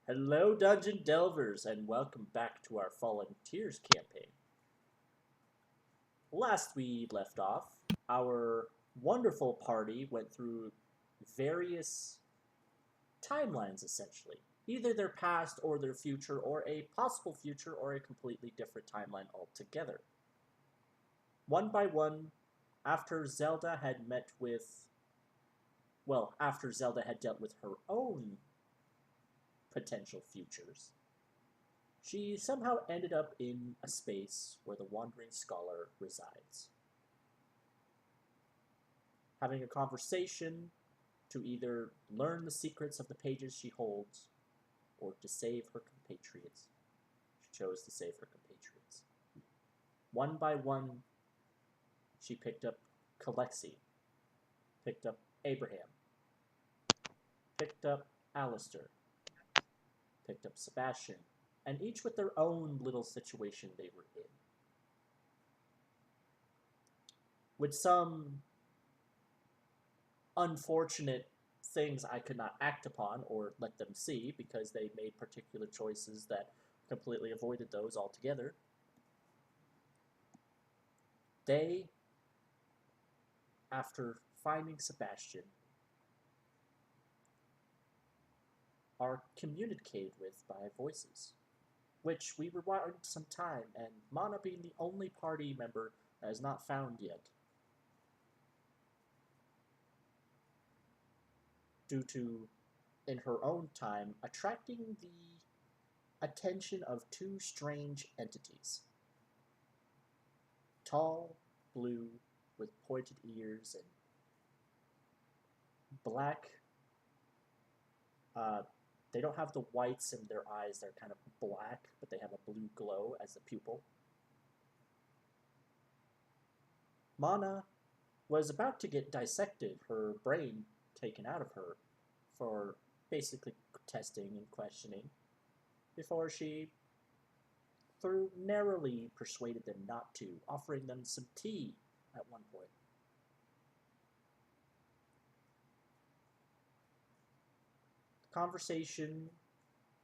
Hello, Dungeon Delvers, and welcome back to our Fallen Tears campaign. Last we left off, our wonderful party went through various timelines, essentially. Either their past or their future, or a possible future, or a completely different timeline altogether. One by one, after Zelda had met with. Well, after Zelda had dealt with her own potential futures, she somehow ended up in a space where the Wandering Scholar resides, having a conversation to either learn the secrets of the pages she holds or to save her compatriots. She chose to save her compatriots. One by one, she picked up Kalexi, picked up Abraham, picked up Alistair, picked up Sebastian, and each with their own little situation they were in. With some unfortunate things I could not act upon or let them see because they made particular choices that completely avoided those altogether, they, after finding Sebastian, are communicated with by voices, which we rewind some time, and Mana being the only party member that is not found yet, due to, in her own time, attracting the attention of two strange entities. Tall, blue, with pointed ears and black. Uh, they don't have the whites in their eyes, they're kind of black, but they have a blue glow as the pupil. Mana was about to get dissected, her brain taken out of her for basically testing and questioning, before she through narrowly persuaded them not to, offering them some tea at one point. The conversation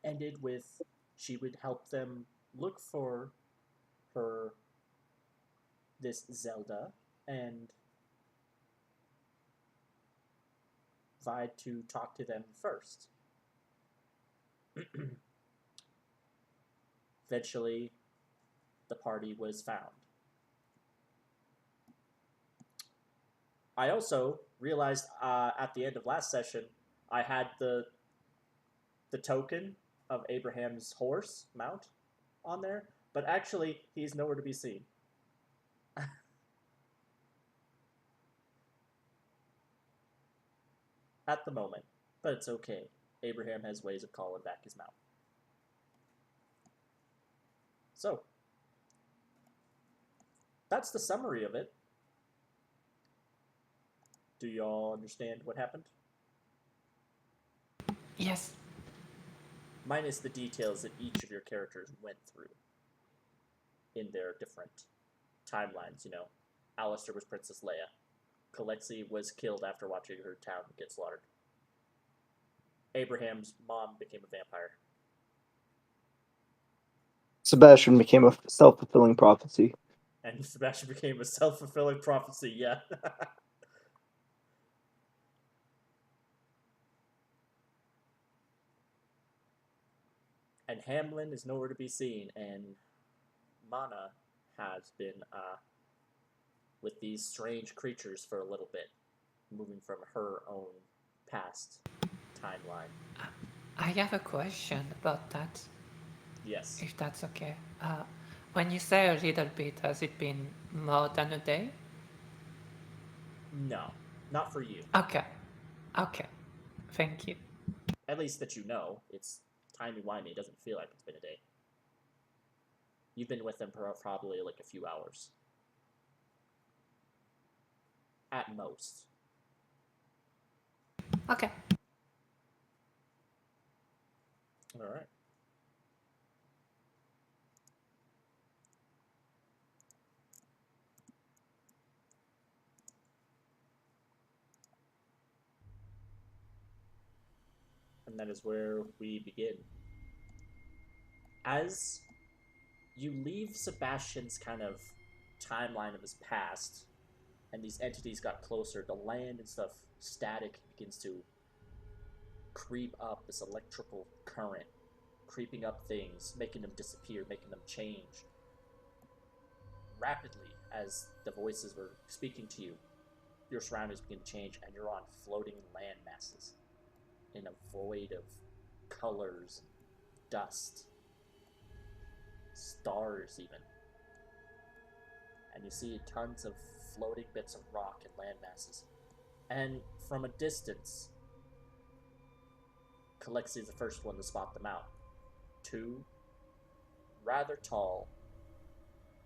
ended with she would help them look for her, this Zelda, and vied to talk to them first. Eventually, the party was found. I also realized at the end of last session, I had the token of Abraham's horse mount on there, but actually he's nowhere to be seen. At the moment, but it's okay. Abraham has ways of calling back his mount. So, that's the summary of it. Do y'all understand what happened? Yes. Minus the details that each of your characters went through in their different timelines. You know, Alistair was Princess Leia. Kalexi was killed after watching her town get slaughtered. Abraham's mom became a vampire. Sebastian became a self-fulfilling prophecy. And Sebastian became a self-fulfilling prophecy, yeah. And Hamlin is nowhere to be seen, and Mana has been with these strange creatures for a little bit, moving from her own past timeline. I have a question about that, Yes. if that's okay. When you say a little bit, has it been more than a day? No, not for you. Okay. Okay. Thank you. At least that you know. It's timey-wimey. It doesn't feel like it's been a day. You've been with them for probably like a few hours. At most. Okay. Alright. And that is where we begin. as you leave Sebastian's kind of timeline of his past, and these entities got closer, the land and stuff, static begins to creep up, this electrical current, creeping up things, making them disappear, making them change. Rapidly, as the voices were speaking to you, your surroundings begin to change, and you're on floating land masses in a void of colors, dust, stars even. And you see tons of floating bits of rock and land masses. And from a distance, Kalexi is the first one to spot them out. Two rather tall,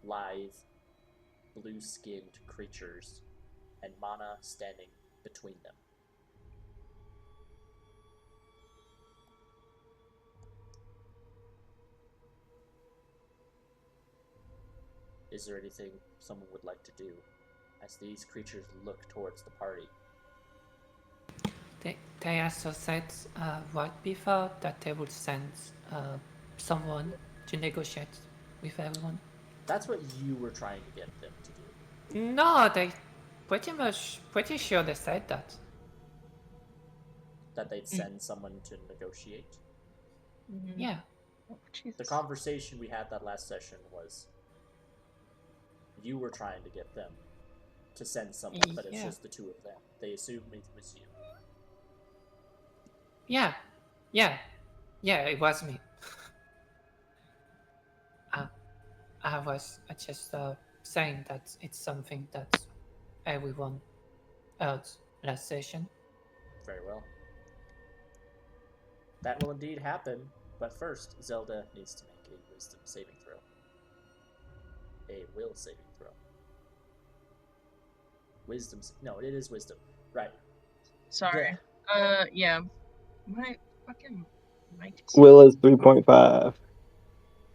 lithe, blue-skinned creatures, and Mana standing between them. Is there anything someone would like to do as these creatures look towards the party? They also said right before that they would send someone to negotiate with everyone. That's what you were trying to get them to do. No, they pretty sure they said that. That they'd send someone to negotiate. Yeah. Oh, Jesus. The conversation we had that last session was you were trying to get them to send someone, but it's Yeah. just the two of them. They assumed it was you. Yeah, it was me. I was just saying that it's something that everyone heard last session. Very well. That will indeed happen, but first, Zelda needs to make a wisdom saving throw. A will saving throw. Wisdom. No, it is wisdom. Right. Sorry. Yeah. My fucking mic. Will is 3.5.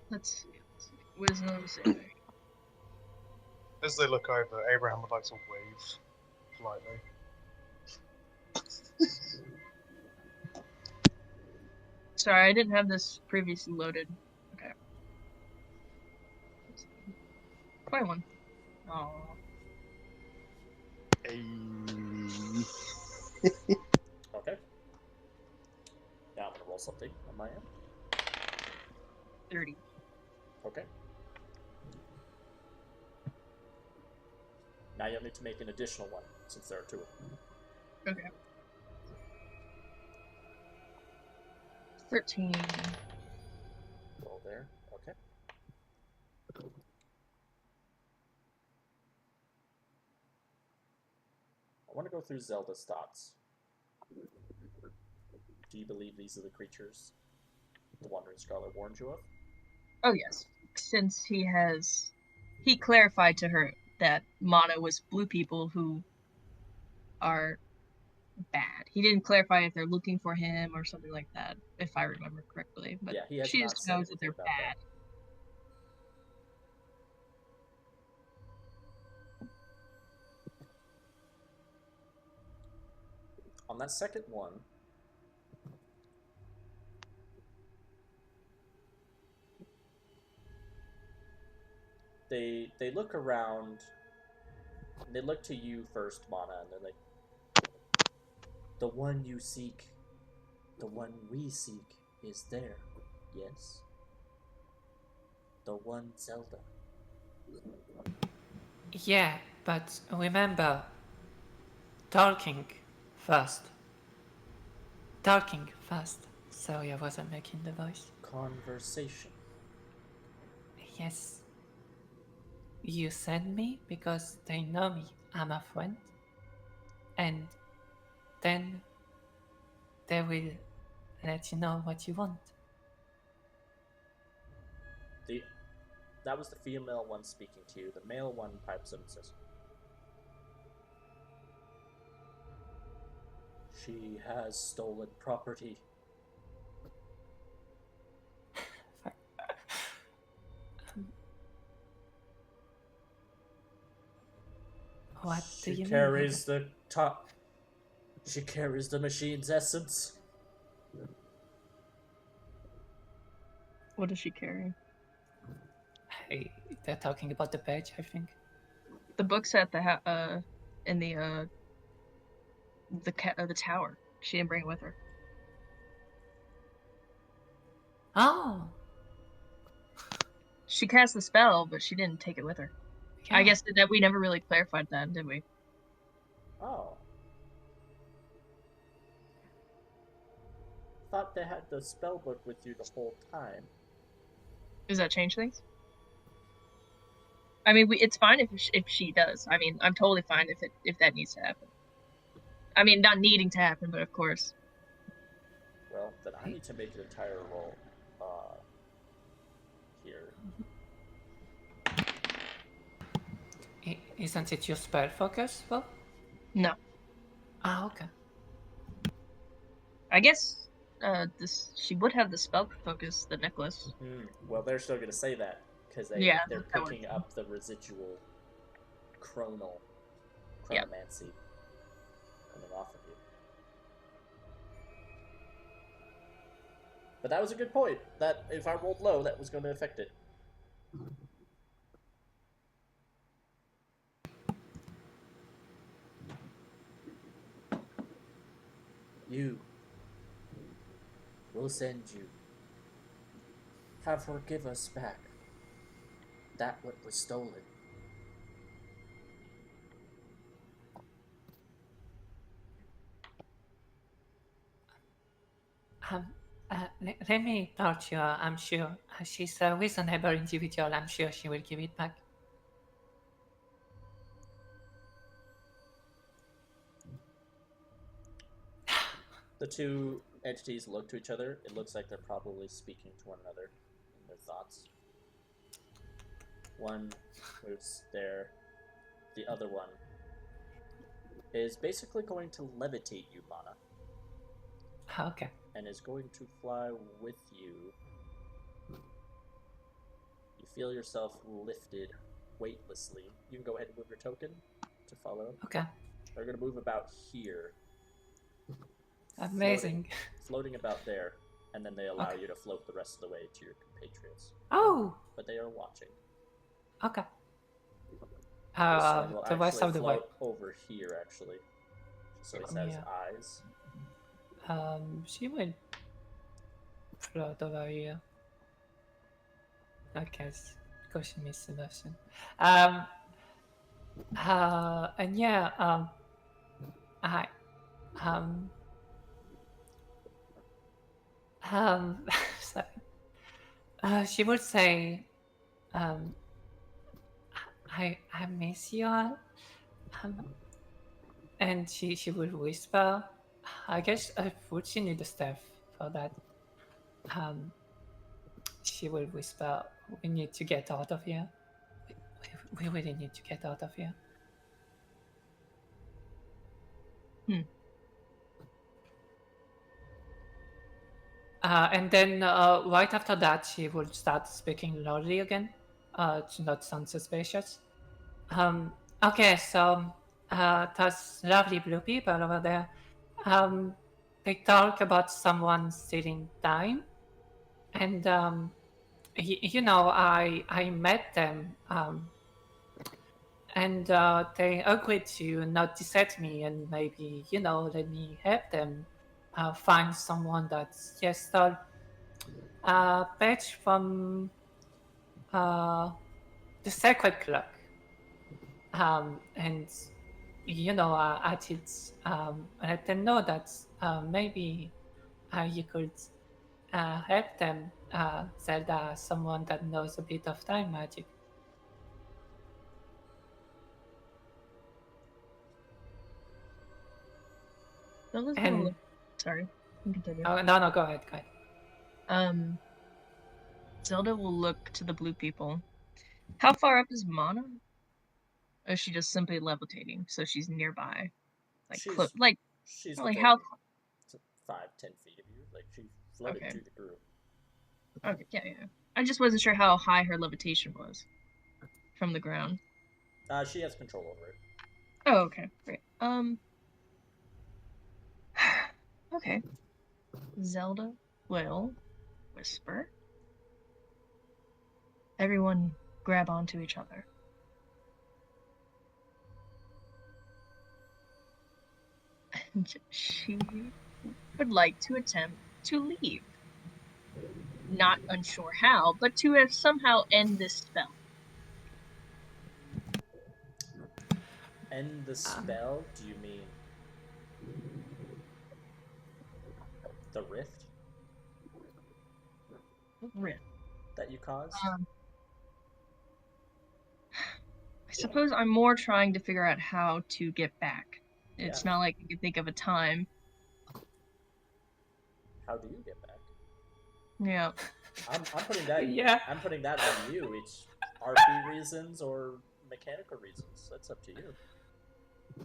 Let's see. Wisdom saving. As they look over, Abraham would like to wave politely. Sorry, I didn't have this previously loaded. Okay. 21. Oh. Hey. Okay. Now I'm gonna roll something on my end. 30. Okay. Now you'll need to make an additional one, since there are two of them. Okay. 13. Roll there. Okay. I want to go through Zelda's thoughts. Do you believe these are the creatures the Wandering Scholar warned you of? Oh, yes. Since he clarified to her that Mana was blue people who are bad. He didn't clarify if they're looking for him or something like that, if I remember correctly. But Yeah, he has she not just said knows that they're anything about bad. On that second one, they look around. They look to you first, Mana, and they're like, "The one you seek, the one we seek, is there. Yes, the one Zelda." Yeah, but remember, talking first. Talking first. Sorry, I wasn't making the voice. Conversation. Yes. You send me because they know me. I'm a friend. And then they will let you know what you want. That was the female one speaking to you. The male one pipes up and says, "She has stolen property." What do She you carries the top. She carries the machine's essence. What does she carry? Hey, they're talking about the badge, I think. The book's at the in the tower. She didn't bring it with her. Oh, She cast the spell, but she didn't take it with her. yeah. I guess that we never really clarified that, did we? Oh. Thought they had the spell book with you the whole time. Does that change things? I mean, it's fine if she does. I mean, I'm totally fine if that needs to happen. I mean, not needing to happen, but of course. Well, then I need to make an entire roll. Here. Isn't it your spell focus, Bob? No. Ah, okay. I guess she would have the spell focus, the necklace. Well, they're still going to say that because they're picking up the residual chronomancy coming off of you. But that was a good point. That if I rolled low, that was going to affect it. You. We'll send you. Have her give us back that what was stolen. Let me touch you. I'm sure she's a reasonable individual. I'm sure she will give it back. The two entities look to each other. It looks like they're probably speaking to one another in their thoughts. One moves there. The other one is basically going to levitate you, Mana. Okay. And is going to fly with you. You feel yourself lifted weightlessly. You can go ahead and move your token to follow. Okay. They're going to move about here. Amazing. Floating about there, and then they allow you to float the rest of the way to your compatriots. Oh! But they are watching. Okay. This one will the rest actually of the way. float over here, actually. So he says eyes. She will float over here. I guess, because she missed the lesson. And yeah, sorry. She would say, I miss you all. And she would whisper. I guess would she need the staff for that? She will whisper, we need to get out of here. We really need to get out of here. And then right after that, she will start speaking loudly again to not sound suspicious. Okay, so those lovely blue people over there, they talk about someone stealing time. And, I met them. And they agreed to not desert me and maybe, let me help them find someone that's just stole a badge from the Sacred Clock. And, I did let them know that maybe you could help them, Zelda, someone that knows a bit of time magic. Sorry, continue. No, go ahead. Zelda will look to the blue people. How far up is Mana? Or is she just simply levitating, so she's nearby? She's like how 5-10 feet of you. Like she floated to the group. Okay, yeah. I just wasn't sure how high her levitation was from the ground. She has control over it. Oh, okay, great. Okay. Zelda will whisper. Everyone grab onto each other. And she would like to attempt to leave. Not unsure how, but to have somehow end this spell. End the spell? Do you mean the rift Rift. that you caused? I suppose I'm more trying to figure out how to get back. It's Yeah. not like I can think of a time. How do you get back? Yeah. I'm putting that. Yeah. I'm putting that on you. It's RP reasons or mechanical reasons. That's up to you.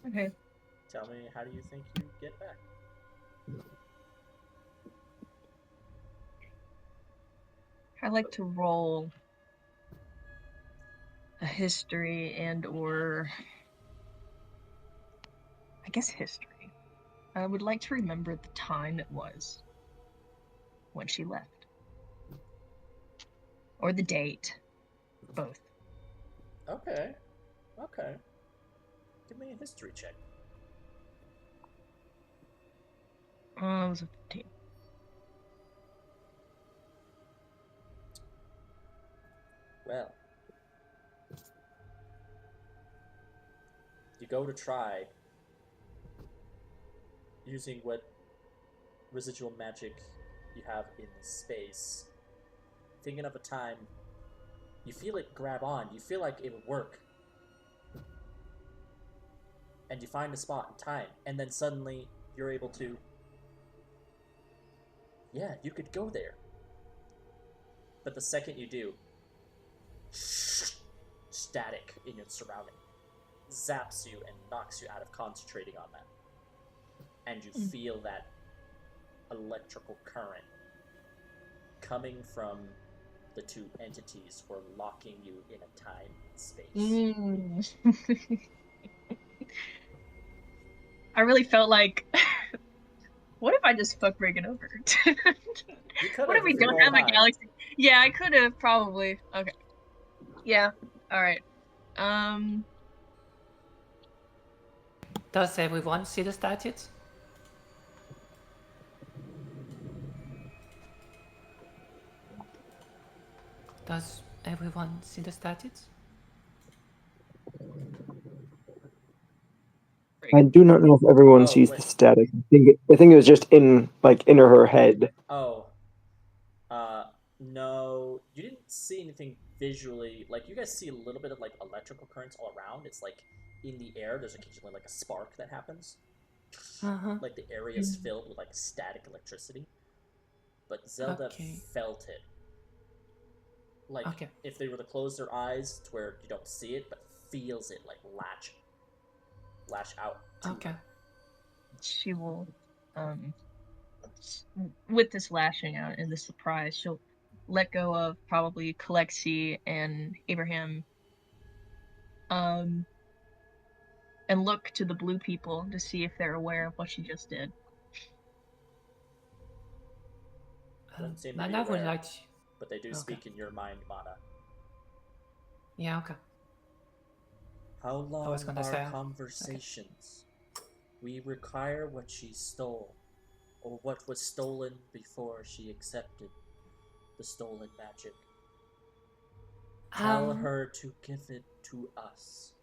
Okay. Tell me, how do you think you get back? I like to roll a history and or I guess history. I would like to remember the time it was when she left. Or the date. Both. Okay. Okay. Give me a history check. It was a 15. Well, you go to try using what residual magic you have in the space, thinking of a time, you feel it grab on, you feel like it would work. And you find a spot in time, and then suddenly you're able to, yeah, you could go there. But the second you do, static in your surrounding zaps you and knocks you out of concentrating on that. And you feel that electrical current coming from the two entities who are locking you in a time and space. I really felt like, what if I just fuck Reagan over? You could What if have we if you don't rolled have a high. galaxy? Yeah, I could have probably. Okay. Yeah. All right. Does everyone see the statutes? Does everyone see the statutes? I do not know if everyone Oh, sees wait. the static. I think it was just in her head. Oh. No, you didn't see anything visually. Like, you guys see a little bit of, like, electrical currents all around. It's like, in the air, there's occasionally, like, a spark that happens. Like, the area is filled with, like, static electricity. But Zelda felt it. Like, if they were to close their eyes to where you don't see it, but feels it, like, lash out to her. She will, with this lashing out and the surprise, she'll let go of probably Kalexi and Abraham, and look to the blue people to see if they're aware of what she just did. Doesn't seem to be Mana would aware, like. but they do speak in your mind, Mana. Yeah, okay. How long was gonna are say, conversations? We require what she stole, or what was stolen before she accepted the stolen magic. Tell her to give it to us.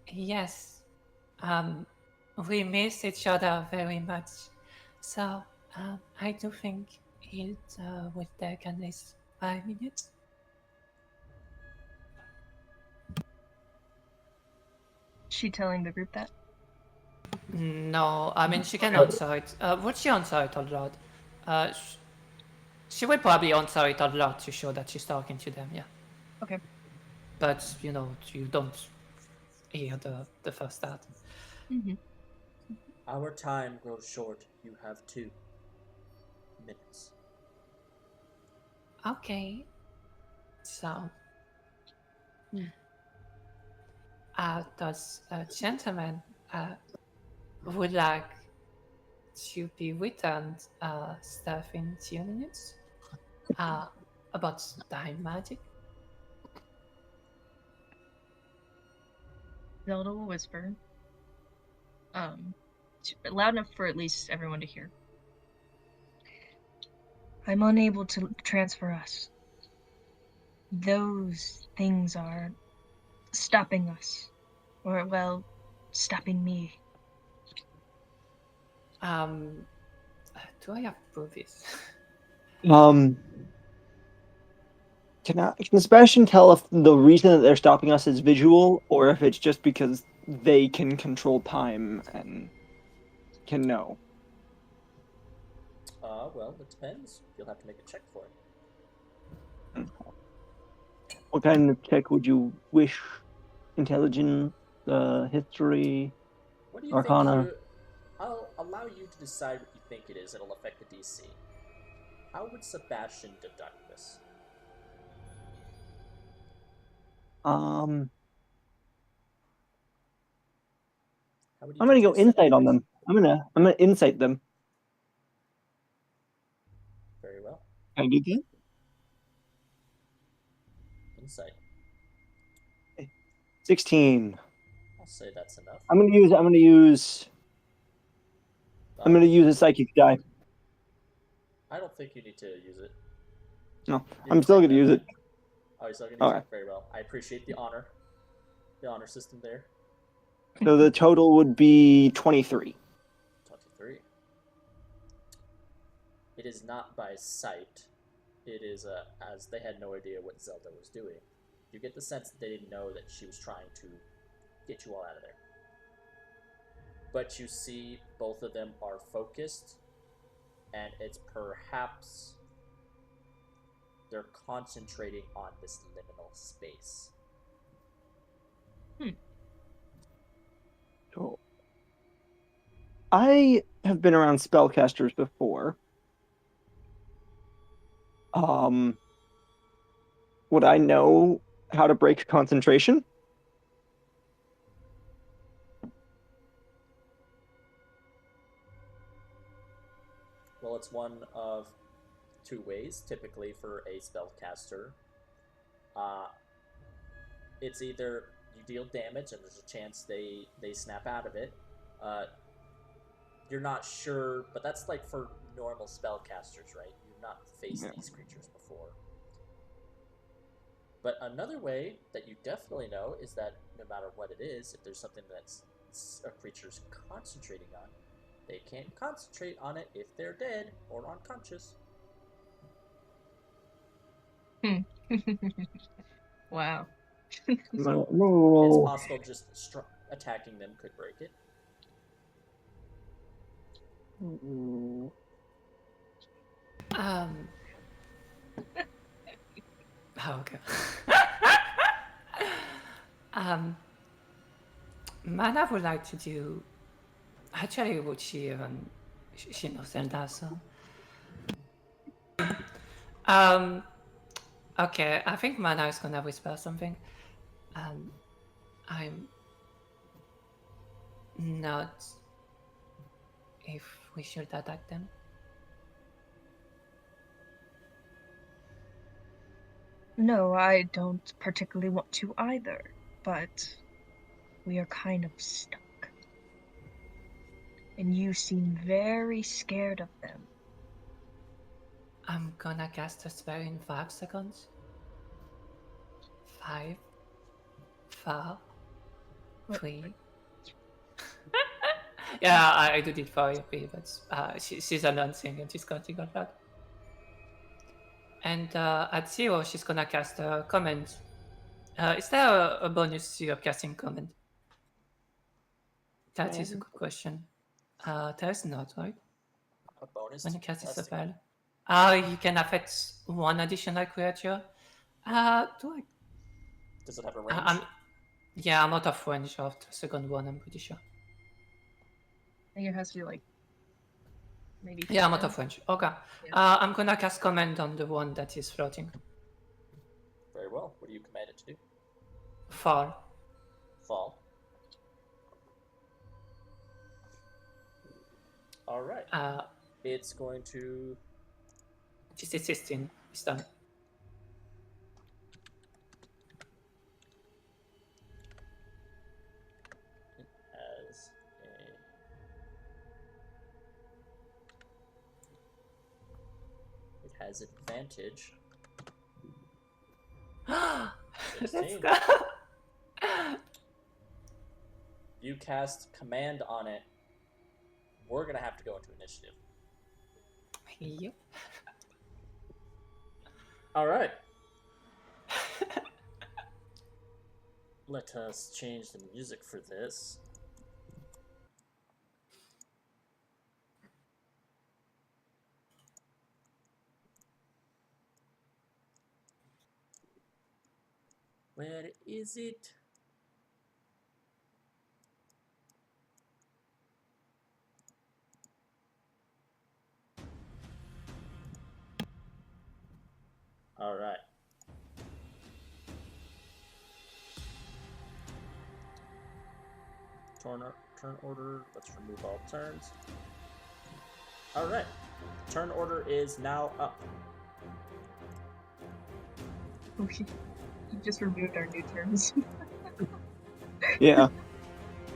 Yes. We miss each other very much. So, I do think it would take at least 5 minutes. She telling the group that? No, I mean, she can answer it. Would she answer it out loud? She would probably answer it out loud to show that she's talking to them, yeah. Okay. But, you don't hear the first start. Our time grows short. You have 2 minutes. Okay. So, does a gentleman would like to be returned stuff in 2 minutes? about time magic? Zelda will whisper. Loud enough for at least everyone to hear. I'm unable to transfer us. Those things are stopping us. Or, well, stopping me. Do I have movies? Can Sebastian tell if the reason that they're stopping us is visual, or if it's just because they can control time and can know? Well, it depends. You'll have to make a check for it. What kind of check would you wish? Intelligence, history, What do you think arcana? I'll allow you to decide what you think it is. It'll affect the DC. How would Sebastian deduct this? Um, How would he I'm gonna go deduce that insight on information? them. I'm gonna insight them. Very well. Can I do that? Insight. 16. I'll say that's enough. I'm gonna use a psychic die. I don't think you need to use it. No, You I'm can still take gonna use that. it. Oh, you're still gonna use Okay. it? Very well. I appreciate the honor system there. So the total would be 23. 23. It is not by sight. It is as they had no idea what Zelda was doing. You get the sense that they didn't know that she was trying to get you all out of there. But you see both of them are focused, and it's perhaps they're concentrating on this liminal space. So I have been around spellcasters before. Would I know how to break concentration? Well, it's one of two ways, typically, for a spellcaster. It's either you deal damage and there's a chance they snap out of it. You're not sure, but that's like for normal spellcasters, right? You've not faced these creatures before. But another way that you definitely know is that no matter what it is, if there's something that's a creature's concentrating on, they can't concentrate on it if they're dead or unconscious. Wow. So it's possible just attacking them could break it. Okay. Mana would like to do. Actually, would she even? She knows Zelda, so. Okay, I think Mana is gonna whisper something. I'm not. If we should attack them. No, I don't particularly want to either, but we are kind of stuck. And you seem very scared of them. I'm gonna cast a spell in 5 seconds. 5, 4, 3. Yeah, I did it for you, but she's announcing and she's counting out loud. And at 0, she's gonna cast a command. Is there a bonus to your casting command? That is a good question. There's not, right? A bonus When to you cast a casting? spell. You can affect one additional creature. Does it have a range? I'm out of range of the second one, I'm pretty sure. I think it has to be like maybe. Yeah, I'm out of range. Okay. Yeah. I'm gonna cast command on the one that is floating. Very well. What do you command it to do? Fall. Fall. All right. It's going to. Just 16. It's done. has advantage. Let's 16. go. You cast command on it. We're gonna have to go into initiative. Yep. All right. Let us change the music for this. Where is it? All right. Turn order. Let's remove all turns. All right. Turn order is now up. Okay. You just removed our new terms. Yeah.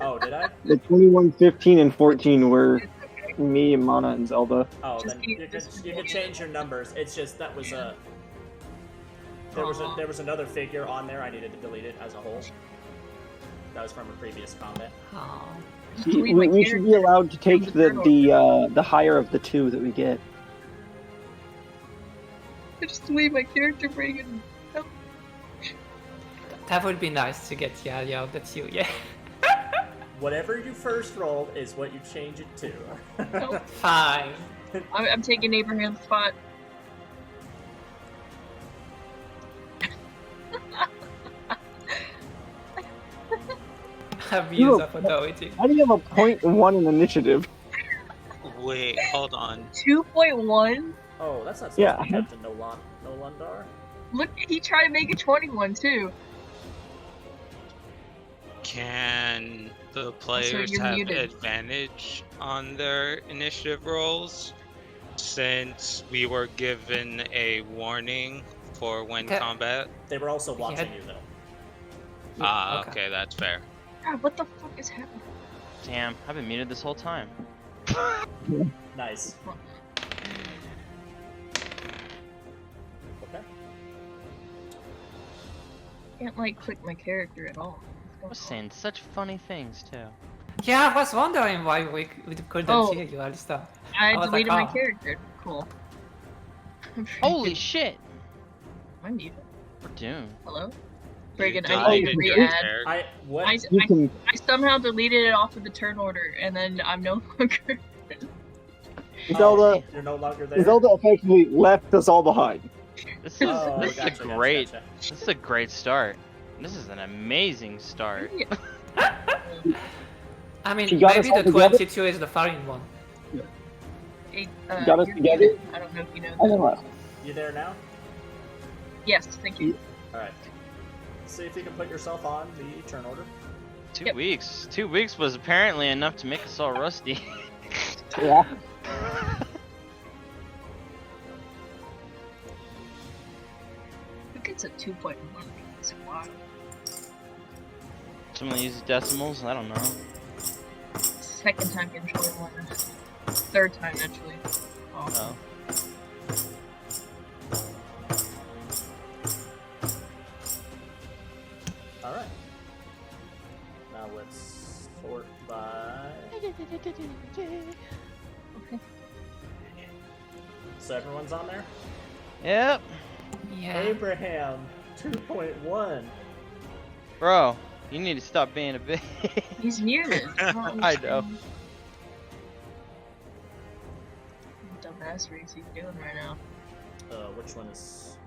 Oh, did I? The 21, 15, and 14 were me, Mana, and Zelda. Oh, Just then keep- you just can remove change your numbers. It's just that was Yeah. there was another figure on there. I needed to delete it as a whole. That was from a previous combat. Oh. Just delete my We should be character allowed to take from the the higher of the two that we get. Just delete my character bringing. That would be nice to get Yalia of the two, yeah. Whatever you first rolled is what you change it to. Nope. Fine. I'm taking Abraham's spot. Abuse of authority. How do you have a .1 in initiative? Wait, hold on. 2.1. Oh, that's not supposed Yeah. to be Captain Nolandar. Look, he tried to make it 21 too. Can the players you're have muted. advantage on their initiative rolls? Since we were given a warning for when Okay. combat? They were also watching you though. Yeah, Okay, that's fair. God, what the fuck is happening? Damn, I've been muted this whole time. Nice. Okay. Can't like click my character at all. I was saying such funny things too. Yeah, I was wondering why we couldn't Oh. hear you, Alistair. I was deleted like, my oh. character. Cool. Holy shit! I'm muted. We're doomed. Hello? You Friggin', I need to deleted your re-add. character? What? You can. I somehow deleted it off of the turn order, and then I'm no longer. Zelda, You're no longer there. Zelda effectively left us all behind. This is Oh, this gotcha, is a gotcha, great gotcha. this is a great start. This is an amazing start. I mean, She got us maybe all the together? 22 is the foreign one. Got us you're together? muted. I don't know if you know And then that. left. You there now? Yes, thank you. All right. See if you can put yourself on the turn order. 2 Yep. weeks. 2 weeks was apparently enough to make us all rusty. Yeah. Who gets a 2.1? It's wild. Someone uses decimals. I don't know. Second time getting 21. Third time, actually. Oh. All right. Now let's sort by. Okay. So everyone's on there. Yep. Yeah. Abraham, 2.1. Bro, you need to stop being a bitch. He's muted. I know. Dumbass race he's doing right now. Which one is?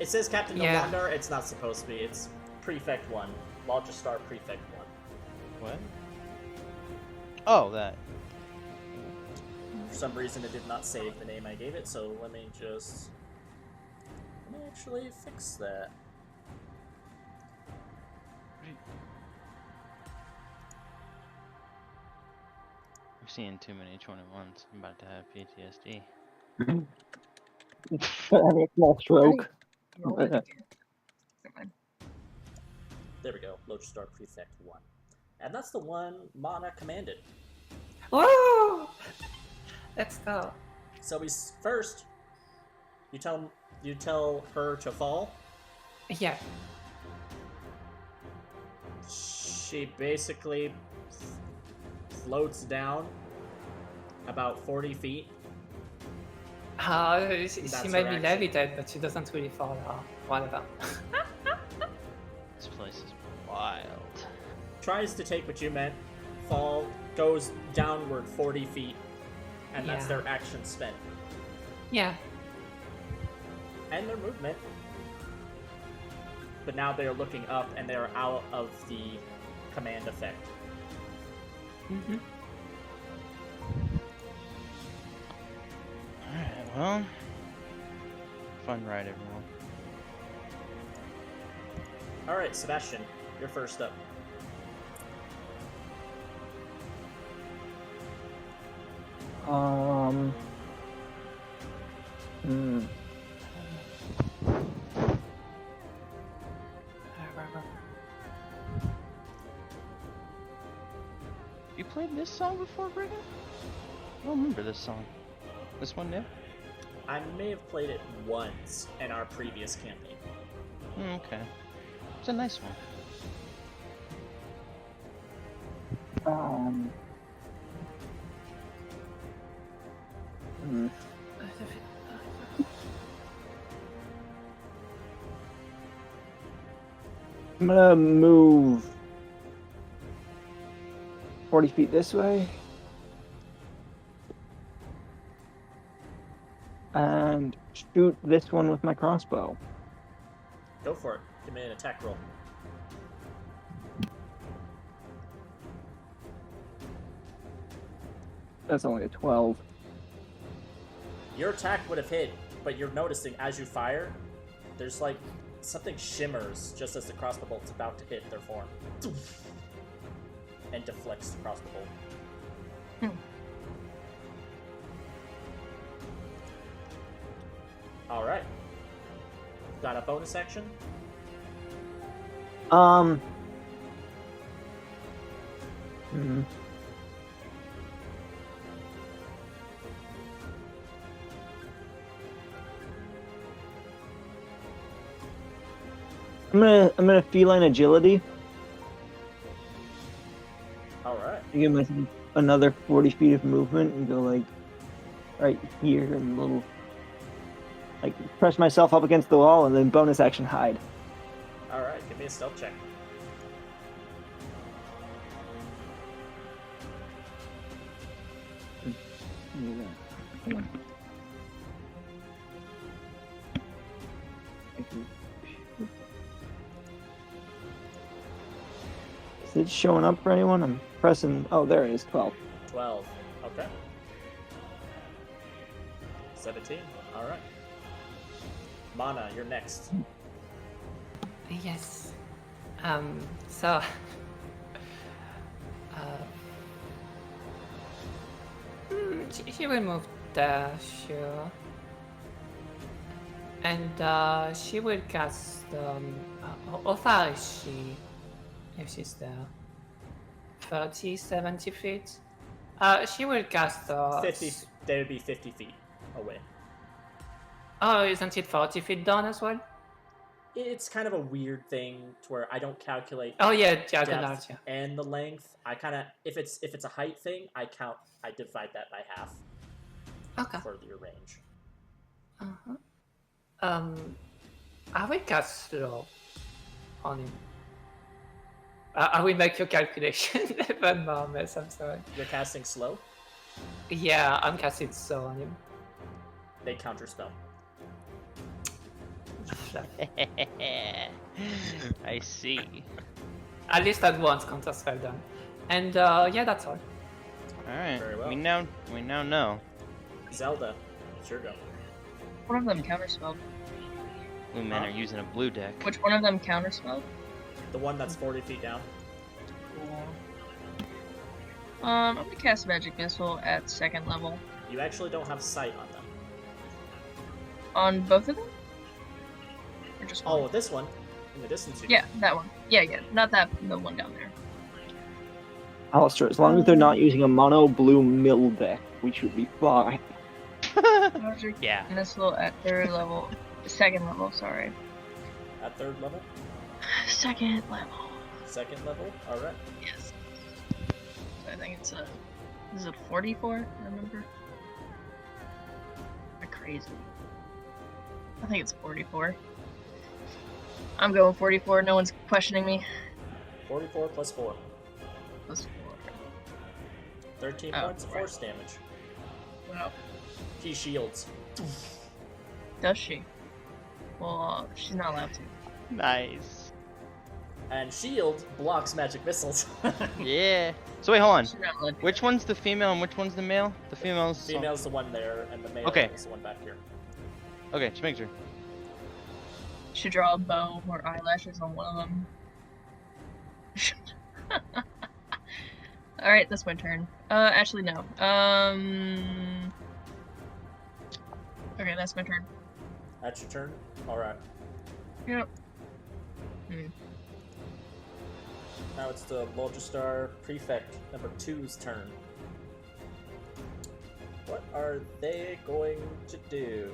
It says Captain Yeah. Nolandar. It's not supposed to be. It's Prefect 1. Logistar Prefect 1. What? Oh, that. For some reason, it did not save the name I gave it, so let me actually fix that. I've seen too many 21s. I'm about to have PTSD. Having a small stroke. Roll it again. Never mind. There we go. Logistar Prefect 1. And that's the one Mana commanded. Woo! Let's go. So first, you tell her to fall. Yeah. She basically floats down about 40 feet. She That's might her be action. levitated, but she doesn't really fall off. Whatever. This place is wild. Tries to take what you meant. Fall, goes downward 40 feet. And that's Yeah. their action spent. Yeah. And their movement. But now they're looking up and they're out of the command effect. Mm-hmm. Alright, well. Fun ride, everyone. Alright, Sebastian, you're first up. You played this song before, Brigham? I don't remember this song. This one new? I may have played it once in our previous campaign. Okay. It's a nice one. I'm gonna move 40 feet this way. And shoot this one with my crossbow. Go for it. Give me an attack roll. That's only a 12. Your attack would have hit, but you're noticing as you fire, there's like something shimmers just as the crossbow bolt's about to hit their form. And deflects the crossbow bolt. Alright. Got a bonus action? I'm gonna feline agility. Alright. To give myself another 40 feet of movement and go like right here and little like press myself up against the wall and then bonus action hide. Alright, give me a stealth check. Is it showing up for anyone? I'm pressing. Oh, there it is. 12. 12. Okay. 17. Alright. Mana, you're next. Yes. So. She will move there, sure. And she will cast. How far is she? If she's there. 30, 70 feet? She will cast. 50. They would be 50 feet away. Oh, isn't it 40 feet down as well? It's kind of a weird thing to where I don't calculate Oh yeah, diagonal, depth yeah. and the length. I kind of if it's a height thing, I divide that by half Okay. for your range. I will cast slow on him. I will make your calculation. One more mess, I'm sorry. You're casting slow. Yeah, I'm casting slow on him. They counter spell. I see. At least at once counter spell done. And yeah, that's all. Alright. Very well. We now know. Zelda, it's your go. One of them counterspelled. Blue men are using a blue deck. Which one of them counterspelled? The one that's 40 feet down. I'm gonna cast Magic Missile at 2nd level. You actually don't have sight on them. On both of them? Or just one? Oh, this one in the distance. You Yeah, that one. Yeah, not the one down there. Alistair, as long as they're not using a mono blue mill deck, we should be fine. Magic Yeah. missile at second level, sorry. At third level? Second level. Second level? Alright. Yes. So I think is it 44? Remember? I'm crazy. I think it's 44. I'm going 44. No one's questioning me. 44 plus 4. Plus 4. 13 Oh, points of right. force damage. Wow. He shields. Does she? Well, she's not allowed to. Nice. And shield blocks magic missiles. Yeah. So wait, hold on. She's not allowed to. Which one's the female and which one's the male? The female's. Female's the one there, and the male Okay. is the one back here. Okay, just make sure. Should draw a bow or eyelashes on one of them. Alright, that's my turn. Actually, no. Okay, that's my turn. That's your turn? Alright. Yep. Now it's the Logistar Prefect number 2's turn. What are they going to do?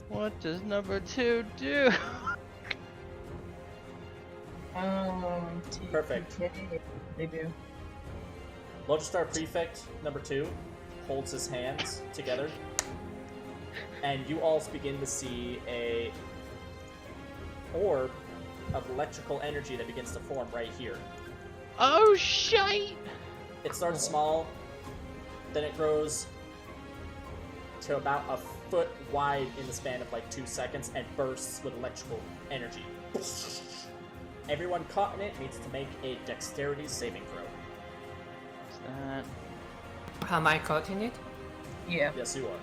What does number 2 do? Perfect. They do. Logistar Prefect number 2 holds his hands together, and you all begin to see a orb of electrical energy that begins to form right here. Oh shite! It starts small, then it grows to about a foot wide in the span of like 2 seconds and bursts with electrical energy. Everyone caught in it needs to make a dexterity saving throw. What's that? Am I caught in it? Yeah. Yes, you are.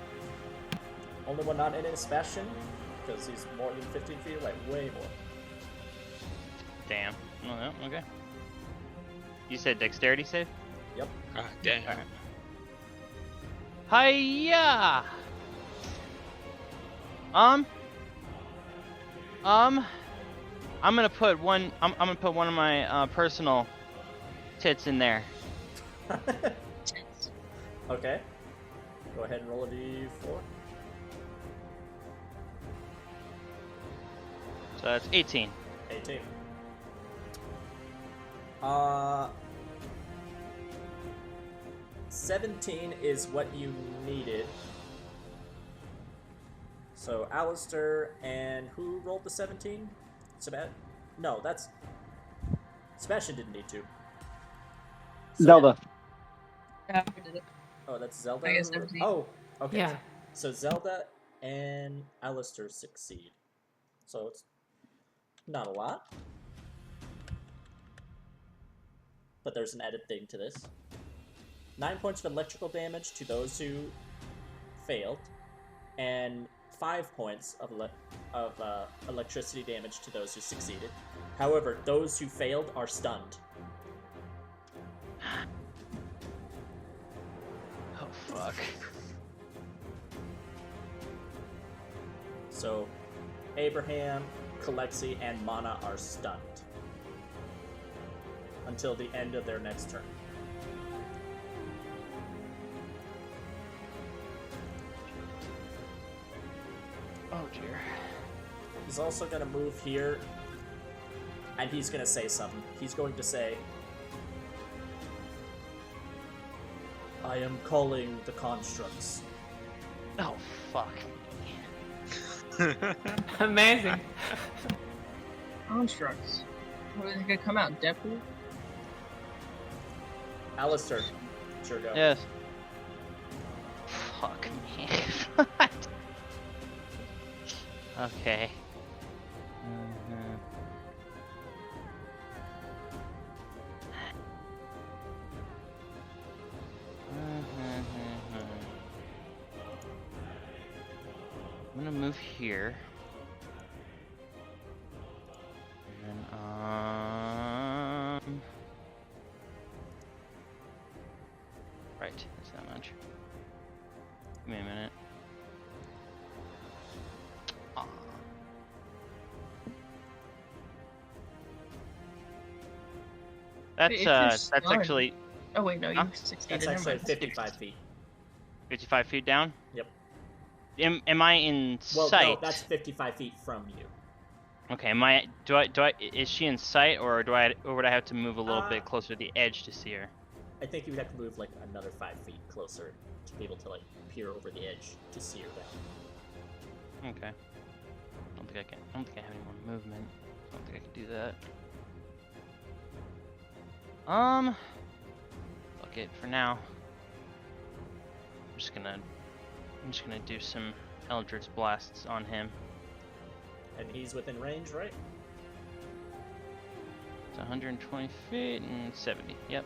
Only one not in it is Sebastian, because he's more than 15 feet away, way more. Damn. Oh, yeah, okay. You said dexterity save? Yep. Ah, damn. Alright. Hiya! I'm gonna put one. I'm gonna put one of my personal tits in there. Okay. Go ahead and roll a d4. So that's 18. 18. 17 is what you needed. So Alistair and who rolled the 17? No, that's Sebastian didn't need to. So- Zelda. Yeah, I did it. Oh, that's Zelda. I guess 17. Oh, okay. Yeah. So Zelda and Alistair succeed. So it's not a lot. But there's an added thing to this. 9 points of electrical damage to those who failed, and 5 points of electricity damage to those who succeeded. However, those who failed are stunned. Oh fuck. So, Abraham, Kalexi, and Mana are stunned until the end of their next turn. Oh dear. He's also going to move here, and he's going to say something. He's going to say, I am calling the constructs. Oh fuck. Amazing. Constructs. What is it gonna come out? Deadpool? Alistair, sure go. Yes. Fuck me. Okay. I'm gonna move here. And then, right, that's that much. Give me a minute. Aw. Wait, if you're That's stunned- actually Oh wait, no, you Huh? succeeded. That's Never actually mind. 55 feet. 55 feet down? Yep. Am I in Well, sight? no, that's 55 feet from you. Okay. Is she in sight, or would I have to move a little bit closer to the edge to see her? I think you would have to move like another 5 feet closer to be able to like peer over the edge to see her down. Okay. I don't think I have any more movement. I don't think I can do that. Fuck it for now. I'm just gonna do some Eldritch blasts on him. And he's within range, right? It's 120 feet and 70. Yep.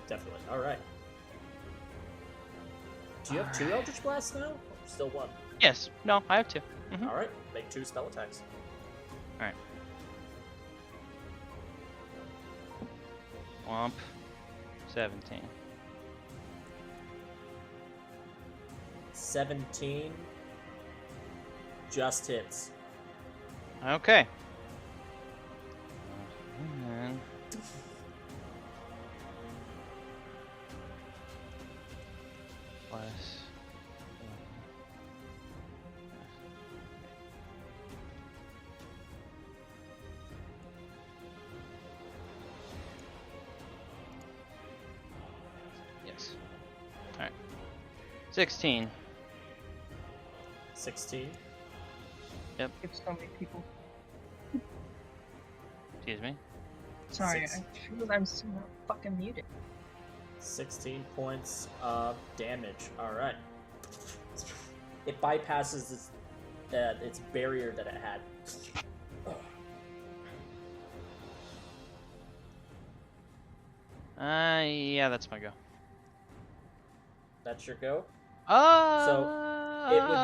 Definitely. All right. Do you have 2 Eldritch Blasts now? Or still 1? Yes. No, I have 2. All right. Make 2 spell attacks. All right. Womp. 17. 17 just hits. Okay. And then... Plus... Yes. Alright. 16. 16. It's so many people. Excuse me. Sorry, Six. I feel I'm so fucking muted. 16 points of damage. All right. It bypasses its barrier that it had. Yeah, that's my go. That's your go. So it would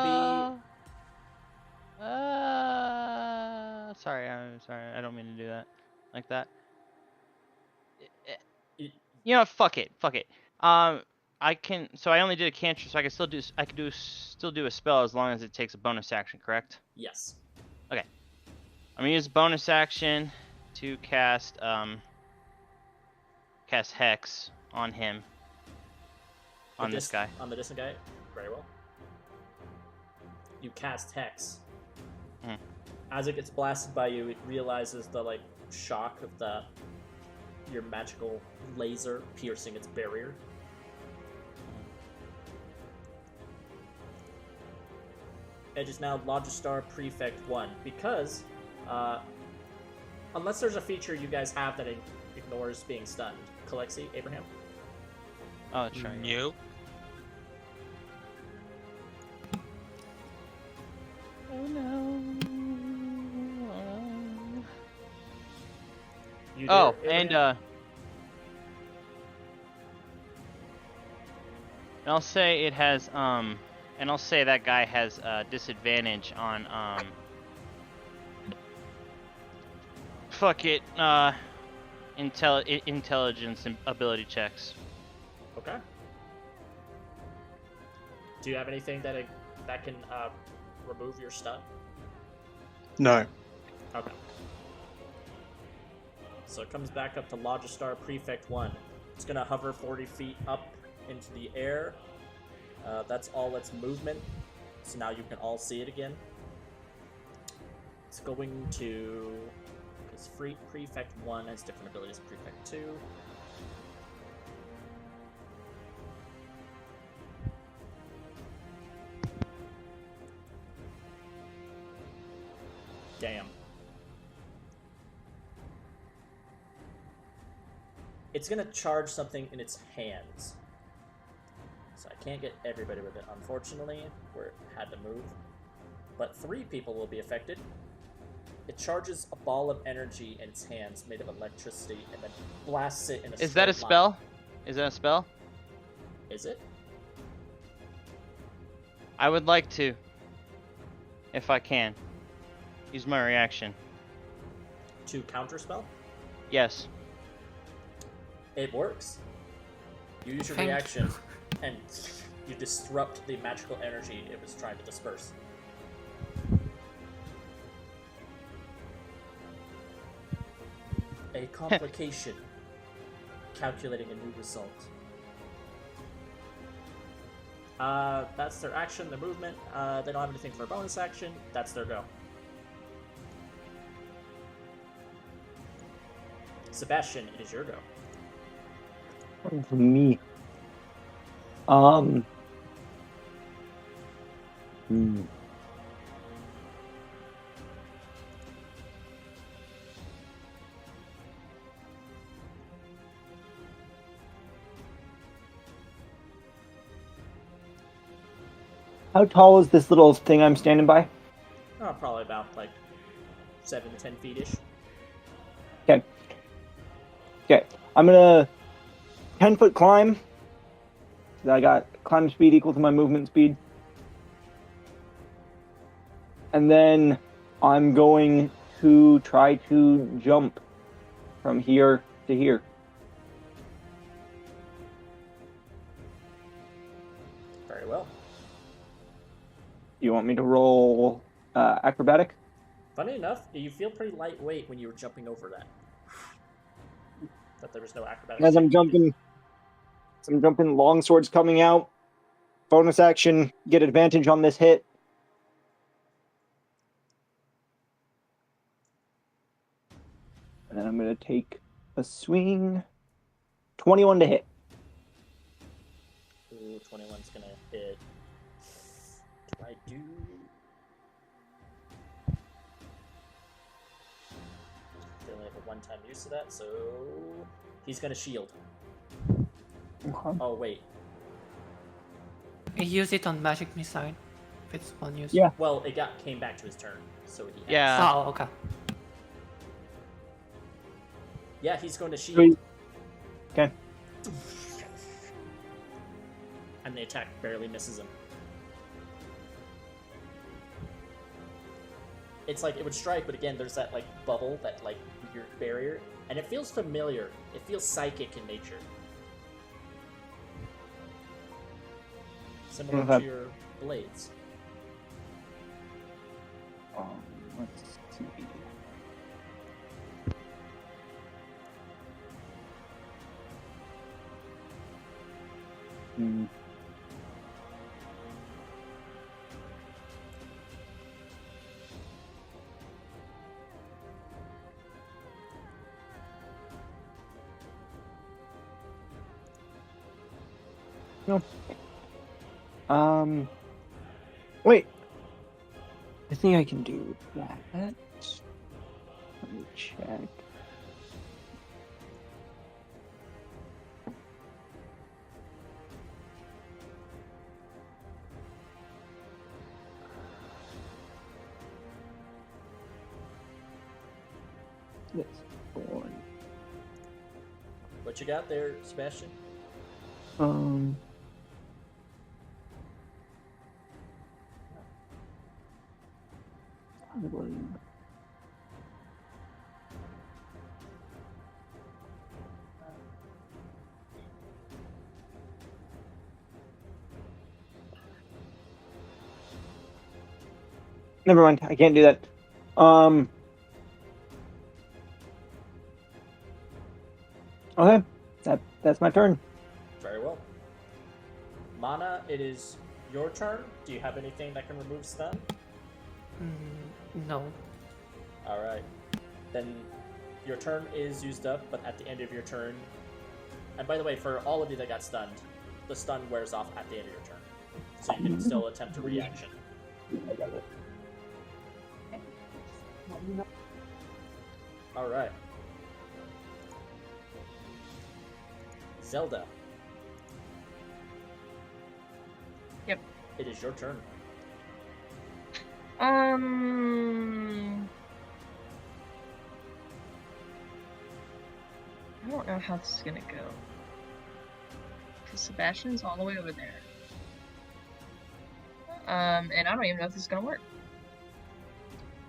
Sorry, I'm sorry. I don't mean to do that. Like that. be. You know, fuck it. I can. So I only did a cantrip, so I can still do. I can still do a spell as long as it takes a bonus action. Correct? Yes. I'm gonna use bonus action to cast Hex on him. On this guy. On the distant guy? Very well. You cast Hex. Mhm. As it gets blasted by you, it realizes the like shock of your magical laser piercing its barrier. It is now Logistar Prefect 1 because unless there's a feature you guys have that ignores being stunned. Kalexi, Abraham? Oh, that's right. Nope. Oh no. You Oh, do, and Abraham? I'll say it has and I'll say that guy has disadvantage on fuck it intelligence and ability checks. Okay. Do you have anything that can remove your stun? No. Okay. So it comes back up to Logistar Prefect 1. It's going to hover 40 feet up into the air. That's all its movement. So now you can all see it again. It's going to... Because Prefect 1 has different abilities than Prefect 2. Damn. It's gonna charge something in its hands. So I can't get everybody with it, unfortunately, where it had to move. But 3 people will be affected. It charges a ball of energy in its hands made of electricity and then blasts it in a Is that a straight line. spell? Is that a spell? Is it? I would like to, if I can, use my reaction. To counterspell? Yes. It works. You use your Thank reaction, and you disrupt the magical energy it was trying to disperse. A complication. Calculating a new result. That's their action, their movement. They don't have anything for a bonus action. That's their go. Sebastian, it is your go. For me. Hmm. How tall is this little thing I'm standing by? Oh, probably about like 7 to 10 feet ish. Okay. I'm gonna 10-foot climb. I got climb speed equal to my movement speed. And then I'm going to try to jump from here to here. Very well. Do you want me to roll acrobatic? Funny enough, you feel pretty lightweight when you were jumping over that. But there was no acrobatics. As I'm jumping, long swords coming out. Bonus action, get advantage on this hit. And then I'm going to take a swing. 21 to hit. Ooh, 21's gonna hit. Do I do? They only have a one-time use of that, so he's gonna shield. Oh wait. Use it on magic missile. If it's one use. Yeah. Well, it came back to his turn, so he. Yeah. Oh, okay. Yeah, he's going to shield. Okay. And the attack barely misses him. It's like it would strike, but again, there's that like bubble, that like weird barrier, and it feels familiar. It feels psychic in nature, similar to your blades. Let's see. No. Wait. I think I can do that. Let me check. This one. What you got there, Sebastian? Never mind. I can't do that. Okay. That's my turn. Very well. Mana, it is your turn. Do you have anything that can remove stun? No. Alright. Then your turn is used up, but at the end of your turn... And by the way, for all of you that got stunned, the stun wears off at the end of your turn. So you can still attempt a reaction. Alright. Zelda. Yep. It is your turn. I don't know how this is gonna go. Because Sebastian's all the way over there. And I don't even know if this is gonna work.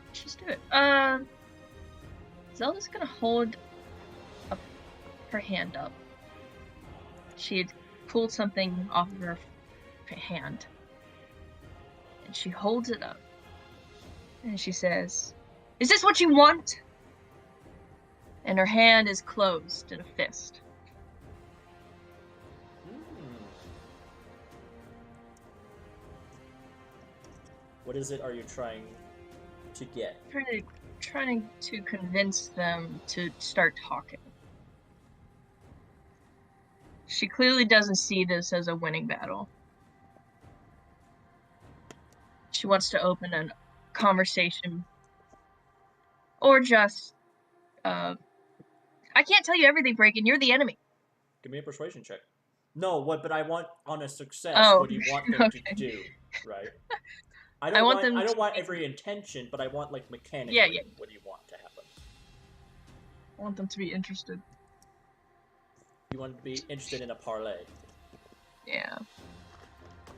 Let's just do it. Zelda's gonna hold her hand up. She had pulled something off of her hand. And she holds it up. And she says, "Is this what you want?" And her hand is closed in a fist. What is it are you trying to get? Trying to convince them to start talking. She clearly doesn't see this as a winning battle. She wants to open a conversation, or just, I can't tell you everything, Breakin'. You're the enemy. Give me a persuasion check. No, what? But I want on a success. Oh, What do you want them okay. to do? Right. I want them I don't to want be- every intention, but I want like mechanically. Yeah. What do you want to happen? I want them to be interested. You want to be interested in a parlay. Yeah.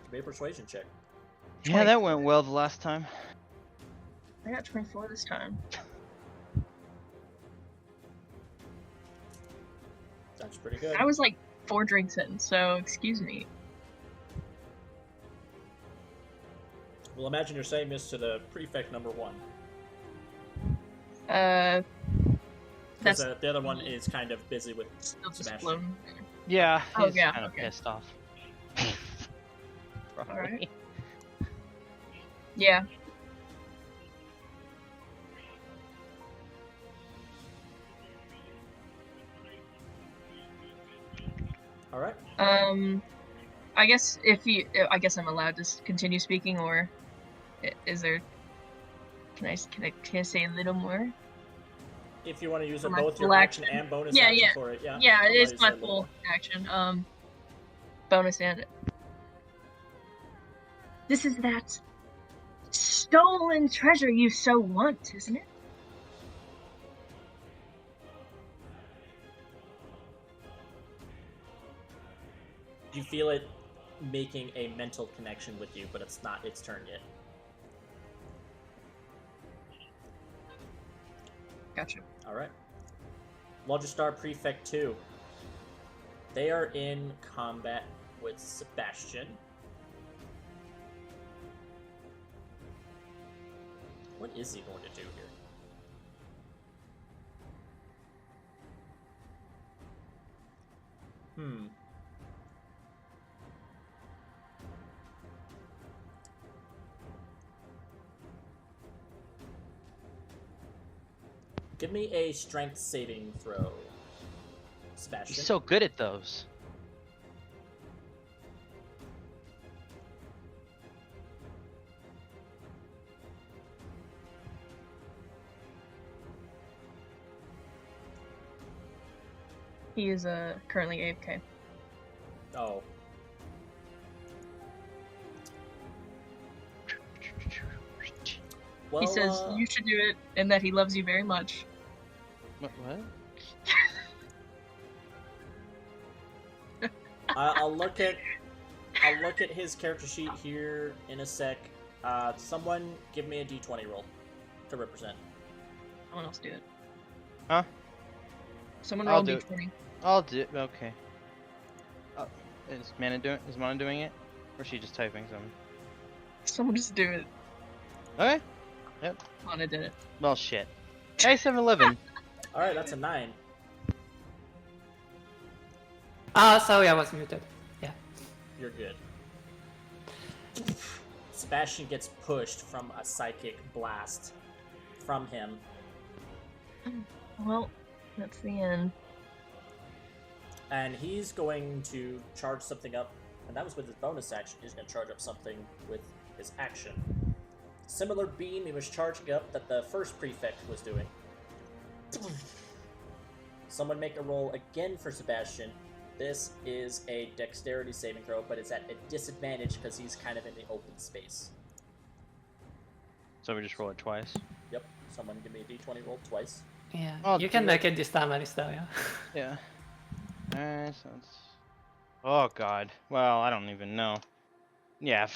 Give me a persuasion check. Yeah, that went well the last time. I got 24 this time. That's pretty good. I was like 4 drinks in, so excuse me. Well, imagine you're saying this to the prefect number 1. That's Because the other one is kind of busy with still just Sebastian. floating. Yeah, Oh, he's yeah, kind of okay. pissed off. Probably. Alright. Yeah. All right. I guess I guess I'm allowed to continue speaking, or is there? Can I say a little more? If you want to use it My both your full action action. and bonus Yeah, action yeah. for it, yeah. Yeah, I'll it let is you say my a little full more. action. Bonus and this is that stolen treasure you so want, isn't it? You feel it making a mental connection with you, but it's not its turn yet. Gotcha. All right. Logistar Prefect 2. They are in combat with Sebastian. What is he going to do here? Give me a strength saving throw, Sebastian. He's so good at those. He is currently AFK. Oh. Well, He says you should do it, and that he loves you very much. What? I'll look at his character sheet here in a sec. Someone give me a d20 roll to represent. Someone else do it. Huh? Someone I'll roll do it. D20. I'll do it. Okay. Is Mana doing it? Or is she just typing something? Someone just do it. Okay. Yep. Mana did it. Well, shit. Hey, 7-11. All right, that's a 9. Sorry, I was muted. Yeah. You're good. Sebastian gets pushed from a psychic blast from him. Well, that's the end. And he's going to charge something up, and that was with his bonus action. He's going to charge up something with his action. Similar beam he was charging up that the first prefect was doing. Someone make a roll again for Sebastian. This is a dexterity saving throw, but it's at a disadvantage because he's kind of in the open space. So we just roll it twice. Yep. Someone give me a d20 roll twice. Yeah. I'll You can do make it this time, Alistair, yeah. Yeah. Alright, so it's... Oh, God. Well, I don't even know. Yeah.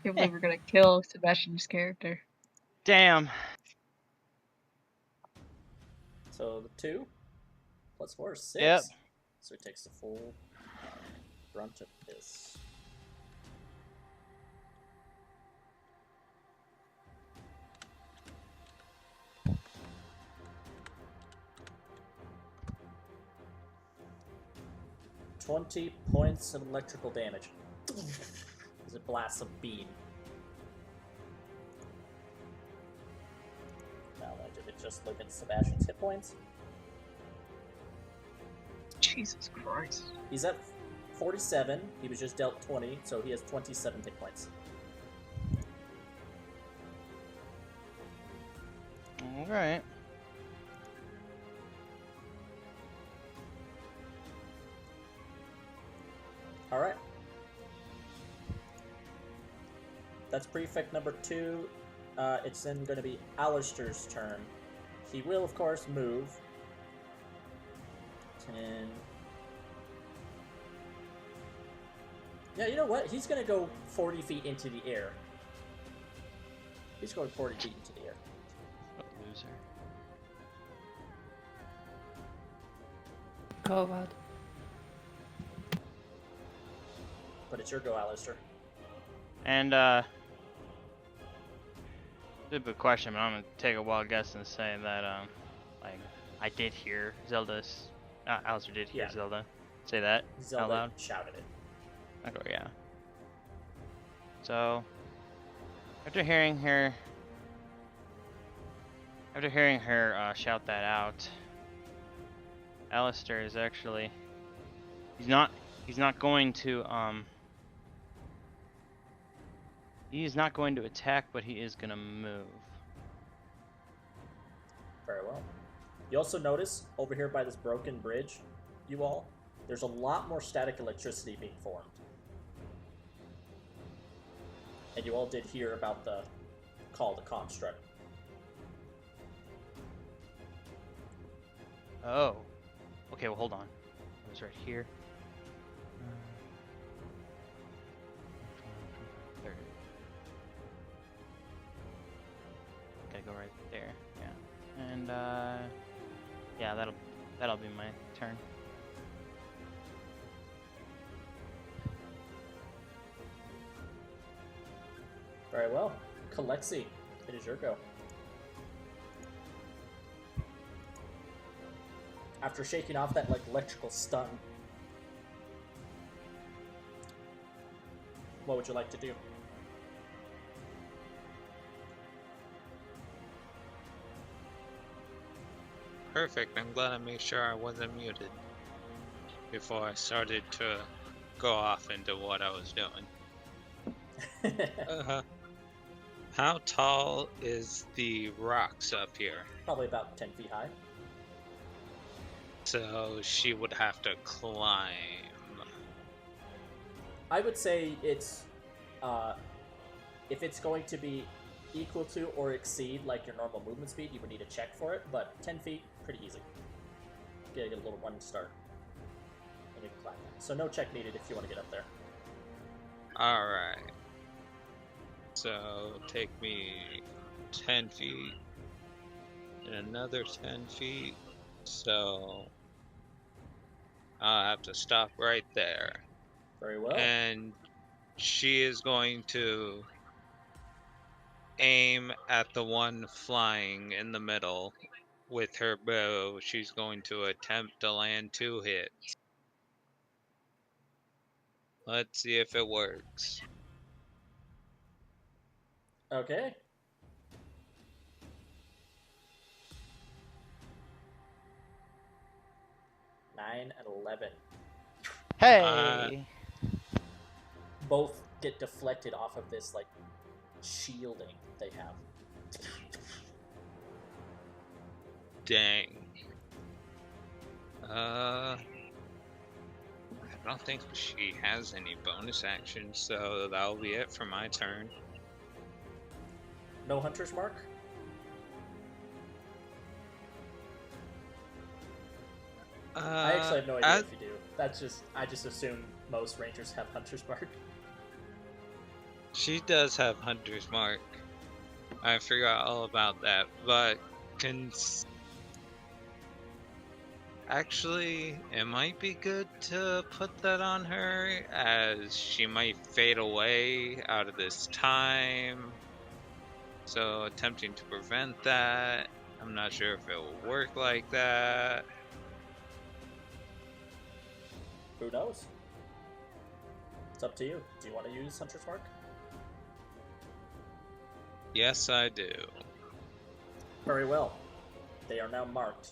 Can't believe we're gonna kill Sebastian's character. Damn. So the 2 plus 4 is 6. Yep. So he takes the full brunt of this. $20 points of electrical damage as it blasts a beam. just look at Sebastian's hit points. Jesus Christ. He's at 47. He was just dealt 20, so he has 27 hit points. Alright. Alright. That's prefect number 2. It's then going to be Alistair's turn. He will, of course, move. 10. Yeah, you know what? He's going to go 40 feet into the air. He's going 40 feet into the air. What a loser. Go, Rod. But it's your go, Alistair. And, stupid question, but I'm gonna take a wild guess and say that, like, I did hear Zelda's, Alistair did hear Yeah. Zelda say that out Zelda loud. shouted it. Okay, yeah. So, after hearing her shout that out, Alistair is actually, he's not going to, he's not going to attack, but he is gonna move. Very well. You also notice over here by this broken bridge, you all, there's a lot more static electricity being formed. And you all did hear about the call to construct. Oh. Okay, well, hold on. It was right here. There it is. Gotta go right there. Yeah. And yeah, that'll be my turn. Very well. Kalexi, it is your go. After shaking off that like electrical stun, what would you like to do? Perfect. I'm glad I made sure I wasn't muted before I started to go off into what I was doing. How tall is the rocks up here? Probably about 10 feet high. So she would have to climb. I would say it's, if it's going to be equal to or exceed like your normal movement speed, you would need a check for it, but 10 feet, pretty easy. Get a little run start. And you can climb that. So no check needed if you want to get up there. Alright. So take me 10 feet and another 10 feet. So I'll have to stop right there. Very well. And she is going to aim at the one flying in the middle with her bow. She's going to attempt to land 2 hits. Let's see if it works. Okay. Nine and 11. Hey! Both get deflected off of this like shielding they have. Dang. I don't think she has any bonus actions, so that'll be it for my turn. No hunter's mark? I actually have no idea if you do. That's just, I just assume most rangers have hunter's mark. She does have Hunter's Mark. I forgot all about that, but actually, it might be good to put that on her, as she might fade away out of this time. So attempting to prevent that. I'm not sure if it will work like that. Who knows? It's up to you. Do you want to use hunter's mark? Yes, I do. Very well. They are now marked.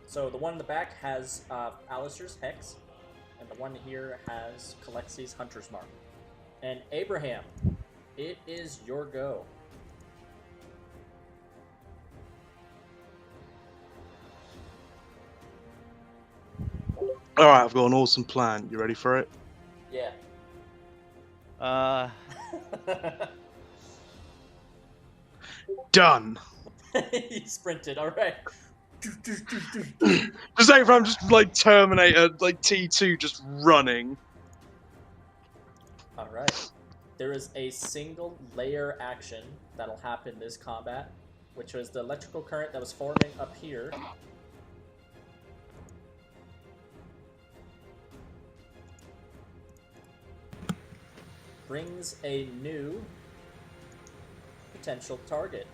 So the one in the back has Alistair's Hex, and the one here has Calexi's Hunter's Mark. And Abraham, it is your go. Alright, I've got an awesome plan. You ready for it? Yeah. Done! He sprinted, alright. Just Abraham, just like Terminator, like T2, just running. Alright. There is a single layer action that'll happen this combat, which was the electrical current that was forming up here. Brings a new potential target.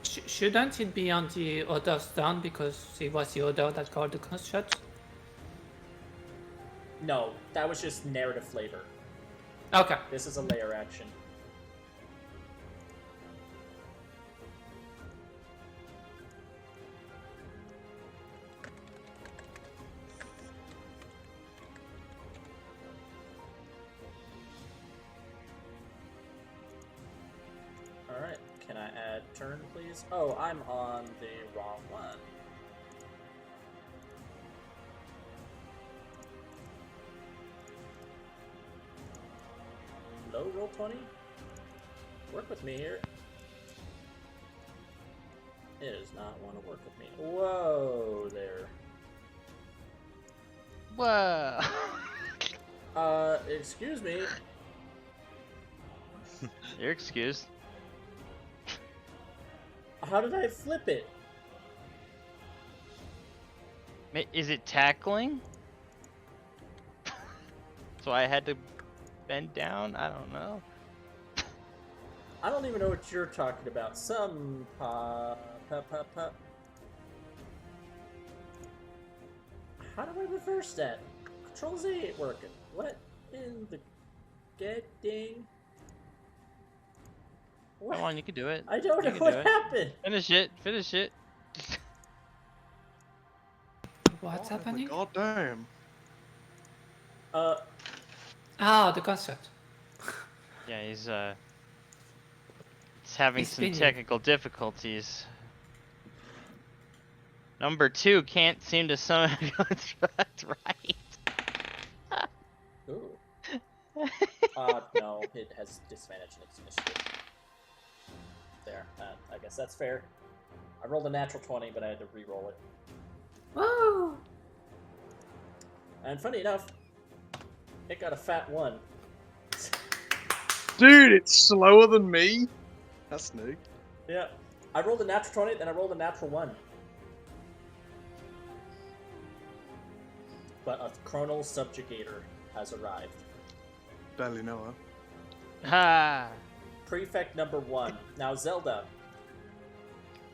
Shouldn't it be on the other stand because it was the other that called the gunshot? No, that was just narrative flavor. Okay. This is a layer action. Alright, can I add turn, please? Oh, I'm on the wrong one. Low roll 20? Work with me here. It does not want to work with me. Whoa there. Whoa. Excuse me. You're excused. How did I flip it? Is it tackling? So I had to bend down? I don't know. I don't even know what you're talking about. Some How do I reverse that? Control Z ain't working. What in the getting? What? Come on, you can do it. I don't You know can what do it. happened. Finish it. Finish it. What's Oh, happening? God damn. Ah, the gunshot. Yeah, he's having He's some spinning. technical difficulties. Number 2 can't seem to summon a construct right. Ooh. No, it has disadvantage in its initiative. There, I guess that's fair. I rolled a natural 20, but I had to re-roll it. Woo! And funny enough, it got a fat 1. Dude, it's slower than me. That's new. Yeah. I rolled a natural 20, then I rolled a natural 1. But a chronal subjugator has arrived. Barely know her. Ha! Prefect number 1. Now, Zelda,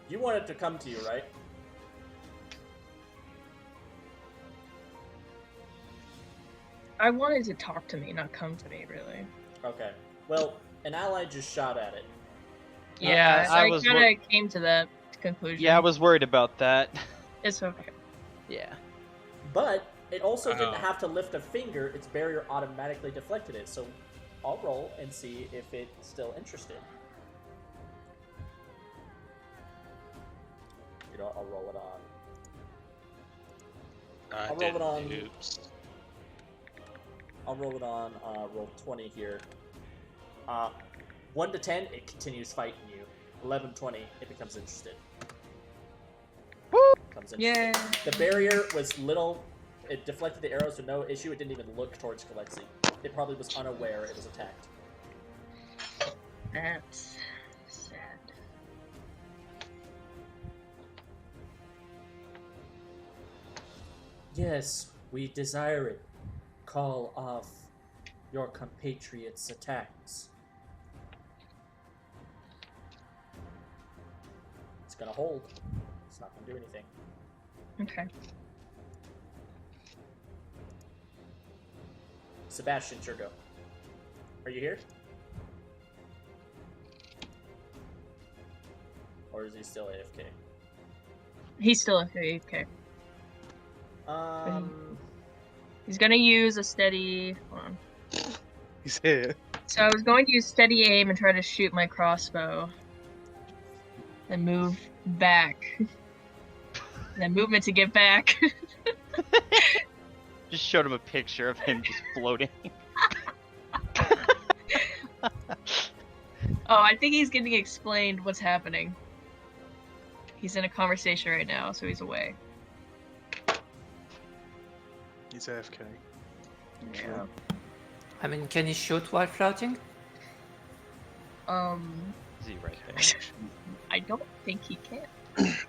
you want it to come to you, right? I wanted to talk to me, not come to me, really. Okay. Well, an ally just shot at it. Yeah, I I was kind of came to that conclusion. Yeah, I was worried about that. It's okay. Yeah. But it also Oh. didn't have to lift a finger. Its barrier automatically deflected it. So I'll roll and see if it's still interested. You know, I'll roll it on. I I'll roll did. it on. Oops. I'll roll it on roll 20 here. 1 to 10, it continues fighting you. 11, 20, it becomes interested. Woo! Becomes Yeah. interested. The barrier was little. It deflected the arrows with no issue. It didn't even look towards Kalexi. It probably was unaware it was attacked. That's sad. Yes, we desire it. Call off your compatriots' attacks. It's gonna hold. It's not gonna do anything. Okay. Sebastian, your go. Are you here? Or is he still AFK? He's still AFK. He's gonna use a steady. Hold on. He's here. So I was going to use steady aim and try to shoot my crossbow. Then move back. Then movement to get back. Just showed him a picture of him just floating. Oh, I think he's getting explained what's happening. He's in a conversation right now, so he's away. He's AFK. Yeah. I mean, can he shoot while floating? Is he right there? I don't think he can.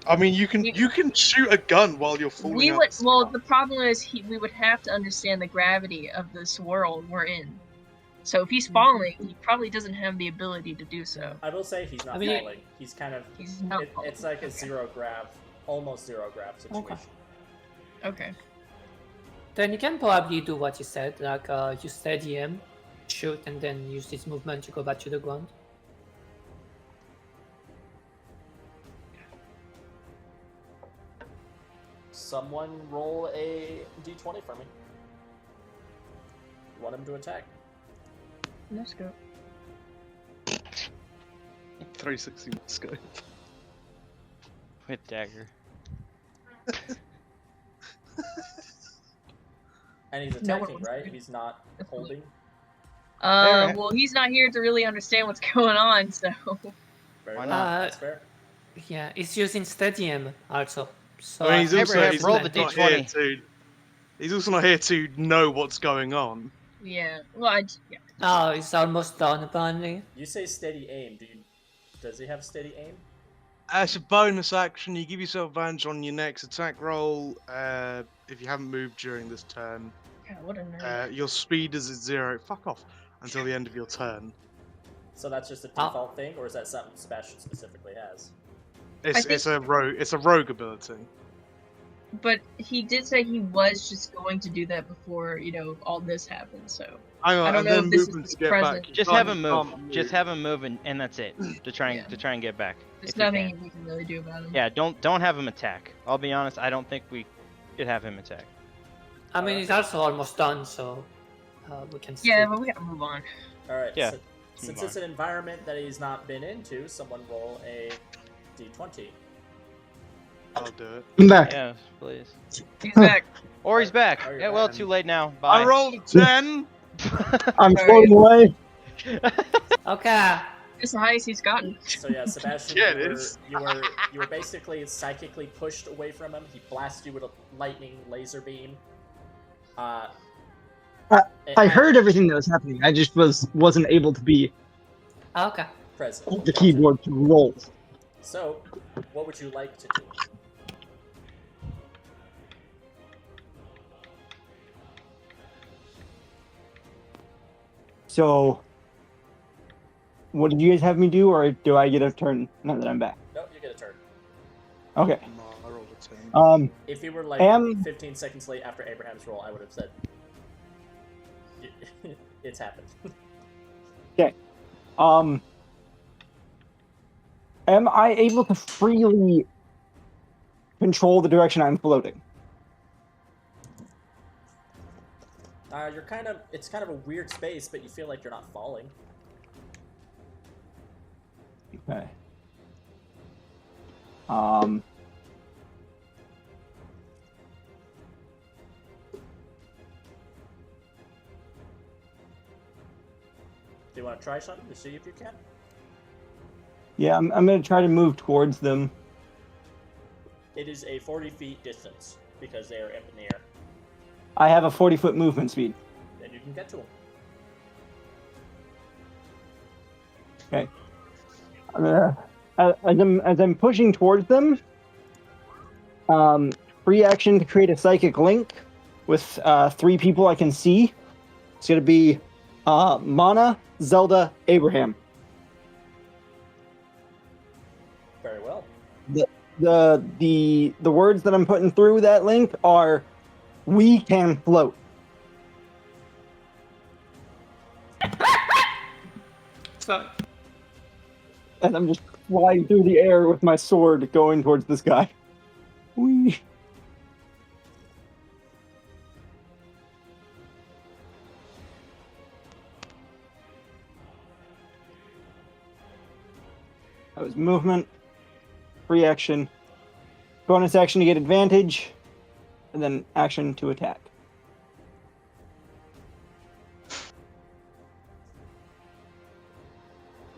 I mean, you can shoot a gun while you're falling. We out would. the Well, sky. the problem is we would have to understand the gravity of this world we're in. So if he's falling, he probably doesn't have the ability to do so. I will say he's not I mean, falling. He's kind of. He's not falling. It's like a Okay. zero grav, almost zero grav situation. Okay. Then you can probably do what you said, like you steady him, shoot, and then use this movement to go back to the ground. Someone roll a d20 for me. Want him to attack? Let's go. 360 scope. With dagger. And he's No one attacking, wants right? to. He's not holding. Well, he's not here to really understand what's going on, so. Very Why well. not? That's fair. Yeah, it's using steady aim also. So I mean, he's also Abraham, he's roll not the here D20. to. He's also not here to know what's going on. Yeah. Well, yeah. oh, it's almost done apparently. You say steady aim. Does he have steady aim? As a bonus action, you give yourself advantage on your next attack roll. If you haven't moved during this turn, God, what a nerd. your speed is at 0. Fuck off until the end of your turn. So that's just a default thing, or is that something Sebastian specifically has? It's a rogue ability. But he did say he was just going to do that before, all this happened, so. Hang on, I don't and know then if this is movement his to get present. back. Just have him move. Just have him move, and that's it. To try and Yeah. to try and get back. There's if you nothing can. we can really do about him. Yeah, don't have him attack. I'll be honest. I don't think we could have him attack. I mean, it's also almost done, so we can. Yeah, still- but we gotta move on. Alright, Yeah, since move it's an environment that he's not been into, someone roll a d20. I'll do it. I'm back. Yeah, please. He's back. Or he's back. Oh, you're Yeah, well, back. too late now. Bye. I rolled a 10. I'm Sorry. floating away. Okay. It's the highest he's gotten. So yeah, Sebastian, Yeah, it you, is. were basically psychically pushed away from him. He blasted you with a lightning laser beam. I and heard everything that was happening. I just wasn't able to be Okay. present. the keyboard to roll. So, what would you like to do? So, what did you guys have me do, or do I get a turn now that I'm back? Nope, you get a turn. Okay. No, I rolled a 10. If you were like Am- 15 seconds late after Abraham's roll, I would have said, "It's happened." Am I able to freely control the direction I'm floating? It's kind of a weird space, but you feel like you're not falling. Okay. Do you want to try something to see if you can? Yeah, I'm gonna try to move towards them. It is a 40 feet distance because they are up in the air. I have a 40-foot movement speed. Then you can get to them. Okay. As I'm pushing towards them, free action to create a psychic link with 3 people I can see. It's gonna be Mana, Zelda, Abraham. Very well. The words that I'm putting through that link are, "We can float." So, And I'm just flying through the air with my sword going towards this guy. Whee! That was movement, free action, bonus action to get advantage, and then action to attack.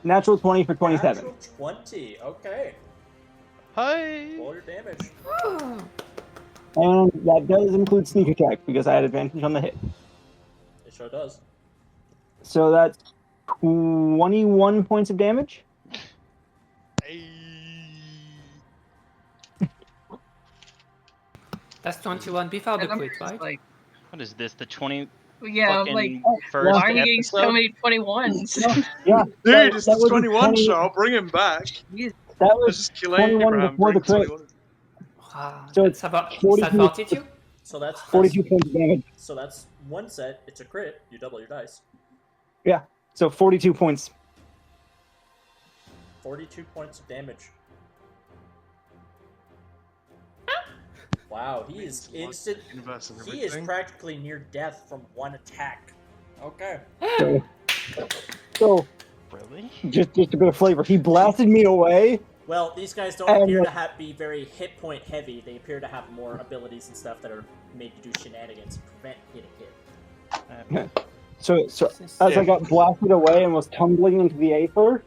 Natural 20 for 27. Natural 20. Okay. Hi. Roll your damage. And that does include sneak attack because I had advantage on the hit. It sure does. So that's 21 points of damage. Hey. That's 21 before the That number crit, is right? like, What is this? The 20 yeah, I'm like, fucking first why are we getting episode? so many 21s? Yeah, Dude, it's the was 21 shot. Bring him back. Jeez. That Let's was just kill 21 Abraham. before Bring the crit. 21. Wow, So that's it's about 42 42? So that's 42 points of damage. So that's one set. It's a crit. You double your dice. Yeah, so 42 points. 42 points of damage. Wow, he is instant. Universe and He is everything. practically near death from one attack. Okay. So Really? just a bit of flavor. He blasted me away. Well, these guys don't And- appear to be very hit point heavy. They appear to have more abilities and stuff that are made to do shenanigans and prevent hitting hit. So as I got blasted away and was tumbling into the aether,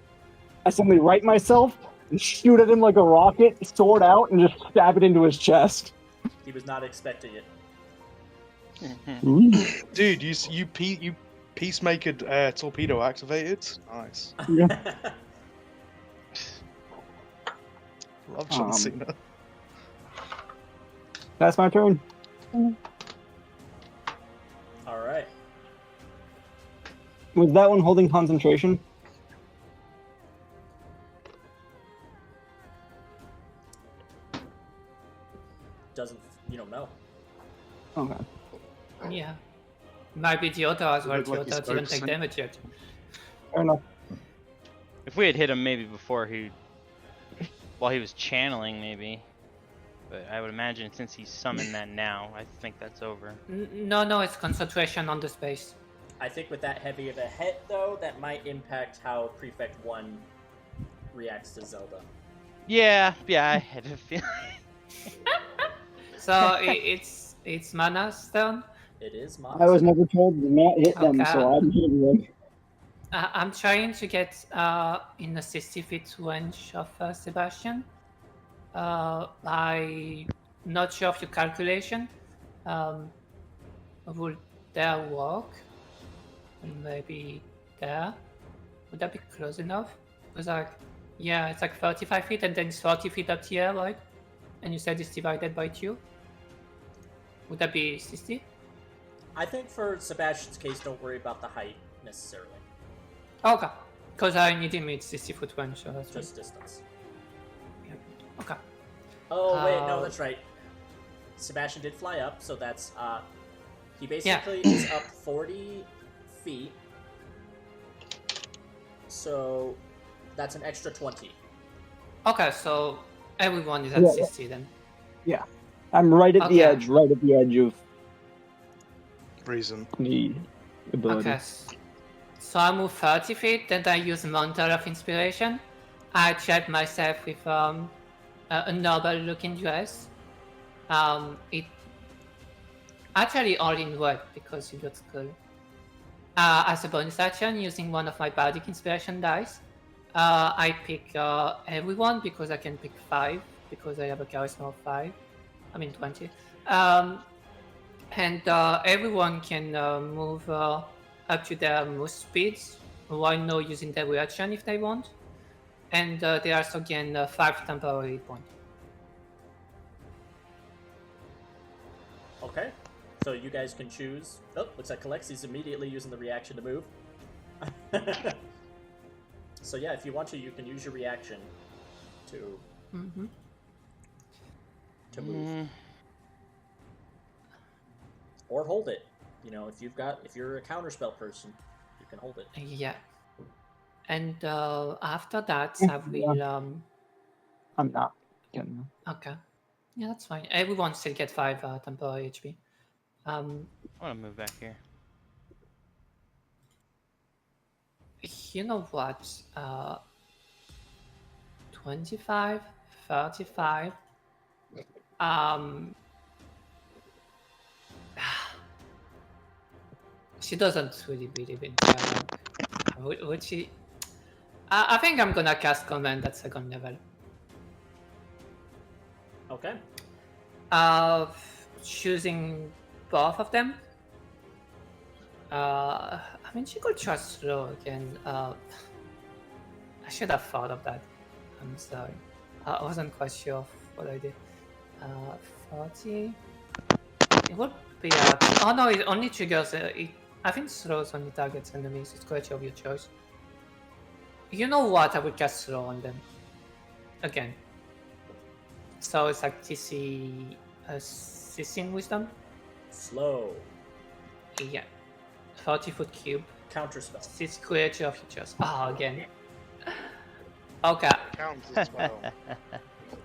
I suddenly right myself and shoot at him like a rocket, sword out, and just stab it into his chest. He was not expecting it. Dude, you Peacemaker torpedo activated. Nice. Love John Cena. That's my turn. All right. Was that one holding concentration? Doesn't you don't know? Okay. Yeah. Might be the other as well. Look The like he's other didn't take focusing. damage yet. Fair enough. If we had hit him maybe before while he was channeling, maybe. But I would imagine since he's summoned that now, I think that's over. No, it's concentration on the space. I think with that heavy of a hit, though, that might impact how Prefect 1 reacts to Zelda. Yeah, I had a feeling. So it's Mana's turn. It is I Mox. was never told to not hit them, Okay. so I'm hitting them. I'm trying to get in a 60 feet range of Sebastian. I'm not sure of your calculation. Would that work? Maybe there. Would that be close enough? It's like 35 feet and then it's 40 feet up here, right? And you said it's divided by 2. Would that be 60? I think for Sebastian's case, don't worry about the height necessarily. Okay. Because I need him at 60 foot range, so that's Just distance. Yeah. Okay. Oh wait, no, that's right. Sebastian did fly up, so that's he basically is up 40 feet. So that's an extra 20. Okay, so everyone is at Yeah. 60 then. I'm right at the Okay. edge of Reason. the ability. Okay. So I move 30 feet, then I use Mantle of Inspiration. I treat myself with a noble looking dress. It actually all in red because it looks cool. As a bonus action, using one of my Bardic Inspiration dice, I pick everyone because I can pick 5 because I have a charisma of 5. 20. And everyone can move up to their most speeds while not using their reaction if they want. And they also gain 5 temporary points. Okay. So you guys can choose. Oh, looks like Alexi's immediately using the reaction to move. So yeah, if you want to, you can use your reaction to Mm-hmm. move. Or hold it. You know, if you're a counterspell person, you can hold it. Yeah. And after that, I will. I'm not. Kidding. Okay. Yeah, that's fine. Everyone still get 5 temporary HP. I want to move back here. You know what? 25, 35. She doesn't really believe in Psionic. Would she? I think I'm gonna cast Command at 2nd level. Okay. Choosing both of them. I mean, she could try slow again. I should have thought of that. I'm sorry. I wasn't quite sure of what I did. 40. It would be oh no, it only triggers. I think slows only targets enemies. It's creature of your choice. You know what? I would cast slow on them. Again. So it's like TC 16 wisdom. Slow. Yeah. 40-foot cube. Counterspell. 6 creature of your choice. Again. Okay. Counts as well.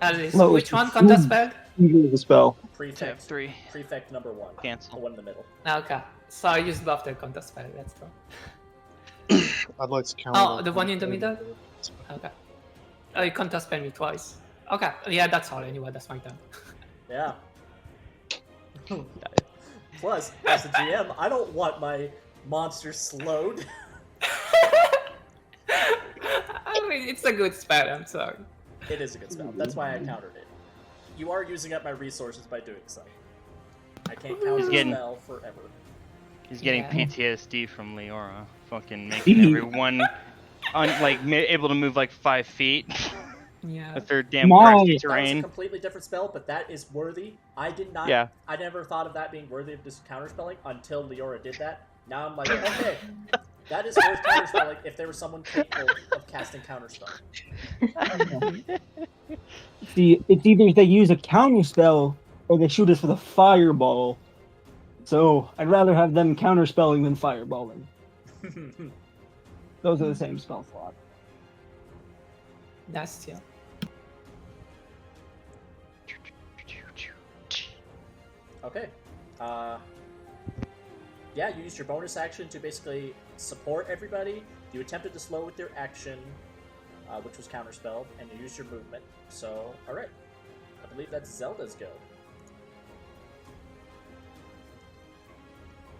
Alice, No, which it's one counter spell? The spell. Prefect. 3. Prefect number 1. Cancel. The one in the middle. Okay. So I used both the counter spell. Let's go. I'd like to count. Oh, the one in the middle? Okay. Oh, you counter spell me twice. Okay. Yeah, that's all anyway. That's my turn. Yeah. Plus, as a GM, I don't want my monster slowed. I mean, it's a good spell. I'm sorry. It is a good spell. That's why I countered it. You are using up my resources by doing so. I can't counter a getting- spell forever. He's getting Yeah. PTSD from Leora. Fucking making everyone able to move like 5 feet Yeah. with their damn My- grassy That was a terrain. completely different spell, but that is worthy. I did not. Yeah. I never thought of that being worthy of just counterspelling until Leora did that. Now I'm like, okay, that is worth counterspelling if there was someone capable of casting counterspell. See, it's either they use a counter spell or they shoot us with a fireball. So I'd rather have them counterspelling than fireballing. Those are the same spell slot. That's still. Okay. Yeah, you used your bonus action to basically support everybody. You attempted to slow with your action, which was counterspelled, and you used your movement. So, alright. I believe that's Zelda's go.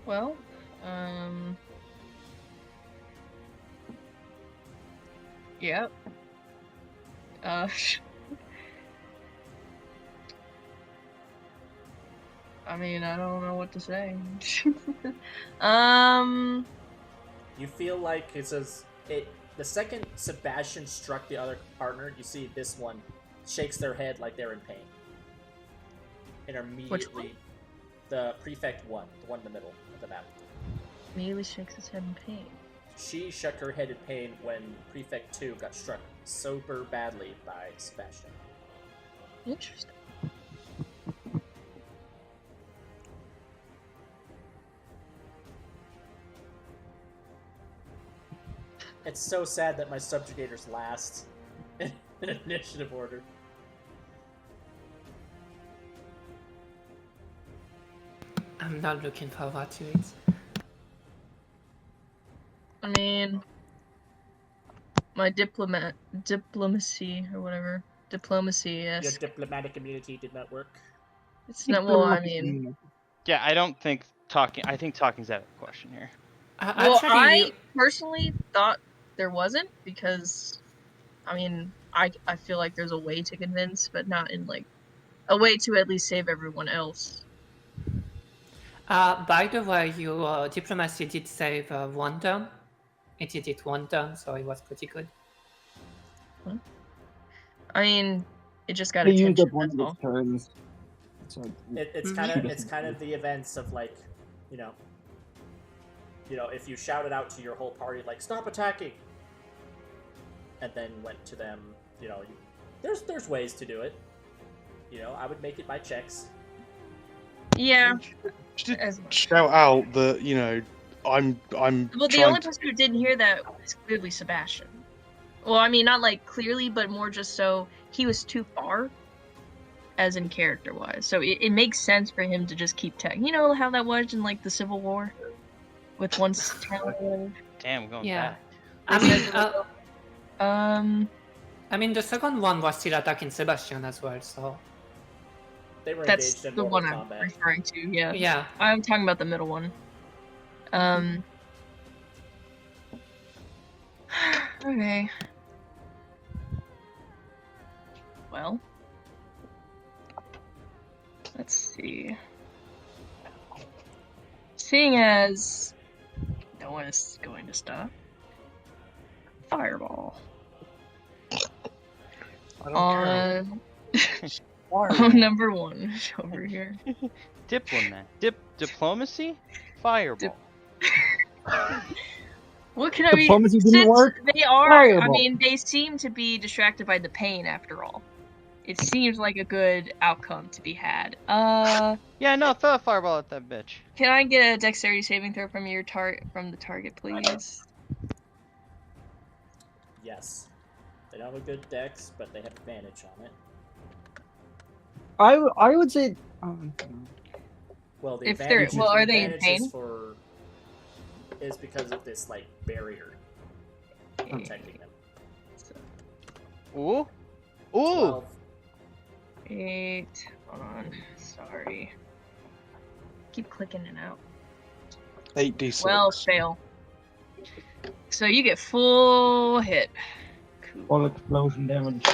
Well, yep. I mean, I don't know what to say. You feel like it says it. The second Sebastian struck the other partner, you see this one shakes their head like they're in pain, and immediately the prefect one, the one in the middle of the map. Immediately shakes his head in pain. She shook her head in pain when Prefect 2 got struck super badly by Sebastian. Interesting. It's so sad that my subjugator's last in initiative order. I'm not looking forward to it. I mean, my diplomacy or whatever, diplomacy. Your Yes, diplomatic immunity did not work. it's not. Well, I mean, Yeah, I don't think talking. I think talking's out of the question here. well, Actually, I personally thought there wasn't because, I mean, I feel like there's a way to convince, but not in like a way to at least save everyone else. by the way, your diplomacy did save 1 turn. It did it 1 turn, so it was pretty good. I mean, it just got They used attention. up one That's of all. its turns. So It's Mhm. kind of the events of like, you know, if you shouted out to your whole party like stop attacking, and then went to them, there's ways to do it. I would make it by checks. Yeah. Just As shout out that, I'm Well, the trying only to. person who didn't hear that was clearly Sebastian. Well, I mean, not like clearly, but more just so he was too far, as in character-wise. So it makes sense for him to just keep you know how that was in like the Civil War, with one town. Damn, going Yeah. back. I mean, the second one was still attacking Sebastian as well, so. They were That's engaged in the normal one I'm combat. referring to. Yeah. Yeah. I'm talking about the middle one. Okay. Well, let's see. Seeing as no one is going to stop, fireball I don't care. on number 1 over here. Diplomat. Diplomacy? Fireball. What can I mean? Diplomacy didn't Since work? they are, I Fireball. mean, they seem to be distracted by the pain after all. It seems like a good outcome to be had. Yeah, no, throw a fireball at that bitch. Can I get a dexterity saving throw from the target, please? Yes. They don't have a good dex, but they have advantage on it. I would say. Well, the If advantage, they're- well, the are they in advantage pain? is because of this like barrier protecting them. Ooh. Ooh. 12. 8. Hold on. Sorry. Keep clicking it out. 8d6. Well, fail. So you get full hit. Cool. All explosion damage.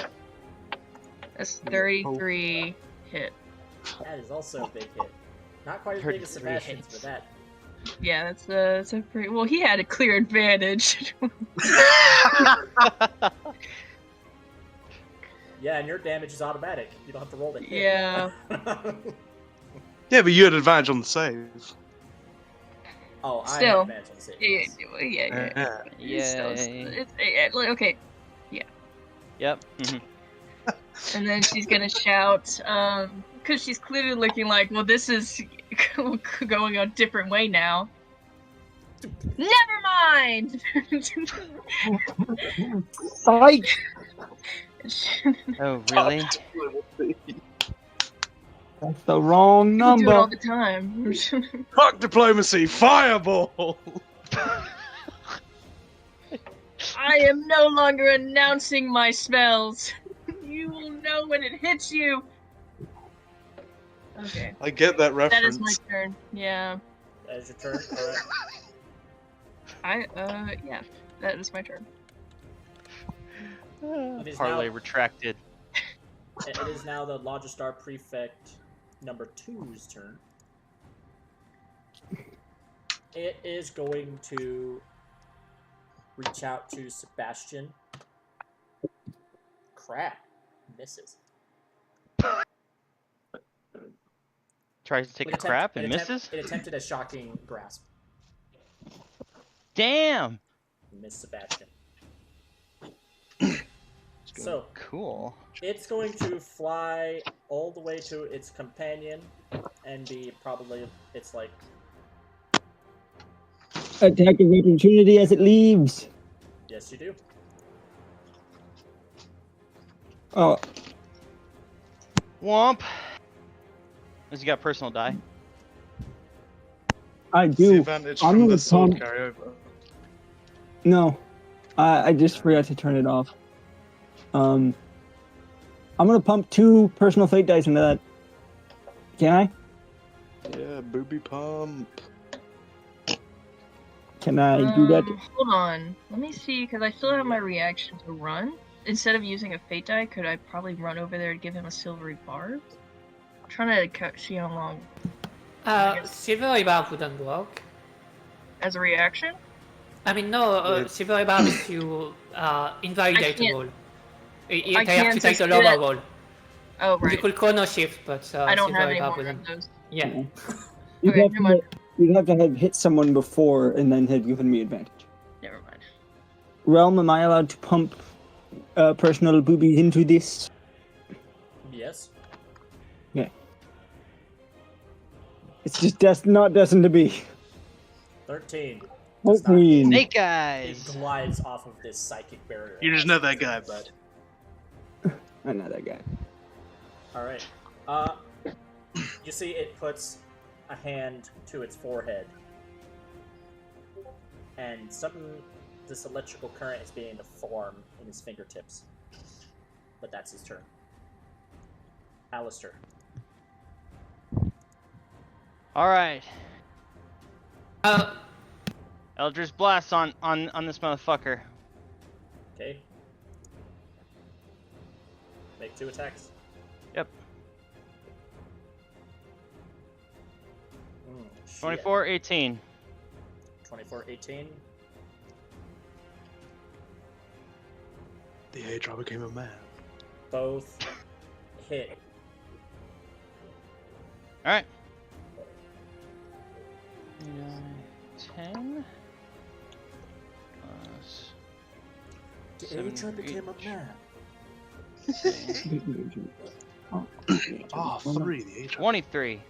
That's 33 hit. That is also a big hit. Not quite as big as 33 Sebastian's, hits. but that. Yeah, that's a pretty. Well, he had a clear advantage. Yeah, and your damage is automatic. You don't have to roll the hit. Yeah. Yeah, but you had advantage on the save. Oh, I Still. have advantage on save. Yeah. Yay. Okay. Yep. Mhm. And then she's gonna shout, because she's clearly looking like, well, this is going a different way now. Never mind! Psych! Oh, really? That's the wrong People do it all number. the time. Fuck diplomacy! Fireball! I am no longer announcing my spells. You will know when it hits you. Okay. I get that That reference. is my turn. Yeah. That is your turn. Alright. Yeah. That is my turn. It is Parlay now- retracted. It is now the Logistar Prefect number 2's turn. It is going to reach out to Sebastian. Crap. Misses. Tries to take a crap and misses? It attempted a shocking grasp. Damn! Miss Sebastian. So, Cool. it's going to fly all the way to its companion and be probably, it's like, Attack of opportunity as it leaves. yes you do. Oh, Womp. Has he got personal die? I It's the do. advantage I'm from gonna the sword pump. carryover. No, I just forgot to turn it off. I'm gonna pump 2 personal fate dice into that. Can I? Yeah, booby pump. Can I do that? Hold on. Let me see, because I still have my reaction to run. Instead of using a fate die, could I probably run over there and give him a silvery barb? I'm trying to see how long. Silvery Barb wouldn't work. As a reaction? I mean, no, Silvery Barb is you invalidate the can't- roll. I You have can't to take just a do lower that. roll. Oh, You right. could chrono shift, but I don't have Silvery any Barb more wouldn't. of those. Yeah. You'd Okay, have never mind. You'd have to have hit someone before and then have given me advantage. Never mind. Realm, am I allowed to pump personal boobies into this? Yes. It's just not destined to be. 13. Does not hit. 14. Snake It eyes. glides off of this psychic barrier. You just know that guy, bud. I know that guy. All right. You see, it puts a hand to its forehead, and this electrical current is beginning to form in his fingertips. But that's his turn. Alistair. All right. Uh, Eldritch Blast on this motherfucker. Okay. Make 2 attacks. Yep. Shit. 24, 18. 24, 18. The airdrop became a man. Both hit. All right. 10 plus The 7 Adra became a each. man. Oh, 3, the airdrop. 23.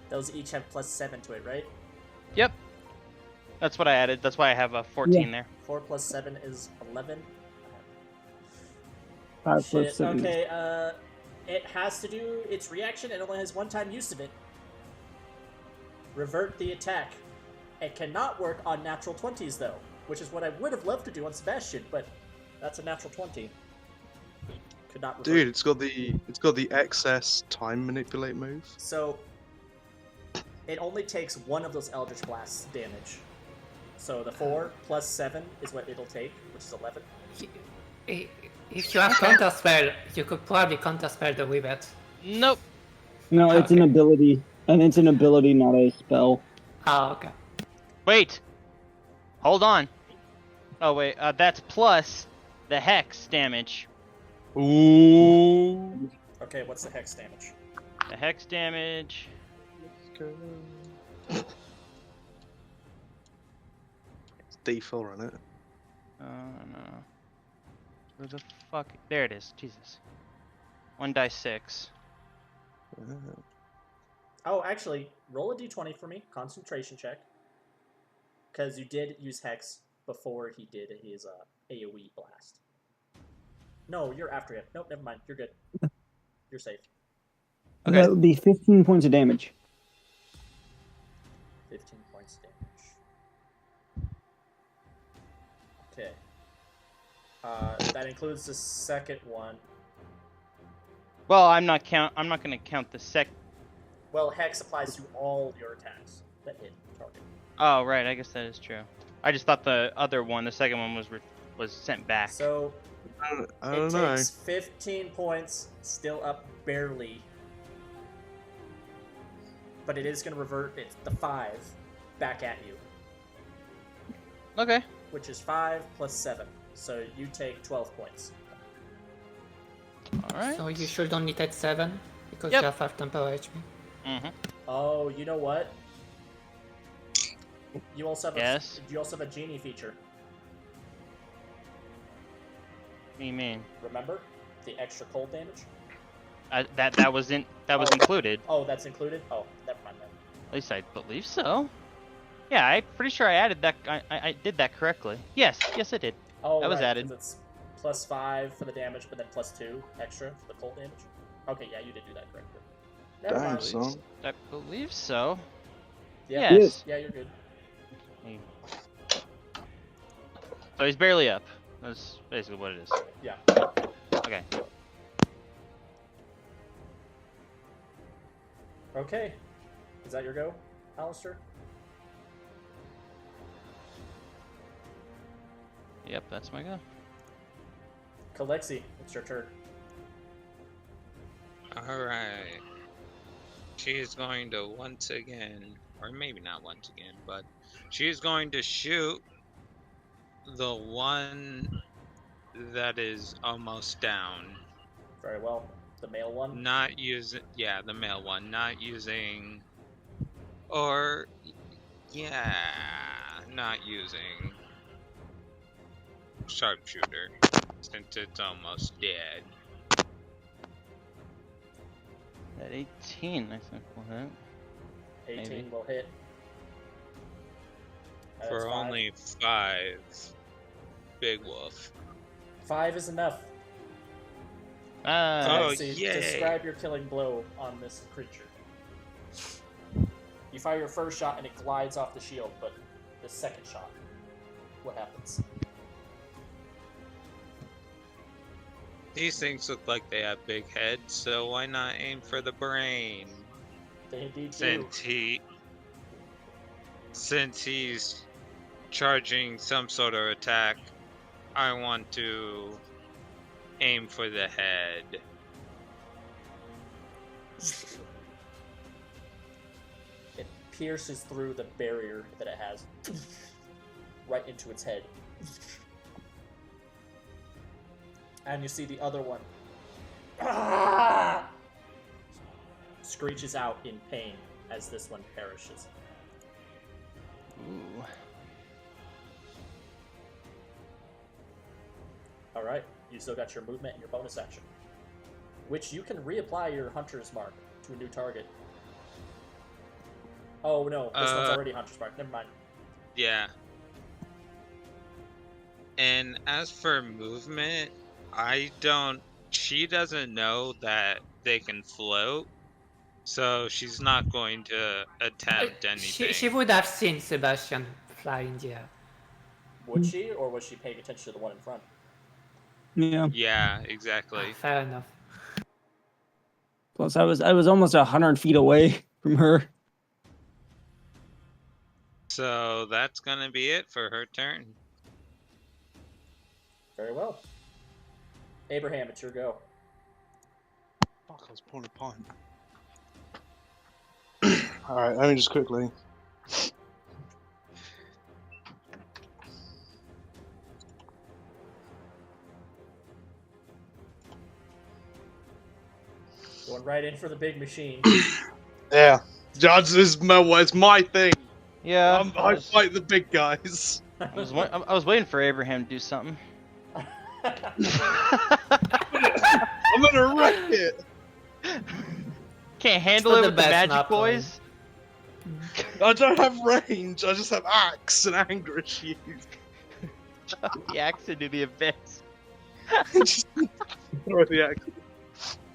Those each have +7 to it, right? Yep. That's what I added. That's why I have a 14 there. 4 + 7 is 11. 5 Shit. plus 7. Okay, it has to do its reaction. It only has 1 time use of it. Revert the attack. It cannot work on natural 20s, though, which is what I would have loved to do on Sebastian, but that's a natural 20. Could not revert. Dude, it's got the excess time manipulate move. So, it only takes 1 of those Eldritch Blasts damage. So the 4 + 7 is what it'll take, which is 11. if you have counterspell, you could probably counterspell the Rivet. Nope. No, it's an ability. And it's an ability, not a spell. Oh, okay. Wait. Hold on. Oh wait, that's plus the hex damage. Ooh. Okay, what's the hex damage? The hex damage. It's D4 on it. No. Where the fuck? There it is. Jesus. 1d6. Oh, actually, roll a d20 for me. Concentration check. Because you did use Hex before he did his AoE blast. No, you're after him. Nope, never mind. You're good. You're safe. Okay. That would be 15 points of damage. 15 points damage. Okay. That includes the second one. Well, I'm not gonna count the sec. Well, Hex applies to all your attacks that hit target. Oh right, I guess that is true. I just thought the other one, the second one, was sent back. So I it don't know. takes 15 points, still up barely. But it is going to revert the 5 back at you, Okay. which is 5 + 7. So you take 12 points. All right. So you should only take 7 because Yep. you have 5 temporary HP. Mm-hmm. Oh, you know what? You also have Yes. you also have a genie feature. What do you mean? Remember the extra cold damage? That was Oh. included. Oh, that's included. Oh, never mind then. At least I believe so. Yeah, I'm pretty sure I added that. I did that correctly. Yes, I did. Oh, That was right, added. 'cause it's +5 for the damage, but then +2 extra for the cold damage. Okay, yeah, you did do that correctly. Never Damn, mind. son. I believe so. Yeah, Yes. yeah, you're good. So he's barely up. That's basically what it is. Yeah. Okay. Okay. Is that your go, Alistair? Yep, that's my go. Kalexi, it's your turn. Alright. She's going to once again, or maybe not once again, but she's going to shoot the one that is almost down. Very well. The male one? Not using, yeah, the male one. Not using, or, yeah, not using sharpshooter, since it's almost dead. That 18, I think will hit. 18 Maybe. will hit. That's For 5. only 5, Big Wolf. 5 is enough. Oh, Let's see, yay. describe your killing blow on this creature. You fire your first shot and it glides off the shield, but the second shot, what happens? These things look like they have big heads, so why not aim for the brain? They indeed do. Since he's charging some sort of attack, I want to aim for the head. It pierces through the barrier that it has, right into its head. And you see the other one screeches out in pain as this one perishes. Ooh. Alright, you still got your movement and your bonus action, which you can reapply your Hunter's Mark to a new target. Oh no, this one's already Hunter's Mark, never mind. Yeah. And as for movement, she doesn't know that they can float, so she's not going to attempt anything. She would have seen Sebastian fly in the air. Would she, or was she paying attention to the one in front? Yeah. Yeah, exactly. Fair enough. Plus, I was almost 100 feet away from her. So that's gonna be it for her turn. Very well. Abraham, it's your go. Fuck, I was pouring a pint. Alright, let me just quickly. Going right in for the big machine. Yeah. Judge is my thing. Yeah. I fight the big guys. I was waiting for Abraham to do something. I'm gonna wreck it. Can't handle For it the with the best magic not playing. boys. I don't have range. I just have axe and anger issues. The axe into the abyss. Just throw the axe.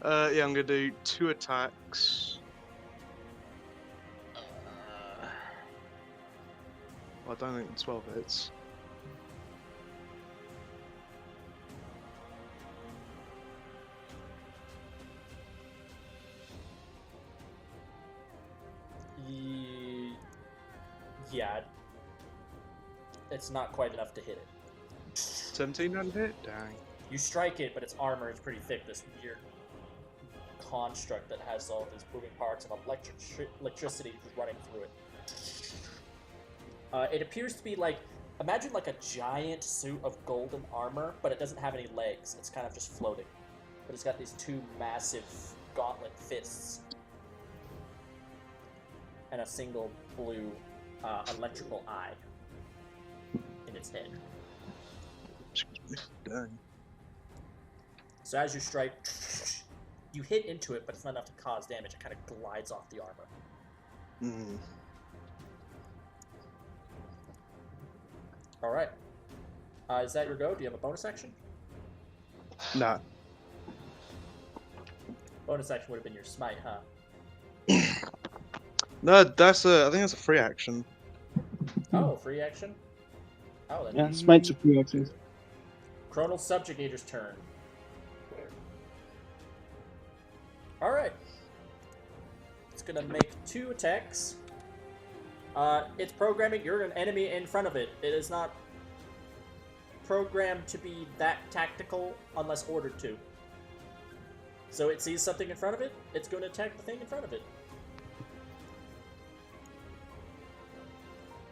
Yeah, I'm gonna do 2 attacks. I don't think 12 hits. Yeah. It's not quite enough to hit it. 17 doesn't hit? Dang. You strike it, but its armor is pretty thick, this weird construct that has all these moving parts and electricity running through it. It appears to be like, imagine like a giant suit of golden armor, but it doesn't have any legs. It's kind of just floating. But it's got these 2 massive gauntlet fists. And a single blue electrical eye in its head. Dang. So as you strike, you hit into it, but it's not enough to cause damage. It kind of glides off the armor. Mm. Alright. Is that your go? Do you have a bonus action? Nah. Bonus action would have been your smite, huh? No, that's I think that's a free action. Oh, free action? Oh, then Yeah, smites a few X's. Chronal Subjugator's turn. Alright. It's gonna make 2 attacks. It's programming, you're an enemy in front of it. It is not programmed to be that tactical unless ordered to. So it sees something in front of it, it's going to attack the thing in front of it.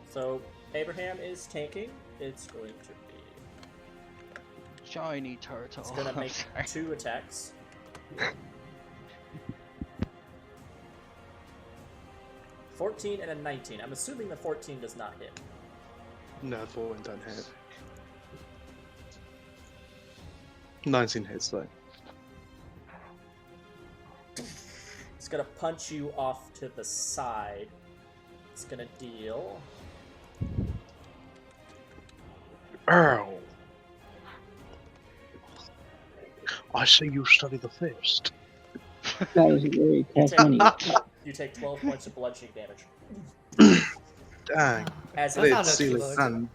So Abraham is tanking. It's going to be... Shiny turtle. It's going to make 2 attacks. 14 and a 19. I'm assuming the 14 does not hit. No, 14 don't hit. 19 hits though. It's gonna punch you off to the side. It's gonna deal Earl, I see you study the fist. That is very Tasmanian. You take 12 points of bludgeoning damage. Dang. As Those it, are the Seal it keywords. hand.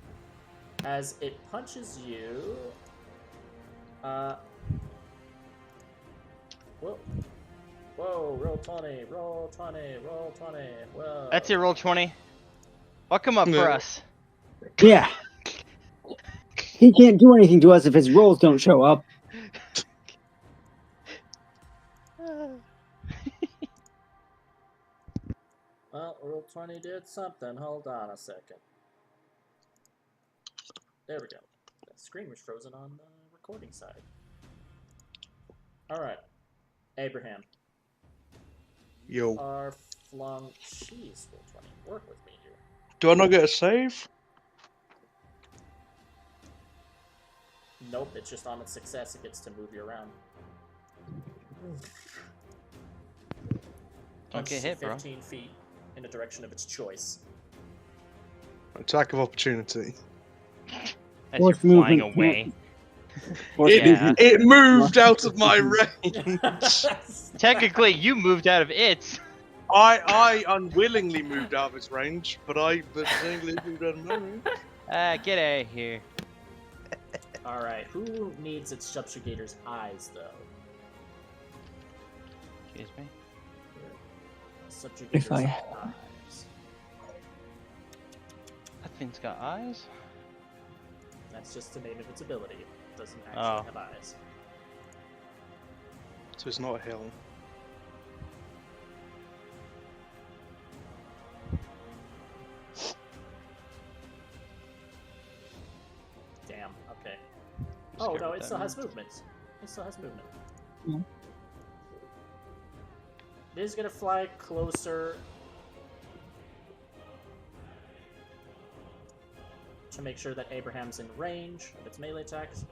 as it punches you. Whoa. Whoa, roll 20, roll 20, roll 20. Whoa. That's it, roll 20. Fuck him up for No. us. Yeah. He can't do anything to us if his rolls don't show up. Well, roll 20 did something. Hold on a second. There we go. The screen was frozen on the recording side. Alright. Abraham. Yo. Are flung. Jeez, roll 20. Work with me here. Do I not get a save? Nope, it's just on its success, it gets to move you around. Don't get hit, bro. 15 feet in the direction of its choice. Attack of opportunity. As you're flying away. Yeah. It moved out of my range. Technically, you moved out of its. I unwillingly moved out of its range, but technically moved out of my range. Get out of here. Alright, who needs its subjugator's eyes, though? Excuse me? Subjugator's If I- eyes. That thing's got eyes? That's just the name of its ability. It doesn't actually Oh. have eyes. So it's not a hill. Damn, okay. I'm Oh scared no, what it that still has means. movement. It still has movement. Yeah. It is gonna fly closer to make sure that Abraham's in range of its melee attacks.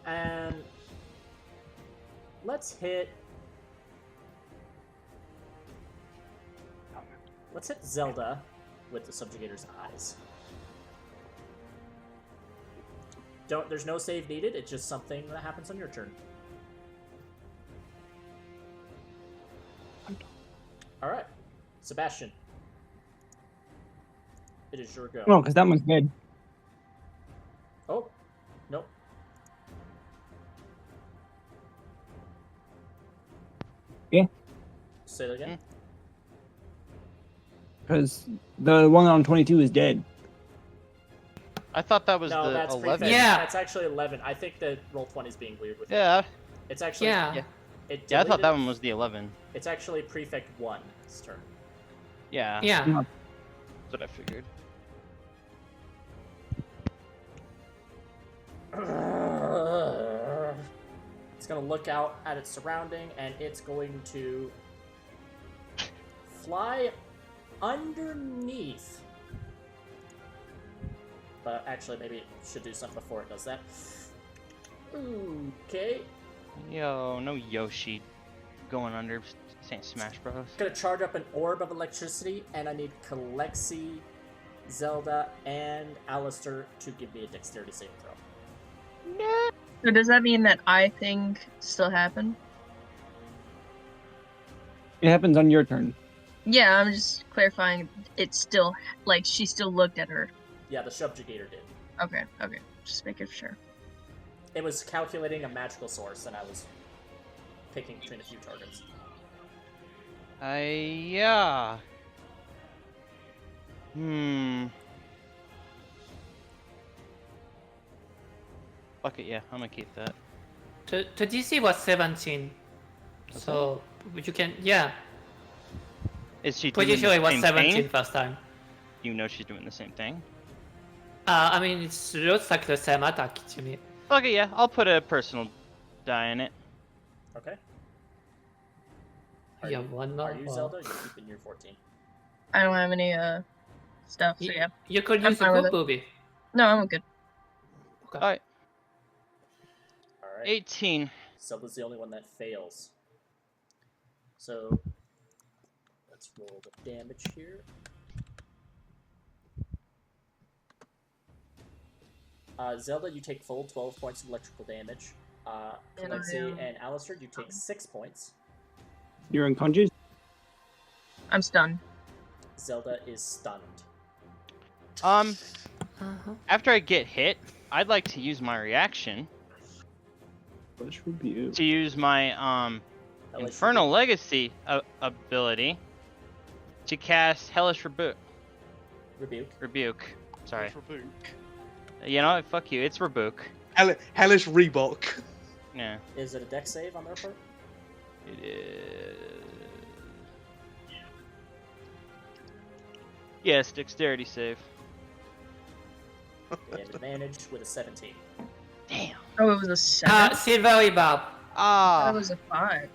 And let's hit Zelda with the subjugator's eyes. There's no save needed, it's just something that happens on your turn. Alright. Sebastian. It is your go. No, because that one's dead. Oh, nope. Yeah. Say that again. Because the one on 22 is dead. I thought that was No, the that's 11. prefect. Yeah. That's actually 11. I think that roll 20 is being weird with it. Yeah. It's actually Yeah. Yeah, I thought that one was the 11. It's actually prefect 1's turn. Yeah. Yeah. No. That's what I figured. It's gonna look out at its surrounding, and it's going to fly underneath. But actually, maybe it should do something before it does that. Okay. Yo, no Yoshi going under St. Smash Bros. Gonna charge up an orb of electricity, and I need Kalexi, Zelda, and Alistair to give me a dexterity saving throw. So does that mean that eye thing still happened? It happens on your turn. Yeah, I'm just clarifying. It's still like she still looked at her. Yeah, the subjugator did. Okay, just making sure. It was calculating a magical source, and I was picking between a few targets. Yeah. Fuck it, yeah, I'm gonna keep that. The DC was 17. So you can, yeah. Is she Pretty doing sure the it was same 17 thing? first time. You know she's doing the same thing? I mean, it looks like the same attack to me. Fuck it, yeah, I'll put a personal die in it. Okay. You have one more. Are you or- Zelda? Or you keeping your 14? I don't have any stuff, so You, yeah. you could I'm use the fine with cool it. booby. No, I'm good. Alright, All right. 18. Zelda's the only one that fails. So let's roll the damage here. Zelda, you take full 12 points of electrical damage. And Quincy I, and Alistair, you take 6 points. You're unconscious? I'm stunned. Zelda is stunned. After I get hit, I'd like to use my reaction Hellish Rebuke. to use my Hellish Infernal Legacy ability to cast Hellish Rebuke. Sorry. Rebuke. You know what? Fuck you. It's Rebuke. Hellish Reebok. Yeah. Is it a dex save on their part? It is. Yes, dexterity save. They have advantage with a 17. Damn. Oh, it was a 7? Silvery Bob. That was a 5.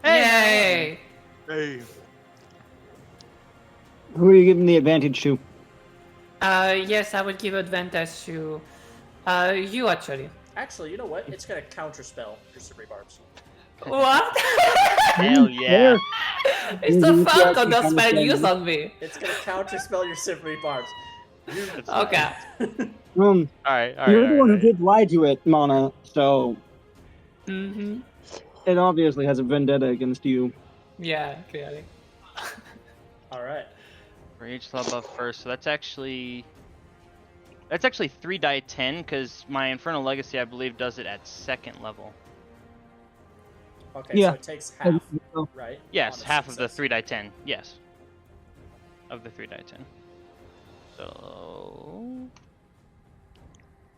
Yay! Hey. Who are you giving the advantage to? Yes, I would give advantage to you actually. Actually, you know what? It's gonna counterspell your Silvery Barbs. What? Hell yeah. It's the fuck on the spell used on me. It's gonna counterspell your Silvery Barbs. Okay. Alright. You're the one who did lie to it, Mana, so Mm-hmm. it obviously has a vendetta against you. Yeah, clearly. Alright. For each level buff first, so that's actually 3 die 10 because my Infernal Legacy I believe does it at 2nd level. Okay, Yeah. so it takes half, right? Yes, On a half of the success. 3 die 10. Yes. Of the 3 die 10. So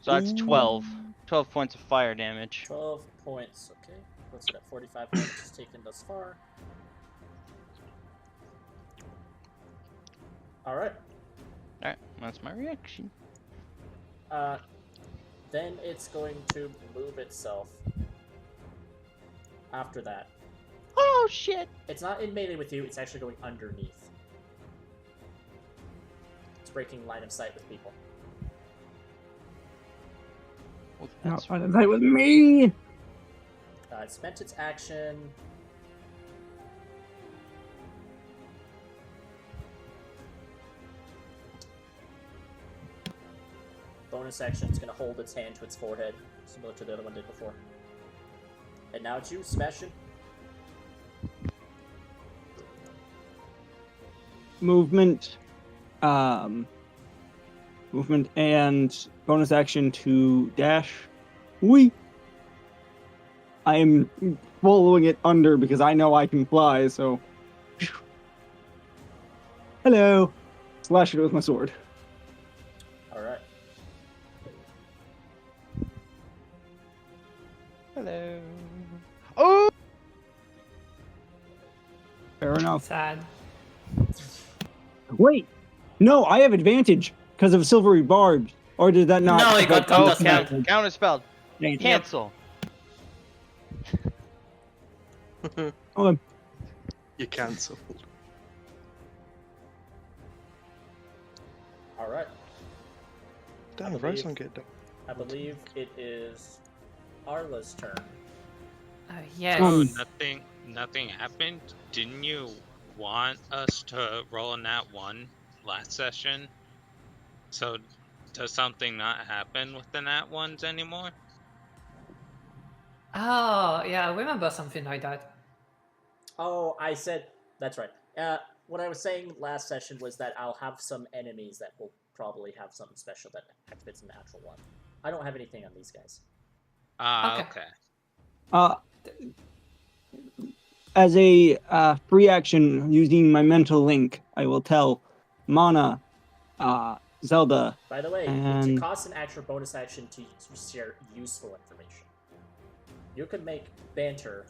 that's 12. 12 points of fire damage. 12 points, okay. What's it at? 45 damage taken thus far. Alright. Alright, that's my reaction. Then it's going to move itself. After that. Oh shit! It's not in melee with you, it's actually going underneath. It's breaking line of sight with people. Well, Not that's trying to fight with me! It spent its action. Bonus action, it's going to hold its hand to its forehead, similar to the other one did before. And now it's you, Sebastian. Movement, movement and bonus action to dash. Whee! I am following it under because I know I can fly, so. Hello! Slash it with my sword. Alright. Hello. Oh! Fair enough. Sad. Wait! No, I have advantage because of silvery barbs. Or did that not? No, it got Oh, counterspelled. counterspelled. Dang it. Cancel. Okay. You cancelled. Alright. Damn, the race don't get done. I believe it is Arla's turn. Yes. Oh, nothing happened? Didn't you want us to roll a nat 1 last session? So, does something not happen with the nat 1s anymore? Oh, yeah, I remember something like that. Oh, I said... That's right. What I was saying last session was that I'll have some enemies that will probably have something special that activates a natural one. I don't have anything on these guys. Okay. As a free action using my mental link, I will tell Mana, Zelda. By the way, And- it costs an extra bonus action to share useful information. You can make banter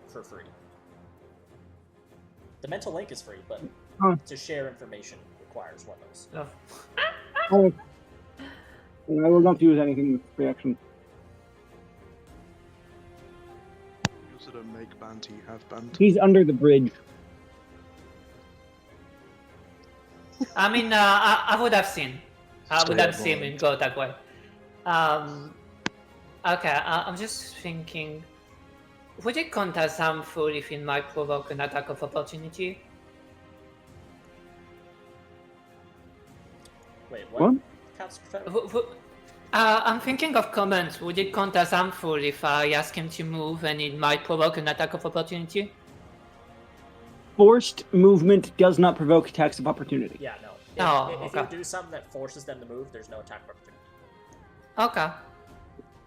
for free. The mental link is free, but to share information requires one of those. Oh. I will not use anything with free action. You also don't make banter, you have banter. He's under the bridge. I mean, I would have seen. I would Stay have seen avoid. it go that way. Okay, I'm just thinking. Would it count as harmful if it might provoke an attack of opportunity? Wait, What? what? Counts as I'm thinking of comments. Would it count as harmful if I ask him to move and it might provoke an attack of opportunity? Forced movement does not provoke attacks of opportunity. Yeah, no. If okay. you do something that forces them to move, there's no attack of opportunity. Okay.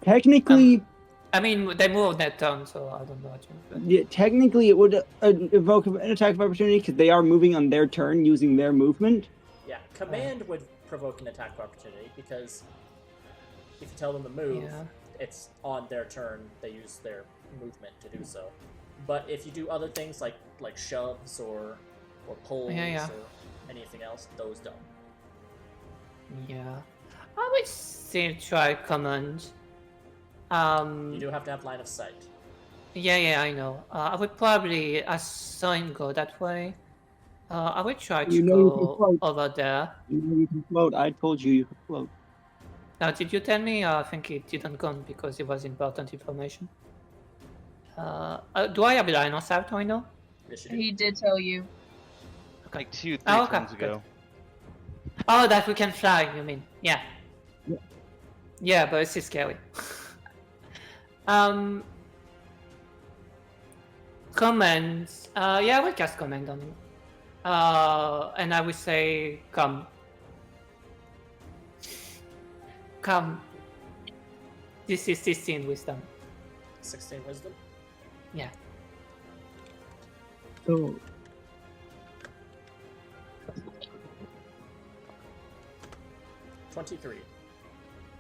Technically, I mean, they moved that turn, so I don't know what you mean. yeah, technically it would evoke an attack of opportunity because they are moving on their turn using their movement. Yeah, command would provoke an attack of opportunity because if you tell them to move, it's on their turn. They use their movement to do so. But if you do other things like shoves or pulls or anything else, those don't. Yeah. I would still try command. You do have to have line of sight. Yeah, I know. I would probably, as sign go that way. I would try to go over there. You know you can float. I told you could float. Now, did you tell me? I think it didn't come because it was important information. Do I have a line of sight right now? Yes, He did tell you. Like 2-3 okay, turns ago. Oh, that we can fly, you mean? Yeah. Yeah, but it's scary. Commands. Yeah, I will cast command on him. And I will say, come. Come. This is 16 wisdom. 16 wisdom? Yeah. So 23.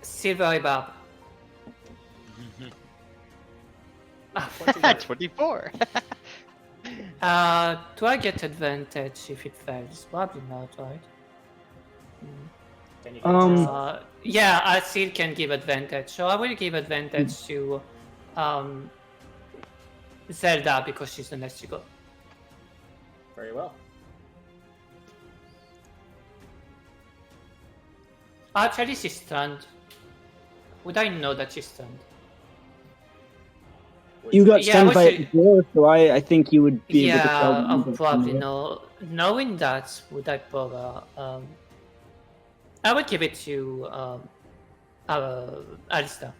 Silvery barb. 24. Do I get advantage if it fails? Probably not, right? Can you give it to yourself? Yeah, I still can give advantage. So I will give advantage to Zelda because she's the next to go. Very well. Actually, she's stunned. Would I know that she's stunned? you got stunned by it before, so I think you would be able to tell. Yeah, I'll probably know. Knowing that, would I bother? I would give it to Alistair.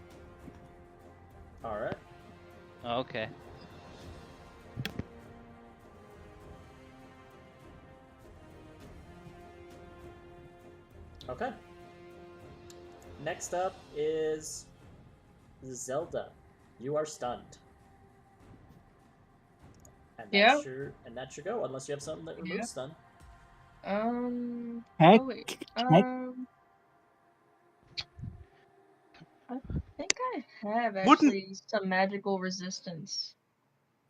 Alright. Oh, okay. Okay. Next up is Zelda. You are stunned. And that's your go, unless you have something that removes stun. Heck. Oh wait. I think I have actually some magical resistance.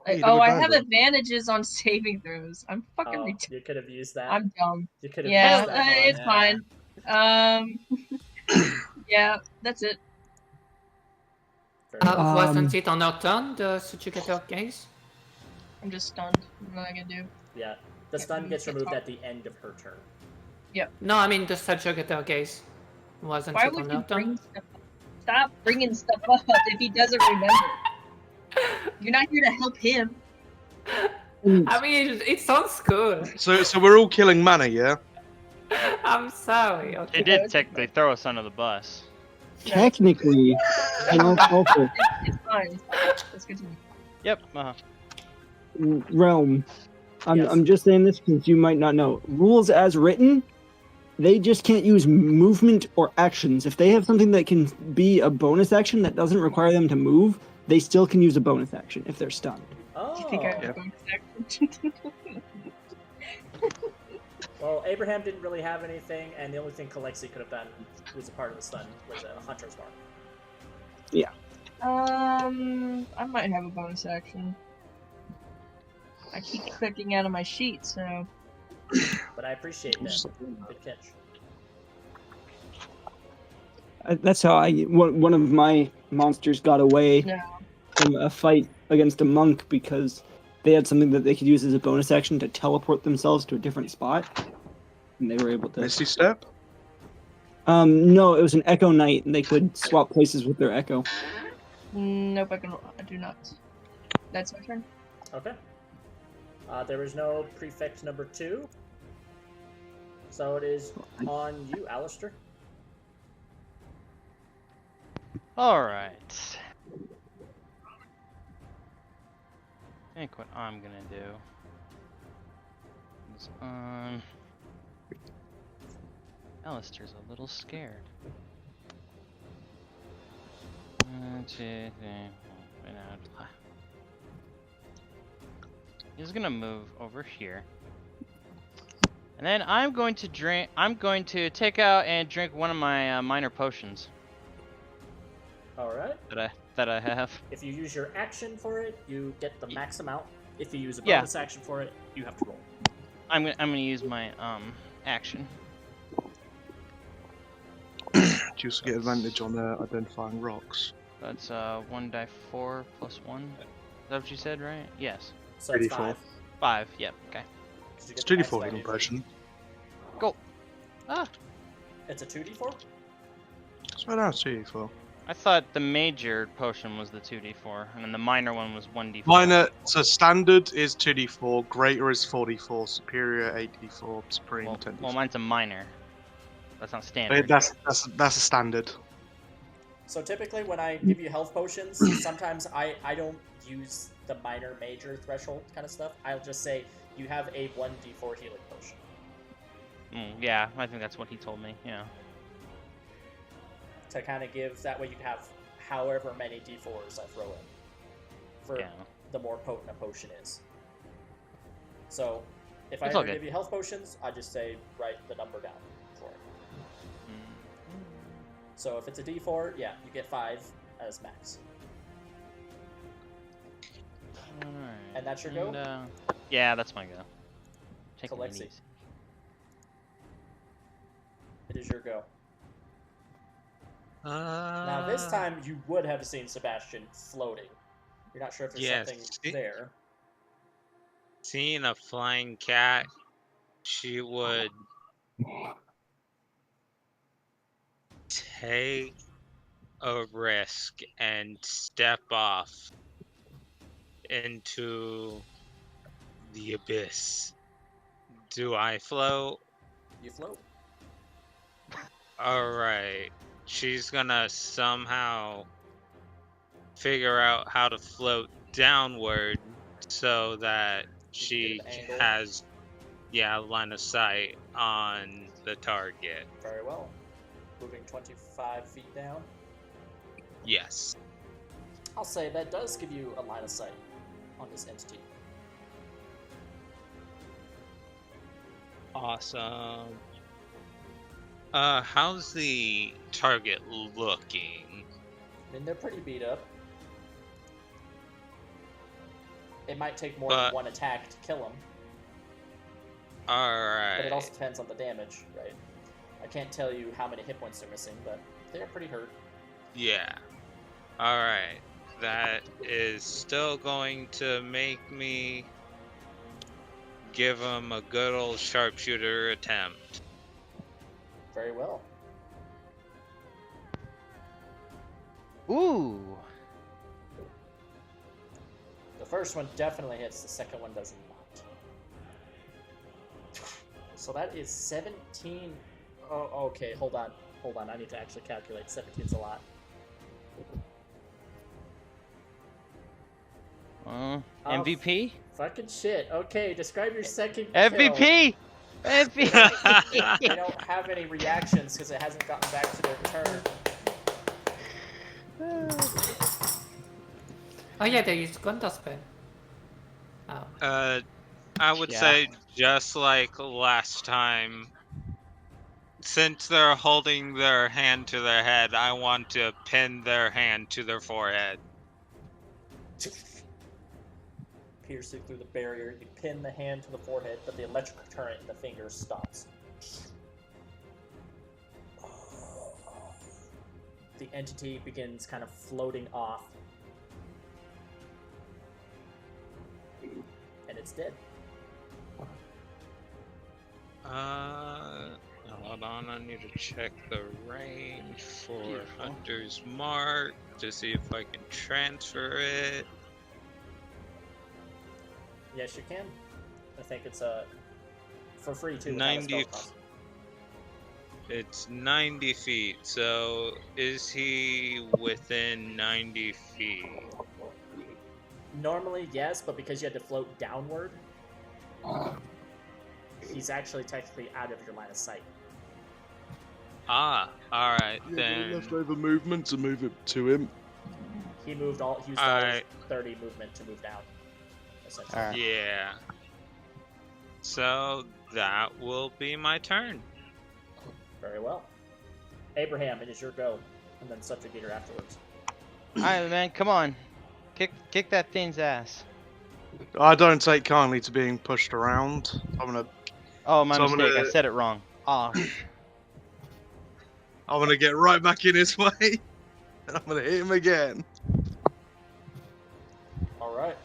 I have advantages on saving throws. I'm fucking retarded. You could have used that. I'm dumb. You could have used that. It's fine. Yeah, that's it. Wasn't it on our turn, the subjugator gaze? I'm just stunned. What am I gonna do? Yeah, the stun gets removed at the end of her turn. Yep. No, I mean the subjugator gaze. Wasn't it on our turn? Stop bringing stuff up if he doesn't remember. You're not here to help him. I mean, it sounds good. So we're all killing mana, yeah? I'm sorry. Okay. It did technically throw us under the bus. Technically, it's fine. Let's continue. Yep. Realm. I'm just saying this because you might not know. Rules as written, they just can't use movement or actions. If they have something that can be a bonus action that doesn't require them to move, they still can use a bonus action if they're stunned. Oh. Do you think I have a bonus action? Well, Abraham didn't really have anything, and the only thing Kalexi could have done was a part of the stun was a Hunter's Mark. Yeah. I might have a bonus action. I keep clicking out of my sheet, so. But I appreciate that. Good catch. That's how one of my monsters got away from a fight against a monk because they had something that they could use as a bonus action to teleport themselves to a different spot, and they were able to. Misty Step? No, it was an Echo Knight, and they could swap places with their Echo. Nope, I do not. That's my turn. Okay. There is no prefect number 2. So it is on you, Alistair. Alright. I think what I'm gonna do is Alistair's a little scared. 1, 2, 3, 4, he's gonna move over here. And then I'm going to take out and drink one of my minor potions Alright. that I have. If you use your action for it, you get the max amount. If you use a Yeah. bonus action for it, you have to roll. I'm gonna use my action. Do you also get advantage on identifying rocks? That's 1d4 plus 1. Is that what you said, right? Yes. So it's 3d4. 5. 5. Yep. Okay. 'cause you It's get the max 2d4 value. healing potion. Go. Ah. It's a 2d4? So now it's 2d4. I thought the major potion was the 2d4, and then the minor one was 1d4. Minor, so standard is 2d4, greater is 4d4, superior 8d4, supreme Well, 10d4. well, mine's a minor. That's not But standard. that's a standard. So typically when I give you health potions, sometimes I don't use the minor major threshold kind of stuff. I'll just say you have a 1d4 healing potion. Yeah, I think that's what he told me. Yeah. To kind of give, that way you can have however many d4s I throw in for Yeah. the more potent a potion is. So if I It's all ever good. give you health potions, I just say write the number down for it. So if it's a d4, yeah, you get 5 as max. Alright. And that's your go? Yeah, that's my go. Taking it Alexi. easy. It is your go. Now this time you would have seen Sebastian floating. You're not sure if there's Yes. something there. Seeing a flying cat, she would take a risk and step off into the abyss. Do I float? You float. Alright. She's gonna somehow figure out how to float downward so that she get an angle. has, line of sight on the target. Very well. Moving 25 feet down. Yes. I'll say that does give you a line of sight on this entity. Awesome. How's the target looking? I mean, they're pretty beat up. It might take more But- than one attack to kill them, Alright. but it also depends on the damage, right? I can't tell you how many hit points they're missing, but they're pretty hurt. Yeah. Alright. That is still going to make me give him a good old sharpshooter attempt. Very well. Ooh. The first one definitely hits, the second one does not. So that is 17. Oh, okay, hold on. I need to actually calculate. 17's a lot. MVP? Fucking shit. Okay, describe your second kill. MVP! MVP! They don't have any reactions because it hasn't gotten back to their turn. Oh yeah, there is Gunterspell. Oh. I would Yeah. say just like last time, since they're holding their hand to their head, I want to pin their hand to their forehead. Piercing through the barrier, you pin the hand to the forehead, but the electrical current in the fingers stops. The entity begins kind of floating off. And it's dead. Hold on, I need to check the range for Hunter's Mark to see if I can transfer it. Yes, you can. I think it's for free too. without a 90 spell cost. It's 90 feet, so is he within 90 feet? Normally, yes, but because you had to float downward, he's actually technically out of your line of sight. Ah, alright, Yeah, then. leftover movement to move it to him. He used all his Alright. 30 movement to move down, essentially. Alright. Yeah. So that will be my turn. Very well. Abraham, it is your go, and then Subjugator afterwards. Alright, man, come on. Kick that thing's ass. I don't take kindly to being pushed around. I'm gonna Oh, my So I'm mistake. I gonna- said it wrong. Oh, get right back in his way. And I'm gonna hit him again. All right.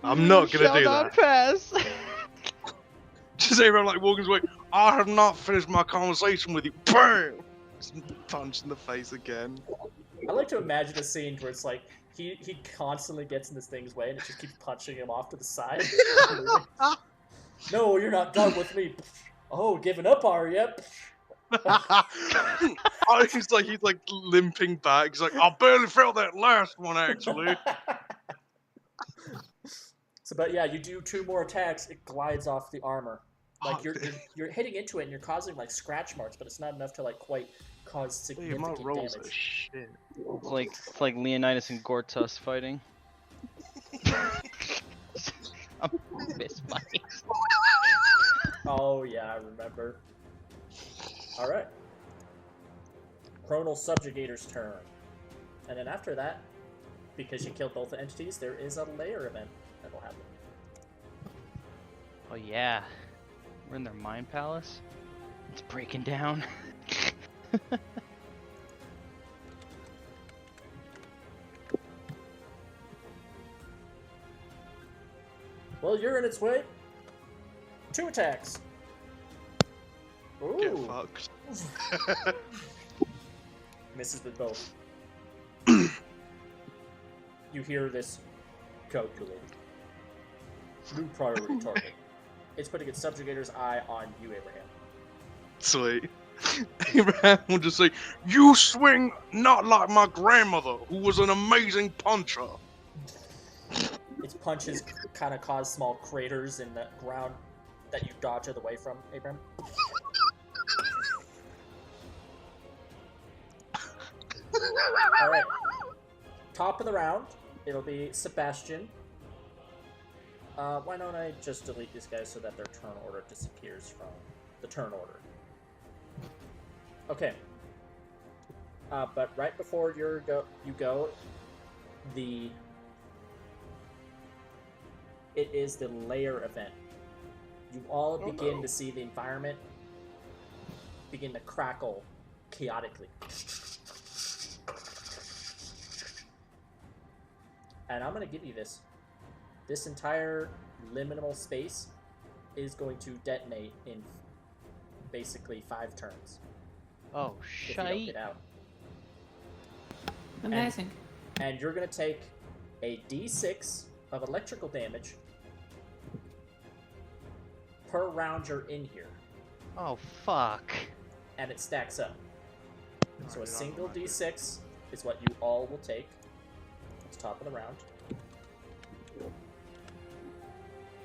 I'm not gonna shall do not that. pass. Just everyone like walking away. I have not finished my conversation with you. Bam! Just punch in the face again. I like to imagine a scene where it's like he constantly gets in this thing's way and it just keeps punching him off to the side. No, you're not done with me. Oh, giving up, are you? Oh, he's like limping back. He's like, I barely felt that last one actually. So, but yeah, you do 2 more attacks. It glides off the armor. Like Oh, you're hitting into it and you're causing like scratch marks, but it's not enough to like quite cause Dude, my significant rolls are damage. shit. It's like Leonidas and Gortus fighting. I'm fist fighting. Oh yeah, I remember. All right. Chronal Subjugator's turn, and then after that, because you killed both the entities, there is a layer event that will happen. Oh yeah, we're in their mind palace. It's breaking down. Well, you're in its way. 2 attacks. Get Ooh, fucked. misses with both. You hear this calculated. New priority target. It's putting its subjugator's eye on you, Abraham. Sweet. Abraham will just say, "You swing not like my grandmother, who was an amazing puncher." Its punches kind of cause small craters in the ground that you dodge out of the way from, Abraham. Alright. Top of the round, it'll be Sebastian. Why don't I just delete these guys so that their turn order disappears from the turn order? Okay. But right before you go, it is the layer event. You all begin to see the environment begin to crackle chaotically. And I'm going to give you this. This entire liminal space is going to detonate in basically 5 turns Oh if you don't shite! get out. Amazing. And you're going to take a d6 of electrical damage per round you're in here, Oh fuck! and it stacks up. So a single d6 is what you all will take. It's top of the round.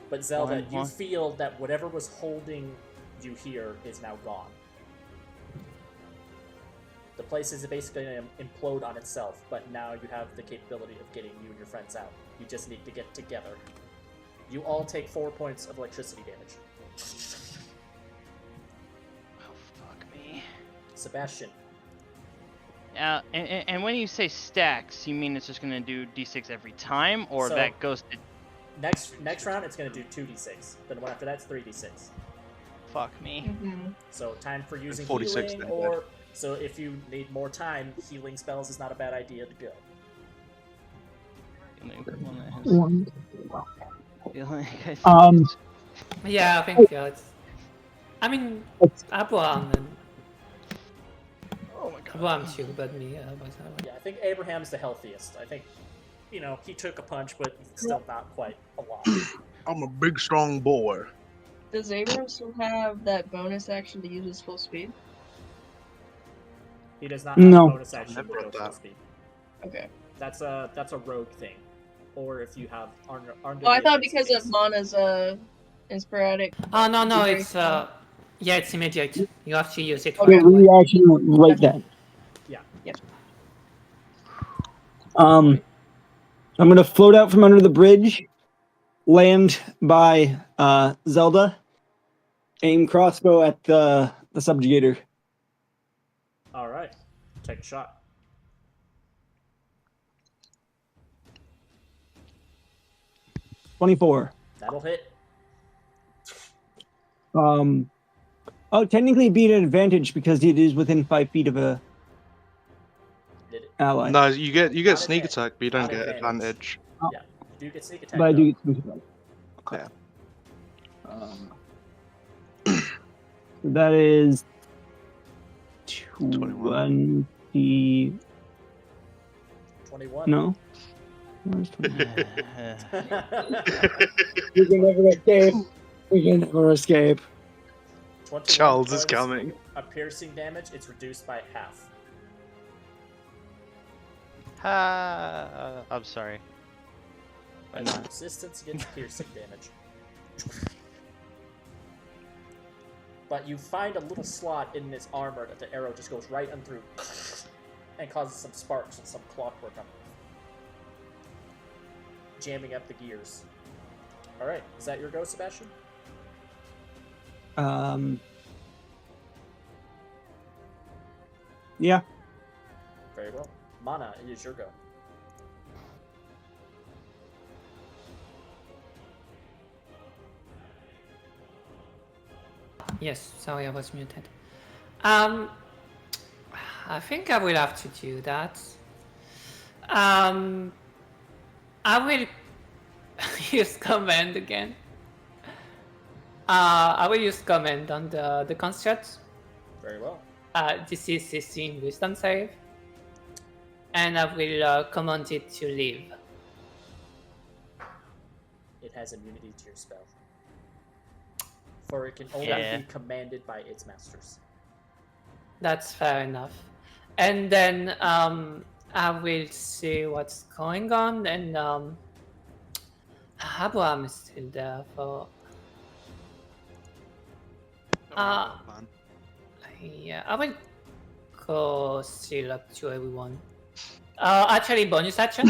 But Zelda, you feel that whatever was holding you here is now gone. The place is basically going to implode on itself, but now you have the capability of getting you and your friends out. You just need to get together. You all take 4 points of electricity damage. Oh fuck me! Sebastian. And when you say stacks, you mean it's just gonna do d6 every time, or So- that goes to Next round, it's going to do 2d6. Then the one after that's 3d6. fuck me? Mm-hmm. So time for using 46 healing, then, or so if you need more time, healing spells is not a bad idea to go. One. Yeah, I think it's. I mean, Abraham and Oh my god! Abraham too, but me. Yeah, I think Abraham's the healthiest. I think, he took a punch, but still not quite a lot. I'm a big, strong boy. Does Abraham still have that bonus action to use his full speed? He does not have No. a bonus action to Never go had full that. speed. Okay. That's a rogue thing, or if you have under. Oh, I the thought effects because haste. of Mana's sporadic. Oh no, no, Very it's strong. yeah, it's immediate. You have to use it Okay. right Yeah, away. reaction right then. Yeah. I'm gonna float out from under the bridge, land by Zelda, aim crossbow at the subjugator. All right. Take a shot. $24. That'll hit. Oh, technically be an advantage because it is within 5 feet of a Did it? ally. No, you get Not sneak advan- attack, but you don't not get advantage. advantage. Yeah. You do get sneak attack. But I though. do get sneak attack. Okay. That is 21. 20. 21. No. Where's 20? Uh, We can never escape. We can never escape. 21 Charles is points coming. of piercing damage. It's reduced by half. I'm sorry. As resistance against piercing damage. But you find a little slot in this armor that the arrow just goes right on through and causes some sparks and some clockwork on jamming up the gears. Alright, is that your go, Sebastian? Yeah. Very well. Mana, it is your go. Yes, sorry, I was muted. I think I will have to do that. I will use command again. I will use command on the construct. Very well. This is 16 wisdom save. And I will command it to leave. It has immunity to your spell. For it can only Yeah. be commanded by its masters. That's fair enough. And then I will see what's going on, and Abraham is still there for. Yeah, I will go still up to everyone. Actually, bonus action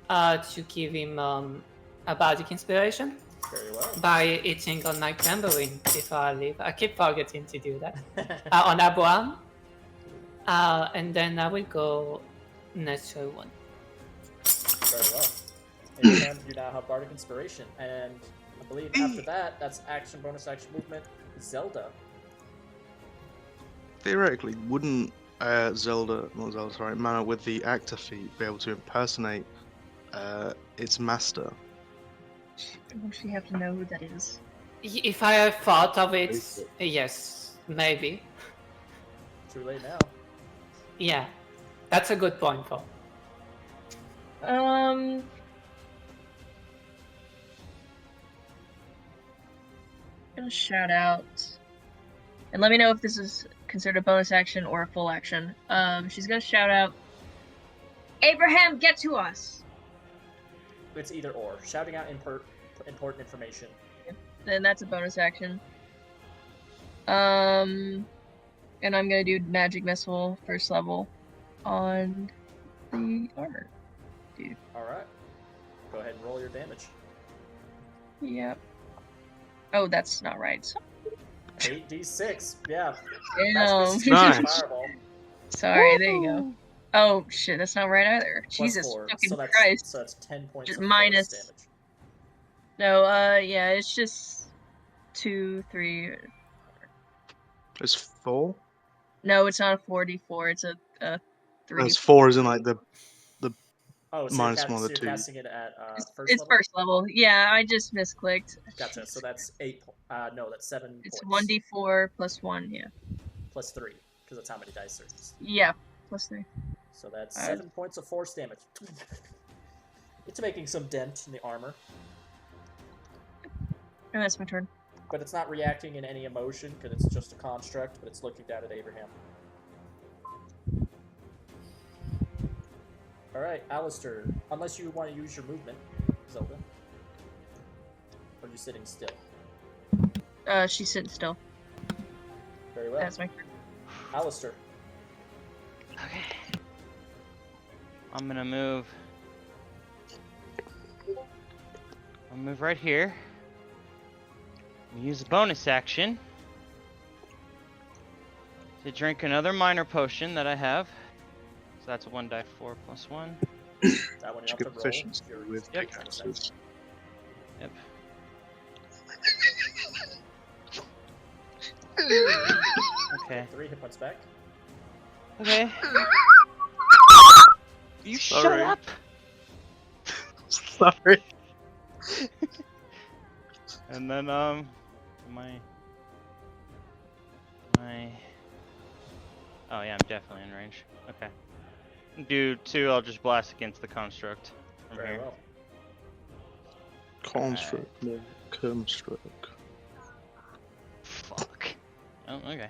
to give him a bardic inspiration Very well. by hitting on my tambourine before I leave. I keep forgetting to do that. On Abraham. And then I will go next to everyone. Very well. Abraham, you now have Bardic Inspiration, and I believe after that, that's action, bonus action movement. Zelda. Theoretically, wouldn't Mana with the actor feat be able to impersonate its master? Don't she have to know who that is? If I have thought of it, yes, maybe. Too late now. Yeah, that's a good point, Paul. Gonna shout out, and let me know if this is considered a bonus action or a full action. She's gonna shout out, "Abraham, get to us!" It's either or. Shouting out important information. Then that's a bonus action. And I'm gonna do magic missile first level on the armor. Dude. Alright. Go ahead and roll your damage. Yep. Oh, that's not right. 8d6. Yeah. Damn. Nice. Fireball. Sorry, there you go. Oh shit, that's not right either. Plus Jesus 4. fucking So that's, Christ. So that's 10 points Just of minus- force damage. No, yeah, it's just 2, 3. It's 4? No, it's not a 4d4. It's a 3. It's 4 is in like the Oh, so minus you're, one of the so two. you're casting it at first It's level? first level. Yeah, I just misclicked. Gotcha. So that's 8. No, that's 7 It's points. 1d4 plus 1. Yeah. Plus 3, because that's how many dice there is. Yeah, plus 3. So that's Alright. 7 points of force damage. It's making some dent in the armor, And that's my turn. but it's not reacting in any emotion because it's just a construct. But it's looking down at Abraham. All right, Alistair. Unless you want to use your movement, Zelda. Or are you sitting still? She's sitting still. Very well. That's my turn. Alistair. Okay. I'm gonna move. I'll move right here. Use a bonus action to drink another minor potion that I have. So that's a 1d4 plus 1. That one you Should have get to roll. proficiency Your with Yep. pickaxes. Yep. Okay. 3 hit points back. Okay. You shut Sorry. up! Sorry. And then my oh yeah, I'm definitely in range. Okay. Do 2, I'll just blast against the construct from Very here. well. Construct, no, construct. Fuck. Oh, okay.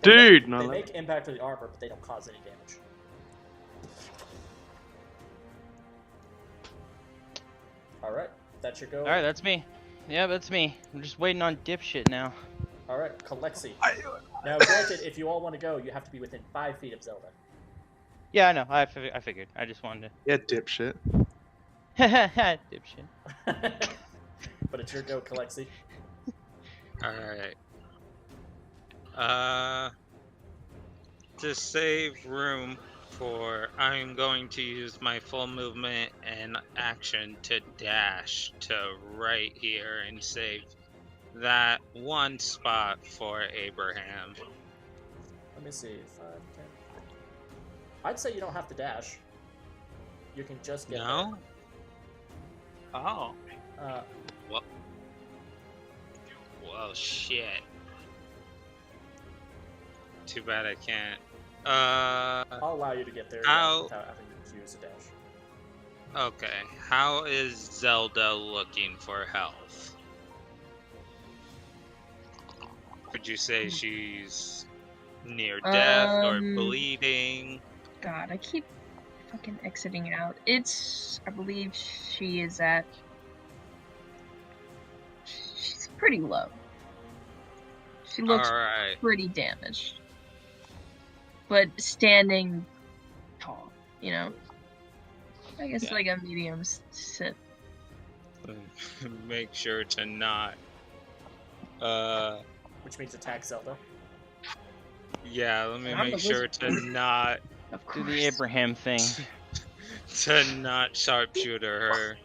Dude, no, They that- make impact to the armor, but they don't cause any damage. Alright, that's your go. Alright, that's me. Yeah, that's me. I'm just waiting on dipshit now. Alright, Kalexi. Now, granted, if you all want to go, you have to be within 5 feet of Zelda. Yeah, I know. I figured. I just wanted yeah, dipshit. to. Dipshit. But it's your go, Kalexi. Alright. To save room for, I'm going to use my full movement and action to dash to right here and save that one spot for Abraham. Let me see. 5, 10. I'd say you don't have to dash. You can just get No? Oh. there. Well, shit. Too bad I can't. I'll allow you to get there How- without having to use a dash. Okay. How is Zelda looking for health? Would you say she's near death or bleeding? God, I keep fucking exiting out. I believe she is at. She's pretty low. She looks Alright. pretty damaged. But standing tall, you know? I guess Yeah. like a medium sit. Make sure to not. Which means attack Zelda. Yeah, let me I'm make the sure wizard. to not. Of Do course. the Abraham thing. To not sharpshooter her.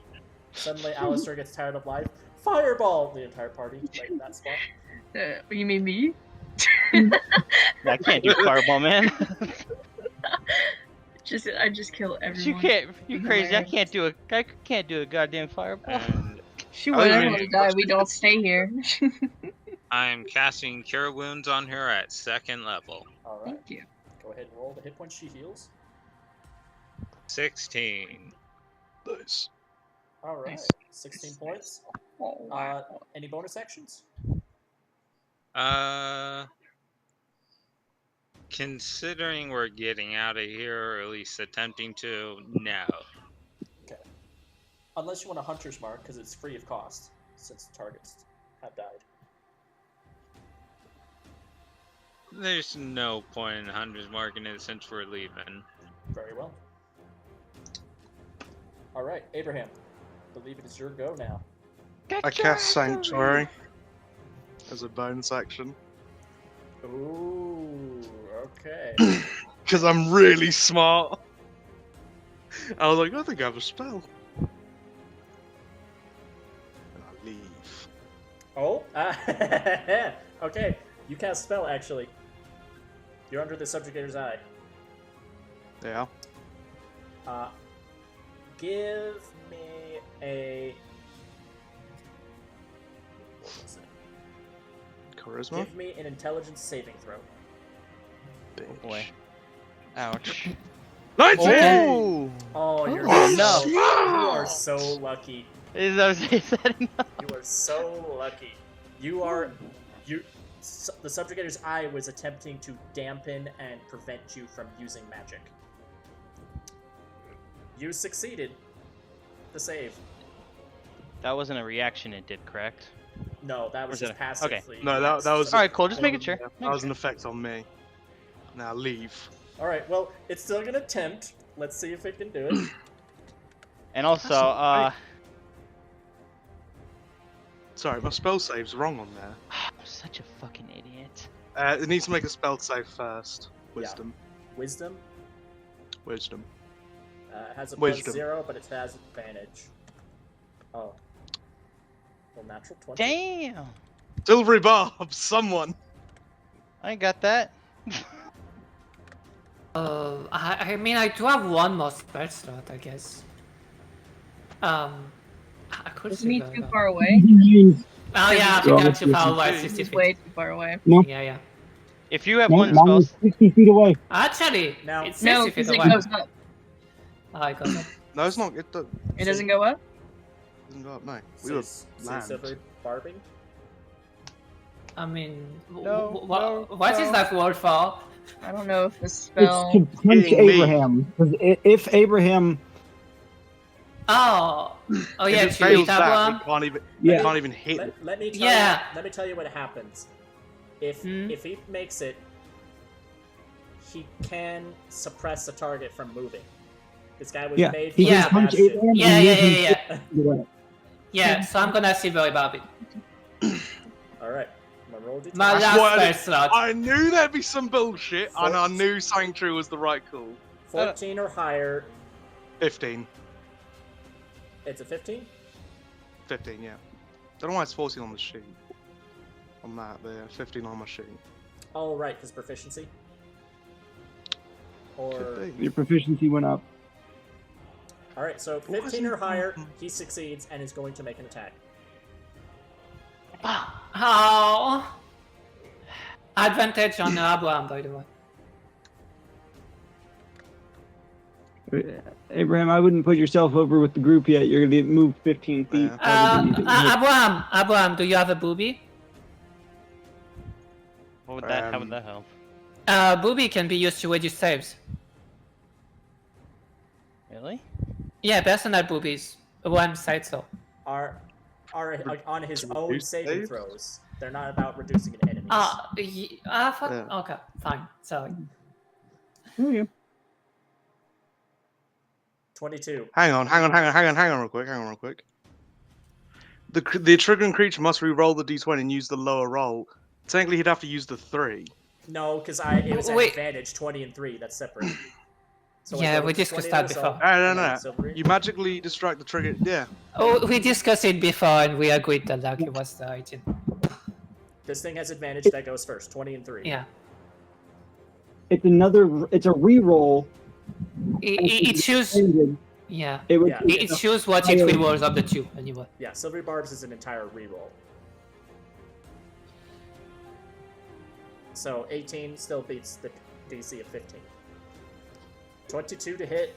Suddenly, Alistair gets tired of life. Fireball! The entire party, right in that spot. You mean me? I can't do fireball, man. I just kill everyone. you can't. You in crazy? I my- can't do a goddamn fireball. And She I wouldn't mean- want to die. We don't stay here. I'm casting Cure Wounds on her at 2nd level. Alright, Thank you. go ahead and roll the hit points she heals. 16. Nice. Alright, Nice. 16 points. Oh, wow. Any bonus actions? Considering we're getting out of here, or at least attempting to, no. Unless you want a Hunter's Mark, because it's free of cost, since the targets have died. There's no point in Hunter's marking it since we're leaving. Very well. Alright, Abraham. I believe it is your go now. I cast Sanctuary as a bonus action. Ooh, okay. Because I'm really smart. I was like, I think I have a spell. And I leave. Oh, okay. You cast spell, actually. You're under the Subjugator's Eye. Yeah. Give me a... What was it? Charisma? Give me an Intelligence saving throw. Bitch. Boy. Ouch. 19! Oh! Oh, you're Oh, so, no. you are so lucky. Is that enough? You are so lucky. The Subjugator's Eye was attempting to dampen and prevent you from using magic. You succeeded the save. That wasn't a reaction it did, correct? No, that was Or is just it- okay. passively. No, that was. Alright, cool, just making sure. That was an effect on me. Now leave. All right. Well, it's still gonna tempt. Let's see if it can do it. And also, alright. Sorry, my spell save's wrong on there. I'm such a fucking idiot. It needs to make a spell save first. Wisdom. Wisdom Wisdom. has a Wisdom. +0, but it has advantage. Oh. Well, natural 20. Damn! Silvery Barb, someone. I ain't got that. I mean, I do have one more spell slot, I guess. I could Isn't he see too that. far away? Oh yeah, I think I'm too far away. 50 He's feet. way too far away. No, Yeah. If you have no, one mine spell, is 60 feet away. Actually, Now- it's No, 60 feet because it away. goes up. Oh, it goes up. No, it's not. It doesn't go up? Doesn't go up. No, we So, were so land. silver barbing. I mean, No, what is no. that word for? I don't know if the It's spell. to punch Hitting me. Abraham. 'Cause if Abraham, Oh yeah, if it to fails hit that, that it can't even. Yeah. It can't even hit. Let me tell Yeah. you. Let me tell you what happens. If Hmm? if he makes it, he can suppress a target from moving. This guy was yeah, made for he Yeah. can punch Sebastian. Abraham. Yeah, and yeah, use him yeah. to get away. Yeah, so I'm gonna silver Barbie. All right, my roll d20. My That's last what I spell slot. I knew there'd be some bullshit, and I Four- knew Sanctuary was the right call. 14 or higher. 15. It's a 15. 15, yeah. Don't know why it's 14 on the sheet. On that, there. 15 on my sheet. Oh right, because proficiency. Or 15. Your proficiency went up. all right, so What 15 or was it? higher, he succeeds and is going to make an attack. Oh. Advantage on Abraham, by the way. Abraham, I wouldn't put yourself over with the group yet. You're gonna move 15 feet. Yeah. Abraham, do you have a booby? what would that? How would that help? Booby can be used to reduce saves. Really? Yeah, personal boobies. One side so. Are on his own Reduce saving saves? throws. They're not about reducing an enemy's. Yeah. Okay, fine. Sorry. Oh, yeah. 22. Hang on real quick. The triggering creature must re-roll the d20 and use the lower roll. Technically, he'd have to use the 3. No, because it was at Wait. advantage 20 and 3. That's separate. So Yeah, I go we to discussed 20 that result, before. No, and then no. silver. You magically distract the trigger. Yeah. Oh, we discussed it before and we agreed that like it was the 18. This thing has advantage. That goes first. 20 and 3. Yeah. It's a re-roll. It choose. Ended. Yeah. It would Yeah. It choose what it rerolls of the two anyway. Yeah, Silvery Barbs is an entire reroll. So 18 still beats the DC of 15. 22 to hit.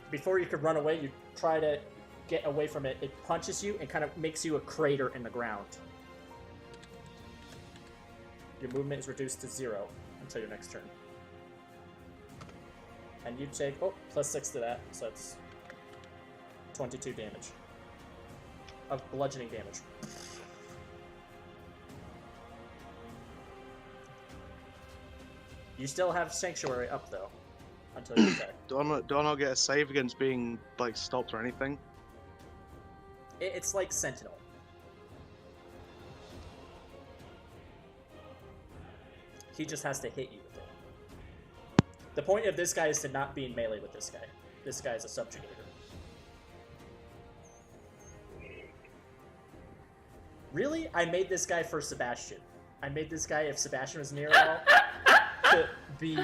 Before you could run away, you try to get away from it. It punches you and kind of makes you a crater in the ground. Your movement is reduced to 0 until your next turn. And you take, +6 to that, so it's 22 damage. Of bludgeoning damage. You still have Sanctuary up, though, until you attack. Do I not get a save against being like stopped or anything? It's like Sentinel. He just has to hit you with it. The point of this guy is to not be in melee with this guy. This guy is a subjugator. Really? I made this guy for Sebastian. I made this guy, if Sebastian was near at all, to be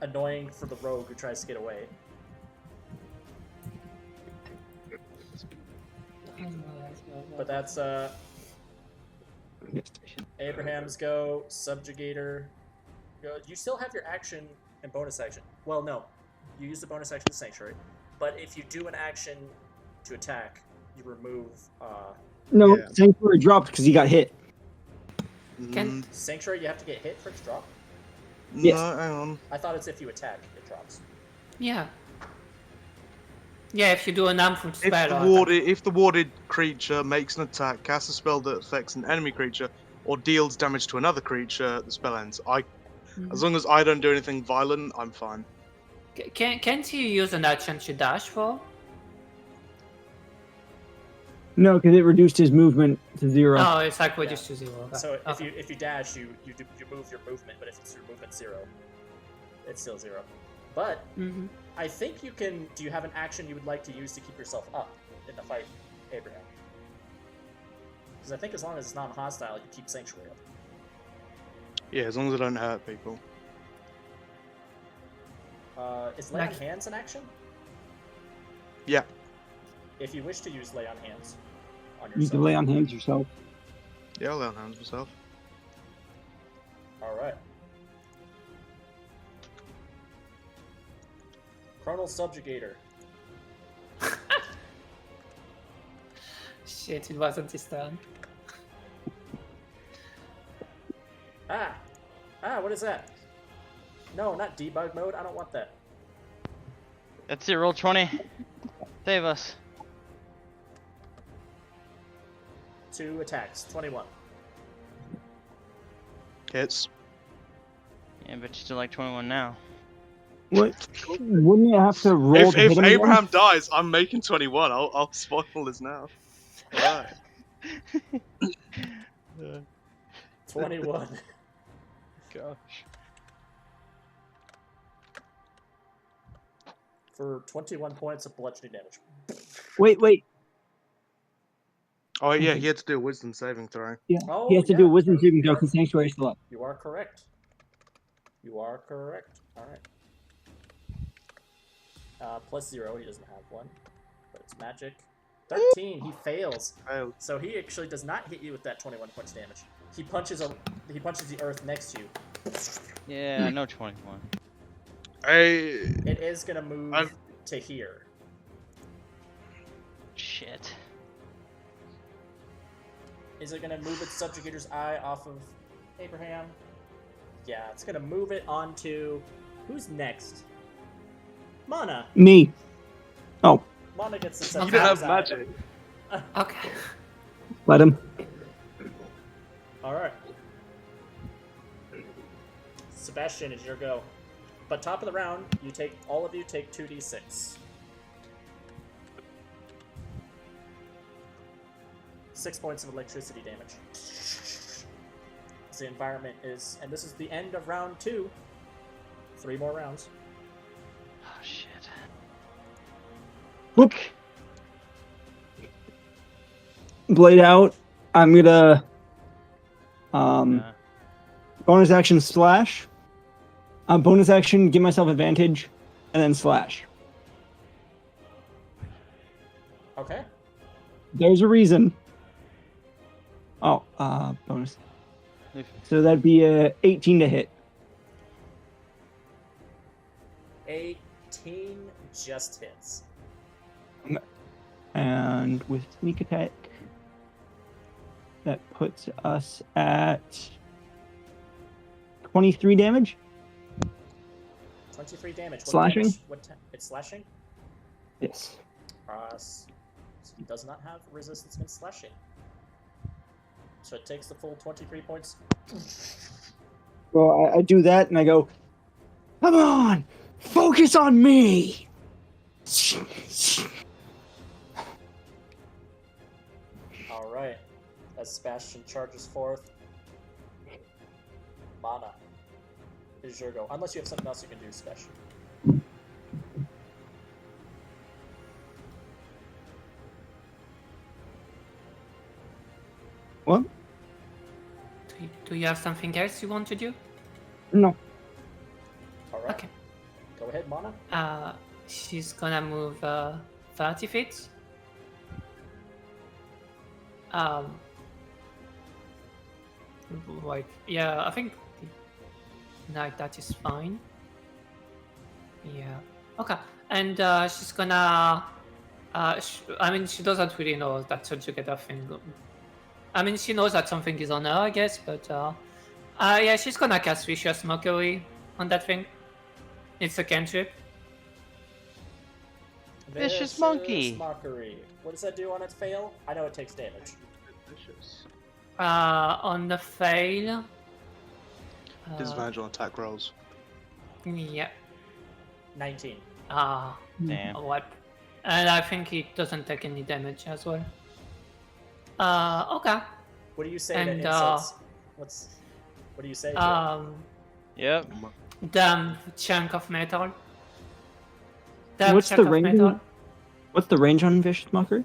annoying for the rogue who tries to get away. But that's Abraham's go, Subjugator. Go. You still have your action and bonus action. Well, no. You use the bonus action to Sanctuary. But if you do an action to attack, you remove No, Yeah. Sanctuary dropped because he got hit. Can- Sanctuary. You have to get hit for it to drop. Yes. No, hang on. I thought it's if you attack, it drops. Yeah. Yeah, if you do an unarmed If spell. the warded creature makes an attack, casts a spell that affects an enemy creature, or deals damage to another creature, the spell ends. As long as I don't do anything violent, I'm fine. Can't you use an action to dash for? No, because it reduced his movement to 0. No, it's like Yeah. reduced to 0. Okay. So Okay. if you dash, you move your movement, but if it's your movement 0, it's still 0. But I think you can. Do you have an action you would like to use to keep yourself up in the fight, Abraham? Because I think as long as it's non-hostile, you keep Sanctuary up. Yeah, as long as I don't hurt people. Is Lay on Hands an action? Yeah. If you wish to use Lay on Hands on You yourself. can lay on hands yourself. Yeah, I'll lay on hands myself. Alright. Chronal Subjugator. Shit, it wasn't his turn. What is that? No, not debug mode. I don't want that. That's it, roll 20. Save us. 2 attacks. 21. Hits. Yeah, but you still like 21 now. What? Wouldn't you have to roll to hit If him Abraham again? dies, I'm making 21. I'll spoil this now. Alright. 21. Gosh. For 21 points of bludgeoning damage. Wait. Oh yeah, he had to do a wisdom saving throw. Yeah. Oh, He has to yeah. do a wisdom saving throw because Sanctuary's still up. You are correct. You are correct. Alright. Plus 0, he doesn't have one. But it's magic. 13, he fails. Failed. So he actually does not hit you with that 21 points damage. He punches the earth next to you. Yeah, I know 21. It is gonna move to here. Shit. Is it gonna move its subjugator's eye off of Abraham? Yeah, it's gonna move it onto... Who's next? Mana. Me. Oh, Mana gets the You don't have subjugator's eye. magic. Okay. let him. Alright. Sebastian, it's your go. But top of the round, all of you take 2d6. 6 points of electricity damage. The environment is, and this is the end of round 2. 3 more rounds. Oh, shit. Whoop. Blade out. I'm gonna bonus action slash. Bonus action, give myself advantage, and then slash. Okay. There's a reason. Oh, bonus. So that'd be a 18 to hit. 18 just hits. And with sneak attack, that puts us at 23 damage. 23 damage. What Slashing? damage? It's slashing? Yes. He does not have resistance against slashing. So it takes the full 23 points. Well, I do that and I go, come on, focus on me. Alright. As Sebastian charges forth, Mana is your go. Unless you have something else you can do, Sebastian. What? Do you have something else you want to do? No. Alright. Okay. Go ahead, Mana. She's gonna move 30 feet. Like, yeah, I think like that is fine. Yeah. Okay. And she's gonna. I mean, she doesn't really know that subjugator thing. I mean, she knows that something is on her, I guess, but yeah, she's gonna cast Vicious Mockery on that thing? It's a cantrip. Vicious monkey. Mockery. What does that do on its fail? I know it takes damage. Vicious. On the fail. Disadvantage on attack rolls. Yeah. 19. Damn. What? And I think it doesn't take any damage as well. Okay. What do you say And, to insults? What do you say to it? Yep. Damn chunk of metal. Damn What's chunk the of range? metal. What's the range on Vicious Mockery?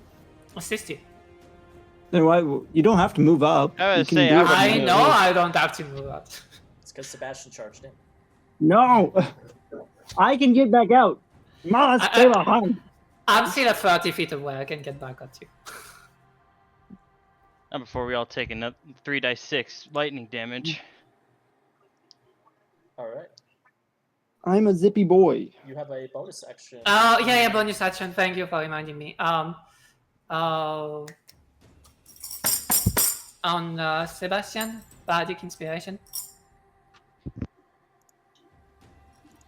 60. Then why you don't have to move up? I You would can say do I it would when I you move. know move. I don't have to move up. It's because Sebastian charged in. No, I can get back out. Must stay behind. I'm still at 30 feet away. I can get back at you. Not before we all take another 3d6 lightning damage. Alright. I'm a zippy boy. You have a bonus action. Oh, yeah, bonus action. Thank you for reminding me. On Sebastian, Bardic Inspiration.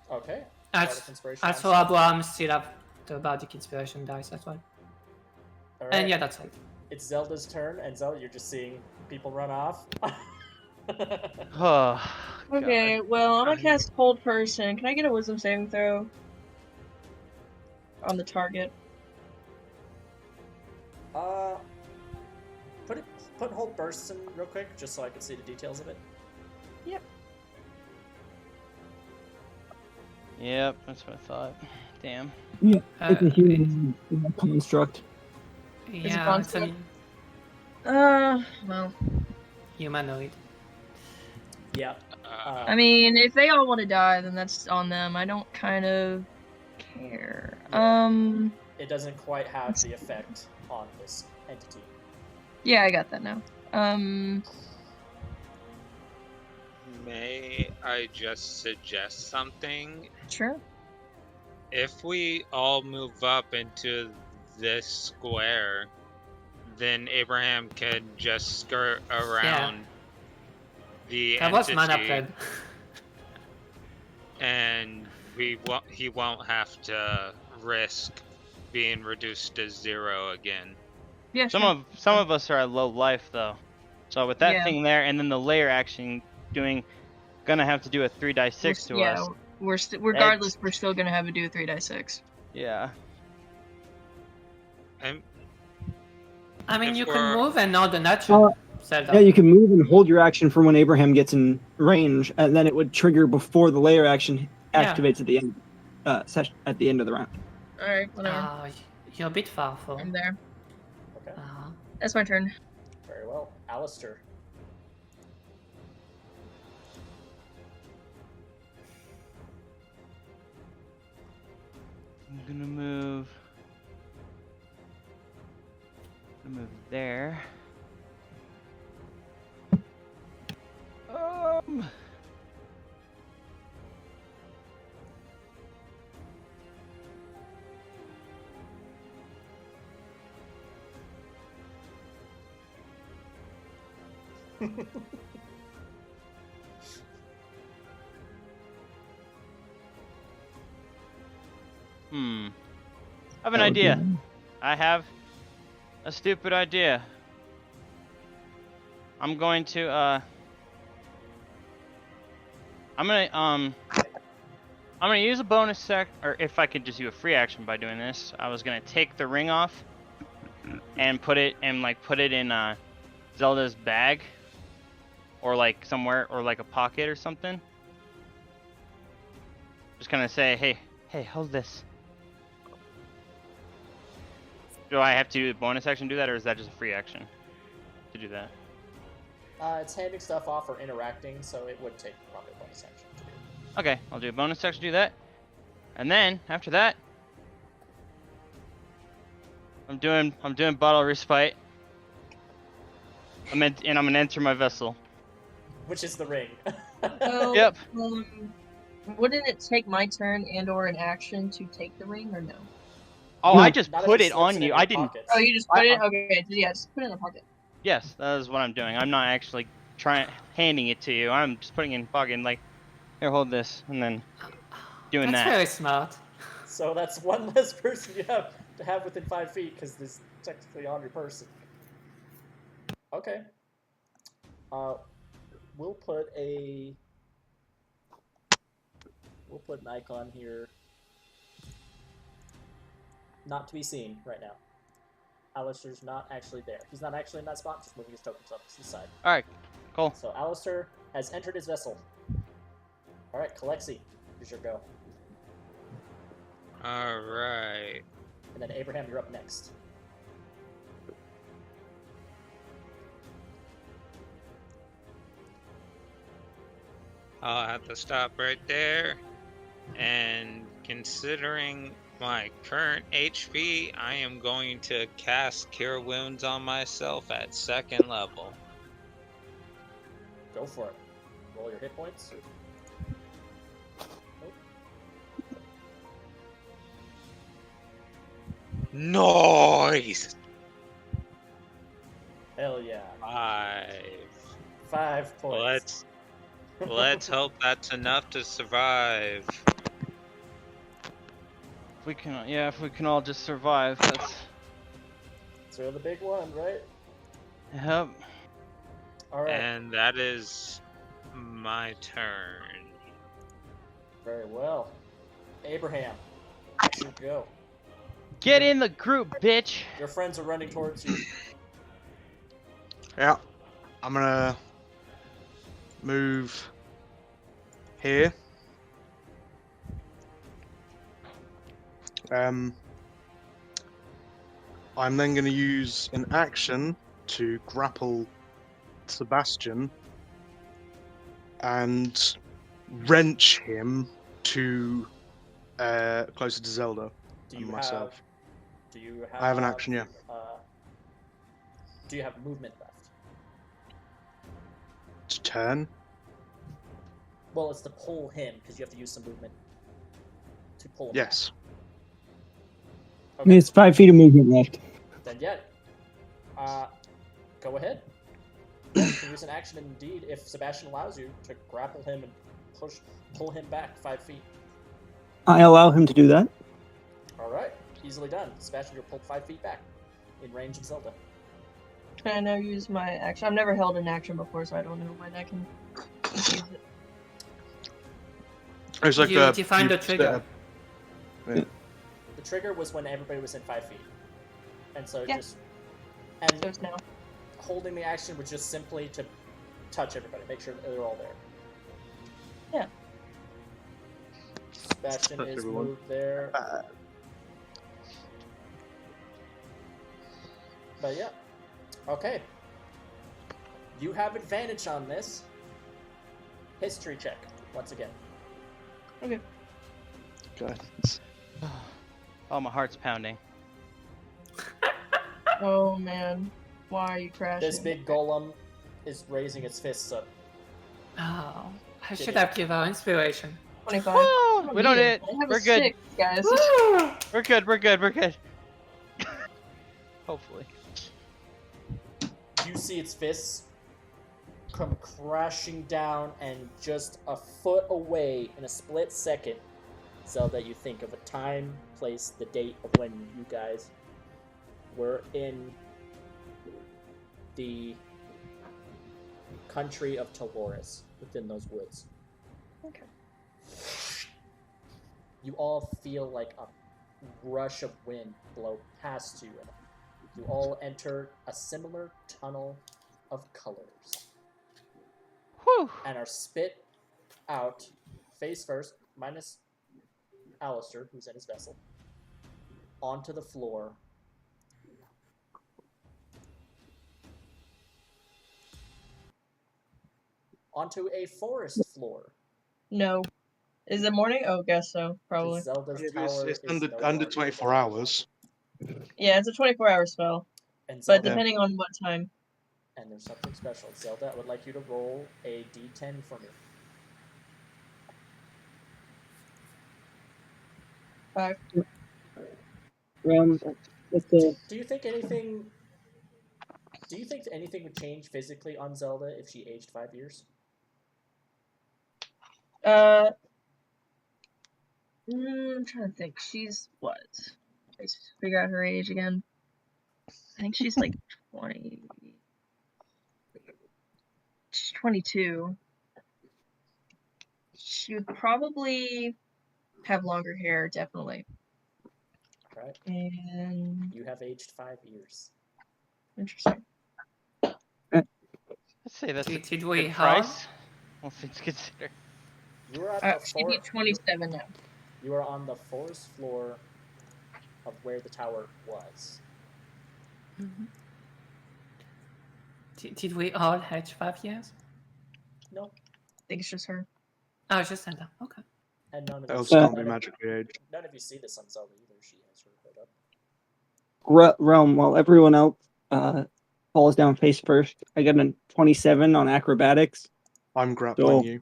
Okay. As Bardic Inspiration as on for Abraham, still have the Bardic Inspiration dice as well. Alright. And yeah, that's all. It's Zelda's turn, and Zelda, you're just seeing people run off. Oh, Okay, well, I'm gonna cast Hold Person. Can I get a Wisdom saving throw on the target? Put Hold Burst in real quick, just so I can see the details of it. Yep. Yep, that's what I thought. Damn. Yeah, Uh, it's a human construct. Yeah, it's a Well, humanoid. Yeah. I mean, if they all want to die, then that's on them. I don't kind of care. Yeah. It doesn't quite have the effect on this entity. Yeah, I got that now. May I just suggest something? Sure. If we all move up into this square, then Abraham can just skirt around the That was entity, mana plan. and he won't have to risk being reduced to 0 again. Yeah, Some of us are at low life though, so with that thing there, and then the layer action gonna have to do a 3d6 to us. We're regardless, we're still gonna have to do a 3d6. Yeah. And I mean, If you we're- can move and not an action. Zelda. Yeah, you can move and hold your action for when Abraham gets in range, and then it would trigger before the layer action activates at the end session at the end of the round. All right, whatever. You're a bit far for. I'm there. Okay. That's my turn. Very well. Alistair. I'm gonna move there. I have an idea. I have a stupid idea. I'm going to I'm gonna use a bonus or if I could just do a free action by doing this, I was gonna take the ring off and put it in Zelda's bag, or like somewhere, or like a pocket or something. Just gonna say, hey, hold this. Do I have to do a bonus action to do that, or is that just a free action to do that? It's handing stuff off or interacting, so it would take probably a bonus action to do. Okay, I'll do a bonus action to do that. And then, after that, I'm doing bottle respite. I'm gonna enter my vessel. Which is the ring. So, Yep. Wouldn't it take my turn and/or an action to take the ring, or no? Oh, No, I just Not if put it it slips on in you. your I didn't. pockets. Oh, you just put it? Okay, yeah, just put it in the pocket. Yes, that is what I'm doing. I'm not actually handing it to you. I'm just putting it in the pocket and like, Here, hold this, and then doing That's that. very smart. So that's one less person you have to have within 5 feet because this is technically on your person. Okay. We'll put an icon here. Not to be seen right now. Alistair's not actually there. He's not actually in that spot, just moving his tokens up to the side. Alright, cool. So Alistair has entered his vessel. Alright, Kalexi, here's your go. Alright. And then Abraham, you're up next. I'll have to stop right there. And considering my current HP, I am going to cast Cure Wounds on myself at 2nd level. Go for it. Roll your hit points. Nice! Hell yeah. 5 points. Let's hope that's enough to survive. If we can all just survive, that's... So the big one, right? Yep. Alright. And that is my turn. Very well. Abraham, it's your go. Get in the group, bitch! Your friends are running towards you. Yeah. I'm gonna move here. I'm then going to use an action to grapple Sebastian and wrench him to closer to Zelda and myself. I have an action, yeah. Do you have movement left? To turn? Well, it's to pull him, because you have to use some movement to pull him. Yes. I mean, it's 5 feet of movement left. Then go ahead. You can use an action indeed, if Sebastian allows you, to grapple him and pull him back 5 feet. I allow him to do that. Alright, easily done. Sebastian, you're pulled 5 feet back in range of Zelda. Can I now use my action? I've never held an action before, so I don't know when I can use it. It's like You define the trigger. The trigger was when everybody was in 5 feet. And so Yeah. so it's now. holding the action was just simply to touch everybody, make sure that they're all there. Yeah. Sebastian Touch is everyone. moved there. But yeah. Okay. You have advantage on this. History check, once again. Okay. Okay. Oh, my heart's pounding. Oh man, why are you crashing? This big golem is raising its fists up. Oh, I should have given our inspiration. 25. Woo! We don't need it. I have We're a good. 6, guys. We're good. Hopefully. You see its fists come crashing down, and just a foot away in a split second, Zelda, you think of a time, place, the date of when you guys were in the country of Taloris, within those woods. Okay. You all feel like a rush of wind blow past you, and you all enter a similar tunnel of colors. Whew. And are spit out face first, minus Alistair, who's in his vessel, onto the floor. Onto a forest floor. No. Is it morning? Oh, guess so. Probably. Zelda's It's tower is under no under longer 24 there. hours. Yeah, it's a 24-hour spell, And but Zelda, depending on what time. and there's something special. Zelda, I would like you to roll a d10 for me. 5. That's the Do you think anything would change physically on Zelda if she aged 5 years? I'm trying to think. She's what? Let's figure out her age again. I think she's like 20. She's 22. She would probably have longer hair, definitely. Right. And You have aged 5 years. interesting. Let's say that's a Did we good hug? price. All things considered. You are at the She'd be 27 now. You are on the forest floor of where the tower was. Did we all age 5 years? No, I think it's just her. Oh, just Zelda. Okay. and none of Elves you. can't be magically aged. None of you see this on Zelda either. She has her hood up. Realm, while everyone else falls down face first, I got a 27 on acrobatics. I'm grappling So- you.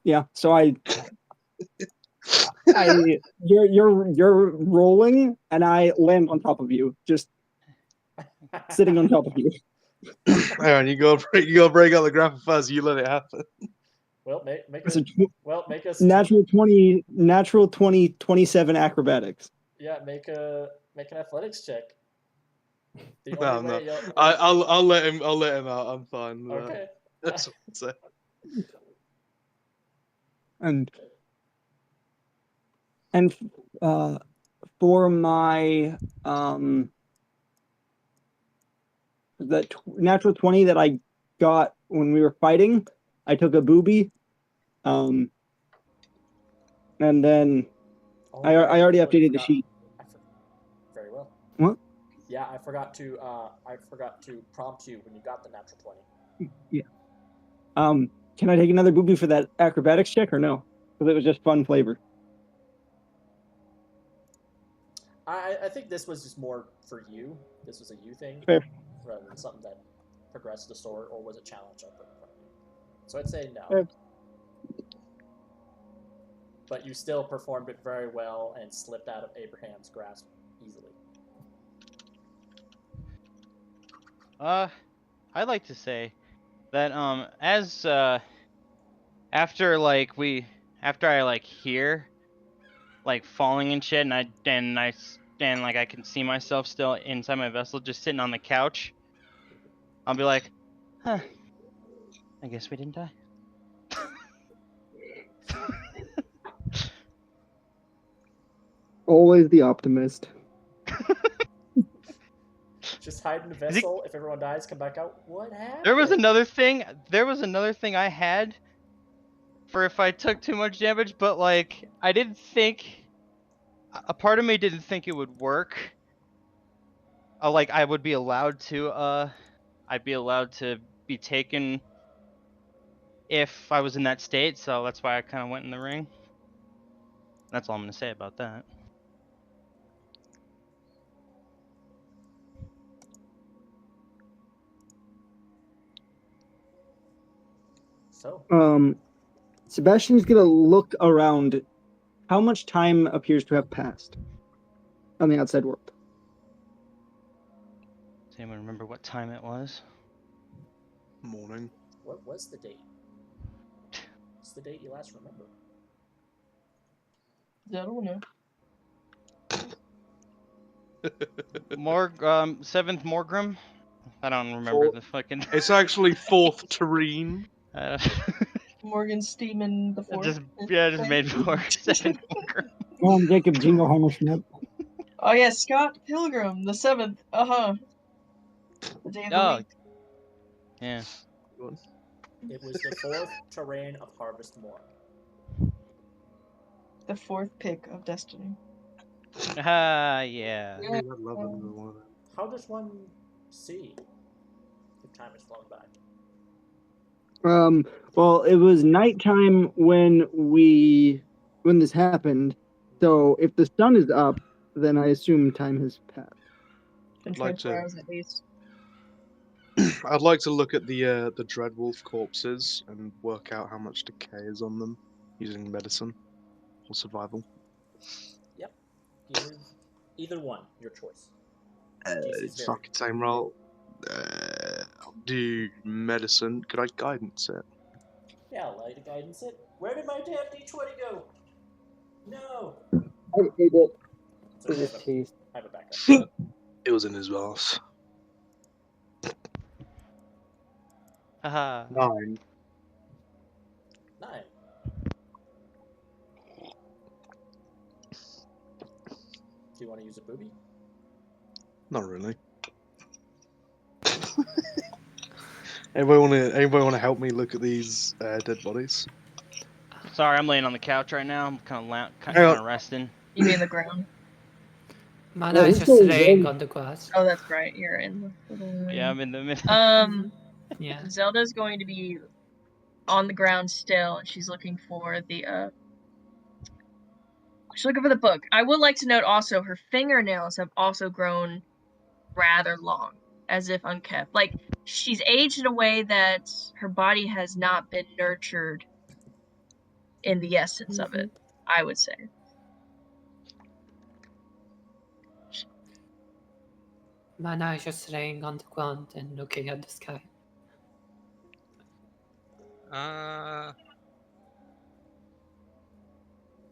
Yeah, so you're rolling, and I land on top of you, just sitting on top of you. Hang on, you go break out the grapple first. You let it happen. Well, make It's a make us natural 20, 27 acrobatics. Yeah, make an athletics check. The No, only no. way you'll- I'll let him out. I'm fine. with that. Okay. That's what I'm saying. And for my natural 20 that I got when we were fighting, I took a booby. And then Oh, I yeah, already totally updated the forgot. sheet. Very well. What? Yeah, I forgot to prompt you when you got the natural 20. Yeah. Can I take another booby for that acrobatics check or no? Because it was just fun flavor. I think this was just more for you. This was a you thing, Fair. rather than something that progressed the story, or was a challenge I put in front of you. So I'd say no. Fair. But you still performed it very well and slipped out of Abraham's grasp easily. I'd like to say that as after I like hear like falling and shit, and I like I can see myself still inside my vessel, just sitting on the couch. I'll be like, huh. I guess we didn't die. Always the optimist. Just hide in the vessel. If everyone dies, come back out. What happened? There was another thing I had for if I took too much damage, but like I didn't think a part of me didn't think it would work. Like I would be allowed to I'd be allowed to be taken if I was in that state, so that's why I kind of went in the ring. That's all I'm going to say about that. So, Sebastian's gonna look around. How much time appears to have passed on the outside world? Does anyone remember what time it was? Morning. what was the date? What's the date you last remember? I don't know. 7th Morgrim? I don't remember the fucking. It's actually 4th Terrene. Morgan Steeman the fourth. just made more 7th Morgrim. Jacob Jingleheimer Schmidt. Oh yeah, Scott Pilgrim the 7th. The day of the week. Yeah. It was the 4th terrain of Harvest Moor. The 4th pick of Destiny. Yeah. How does one see if time has flown by? Well, it was nighttime when this happened. So if the sun is up, then I assume time has passed. Been I'd like 24 to- hours at least. I'd like to look at the Dreadwolf corpses and work out how much decay is on them using medicine or survival. Yep. Either one, your choice. It's fucking same roll. I'll do medicine. Could I guidance it? Yeah, I'll light a guidance it. Where did my damn D20 go? No. I hate it. So It was cheese. I have a backup. It was in his vase. Haha. 9. 9. Do you want to use a booby? Not really. Anybody want to help me look at these dead bodies? Sorry, I'm laying on the couch right now. I'm kind Hang on. of resting. You mean the ground? Mana Yeah, is he's just going laying down. on the grass. Oh, that's right. You're in the little room. Yeah, I'm in the middle. Yeah. Zelda's going to be on the ground still, and she's looking for the She's looking for the book. I would like to note also her fingernails have also grown rather long, as if unkept. Like, she's aged in a way that her body has not been nurtured in the essence of it, I would say. Mana is just laying on the ground and looking at the sky.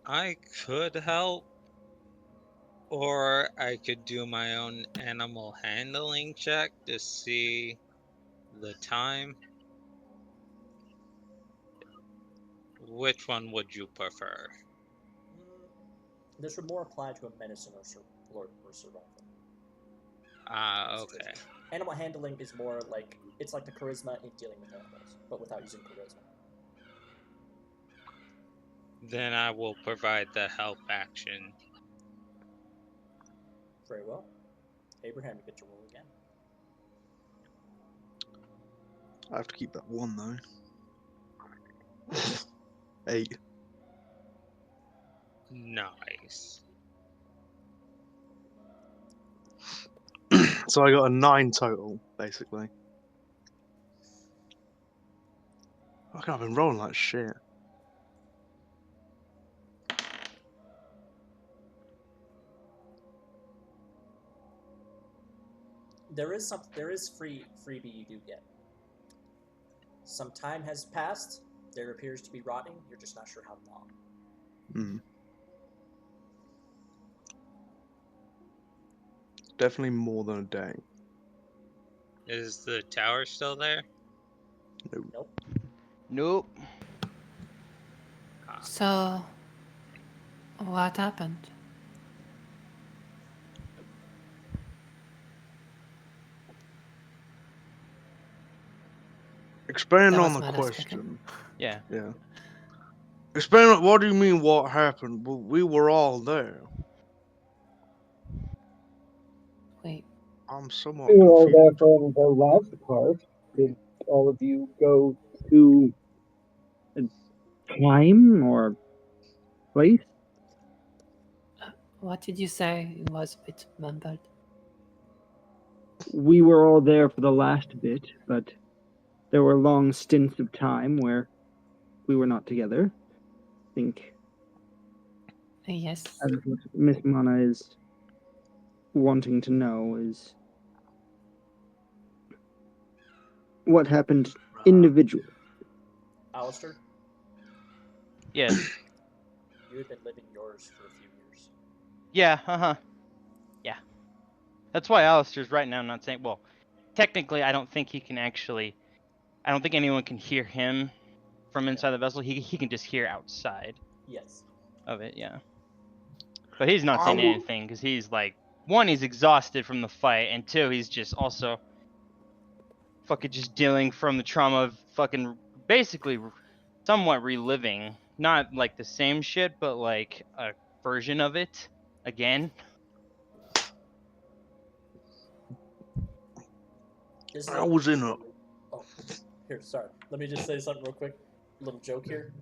I could help, or I could do my own animal handling check to see the time. Which one would you prefer? This would more apply to a medicine or survival. Okay. Animal handling is more like, it's like the charisma in dealing with animals, but without using charisma. Then I will provide the help action. Very well. Abraham, you get to roll again. I have to keep that 1 though. 8. Nice. So I got a 9 total, basically. Okay, I've been rolling like shit. There is freebie you do get. Some time has passed. There appears to be rotting. You're just not sure how long. Hmm. Definitely more than a day. Is the tower still there? Nope. Nope. So, what happened? Expand That on was the Mana question. speaking. Yeah. Yeah. Expand on, what do you mean what happened? Well, we were all there. Wait, I'm somewhat We were all confused. there from the last part. Did all of you go to a time or place? what did you say? It was a bit mumbled. We were all there for the last bit, but there were long stints of time where we were not together. I think Yes. what Miss Mana is wanting to know is what happened individually. Alistair, Yes. you had been living yours for a few years. Yeah. Yeah. That's why Alistair's right now not saying. Well, technically, I don't think he can actually. I don't think anyone can hear him from inside the vessel. He can just hear outside Yes. of it. Yeah. But he's not I saying will- anything because he's like, one, he's exhausted from the fight, and two, he's just also fucking just dealing from the trauma of fucking basically somewhat reliving, not like the same shit, but like a version of it again. This is I was in a. Oh, here, sorry. Let me just say something real quick. Little joke here.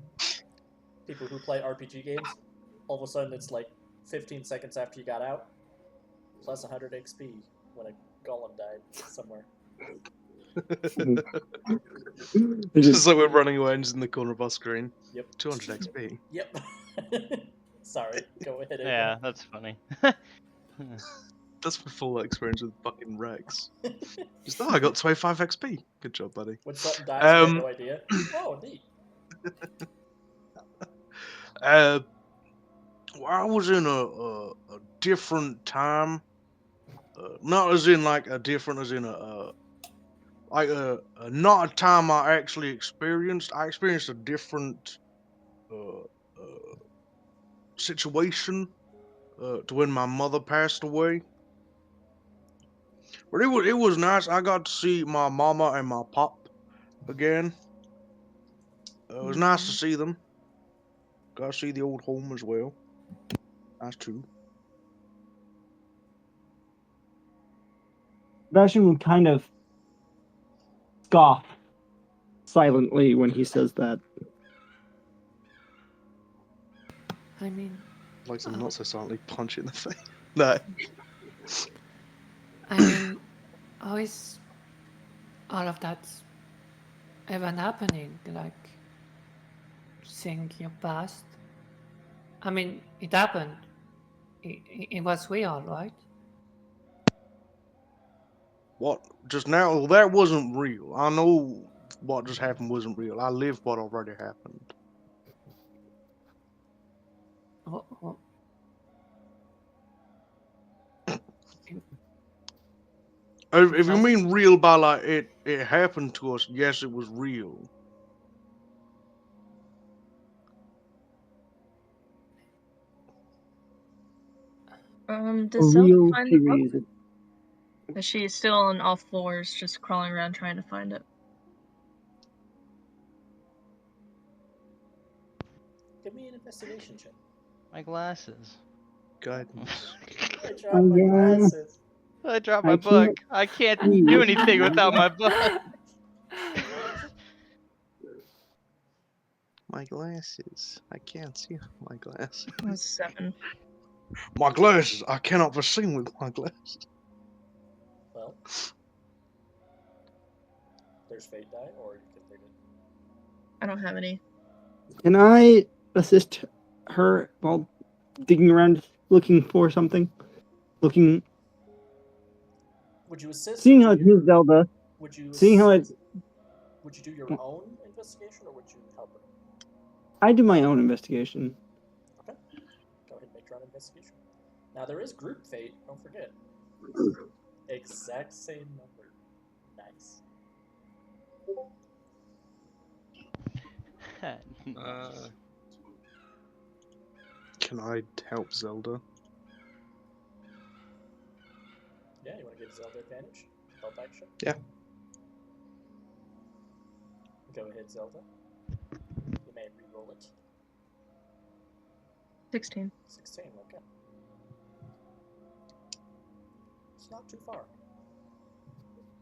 People who play RPG games, all of a sudden it's like 15 seconds after you got out, plus 100 XP when a golem died somewhere. Just like we're running away and just in the corner of our screen. Yep. 200 XP. Yep. Sorry. Go ahead, Abraham. Yeah, that's funny. That's the full experience with fucking Rex. Just, I got 25 XP. Good job, buddy. When something dies, you have Um, no idea. Oh, neat. Well, I was in a different time. Not as in like a different, as in not a time I actually experienced. I experienced a different uh, uh, situation to when my mother passed away. But it was nice. I got to see my mama and my pop again. It was nice to see them. Got to see the old home as well. Nice too. Sebastian will kind of scoff silently when he says that. I mean, Like to not so silently punch it in the face. No. how is all of that even happening? Like, seeing your past? I mean, it happened. It was real, right? What just now? Well, that wasn't real. I know what just happened wasn't real. I lived what already happened. Wh- If you Was it? mean real by like it happened to us, yes, it was real. A Does Zelda real find the book? series. Is she still on all fours, just crawling around trying to find it? Give me an investigation check. My glasses. Guidance. I dropped my glasses. I dropped I my book. can't I can't see. do anything without my book. My glasses. I can't see my glasses. It was 7. My glasses. I cannot foresee with my glasses. Well, there's fate die, or you can take it. I don't have any. Can I assist her while digging around looking for something? Looking. Would you assist? Seeing or how do it is Zelda. Would you? Seeing how it. Would you do your own investigation, or would you help her? I do my own investigation. Okay. Go ahead and make your own investigation. Now there is group fate. Don't forget. Exact same number. Nice. Nice. Can I help Zelda? Yeah, you want to give Zelda advantage? Help action? Yeah. Go ahead, Zelda. You may re-roll it. 16. 16, okay. It's not too far.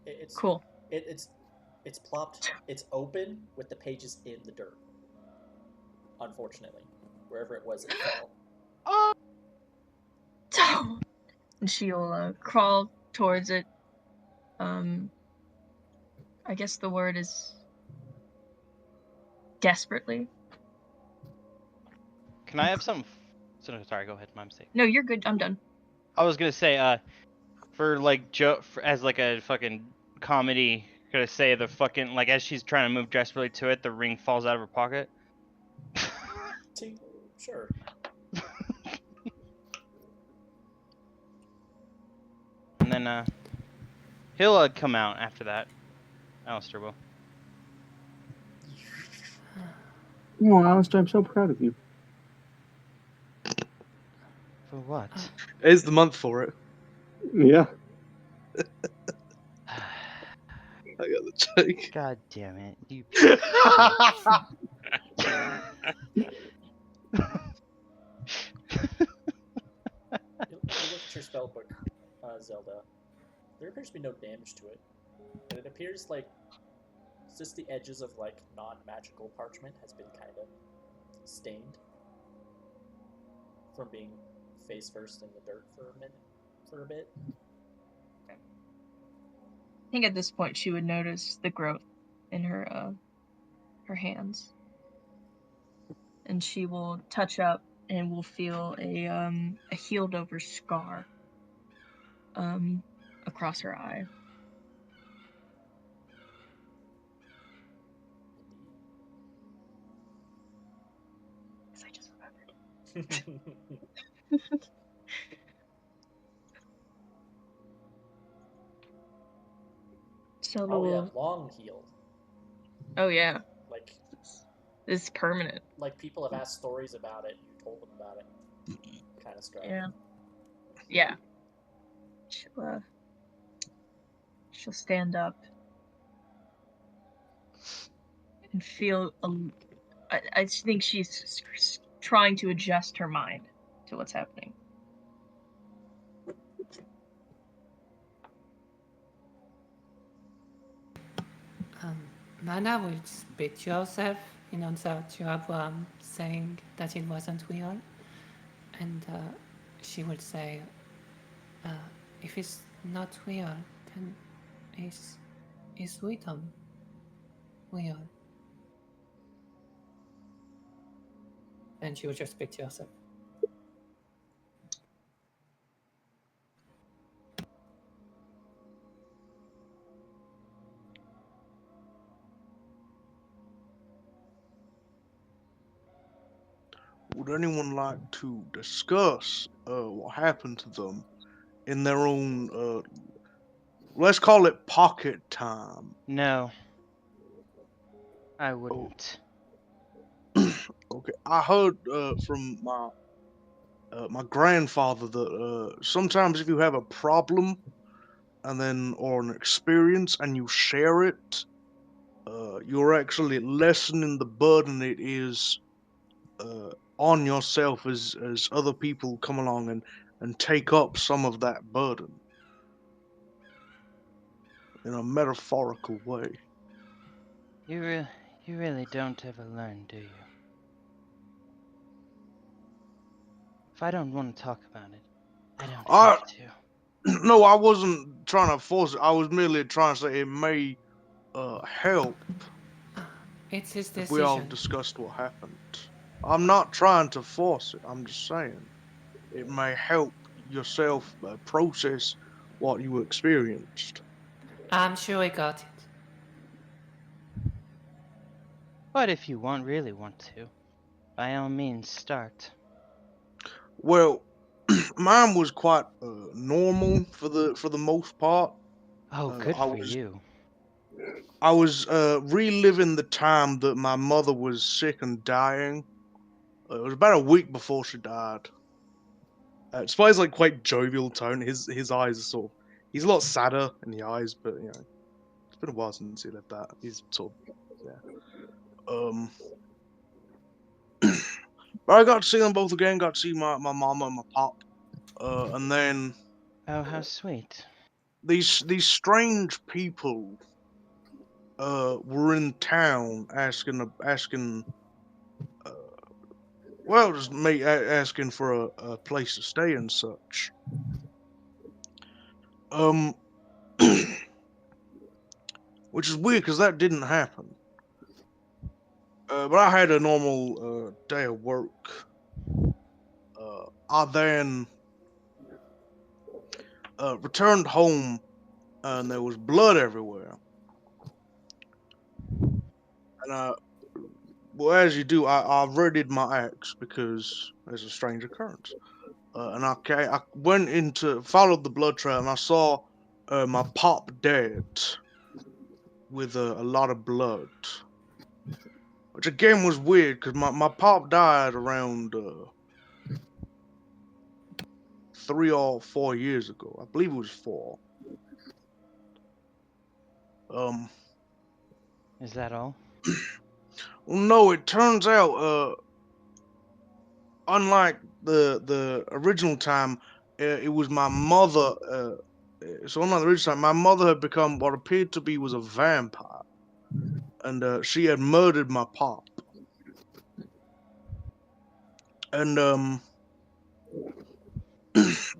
It's Cool. It's plopped. It's open with the pages in the dirt. Unfortunately, wherever it was, it fell. And she'll crawl towards it. I guess the word is desperately. Can I have some? Sorry, go ahead. My mistake. No, you're good. I'm done. I was gonna say, for like as like a fucking comedy, gonna say the fucking like as she's trying to move desperately to it, the ring falls out of her pocket. Sure. And then he'll come out after that. Alistair will. Oh, Alistair, I'm so proud of you. For what? It's the month for it. Yeah. I got the joke. God damn it! You. You look at your spell book, Zelda. There appears to be no damage to it, and it appears like just the edges of like non-magical parchment has been kind of stained from being face first in the dirt for a bit. I think at this point she would notice the growth in her hands, and she will touch up and will feel a healed over scar across her eye. Zelda Oh yeah, will. long healed. Oh yeah, Like this is permanent. people have asked stories about it. You told them about it. Kind of stuff. Yeah. Yeah. She'll stand up and feel. I think she's trying to adjust her mind to what's happening. Mana will spit yourself in answer to Abraham saying that it wasn't real. And she will say, if it's not real, then is rhythm real? And she will just spit yourself. Would anyone like to discuss what happened to them in their own, let's call it pocket time? No, I wouldn't. Okay, I heard from my grandfather that sometimes if you have a problem and then or an experience and you share it, you're actually lessening the burden it is on yourself as other people come along and take up some of that burden in a metaphorical way. You really don't ever learn, do you? If I don't want to talk about it, I don't I have to. no, I wasn't trying to force it. I was merely trying to say it may help It's his if we all decision. discussed what happened. I'm not trying to force it. I'm just saying it may help yourself process what you experienced. I'm sure he got it. But if you really want to, by all means start. Well, mine was quite normal for the most part. Oh, Uh, good I for was you. I was reliving the time that my mother was sick and dying. It was about a week before she died. It's plays like quite jovial tone. His eyes are sort of he's a lot sadder in the eyes, but you know it's been a while since he did that. He's sort of yeah. But I got to see them both again. Got to see my mama and my pop. And then Oh, how sweet. these strange people were in town asking uh, well just me asking for a place to stay and such. Um, which is weird because that didn't happen. But I had a normal day of work. I then returned home and there was blood everywhere. And well, as you do, I readied my axe because there's a strange occurrence. And I went into followed the blood trail and I saw my pop dead with a lot of blood, which again was weird because my pop died around 3 or 4 years ago. I believe it was 4. Um, Is that all? well, no, it turns out unlike the original time, it was my mother. So unlike the original time, my mother had become what appeared to be was a vampire, and she had murdered my pop. And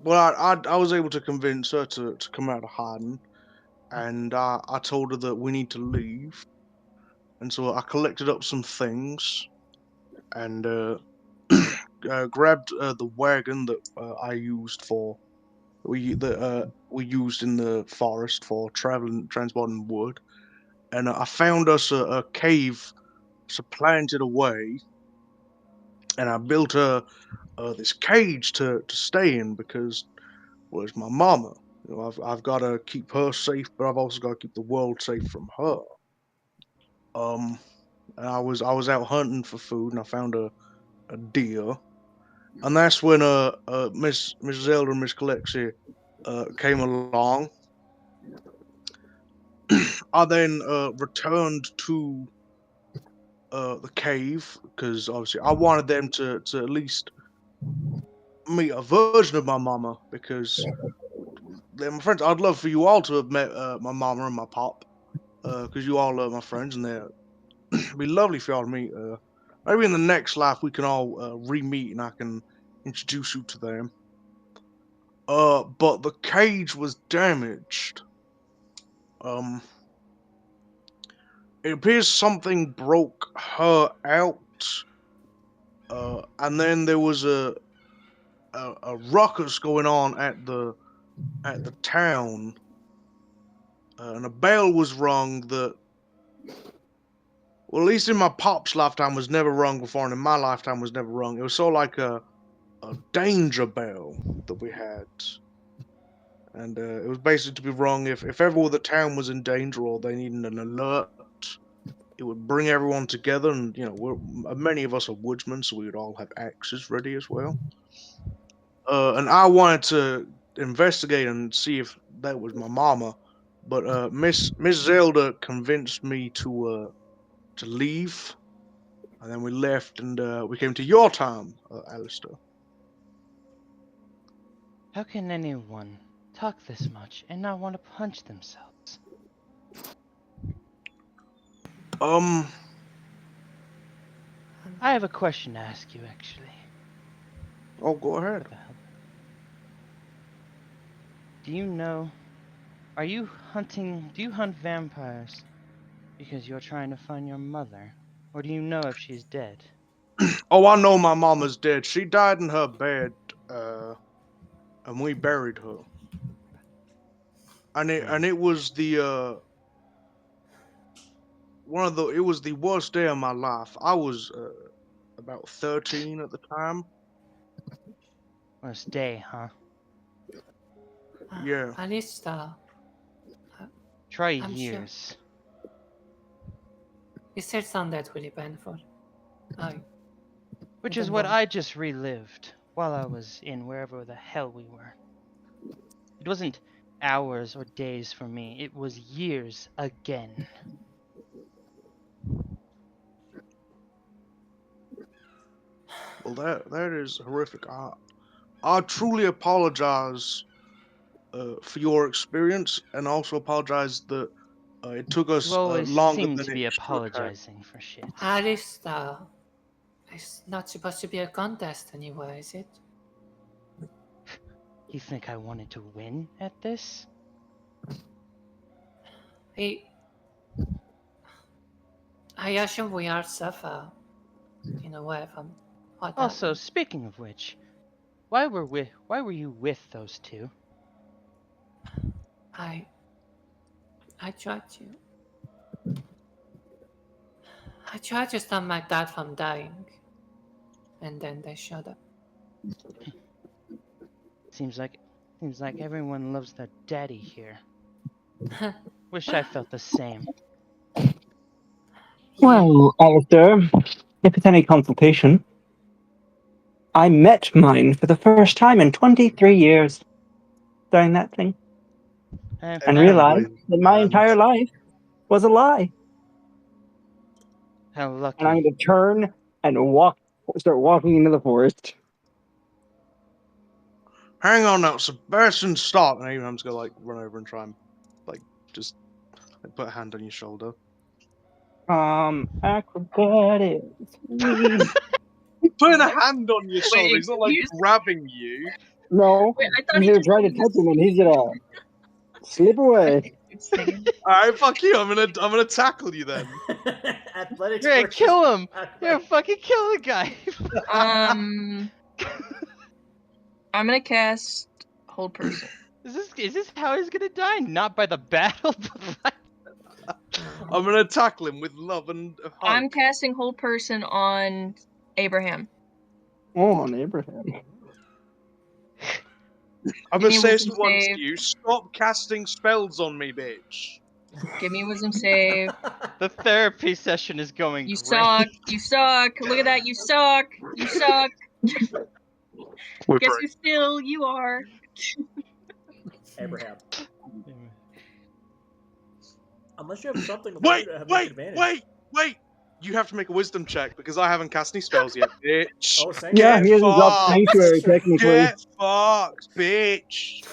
well, I was able to convince her to come out of hiding, and I told her that we need to leave, and so I collected up some things and grabbed the wagon that I used for we used in the forest for traveling transporting wood, and I found us a cave supplanted away and I built her this cage to stay in because, well, it's my mama. You know, I've got to keep her safe, but I've also got to keep the world safe from her. Um, and I was out hunting for food, and I found a deer, and that's when Miss Zelda and Miss Calexia came along. I then returned to the cave because obviously I wanted them to at least meet a version of my mama because they're my friends. I'd love for you all to have met my mama and my pop because you all are my friends, and it'd be lovely for y'all to meet. Maybe in the next life we can all re-meet and I can introduce you to them. But the cage was damaged. Um, it appears something broke her out. And then there was a ruckus going on at the town, and a bell was rung that, well, at least in my pop's lifetime, was never rung before, and in my lifetime was never rung. It was sort of like a danger bell that we had, and it was basically to be rung if ever the town was in danger or they needed an alert. It would bring everyone together, and many of us are woodsmen, so we would all have axes ready as well. And I wanted to investigate and see if that was my mama, but Miss Zelda convinced me to leave, and then we left, and we came to your town, Alistair. How can anyone talk this much and not want to punch themselves? Um, I have a question to ask you, actually. oh, go ahead. What the hell? Do you know? Do you hunt vampires because you're trying to find your mother? Or do you know if she's dead? Oh, I know my mama's dead. She died in her bed, and we buried her. And it was the it was the worst day of my life. I was about 13 at the time. Worst day, huh? Yeah. At least, Try I'm sure. years. It still sounded really painful. Which Even is what though- I just relived while I was in wherever the hell we were. It wasn't hours or days for me, it was years again. Well, that is horrific. I truly apologize for your experience, and also apologize that it took You us always longer seem than to it be should have. apologizing for shit. At least, it's not supposed to be a contest anyway, is it? You think I wanted to win at this? I assume we are suffer in a way from what Also, happened. speaking of which, why were you with those two? I tried to. I tried to stop my dad from dying, and then they showed up. Seems like everyone loves their daddy here. Wish I felt the same. Well, Alistair, if it's any consultation, I met mine for the first time in 23 years during that thing, and realized Everybody, that my man. entire life was a lie. How And I'm lucky. going to turn and start walking into the forest. Hang on now, Sebastian, stop! And Abraham's gonna like run over and try and like just like, put a hand on your shoulder. Acrobatics. Putting a What? hand on your shoulder. He's not like excuse- grabbing you. No, Wait, I thought he's he gonna just try to said he touch him, was and he's gonna slip away. singing. All right, fuck you. I'm gonna tackle you then. Athletics You're gonna versus kill him! You're athletics. gonna fucking kill the guy! I'm gonna cast Hold Person. Is this how he's gonna die? Not by the battle, but by... I'm gonna tackle him with love and hope. I'm casting Hold Person on Abraham. On Abraham. I'm Give gonna me say wisdom this once save. to you. Stop casting spells on me, bitch. Give me wisdom save. The therapy session is going You great. suck. You suck. Look at that. You suck. You suck. We're Guess broke. who still you are? Abraham. Unless you have something to Wait, have wait, advantage. wait! You have to make a wisdom check because I haven't cast any spells yet, bitch. Oh, Yeah, sanctuary. he is up fucked. sanctuary Sure. technically. Get fucked, bitch.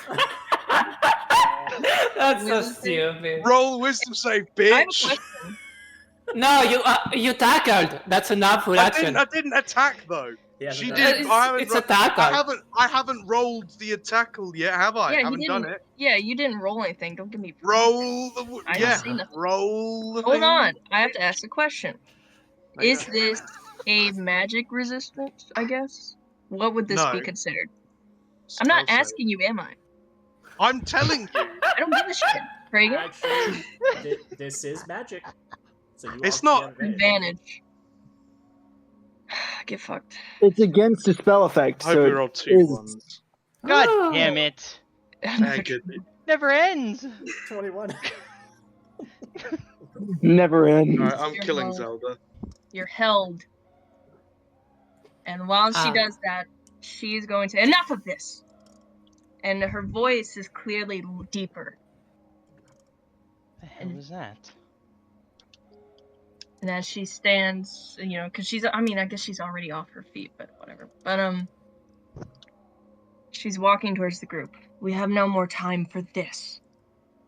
That's so Wisdom save? stupid. Roll wisdom save, I have a bitch. question. No, you tackled. That's enough full action. I didn't attack though. He hasn't She done did. it. It's a tackle. I haven't rolled the tackle yet, have I? Yeah, I he haven't didn't. done it. Yeah, you didn't roll anything. Don't give me. Roll the. I didn't Yeah. say nothing. Roll the Hold thing. on. I have to ask a question. No, you Is don't. this a magic resistance? I guess. What would this be No. considered? I'm not Spell save. asking you, am I? I'm telling you. I don't give a shit. Reagan? Actually, this is magic. So you It's obviously not- have advantage. Advantage. Get fucked. It's against the spell effect, I hope so we it rolled two is ones. God Ooh. damn it! Good. Never ends. 21. never ends. Alright, I'm You're killing held. Zelda. You're held. And while she does that, she's going to. Enough of this! And her voice is clearly deeper. The hell was that? And as she stands, because she's, I mean, I guess she's already off her feet, but whatever. But, she's walking towards the group. We have no more time for this.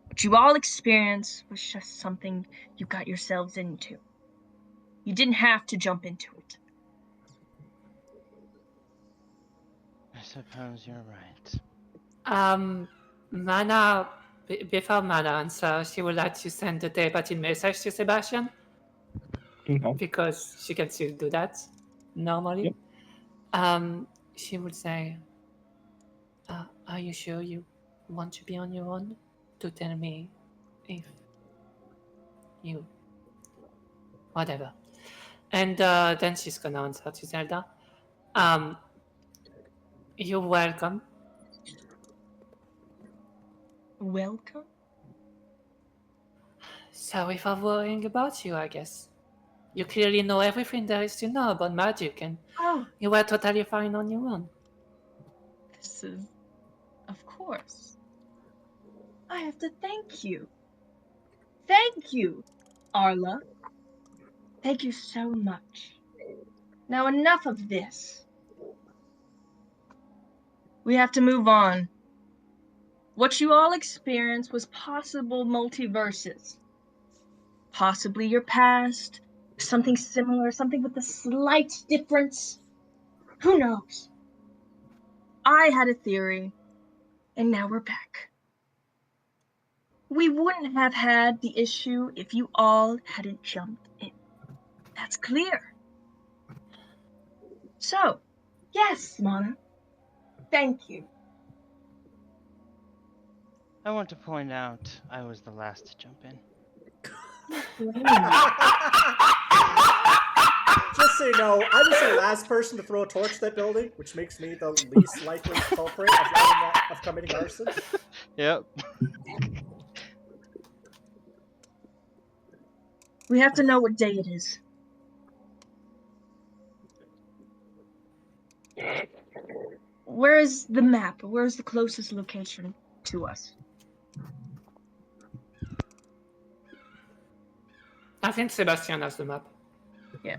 What you all experienced was just something you got yourselves into. You didn't have to jump into it. I suppose you're right. Mana, before Mana answer, she would like to send a telepathic message to Sebastian Okay. because she can still do that normally. Yep. She would say, "Are you sure you want to be on your own? To tell me if you whatever." And then she's gonna answer to Zelda. You're welcome. Welcome? Sorry for worrying about you, I guess. You clearly know everything there is to know about magic, and Oh, you were totally fine on your own. this is. Of course. I have to thank you. Thank you, Arla. Thank you so much. Now, enough of this. We have to move on. What you all experienced was possible multiverses. Possibly your past, something similar, something with a slight difference. Who knows? I had a theory, and now we're back. We wouldn't have had the issue if you all hadn't jumped in. That's clear. So, yes, Mana. Thank you. I want to point out I was the last to jump in. Just so you know, I was the last person to throw a torch to that building, which makes me the least likely culprit of committing arson. Yep. We have to know what day it is. Where is the map? Where is the closest location to us? I think Sebastian has the map. Yeah.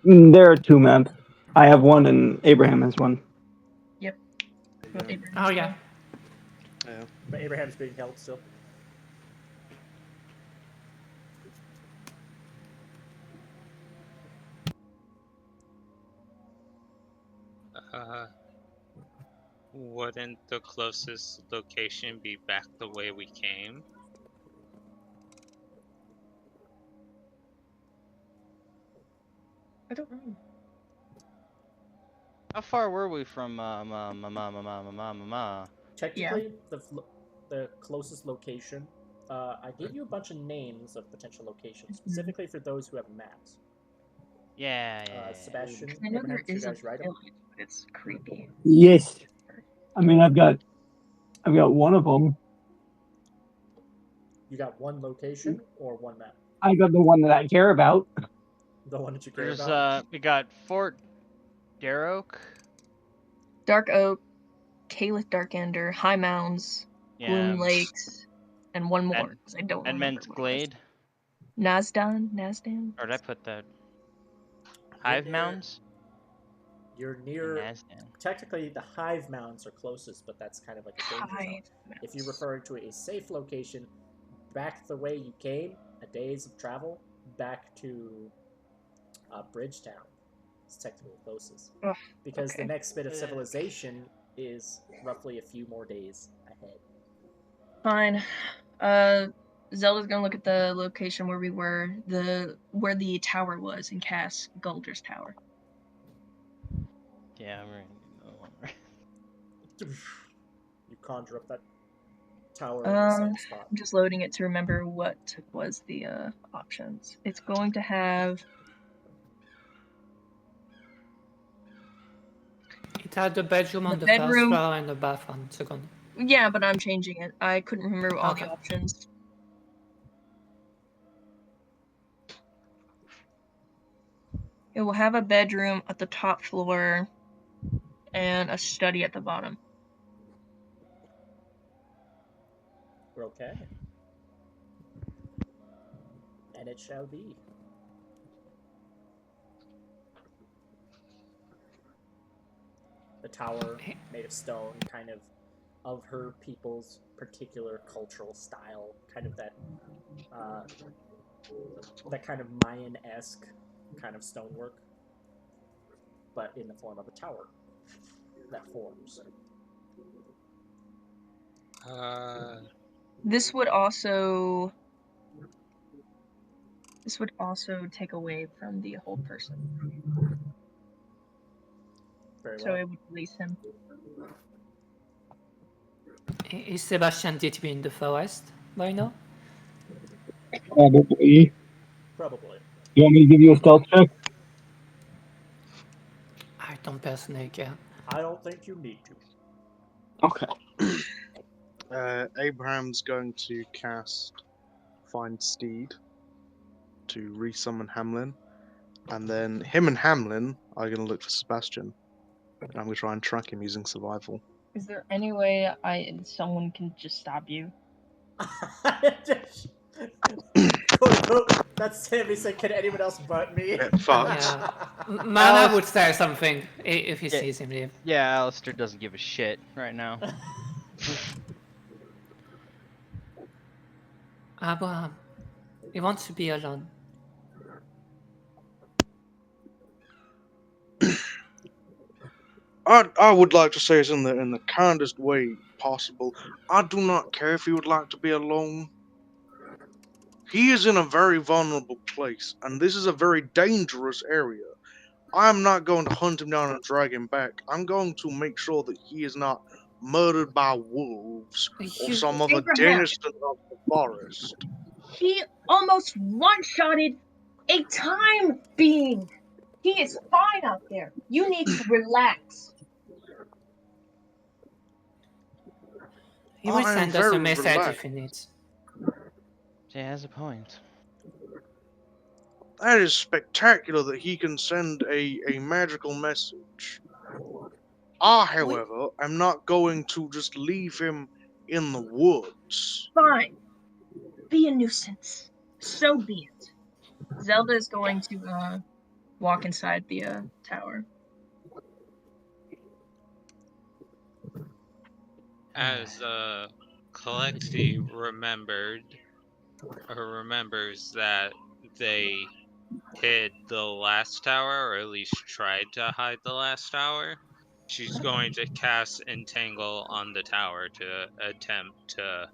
There are two maps. I have one and Abraham has one. Yep. Oh, yeah. Yeah. But Abraham's being held still. Wouldn't the closest location be back the way we came? I don't know. How far were we from Technically, the closest location. I gave you a bunch of names of potential locations, specifically for those who have maps. Yeah. Sebastian, I know Abraham, there did you is a guys write them? village. that's creepy. Yes. I mean, I've got one of them. You got one location or one map? I got the one that I care about. The one that you care There's about? we got Fort Darroch. Dark Oak, Caliph Darkender, High Mounds, Yeah. Gloom Lakes, and one more because I don't remember Edmund's what it was. Glade. Nasdan. Or did I put the You're Hive near- Mounds? You're In near. Nasdan. Technically, the Hive Mounds are closest, but that's kind of like a danger zone. Hive If you're Mounds. referring to a safe location, back the way you came, a day's of travel, back to Bridgetown is technically the closest. Ugh, Because okay. the next bit of civilization is roughly a few more days ahead. Fine. Zelda's gonna look at the location where we were, where the tower was, and cast Gulder's Tower. Yeah, we're gonna do another one. You conjure up that tower in the same spot. I'm just loading it to remember what was the options. It's going to have. It had the bedroom on The the first bedroom. floor and the bath on the second. Yeah, but I'm changing it. I couldn't remember all Okay. the options. It will have a bedroom at the top floor and a study at the bottom. Okay. And it shall be. The tower, made of stone, kind of her people's particular cultural style, kind of that kind of Mayan-esque kind of stonework, but in the form of a tower that forms. This would also take away from the whole person. Very well. So it would release him. Is Sebastian deep in the forest by now? Probably. Probably. You want me to give you a stealth check? I don't personally care. I don't think you need to. Okay. Abraham's going to cast Find Steed to resummon Hamlin, and then him and Hamlin are going to look for Sebastian. And I'm going to try and track him using survival. Is there any way someone can just stop you? That's Sammy saying, "Can anyone else but me?" Get fucked. Yeah. Mana would say something if he sees him leave. Yeah, Alistair doesn't give a shit right now. Abraham, he wants to be alone. I would like to say this in the kindest way possible. I do not care if he would like to be alone. He is in a very vulnerable place, and this is a very dangerous area. I'm not going to hunt him down and drag him back. I'm going to make sure that he is not murdered by wolves or You- some other Abraham. denizen of the forest. He almost one-shotted a time being. He is fine out there. You need to relax. He will I am send us a very message relaxed. if he needs. He has a point. That is spectacular that he can send a magical message. I, however, am not going to just leave him in the woods. Fine. Be a nuisance. So be it. Zelda is going to walk inside the tower. As Collecti remembers that they hid the last tower, or at least tried to hide the last tower, she's going to cast Entangle on the tower to attempt to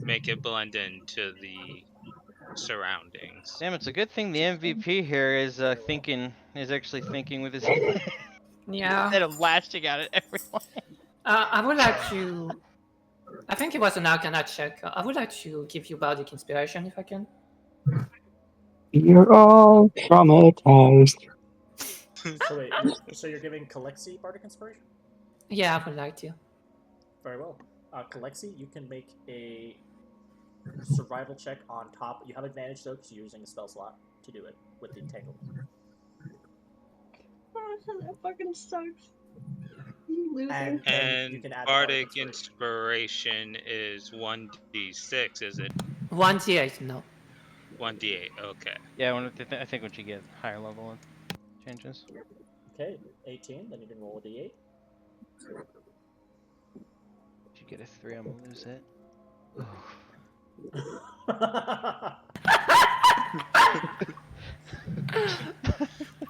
make it blend into the surroundings. Damn, it's a good thing the MVP here is actually thinking with his head Yeah. instead of lashing out at everyone. I would like to. I think it was an Arcana check. I would like to give you Bardic Inspiration if I can. You're all traumatized. So wait, you're giving Kalexi Bardic Inspiration? Yeah, I would like to. Very well. Kalexi, you can make a survival check on top. You have advantage though because you're using a spell slot to do it with the entanglement. That fucking sucks. You loser. And then you And can add Bardic Bardic Inspiration is 1d6, is it? 1d8, no. 1d8, okay. Yeah, I think once you get higher level, it changes. Okay, 18. Then you can roll a d8. If you get a 3, I'm gonna lose it.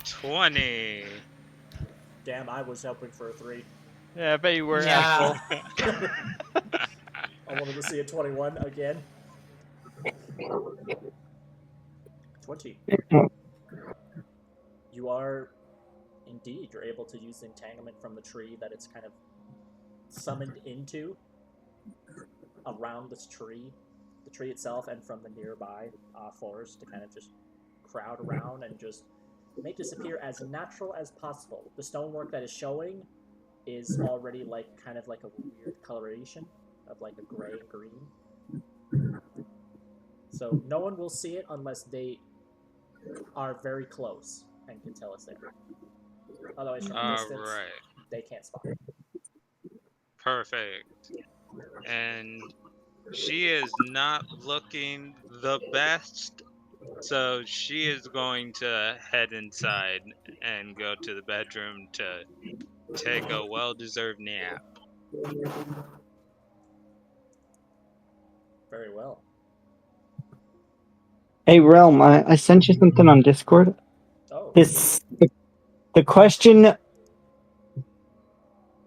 20. Damn, I was hoping for a 3. Yeah, I bet you were. Yeah. I wanted to see a 21 again. 20. You are, indeed, you're able to use the entanglement from the tree that it's kind of summoned into around this tree, the tree itself, and from the nearby forest to kind of just crowd around and just make this appear as natural as possible. The stonework that is showing is already like kind of like a weird coloration of like a gray and green. So no one will see it unless they are very close and can tell it's there. Otherwise, from a distance, Alright. they can't spot it. Perfect. And she is not looking the best, so she is going to head inside and go to the bedroom to take a well-deserved nap. Very well. Hey, Realm, I sent you something on Discord. Oh. The question.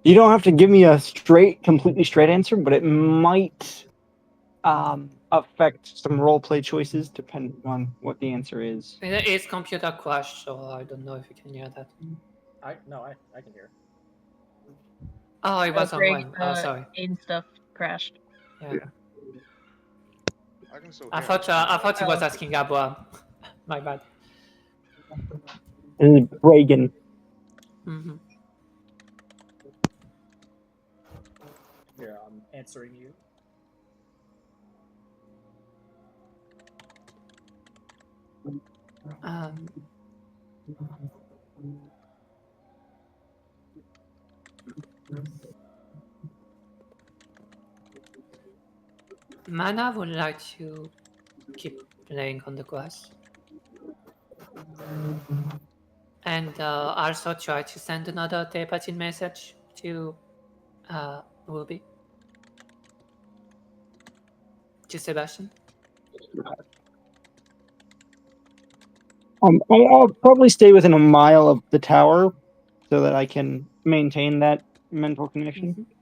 You don't have to give me a completely straight answer, but it might affect some roleplay choices depending on what the answer is. It's computer crash, so I don't know if you can hear that. I can hear. Oh, it was on Greg, one. Oh, sorry. AIM stuff crashed. Yeah. I can still I hear thought he was Oh. asking Abraham. My bad. Reagan. Mm-hmm. Here, I'm answering you. Mana would like to keep playing on the grass. And also try to send another telepathic message to Ruby. To Sebastian. I'll probably stay within a mile of the tower so that I can maintain that mental connection. Mm-hmm.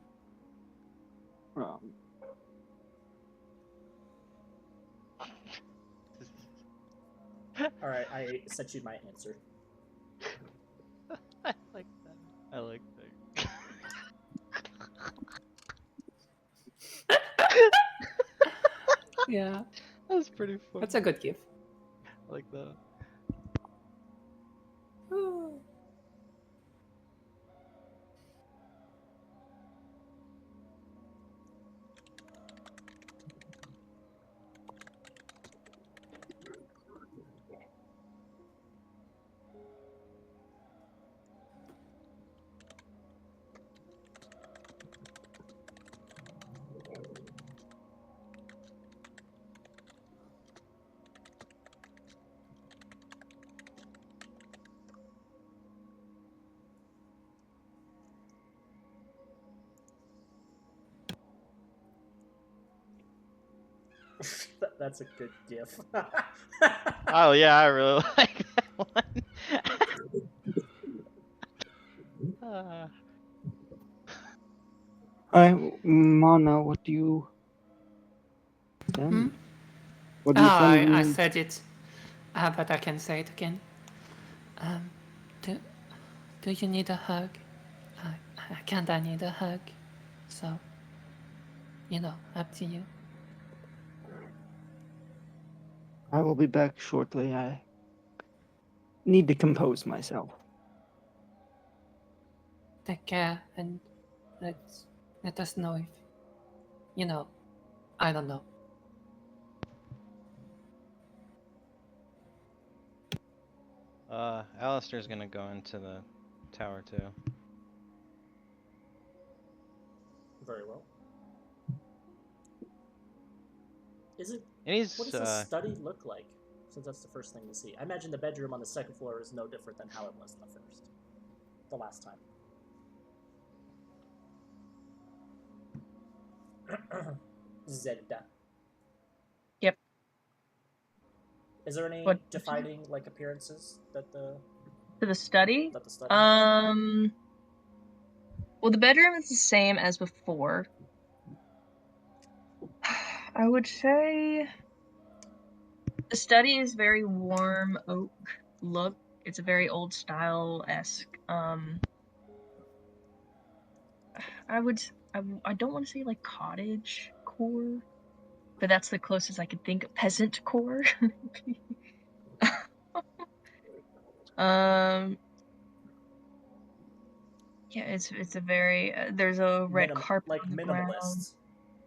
All right, I sent you my answer. I like that. I like that. Yeah. That's pretty funny. That's a good gift. I like that. That's a good gif. Oh yeah, I really like that one. Alright, Mana, what do you send? What do you send? I said it, but I can say it again. Do you need a hug? I kinda need a hug. So, up to you. I will be back shortly. I need to compose myself. take care and let us know if, I don't know. Alistair's gonna go into the tower too. Very well. Is it? And he's What does this study look like? Since that's the first thing we see. I imagine the bedroom on the second floor is no different than how it was in the last time. Zelda. Yep. Is there any What- defining appearances that the To the study? that the study has? Well, the bedroom is the same as before. I would say the study is very warm oak look. It's a very old style-esque. I don't want to say like cottage core, but that's the closest I could think of. Peasant core. Yeah, it's a very there's a red carpet on the ground. Minimalists.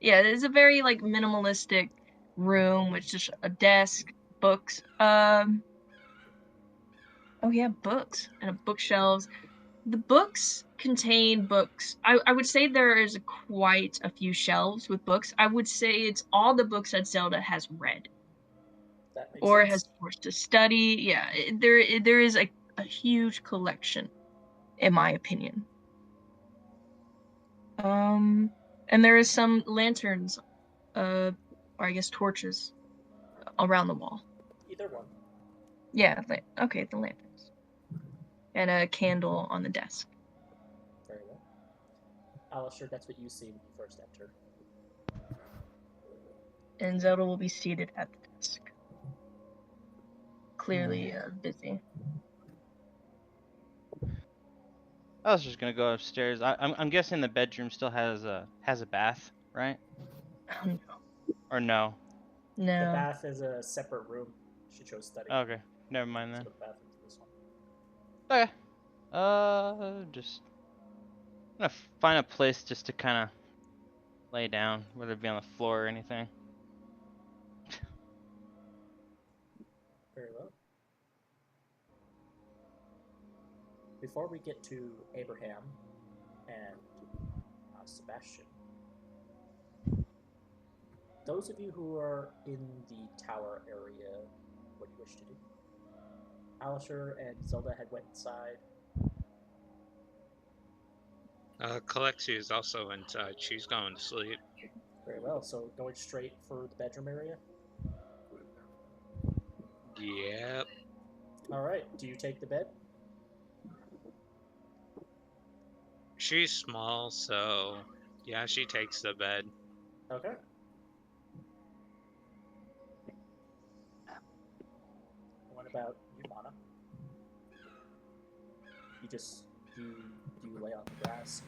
Yeah, it's a very minimalistic room with just a desk, books. Oh yeah, books and bookshelves. The books contain books. I would say there is quite a few shelves with books. I would say it's all the books that Zelda has read That makes or sense. has forced to study. Yeah, there is a huge collection, in my opinion. And there is some lanterns, or I guess torches, around the wall. Either one. Yeah, okay, the lanterns. And a candle on the desk. Very well. Alistair, that's what you see when you first enter. And Zelda will be seated at the desk. Clearly busy. I was just gonna go upstairs. I'm guessing the bedroom still has a bath, right? Oh, no. Or no? No. The bath is a separate room. She chose study. Okay, never mind then. So the bathroom's this one. Okay. Just gonna find a place just to kind of lay down, whether it be on the floor or anything. Very well. Before we get to Abraham and Sebastian, those of you who are in the tower area, what do you wish to do? Alistair and Zelda had went inside. Kalexi is also inside. She's going to sleep. Very well. So going straight for the bedroom area. Yep. All right. Do you take the bed? She's small, so yeah, she takes the bed. Okay. What about you, Mana? You lay on the grass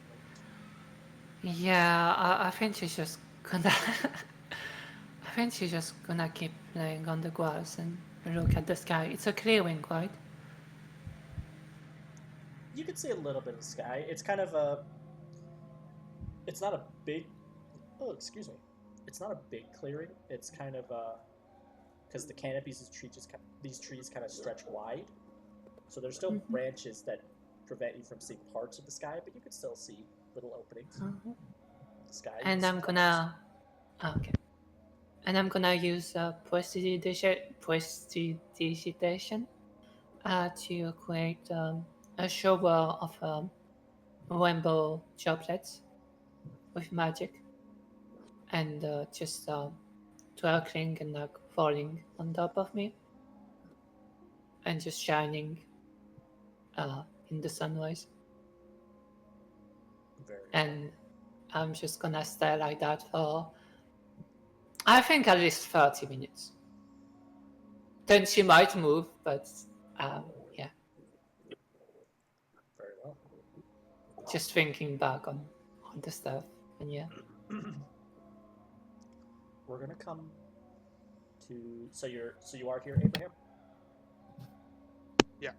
and wait. Yeah, I think she's just gonna. I think she's just gonna keep laying on the grass and look at the sky. It's a clearing, right? You can see a little bit of the sky. It's kind of a. It's not a big. Oh, excuse me. It's not a big clearing. It's kind of because the canopies of these trees kind of stretch wide, so there's still branches that prevent you from seeing parts of the sky, but you can still see little openings. The sky. And I'm gonna. Okay. And I'm gonna use prestidigitation to create a shower of rainbow droplets with magic, and just twirling and falling on top of me, and just shining in the sunrise. And I'm just gonna stay like that for, I think, at least 30 minutes. Then she might move, but yeah. Very well. Just thinking back on the stuff, and yeah. We're gonna come to. So you are here, Abraham? Yeah.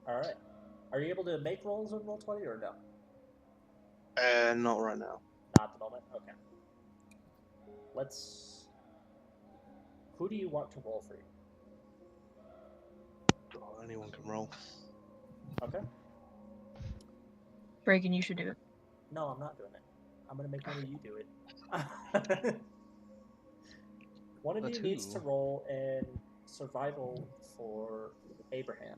All right. Are you able to make rolls on Roll20 or no? Not right now. Not at the moment? Okay. Let's. Who do you want to roll for you? Oh, anyone can roll. Okay. Bragan, you should do it. No, I'm not doing it. I'm going to make one of you do it. One of you needs to roll in survival for Abraham.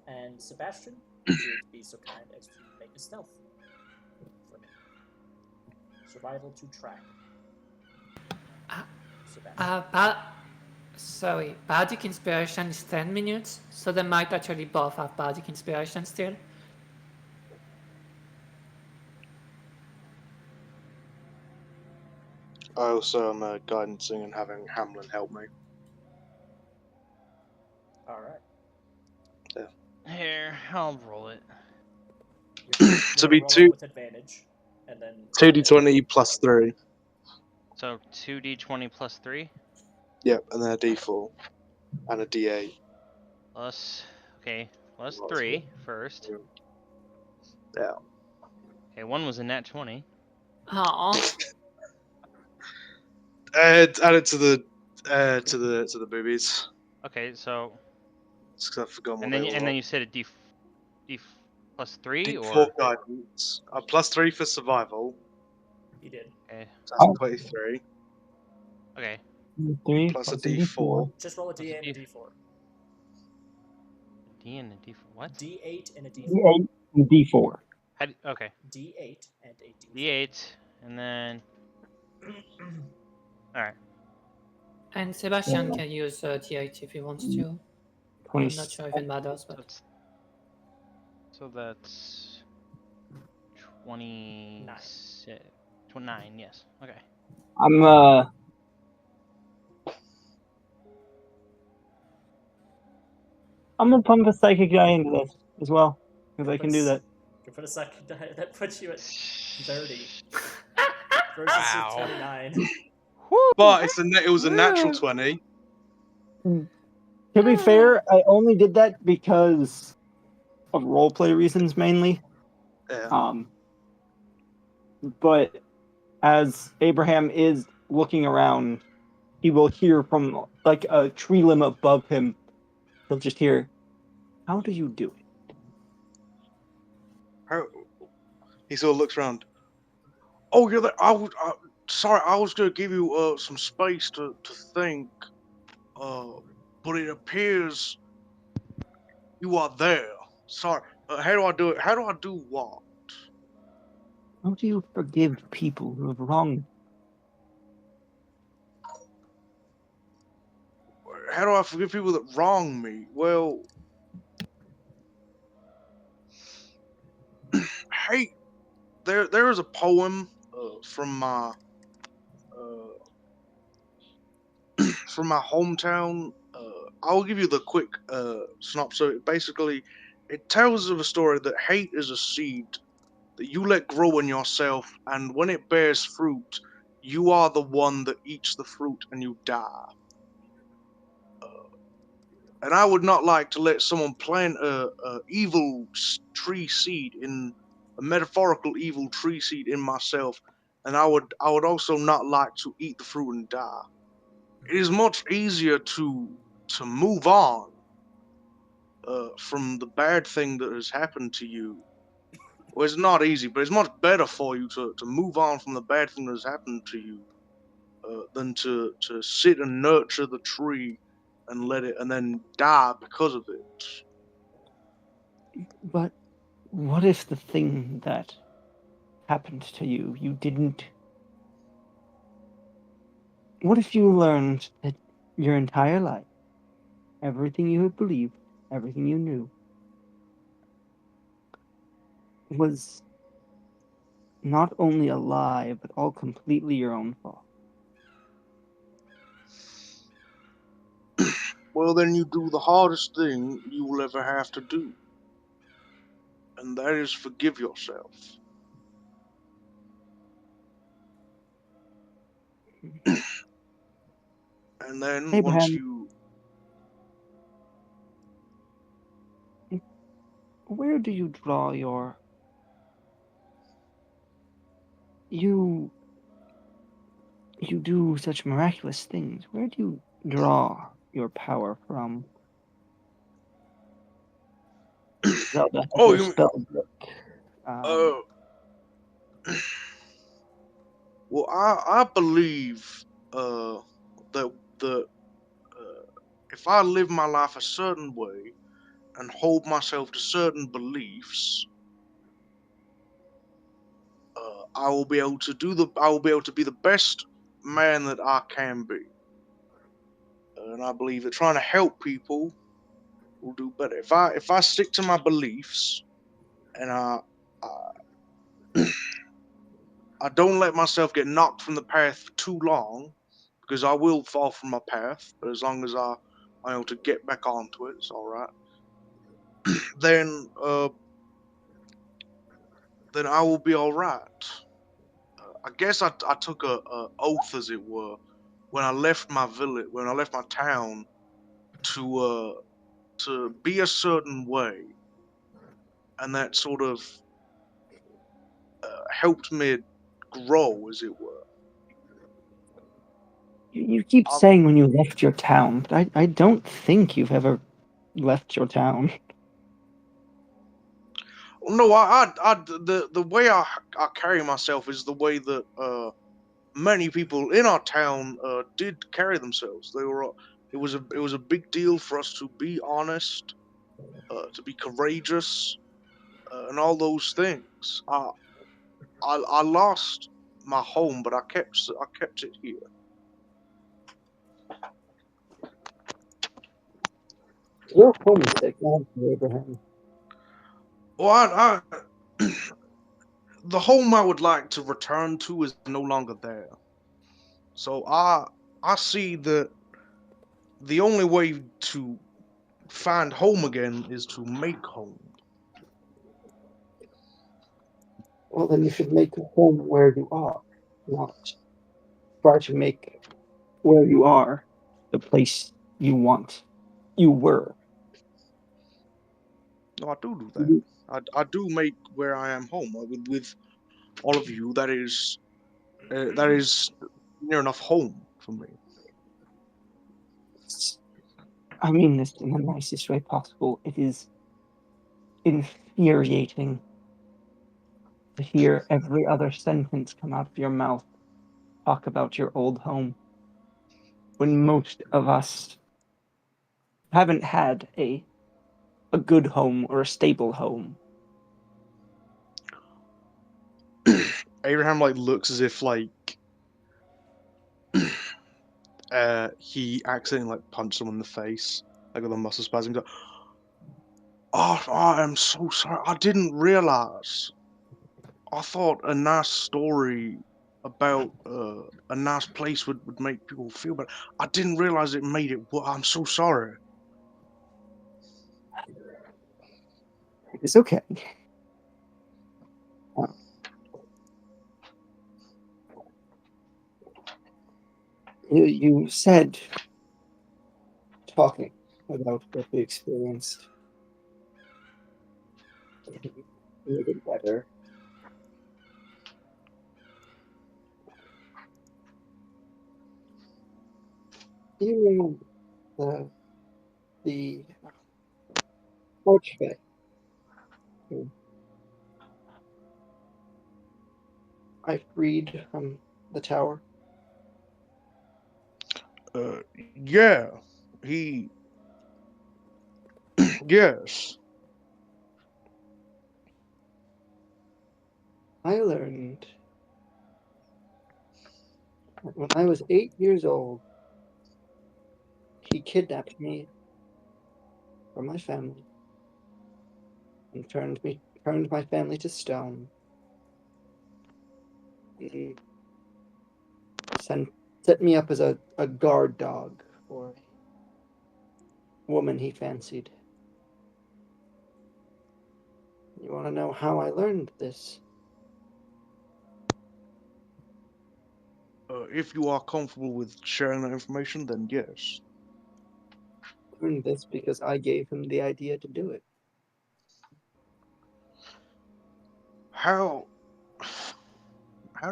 And Sebastian, would you be so kind as to make a stealth for me? Survival to track. Sebastian. Sorry, Bardic Inspiration is 10 minutes, so they might actually both have Bardic Inspiration still. I also am guidancing and having Hamlin help me. Alright. Here, I'll roll it. You're To gonna be roll it with advantage, and then 2d20 plus 3. So 2d20 plus 3 Yep, and then a d4 and a d8. plus, okay, plus Well, 3 first. Yeah. Okay, 1 was a nat 20. Aww. Add it to the boobies. Okay, so It's 'cause I forgot what and they then were. you said a d plus 3 D4 or guidance. Plus 3 for survival. he did. okay, So that's 23. okay. 3 Plus a plus a d4. Just roll a Plus a D8 and a D- D4. D and a D4. What? D8 and a D4. D8 and D4. Okay. D8 and a D4. D8 and then all right. And Sebastian can use D8 if he wants to. I'm not sure if it matters, but So that's 26, 29. Yes. Okay. I'm gonna pump a psychic die into this as well because I can do that. Go put a second die. That puts you at 30 versus Wow. 29. But it was a natural 20. To be fair, I only did that because of roleplay reasons mainly. Yeah. But as Abraham is looking around, he will hear from like a tree limb above him. He'll just hear, "How do you do it?" He sort of looks around. Oh, you're there. Sorry, I was going to give you some space to think. But it appears you are there. Sorry. How do I do it? How do I do what? How do you forgive people who have wronged? How do I forgive people that wrong me? Well, hey, there is a poem from my from my hometown. I'll give you the quick synopsis. Basically, it tells of a story that hate is a seed that you let grow in yourself, and when it bears fruit, you are the one that eats the fruit and you die. And I would not like to let someone plant a evil tree seed in a metaphorical evil tree seed in myself, and I would also not like to eat the fruit and die. It is much easier to move on from the bad thing that has happened to you. Well, it's not easy, but it's much better for you to move on from the bad thing that has happened to you than to sit and nurture the tree and let it and then die because of it. But what if the thing that happened to you, you didn't? What if you learned that your entire life, everything you had believed, everything you knew, was not only a lie, but all completely your own fault? Well, then you do the hardest thing you will ever have to do, and that is forgive yourself. And then once Abraham, you where do you draw your... You do such miraculous things. Where do you draw your power from? Zelda has Oh, her you spell book. uh well, I believe that the if I live my life a certain way and hold myself to certain beliefs, I will be able to I will be able to be the best man that I can be. And I believe that trying to help people will do better. If I stick to my beliefs and I don't let myself get knocked from the path for too long, because I will fall from my path, but as long as I'm able to get back onto it, it's all right. Then then I will be all right. I guess I took a oath, as it were, when I left my village, when I left my town, to be a certain way, and that sort of helped me grow, as it were. You keep I, saying when you left your town, but I don't think you've ever left your town. no, the way I carry myself is the way that many people in our town did carry themselves. They were it was a big deal for us to be honest, to be courageous, and all those things. I lost my home, but I kept it here. You're homesick, aren't you, Abraham? Well, the home I would like to return to is no longer there. So I see that the only way to find home again is to make home. Well, then you should make a home where you are, not try to make where you are the place you want. You were. No, I do that. I do make where I am home with all of you. That is near enough home for me. I mean this in the nicest way possible. It is infuriating to hear every other sentence come out of your mouth talk about your old home when most of us haven't had a good home or a stable home. Abraham like looks as if like he accidentally like punched someone in the face, like with a muscle spasm. He's like, "Oh, I am so sorry. I didn't realize. I thought a nice story about a nice place would make people feel better. I didn't realize it made it. Well, I'm so sorry." It's okay. You said talking about what we experienced made it better. You know the archway. I freed from the tower. Yeah, he. Yes. I learned that when I was 8 years old, he kidnapped me from my family and turned my family to stone, and then set me up as a guard dog for a woman he fancied. You want to know how I learned this? If you are comfortable with sharing that information, then yes. I learned this because I gave him the idea to do it. How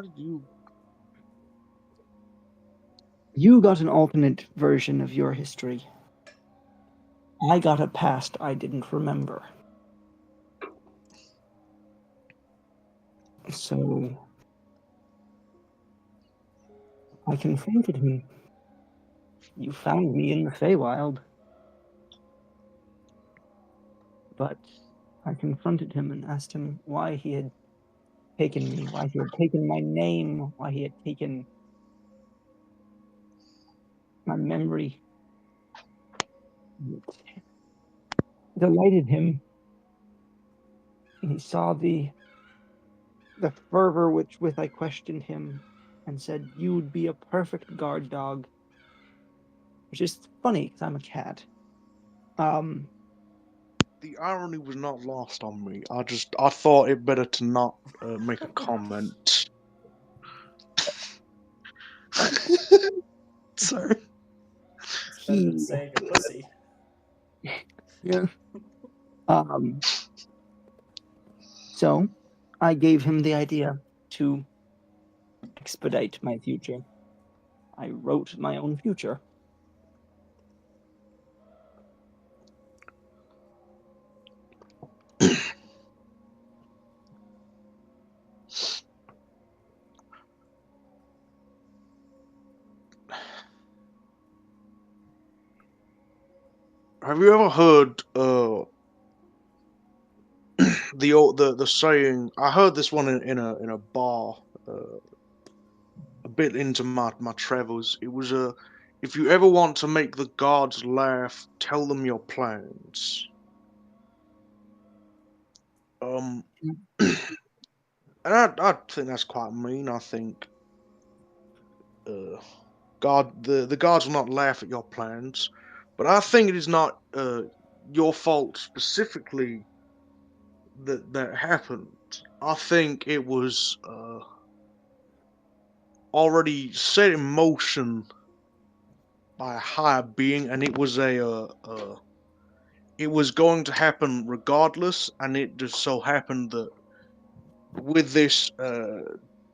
did you? You got an alternate version of your history. I got a past I didn't remember. So I confronted him. You found me in the Feywild. But I confronted him and asked him why he had taken me, why he had taken my name, why he had taken my memory. It delighted him. He saw the fervor with I questioned him and said, "You would be a perfect guard dog," which is funny because I'm a cat. The irony was not lost on me. I thought it better to not make a comment. Sorry. It's better than He, saying a pussy. yeah. So I gave him the idea to expedite my future. I wrote my own future. Have you ever heard the saying? I heard this one in a bar a bit into my travels. It was if you ever want to make the gods laugh, tell them your plans. Um, and I think that's quite mean. I think uh, the gods will not laugh at your plans, but I think it is not your fault specifically that happened. I think it was already set in motion by a higher being, and it was it was going to happen regardless, and it just so happened that with this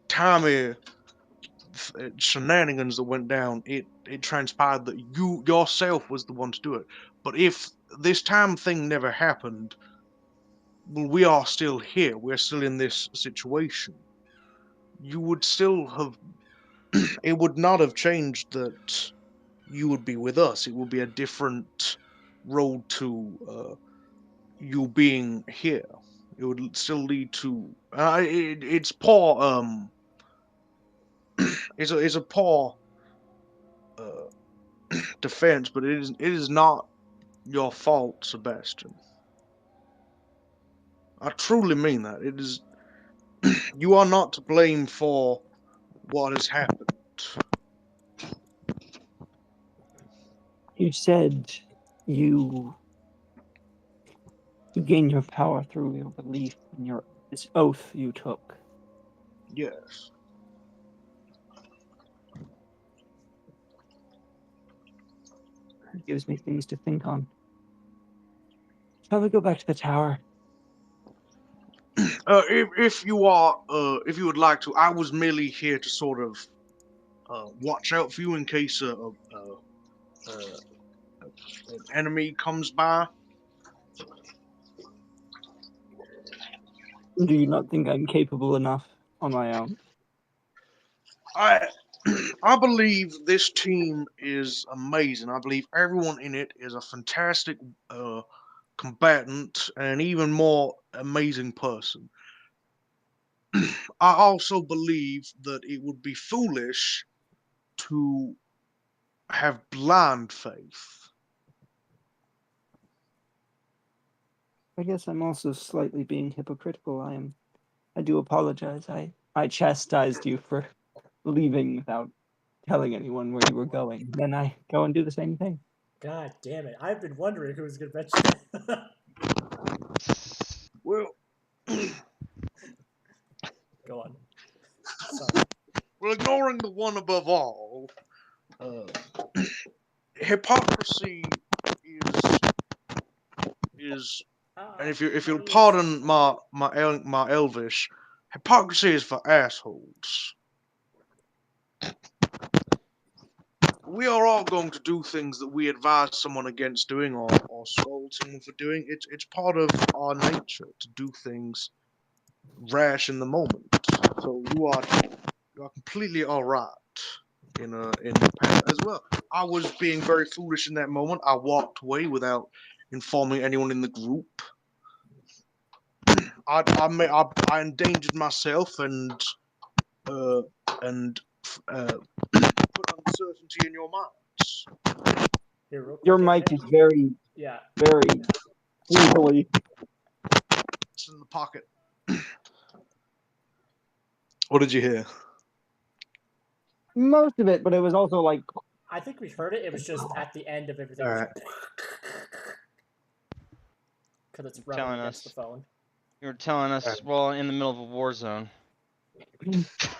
timey shenanigans that went down, it transpired that you yourself was the one to do it. But if this time thing never happened, well, we are still here. We're still in this situation. You would still have. It would not have changed that you would be with us. It would be a different road to you being here. It would still lead to. It's poor. It's a poor uh, defense, but it is not your fault, Sebastian. I truly mean that. It is. You are not to blame for what has happened. You said you gain your power through your belief in this oath you took. Yes. It gives me things to think on. Shall we go back to the tower? If you would like to, I was merely here to sort of watch out for you in case an enemy comes by. Do you not think I'm capable enough on my own? I I believe this team is amazing. I believe everyone in it is a fantastic combatant and even more amazing person. I also believe that it would be foolish to have blind faith. I guess I'm also slightly being hypocritical. I do apologize. I chastised you for leaving without telling anyone where you were going. Then I go and do the same thing. God damn it! I've been wondering who was going to mention that. Well, Go on. Sorry. well, ignoring the one above all, uh, hypocrisy is is, and if you'll Please. pardon my Elvish, Hypocrisy is for assholes. We are all going to do things that we advise someone against doing or scold someone for doing. It's part of our nature to do things rash in the moment. So you are completely alright in the path as well. I was being very foolish in that moment. I walked away without informing anyone in the group. I endangered myself and put uncertainty in your minds. Here, real quick, Your mic is very, yeah. very easily. It's in the pocket. What did you hear? Most of it, but it was also like. I think we heard it. It was just at the end of everything. Alright. Because it's rubbing against the phone. You were telling us, well, in the middle of a war zone.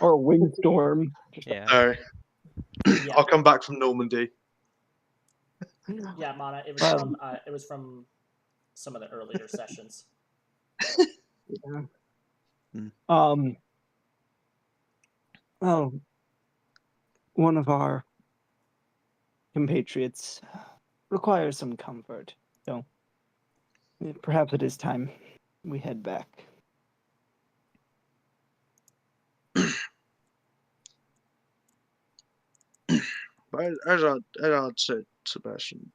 Or a windstorm. Yeah. Sorry. Yeah. I'll come back from Normandy. Yeah, Mana. It was from some of the earlier sessions. Yeah. Hmm. Well, one of our compatriots requires some comfort, so perhaps it is time we head back. But as I'd said, Sebastian,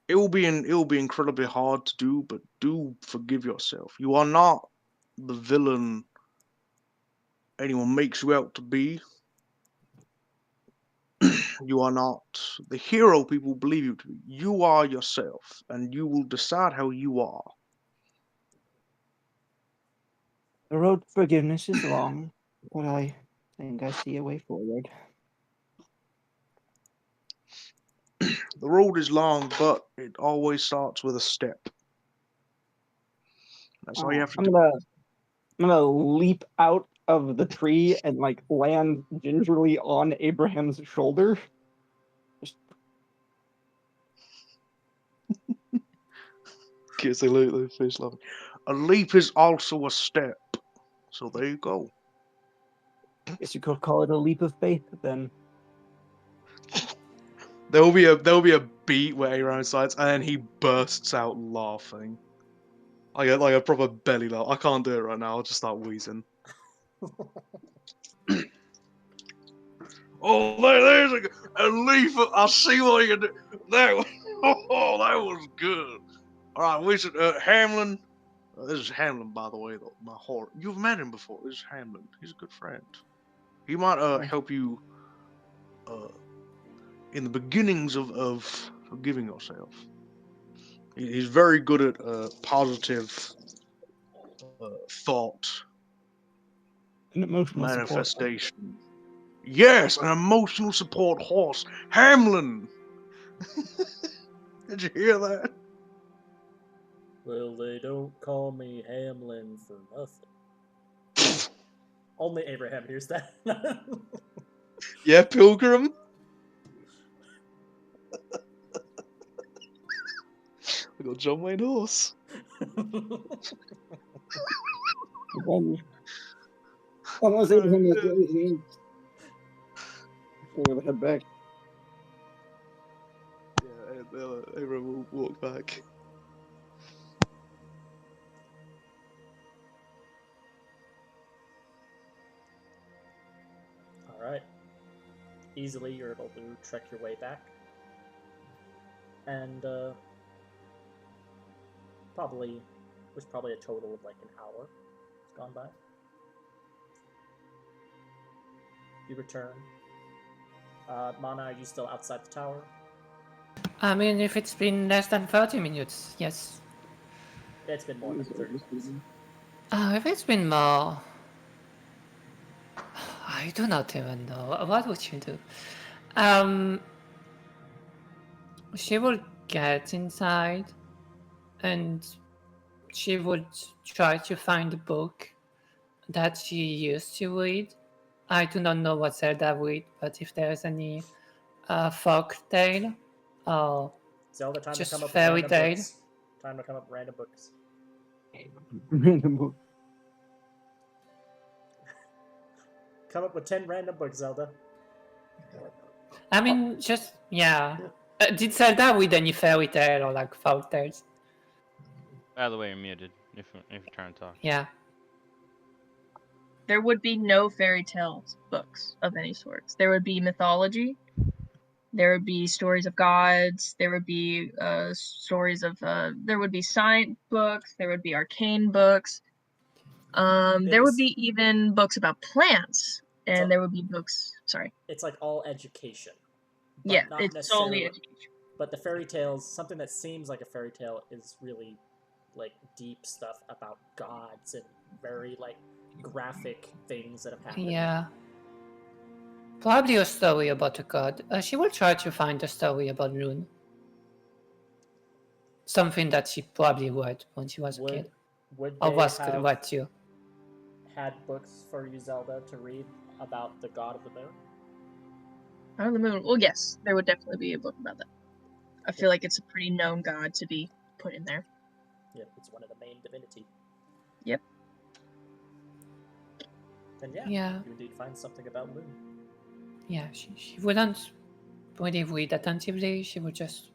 it will be incredibly hard to do, but do forgive yourself. You are not the villain anyone makes you out to be. You are not the hero people believe you to be. You are yourself, and you will decide how you are. The road to forgiveness is long, but I think I see a way forward. The road is long, but it always starts with a step. That's all you have to do. I'm gonna leap out of the tree and like land gingerly on Abraham's shoulder. Kids, they look their face laughing. A leap is also a step. So there you go. Guess you could call it a leap of faith then. There will be a beat where Abraham sides, and then he bursts out laughing. I get like a proper belly laugh. I can't do it right now. I'll just start wheezing. Oh, there's a leaf. I see what you can do. That was good. All right, we should Hamlin. This is Hamlin, by the way. Though my heart. You've met him before. This is Hamlin. He's a good friend. He might help you in the beginnings of forgiving yourself. He's very good at positive thought An emotional manifestation. support. Yes, an emotional support horse. Hamlin! Did you hear that? Well, they don't call me Hamlin for nothing. Only Abraham hears that. Yeah, Pilgrim? I got John Wayne horse. Almost Abraham is crazy. We're gonna head back. Yeah, Abraham will walk back. Alright. Easily you're able to trek your way back. And there's probably a total of like an hour has gone by. You return. Mana, are you still outside the tower? I mean, if it's been less than 30 minutes, yes. It's been more than 30 minutes. If it's been more... I do not even know. What would you do? She would get inside and she would try to find a book that she used to read. I do not know what Zelda read, but if there's any folk tale or Zelda, time just to come up with fairy random tale. books. Time to come up with random books. Random book. Come up with 10 random books, Zelda. I mean, just yeah. Did Zelda read any fairy tale or like folk tales? By the way, you're muted if you're trying to talk. Yeah. There would be no fairy tales books of any sorts. There would be mythology. There would be stories of gods. There would be stories of. There would be science books. There would be arcane books. There would be even books about plants, and there would be books. Sorry. It's like all education. But Yeah, not it's necessarily, solely education. But the fairy tales, something that seems like a fairy tale, is really like deep stuff about gods and very like graphic things that have happened. Yeah. Probably a story about a god. She will try to find a story about Rune. Something that she probably read when she was a kid. Would Or they was have read too. had books for you, Zelda, to read about the god of the moon? God of the Moon. Well, yes, there would definitely be a book about that. I feel like it's a pretty known god to be put in there. Yeah, it's one of the main divinity. Yep. Then Yeah. you indeed find something about Moon. Yeah, she wouldn't really read attentively. She would just,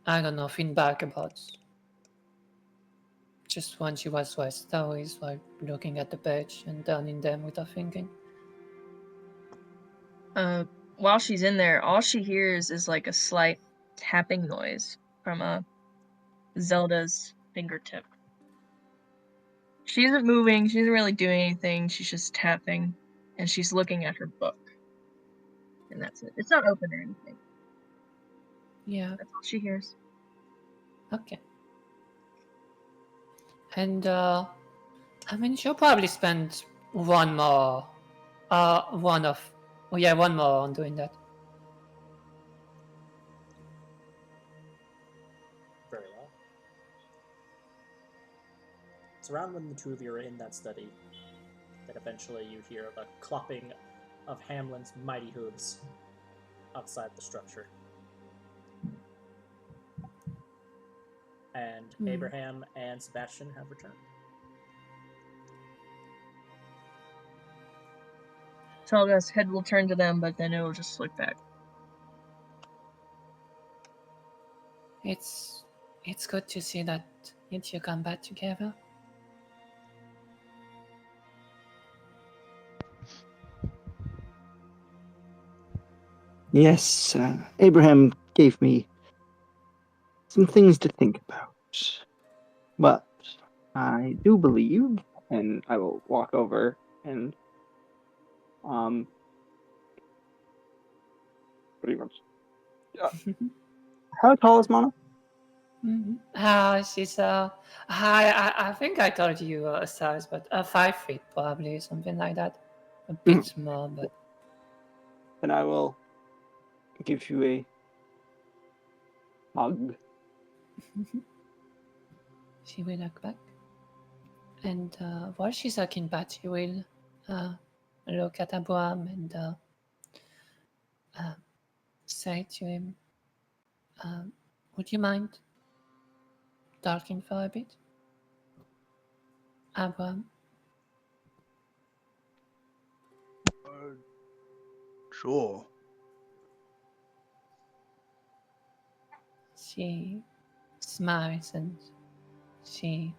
I don't know, think back about just when she was read stories while looking at the page and turning them without thinking. While she's in there, all she hears is like a slight tapping noise from Zelda's fingertip. She isn't moving, she isn't really doing anything, she's just tapping, and she's looking at her book. And that's it. It's not open or anything. Yeah. That's all she hears. Okay. And I mean, she'll probably spend one more on doing that. Very well. It's around when the two of you are in that study that eventually you hear the clopping of Hamlin's mighty hooves outside the structure. And Abraham and Sebastian have returned. Telga's head will turn to them, but then it'll just look back. It's good to see that you two come back together. Yes, Abraham gave me some things to think about. But I do believe, and I will walk over and pretty much. How tall is Mana? She's I think I told you a size, but 5 feet probably, something like that. A bit small, but. Then I will give you a hug. She will look back, and while she's looking back, she will look at Abraham and say to him, "Would you mind talking for a bit, Abraham?" Sure. She smiles and she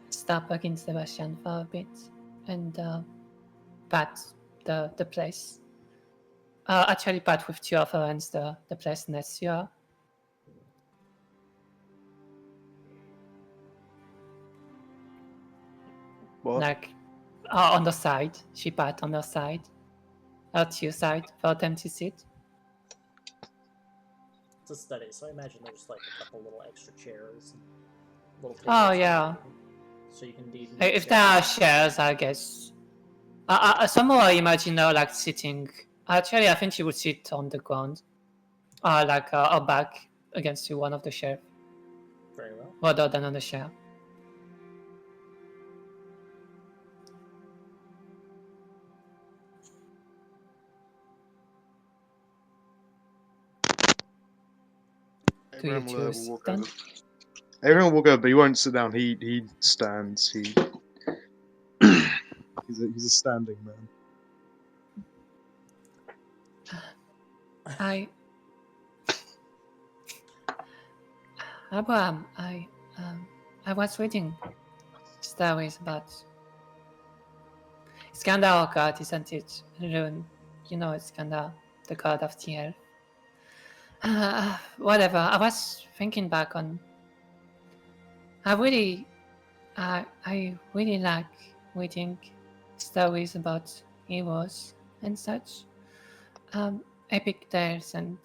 stops against Sebastian for a bit and pats the place. Actually, pat with two of her hands the place next to her. What? Like on the side, she pat on her side, her two side for them to sit. It's a study, so I imagine there's like a couple little extra chairs and little tables. Oh yeah. So you can indeed. If there are chairs, I guess. Somehow I imagine her like sitting. Actually, I think she would sit on the ground, like her back against one of the chairs. Very well. Rather than on the chair. Abraham will choose walk then? over. Abraham will walk over, but he won't sit down. He stands. He's He's a standing man. Abraham, I was reading stories about. It's kinda our god, isn't it? Rune. You know, it's kinda the god of the earth. Whatever. I was thinking back on. I really like reading stories about heroes and such. Epic tales and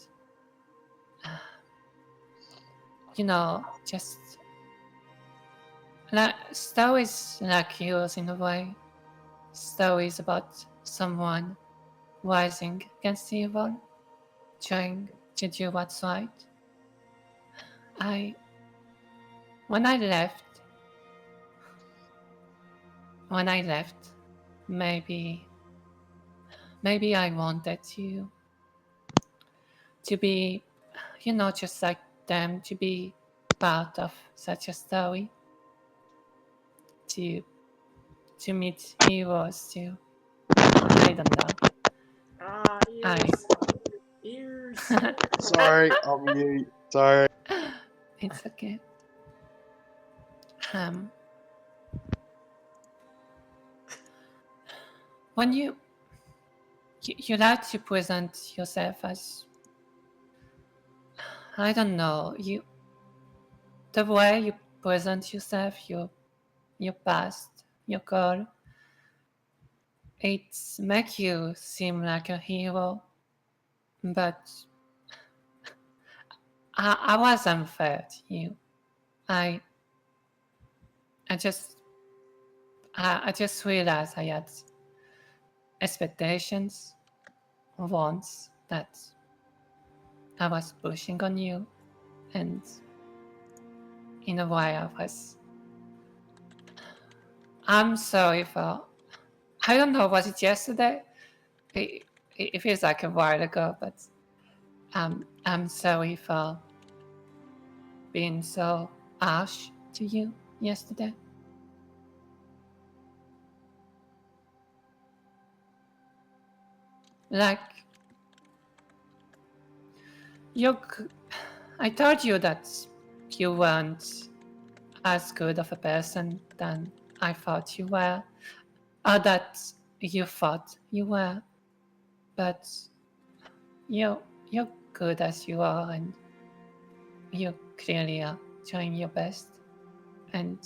just like stories like heroes in a way. Stories about someone rising against evil, trying to do what's right. When I left, maybe I wanted to be, just like them, to be part of such a story, to meet heroes, I don't know. Ears. Ears. Sorry, I'm mute. Sorry. It's okay. When you like to present yourself as, I don't know, the way you present yourself, your past, your goal, it makes you seem like a hero, but I was unfair to you. I just realized I had expectations, wants that I was pushing on you, and in a way I'm sorry for, I don't know, was it yesterday? It feels like a while ago, but I'm sorry for being so harsh to you yesterday. Like, I told you that you weren't as good of a person than I thought you were, or that you thought you were, but you're good as you are, and you clearly are trying your best. And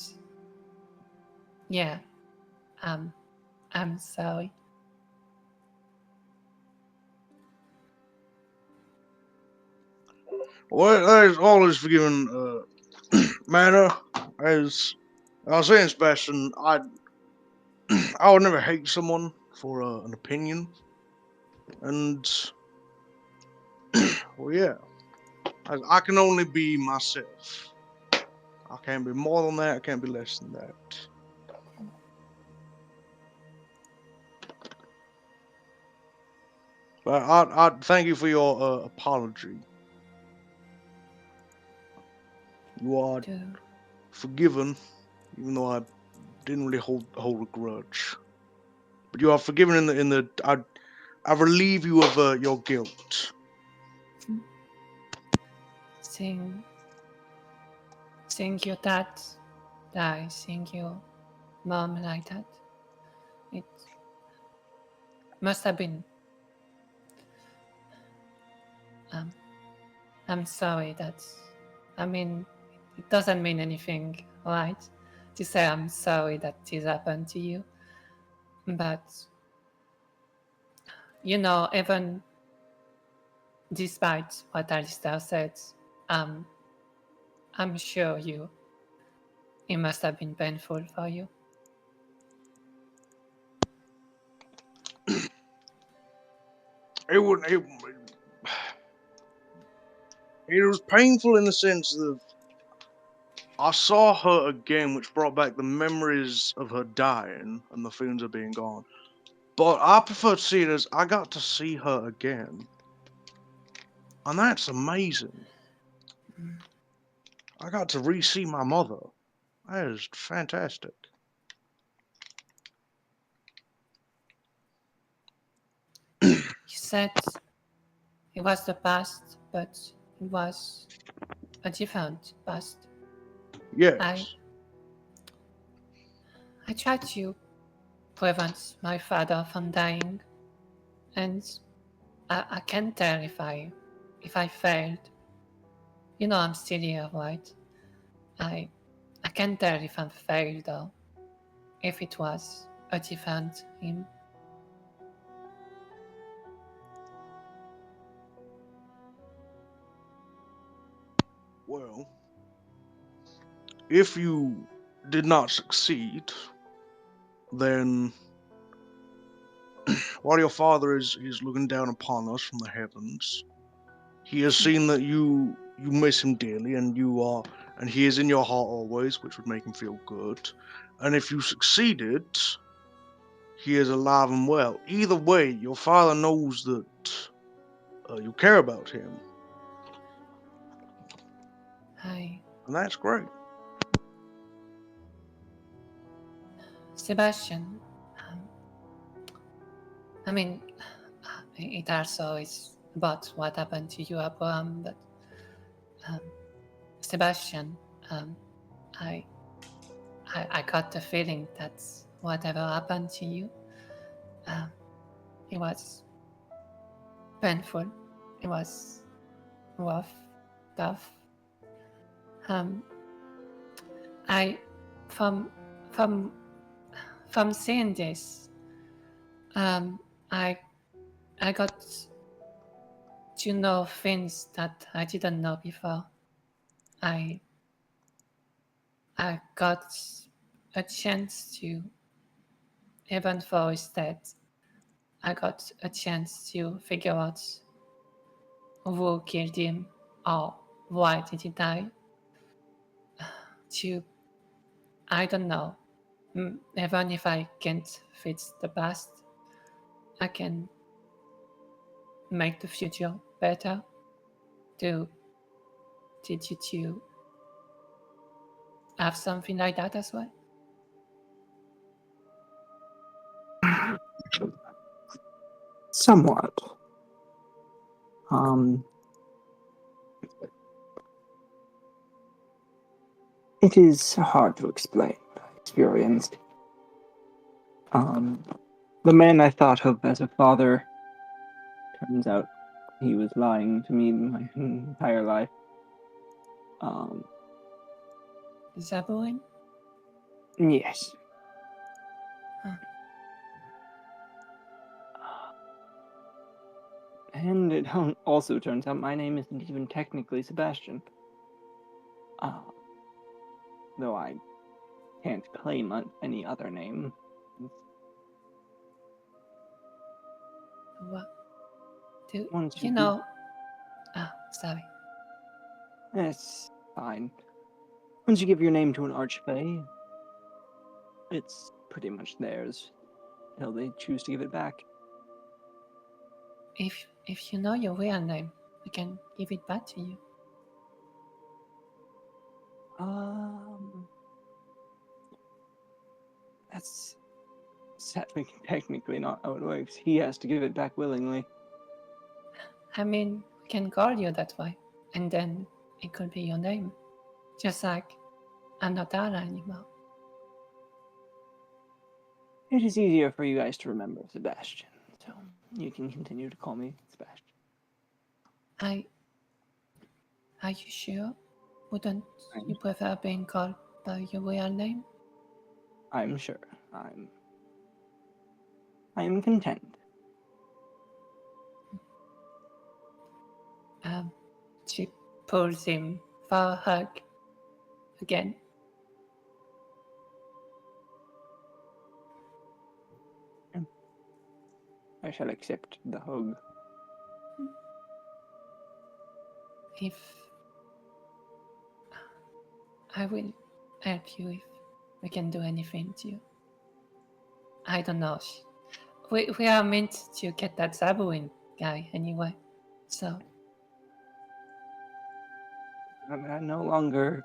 yeah, I'm sorry. Well, that is all is forgiven, manner. As I was saying, Sebastian, I would never hate someone for an opinion, and well, yeah, I can only be myself. I can't be more than that. I can't be less than that. But I thank you for your apology. You are forgiven, even though I didn't really hold a grudge. But you are forgiven in the I relieve you of your guilt. Seeing your dad die, seeing your mom like that, it must have been. I'm sorry. It doesn't mean anything, right? To say I'm sorry that this happened to you, but even despite what Alistair said, I'm sure it must have been painful for you. It was painful in the sense that I saw her again, which brought back the memories of her dying and the feelings of being gone. But I prefer to see it as I got to see her again. And that's amazing. I got to re-see my mother. That is fantastic. said it was the past, but it was a different past. Yes. I tried to prevent my father from dying, and I can't tell if I failed. You know I'm still here, right? I can't tell if I failed or if it was a different him. Well, if you did not succeed, then while your father is looking down upon us from the heavens, he has seen that you miss him dearly, and he is in your heart always, which would make him feel good. And if you succeeded, he is alive and well. Either way, your father knows that you care about him, and that's great. Sebastian, I mean, it also is about what happened to you, Abraham, but Sebastian, I got the feeling that whatever happened to you, it was painful, it was rough, tough. I from seeing this, I got to know things that I didn't know before. I got a chance to, even though he's dead, I got a chance to figure out who killed him or why did he die. I don't know. Even if I can't fix the past, I can make the future better. To teach you to have something like that as well. Somewhat. It is hard to explain what I experienced. The man I thought of as a father, turns out he was lying to me my entire life. Zabuin? Yes. Huh. And it also turns out my name isn't even technically Sebastian. Though I can't claim any other name. What? Do Once you you know? Sorry. It's fine. Once you give your name to an archfey, it's pretty much theirs until they choose to give it back. If you know your real name, I can give it back to you. That's technically not how it works. He has to give it back willingly. I mean, we can call you that way, and then it could be your name. Just like I'm not Ara anymore. It is easier for you guys to remember Sebastian, so you can continue to call me Sebastian. Are you sure? Wouldn't you prefer being called by your real name? I'm sure. I am content. She pulls him for a hug again. I shall accept the hug. If I will help you if we can do anything to you. I don't know. We are meant to get that Zabuin guy anyway, so. I no longer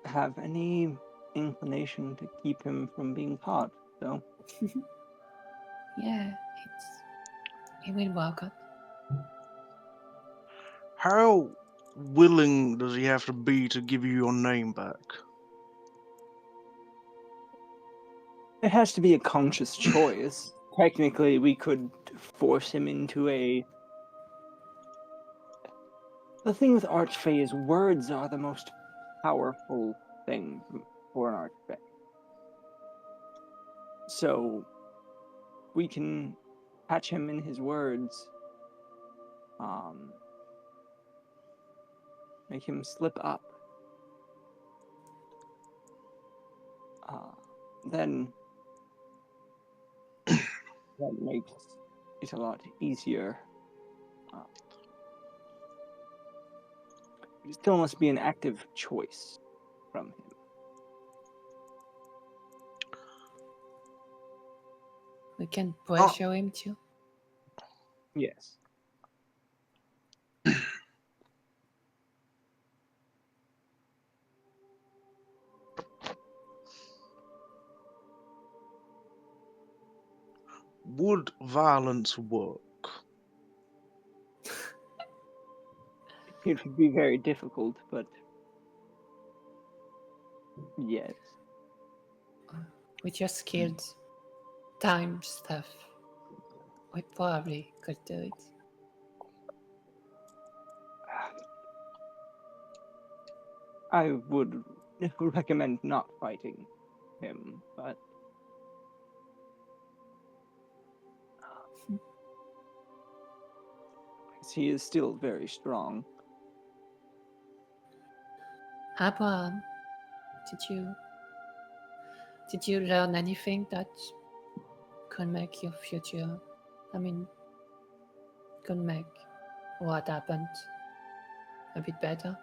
have any inclination to keep him from being caught, so. Yeah, it will work out. How willing does he have to be to give you your name back? It has to be a conscious choice. Technically, we could force him into a... The thing with Archfey is words are the most powerful thing for an Archfey. So, we can catch him in his words, make him slip up. Then that makes it a lot easier. It still must be an active choice from him. We can pressure him to. Yes. Would violence work? It would be very difficult, but yes. With your skills, time stuff, we probably could do it. I would recommend not fighting him, but he is still very strong. Abraham, did you learn anything that could make your future, could make what happened a bit better?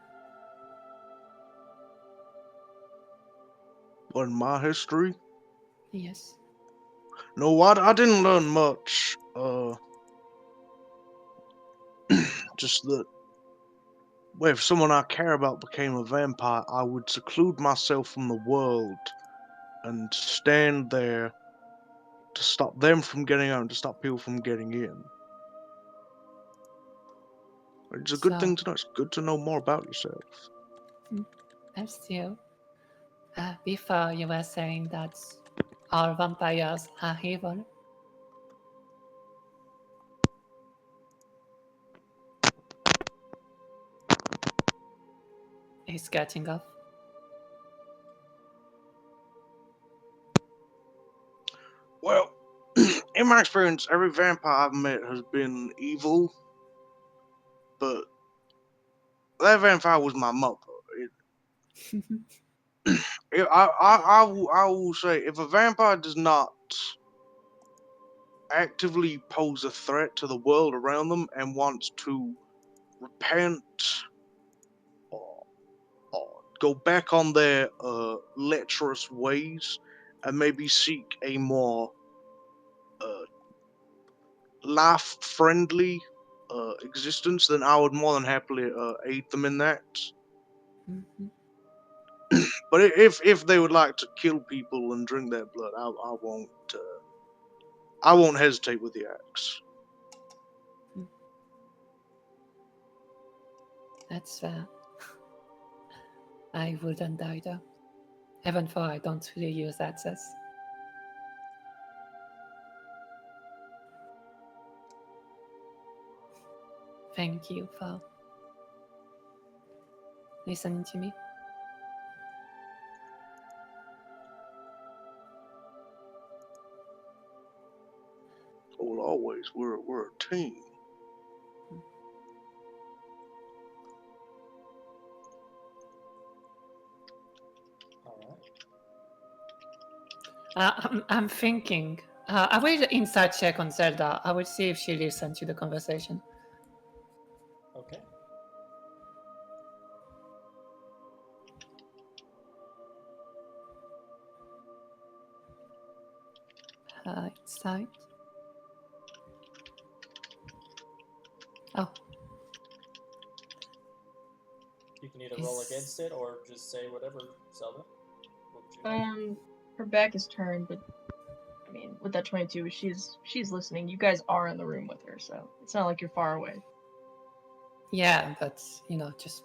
In my history? Yes. No, I didn't learn much. Just that, well, if someone I care about became a vampire, I would seclude myself from the world and stand there to stop them from getting out and to stop people from getting in. It's a good thing to know. It's good to know more about yourself. I'm still. Before you were saying that all vampires are evil. He's getting off. Well, in my experience, every vampire I've met has been evil, but that vampire was my mother. I will say, if a vampire does not actively pose a threat to the world around them and wants to repent or go back on their lecherous ways and maybe seek a more life-friendly existence, then I would more than happily aid them in that. Mm-hmm. But if they would like to kill people and drink their blood, I won't hesitate with the axe. That's fair. I wouldn't either. Even though I don't really use access. Thank you for listening to me. Well, always, we're a team. I'm thinking. I will inside check on Zelda. I will see if she listens to the conversation. Okay. Inside. Oh. You can either roll against it or just say whatever, Zelda. Her back is turned, but mean, with that 22, she's listening. You guys are in the room with her, so it's not like you're far away. Yeah, but just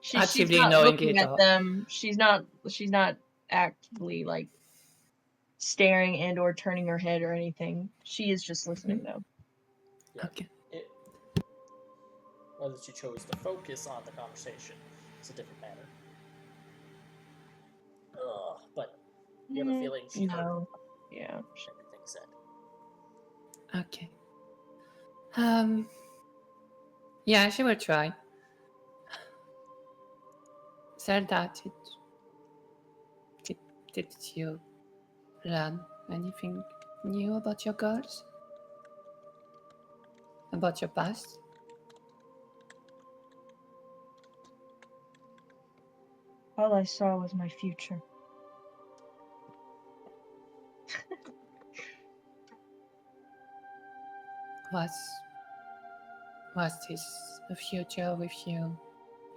She's actively not knowing looking it. at them. She's not actively like staring and or turning her head or anything. She is just listening though. Yeah. Okay. Whether she chose to focus on the conversation is a different matter. But you have a feeling she heard No. Yeah. everything said. Okay. Yeah, she will try. Zelda, did you learn anything new about your girls? About your past? All I saw was my future. Was this a future with you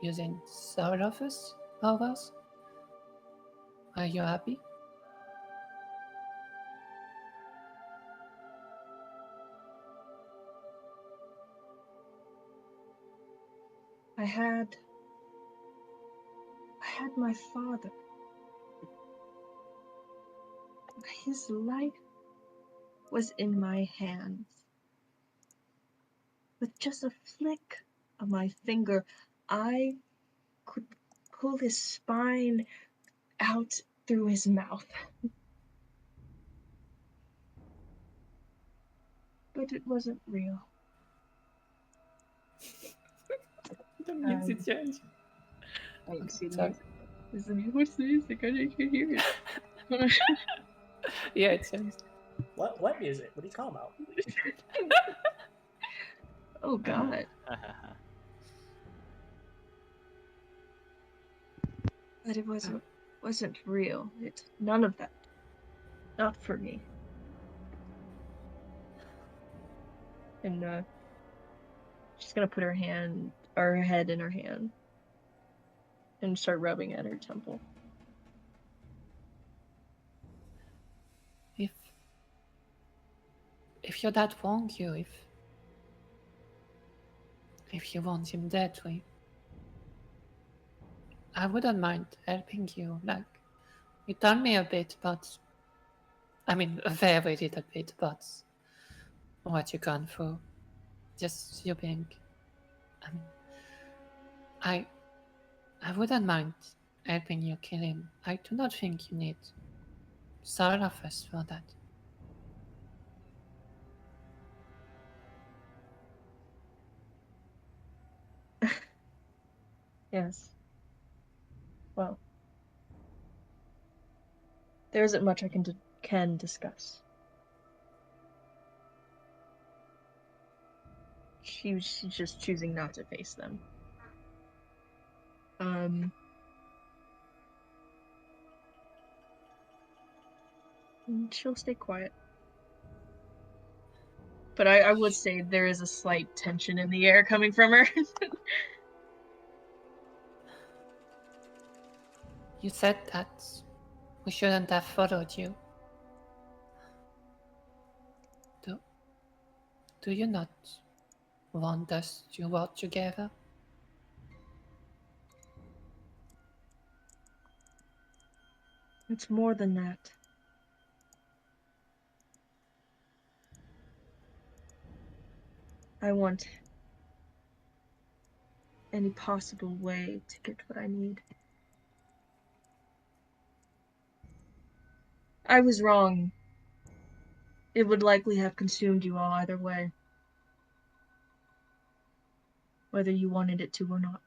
using soul office powers? Are you happy? I had my father. His life was in my hands. With just a flick of my finger, I could pull his spine out through his mouth. But it wasn't real. The music change. I didn't see the Sorry. music. Is the music? What's the music? I didn't hear it. Yeah, it changed. What music? What are you talking about? Oh God. But it wasn't real. None of that. Not for me. And she's gonna put her head in her hand and start rubbing at her temple. If your dad wronged you, if you want him dead, I wouldn't mind helping you. Like, you told me a bit about, I mean, a very little bit about what you've gone through. Just you being, I mean, I wouldn't mind helping you kill him. I do not think you need soul of us for that. Yes. Well, there isn't much I can discuss. She's just choosing not to face them. And she'll stay quiet. But I would say there is a slight tension in the air coming from her. You said that we shouldn't have followed you. Do you not want us to work together? It's more than that. I want any possible way to get what I need. I was wrong. It would likely have consumed you all either way. Whether you wanted it to or not.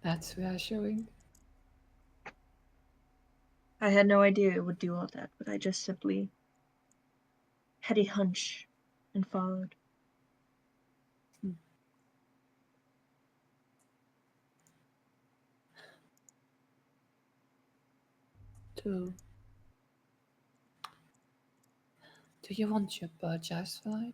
That's reassuring. I had no idea it would do all that, but I just simply had a hunch and followed. Do you want your apologize for it?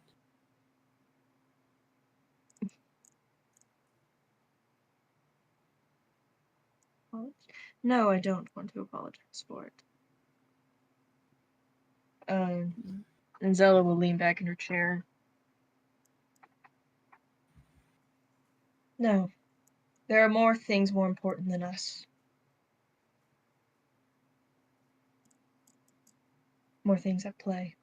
No, I don't want to apologize for it. And Zelda will lean back in her chair. No, there are more things more important than us. More things at play.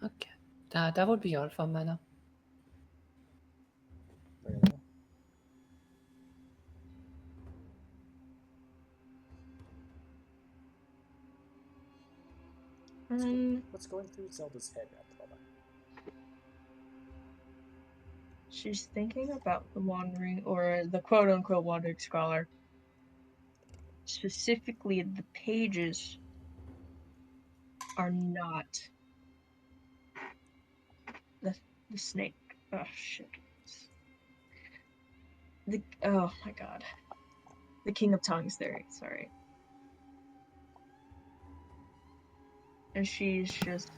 Okay. That would be all for Mana. Very well. What's going through Zelda's head at the moment? She's thinking about the wandering, or the quote-unquote wandering scholar. Specifically, the pages are not the snake. Oh shit. Oh my god. The King of Tongues theory, sorry. And she's just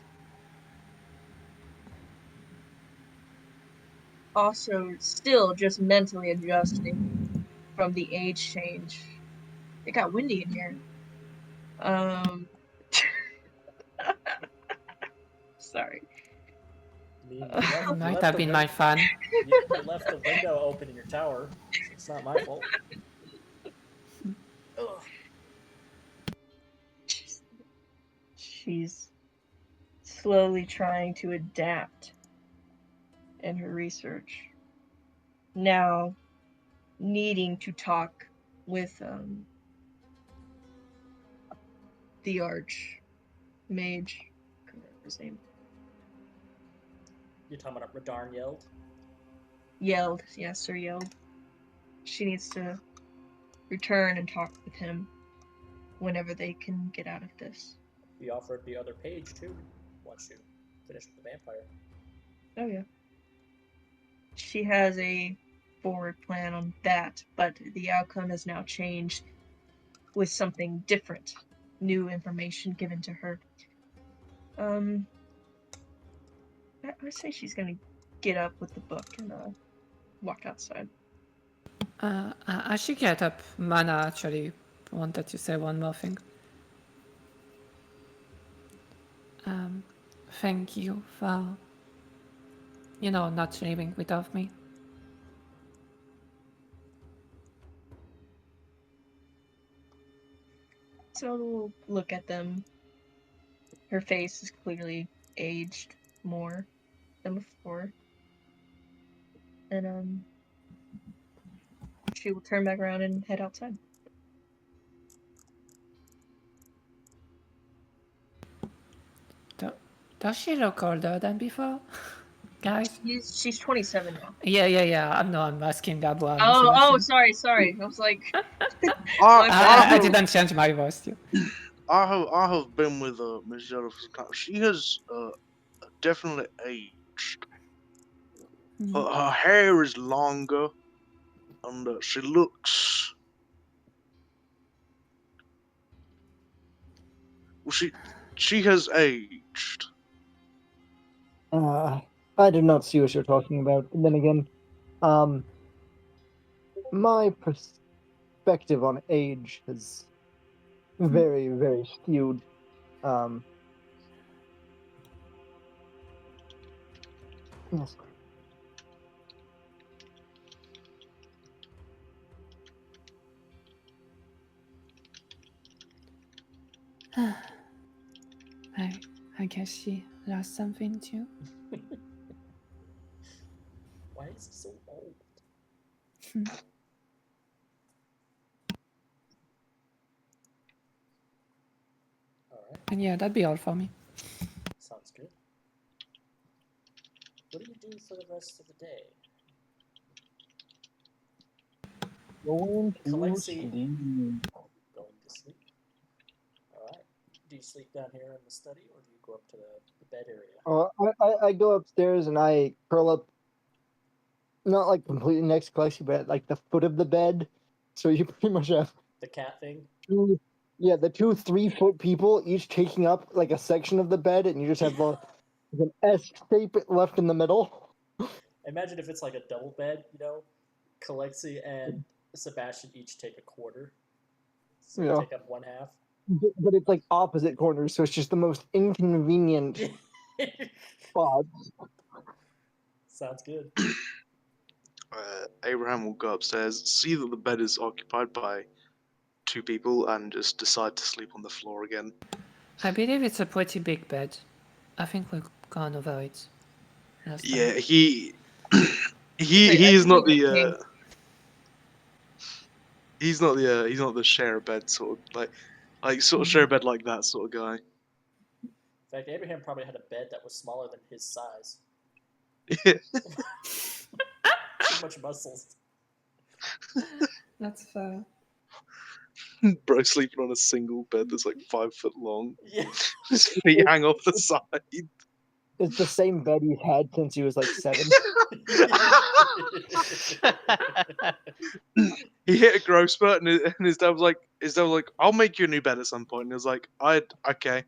also still just mentally adjusting from the age change. It got windy in here. Sorry. I mean, you Might left have the been my fun. you left the window open in your tower, so it's not my fault. Ugh. She's slowly trying to adapt in her research. Now, needing to talk with the arch mage. I can't remember his name. You're talking about Radar yelled? Yelled, yes, Sir Yelled. She needs to return and talk with him whenever they can get out of this. We offered the other page too, once you finish with the vampire. Oh yeah. She has a forward plan on that, but the outcome has now changed with something different. New information given to her. I say she's gonna get up with the book and walk outside. As she get up, Mana actually wanted to say one more thing. Thank you for, not leaving without me. So we'll look at them. Her face is clearly aged more than before. And she will turn back around and head outside. Does she look older than before? Guys? She's 27 now. Yeah. I'm asking that one. Oh, sorry. I was like... I didn't change my voice too. I have been with Miss Zelda for some time. She has definitely aged. Her hair is longer, and she looks. Well, she has aged. I do not see what you're talking about. Then again, my perspective on age is very, very skewed. Yes. I guess she lost something too. Why is he so old? Alright. And yeah, that'd be all for me. Sounds good. What do you do for the rest of the day? Going to Going sleep. to sleep. Alright. Do you sleep down here in the study, or do you go up to the bed area? I go upstairs and I curl up, not like completely next to Lexi, but at like the foot of the bed. So you pretty much have The cat thing? the 2 3-foot people each taking up like a section of the bed, and you just have an S shape left in the middle. Imagine if it's like a double bed, Calexi and Sebastian each take a quarter. So Yeah. take up one half. But it's like opposite corners, so it's just the most inconvenient spot. Sounds good. Abraham will go upstairs, see that the bed is occupied by 2 people, and just decide to sleep on the floor again. I believe it's a pretty big bed. I think we've gone over it last Yeah, time. he Wait, I is think not we the came- he's not the share a bed sort of like sort of share a bed like that sort of guy. In fact, Abraham probably had a bed that was smaller than his size. Too much muscles. That's fair. Bro sleeping on a single bed that's like 5 foot long. Yeah. His feet hang off the side. It's the same bed he's had since he was like 7. He hit a growth spurt, and his dad was like, "I'll make you a new bed at some point." And he was like, okay."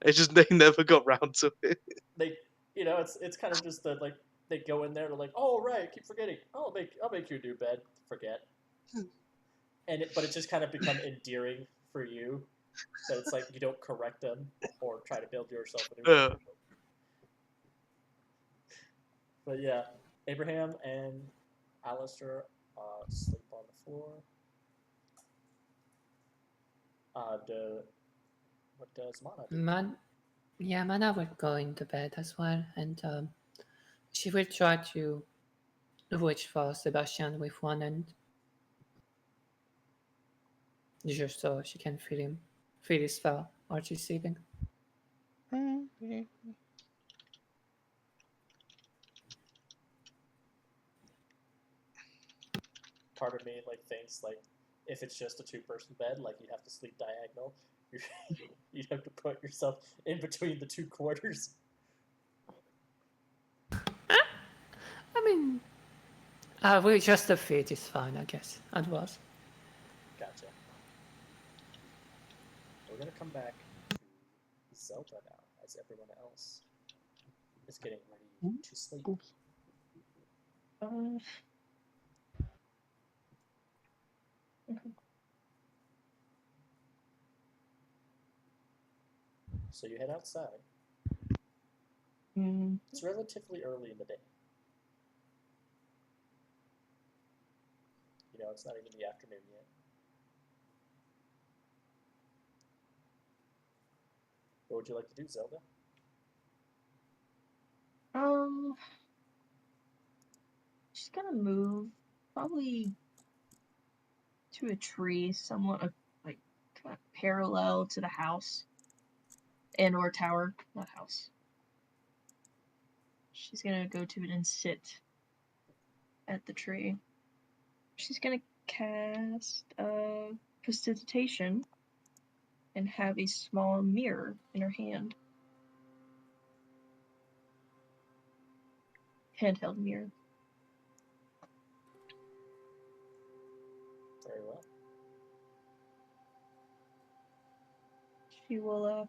It's just they never got round to it. They, it's kind of just that, like, they go in there, they're like, oh, right, I keep forgetting. Oh, I'll make you a new bed. Forget. But it just kind of become endearing for you. That it's like you don't correct them or try to build yourself a new bed. But yeah, Abraham and Alistair sleep on the floor. What does Mana do? Mana will go into bed as well, and she will try to reach for Sebastian with one hand, just so she can feel his spell while she's sleeping. Part of me thinks if it's just a 2-person bed, you'd have to sleep diagonal. You'd have to put yourself in between the 2 quarters. I mean, with just a feet is fine, I guess. It was. Gotcha. We're gonna come back to Zelda now, as everyone else is getting ready to sleep. So you head outside. It's relatively early in the day. It's not even the afternoon yet. What would you like to do, Zelda? She's gonna move probably to a tree somewhat kind of parallel to the house or tower, not house. She's gonna go to it and sit at the tree. She's gonna cast prestidigitation and have a small mirror in her hand. Handheld mirror. Very well. She will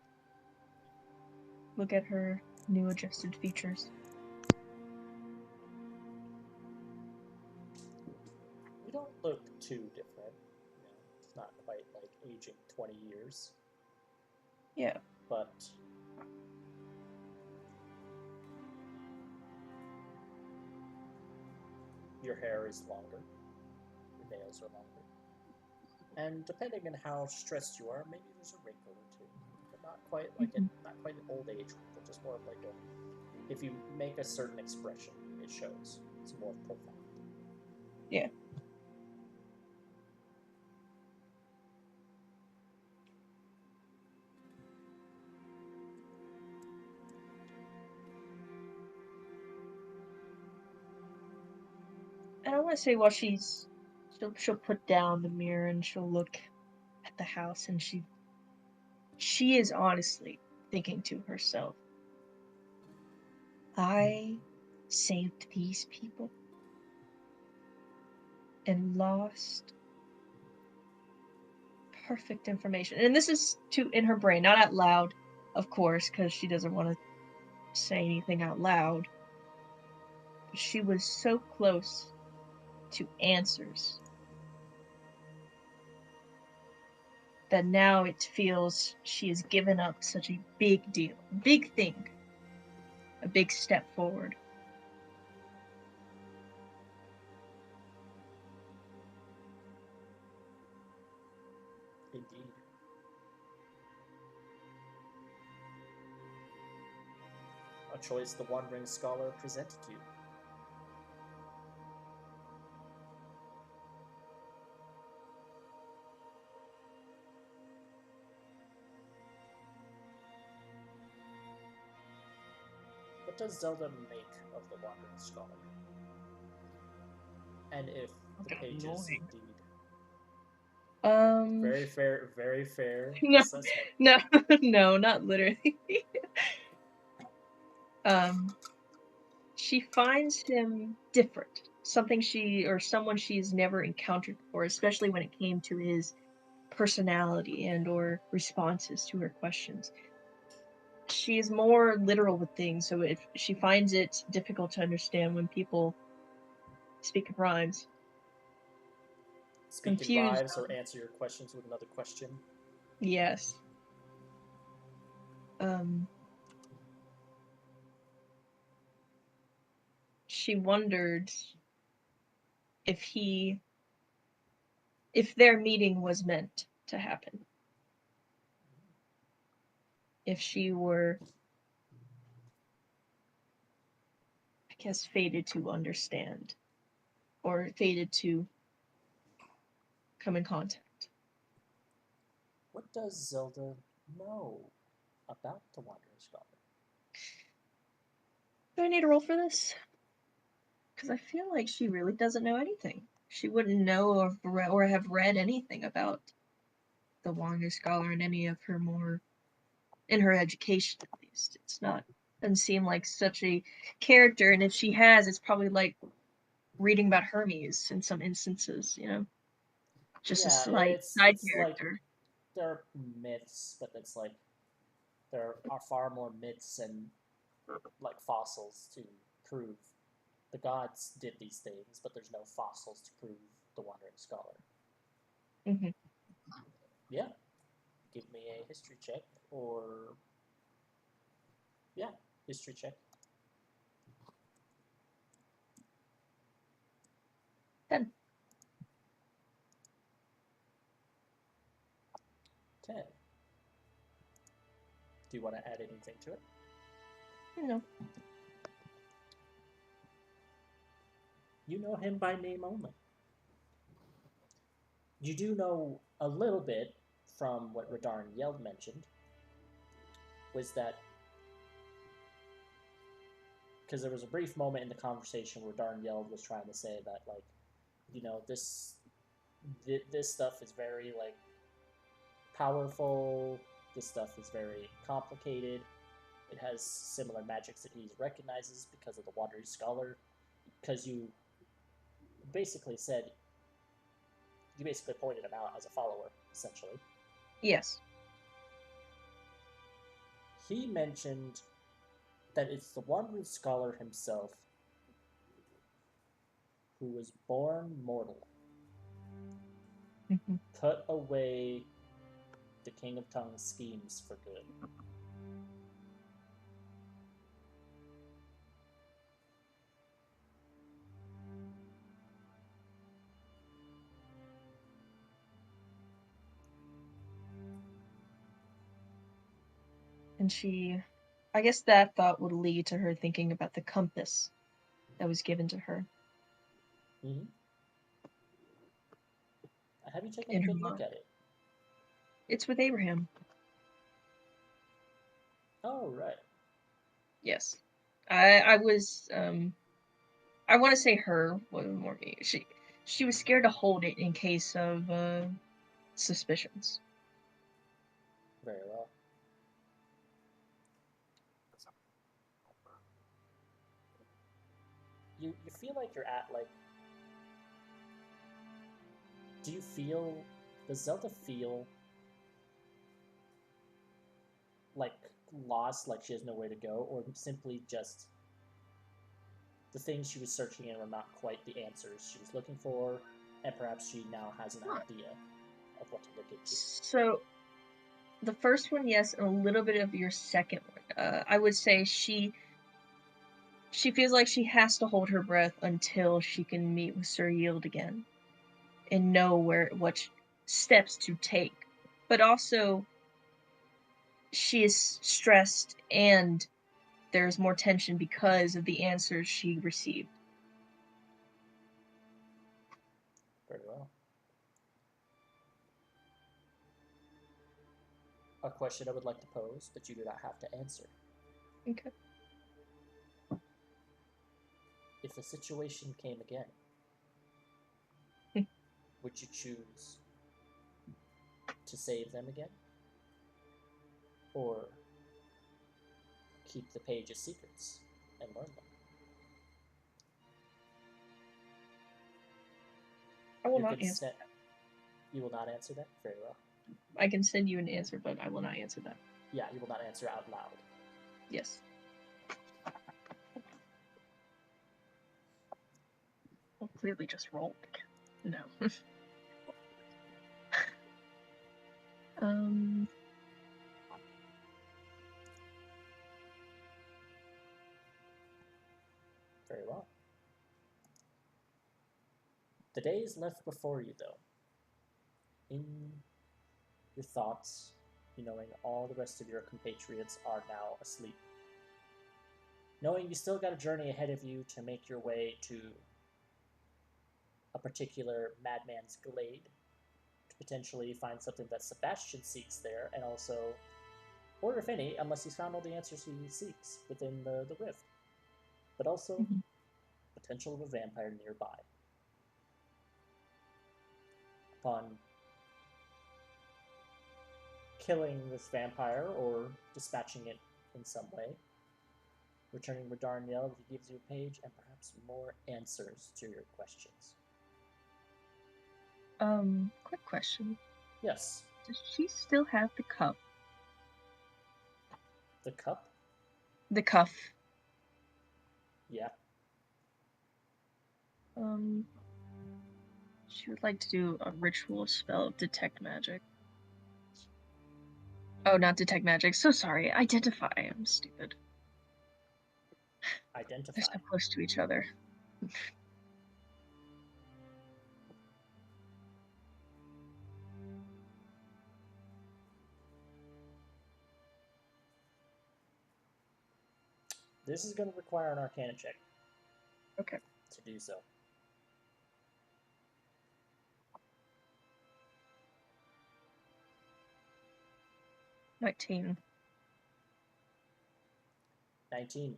look at her new adjusted features. You don't look too different. It's not quite like aging 20 years. Yeah. But your hair is longer. Your nails are longer. And depending on how stressed you are, maybe there's a wrinkle or two. But not quite not quite an old age wrinkle, just more of if you make a certain expression, it shows. It's more profound. Yeah. And I want to say while she'll put down the mirror and she'll look at the house, and she is honestly thinking to herself, I saved these people and lost perfect information. And this is in her brain, not out loud, of course, because she doesn't want to say anything out loud. She was so close to answers. That now it feels she has given up such a big deal, big thing, a big step forward. Indeed. A choice the Wandering Scholar presented you. What does Zelda make of the Wandering Scholar? And if the pages Annoying. indeed Um, very fair No. assessment. no, no, not literally. She finds him different, someone she's never encountered before, especially when it came to his personality and or responses to her questions. She is more literal with things, so if she finds it difficult to understand when people speak in rhymes. Speak in Confused. rhymes or answer your questions with another question. Yes. She wondered if their meeting was meant to happen. If she were, I guess, fated to understand, or fated to come in contact. What does Zelda know about the Wandering Scholar? Do I need a roll for this? Because I feel like she really doesn't know anything. She wouldn't know or have read anything about the Wandering Scholar in any of her in her education at least. Doesn't seem like such a character, and if she has, it's probably like reading about Hermes in some instances, just a slight side it's like character. there are myths, but it's like there are far more myths and like fossils to prove the gods did these things, but there's no fossils to prove the Wandering Scholar. Mm-hmm. Yeah, give me a history check, or history check. 10. 10. Do you want to add anything to it? No. You know him by name only. You do know a little bit from what Radarn Yeld mentioned, was that because there was a brief moment in the conversation where Darn Yeld was trying to say that, like, this stuff is very, like, powerful. This stuff is very complicated. It has similar magics that he recognizes because of the Wandering Scholar. Because you basically pointed him out as a follower, essentially. Yes. He mentioned that it's the Wandering Scholar himself who was born mortal, put away the King of Tongues schemes for good. And I guess that thought would lead to her thinking about the compass that was given to her. Mm-hmm. Have you taken In a her good look mind. at it? It's with Abraham. Oh, right. Yes. I was I want to say her wasn't more me. She was scared to hold it in case of suspicions. Very well. You feel like you're at, like... Does Zelda feel like lost, like she has nowhere to go, or simply just the things she was searching in were not quite the answers she was looking for, and perhaps she now has an idea of what to look into. So, the first one, yes, and a little bit of your second one. I would say she feels like she has to hold her breath until she can meet with Sir Yield again and know what steps to take. But also, she is stressed and there's more tension because of the answers she received. Very well. A question I would like to pose, but you do not have to answer. Okay. If the situation came again, would you choose to save them again? Or keep the page's secrets and learn them? I will not answer. You will not answer that? Very well. I can send you an answer, but I will not answer that. Yeah, you will not answer out loud. Yes. Well, clearly just rolled. No. Very well. The days left before you, though. In your thoughts, you knowing all the rest of your compatriots are now asleep. Knowing you still got a journey ahead of you to make your way to a particular madman's glade, to potentially find something that Sebastian seeks there, and also, or if any, unless he's found all the answers he seeks within the rift. But also, potential of a vampire nearby. Upon killing this vampire or dispatching it in some way, returning Radarniel, he gives you a page and perhaps more answers to your questions. Quick question. Yes. Does she still have the cup? The cup? The cuff. Yeah. She would like to do a ritual spell of detect magic. Oh, not detect magic. So sorry. Identify. I'm stupid. Identify. They're so close to each other. This is going to require an Arcana check. Okay. To do so. $19. 19.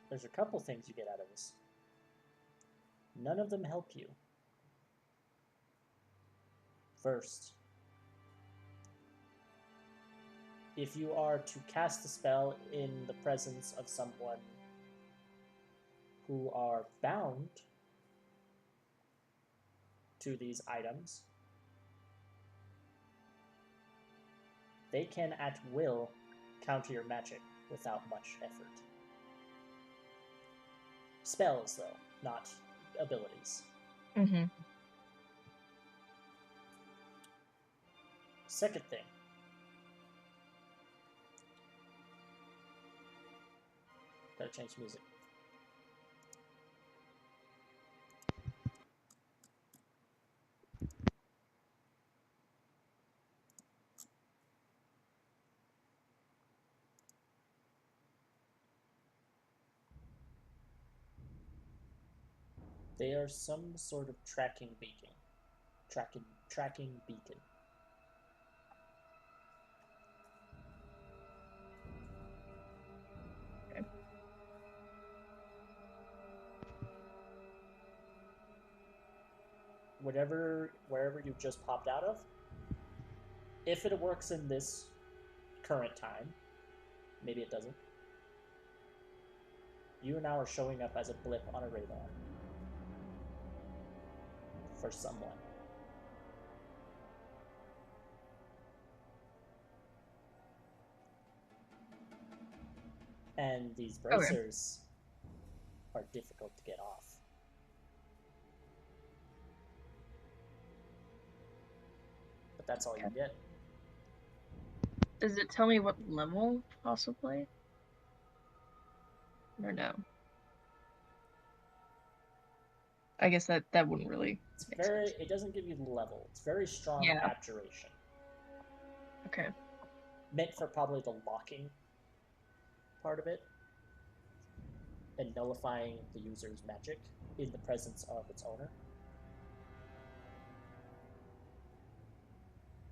There's a couple things you get out of this. None of them help you. First, if you are to cast a spell in the presence of someone who are bound to these items, they can at will counter your magic without much effort. Spells, though, not abilities. Mm-hmm. Second thing. Gotta change music. They are some sort of tracking beacon. Tracking beacon. Okay. Wherever you just popped out of, if it works in this current time, maybe it doesn't. You now are showing up as a blip on a radar for someone. And these Okay. bracers are difficult to get off. But that's all you get. Does it tell me what level, possibly? Or no? I guess that wouldn't really It's make sense. it doesn't give you the level. It's very strong Yeah. abjuration. Okay. Meant for probably the locking part of it. And nullifying the user's magic in the presence of its owner.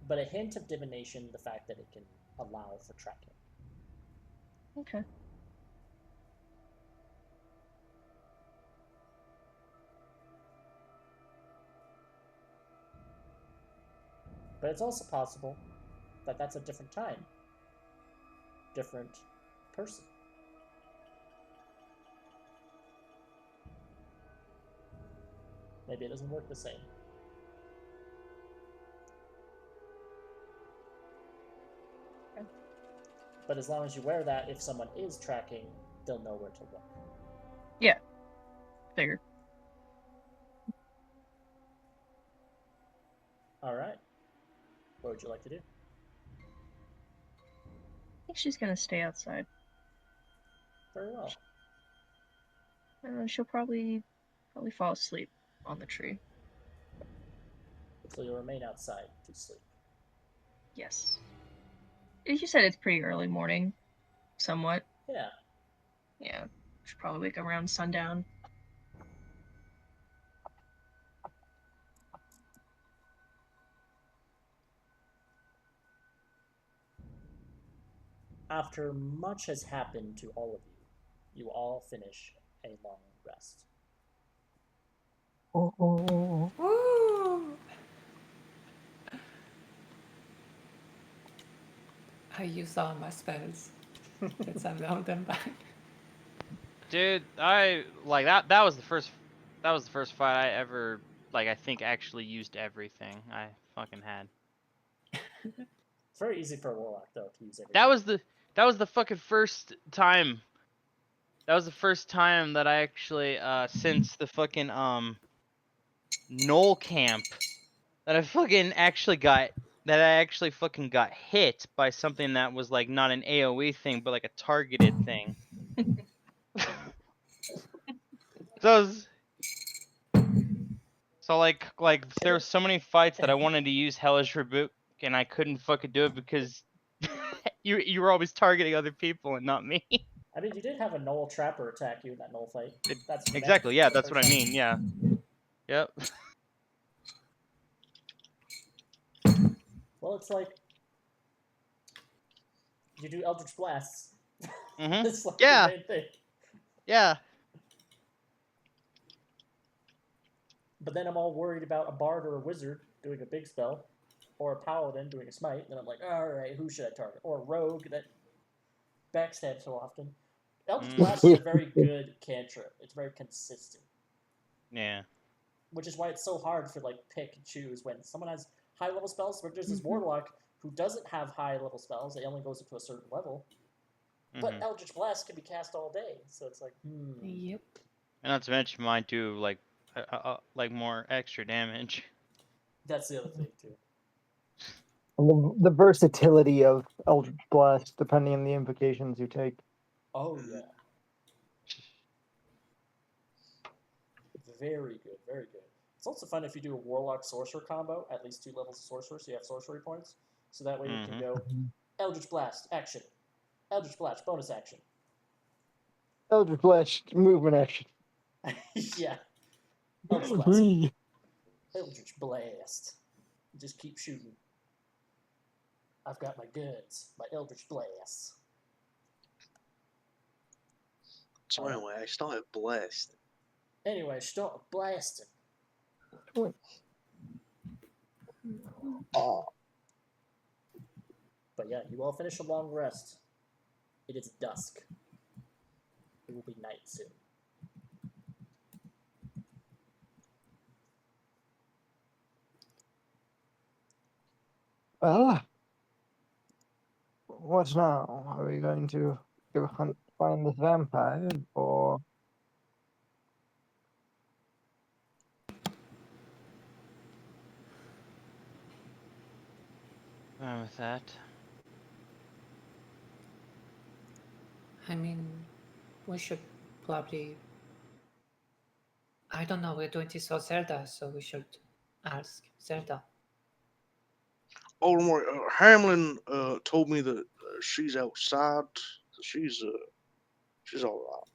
But a hint of divination, the fact that it can allow for tracking. Okay. But it's also possible that that's a different time. Different person. Maybe it doesn't work the same. Okay. But as long as you wear that, if someone is tracking, they'll know where to look. Yeah. Figured. Alright. What would you like to do? I think she's gonna stay outside. Very well. She'll probably fall asleep on the tree. So you'll remain outside to sleep. Yes. You said it's pretty early morning, somewhat. Yeah. Yeah. Should probably wake up around sundown. After much has happened to all of you, you all finish a long rest. Woo! I used all my spells. Since I've held them back. Dude, I like that was the first fight I ever I think actually used everything I fucking had. It's very easy for a warlock though to use everything. That was the fucking first time. That was the first time that I actually since the fucking Knoll camp that I fucking actually got hit by something that was like not an AoE thing but like a targeted thing. So there were so many fights that I wanted to use Hellish Rebuke and I couldn't fucking do it because you were always targeting other people and not me. I mean, you did have a Knoll Trapper attack you in that Knoll fight. That's Exactly, yeah, that's what I mean, yeah. Yep. Well, it's like you do Eldritch Blasts. Mm-hmm. It's like Yeah. the main thing. Yeah. But then I'm all worried about a bard or a wizard doing a big spell, or a paladin doing a smite. Then I'm like, all right, who should I target? Or a rogue that backstabs so often. Eldritch Blast is a very good cantrip. It's very consistent. Yeah. Which is why it's so hard for pick and choose when someone has high level spells. Where there's this warlock who doesn't have high level spells. It only goes up to a certain level. But Eldritch Blast can be cast all day, so it's like, Yep. And not to mention mine do more extra damage. That's the other thing too. And the versatility of Eldritch Blast, depending on the implications you take. Oh yeah. Very good, very good. It's also fun if you do a Warlock Sorcerer combo, at least 2 levels of Sorcerer, so you have sorcery points. So that way you can go Eldritch Blast, action. Eldritch Blast, bonus action. Eldritch Blast, movement action. Yeah. Eldritch Blast. Eldritch Blast. Just keep shooting. I've got my guns, my Eldritch Blast. So anyway, I started blessed. Anyway, start blasting. Oh. But yeah, you all finish a long rest. It is dusk. It will be night soon. Well, what now? Are we going to go hunt find this vampire or Fine with that. I mean, we should probably. I don't know, we're doing this for Zelda, so we should ask Zelda. Oh, don't worry. Hamlin told me that she's outside. She's all right.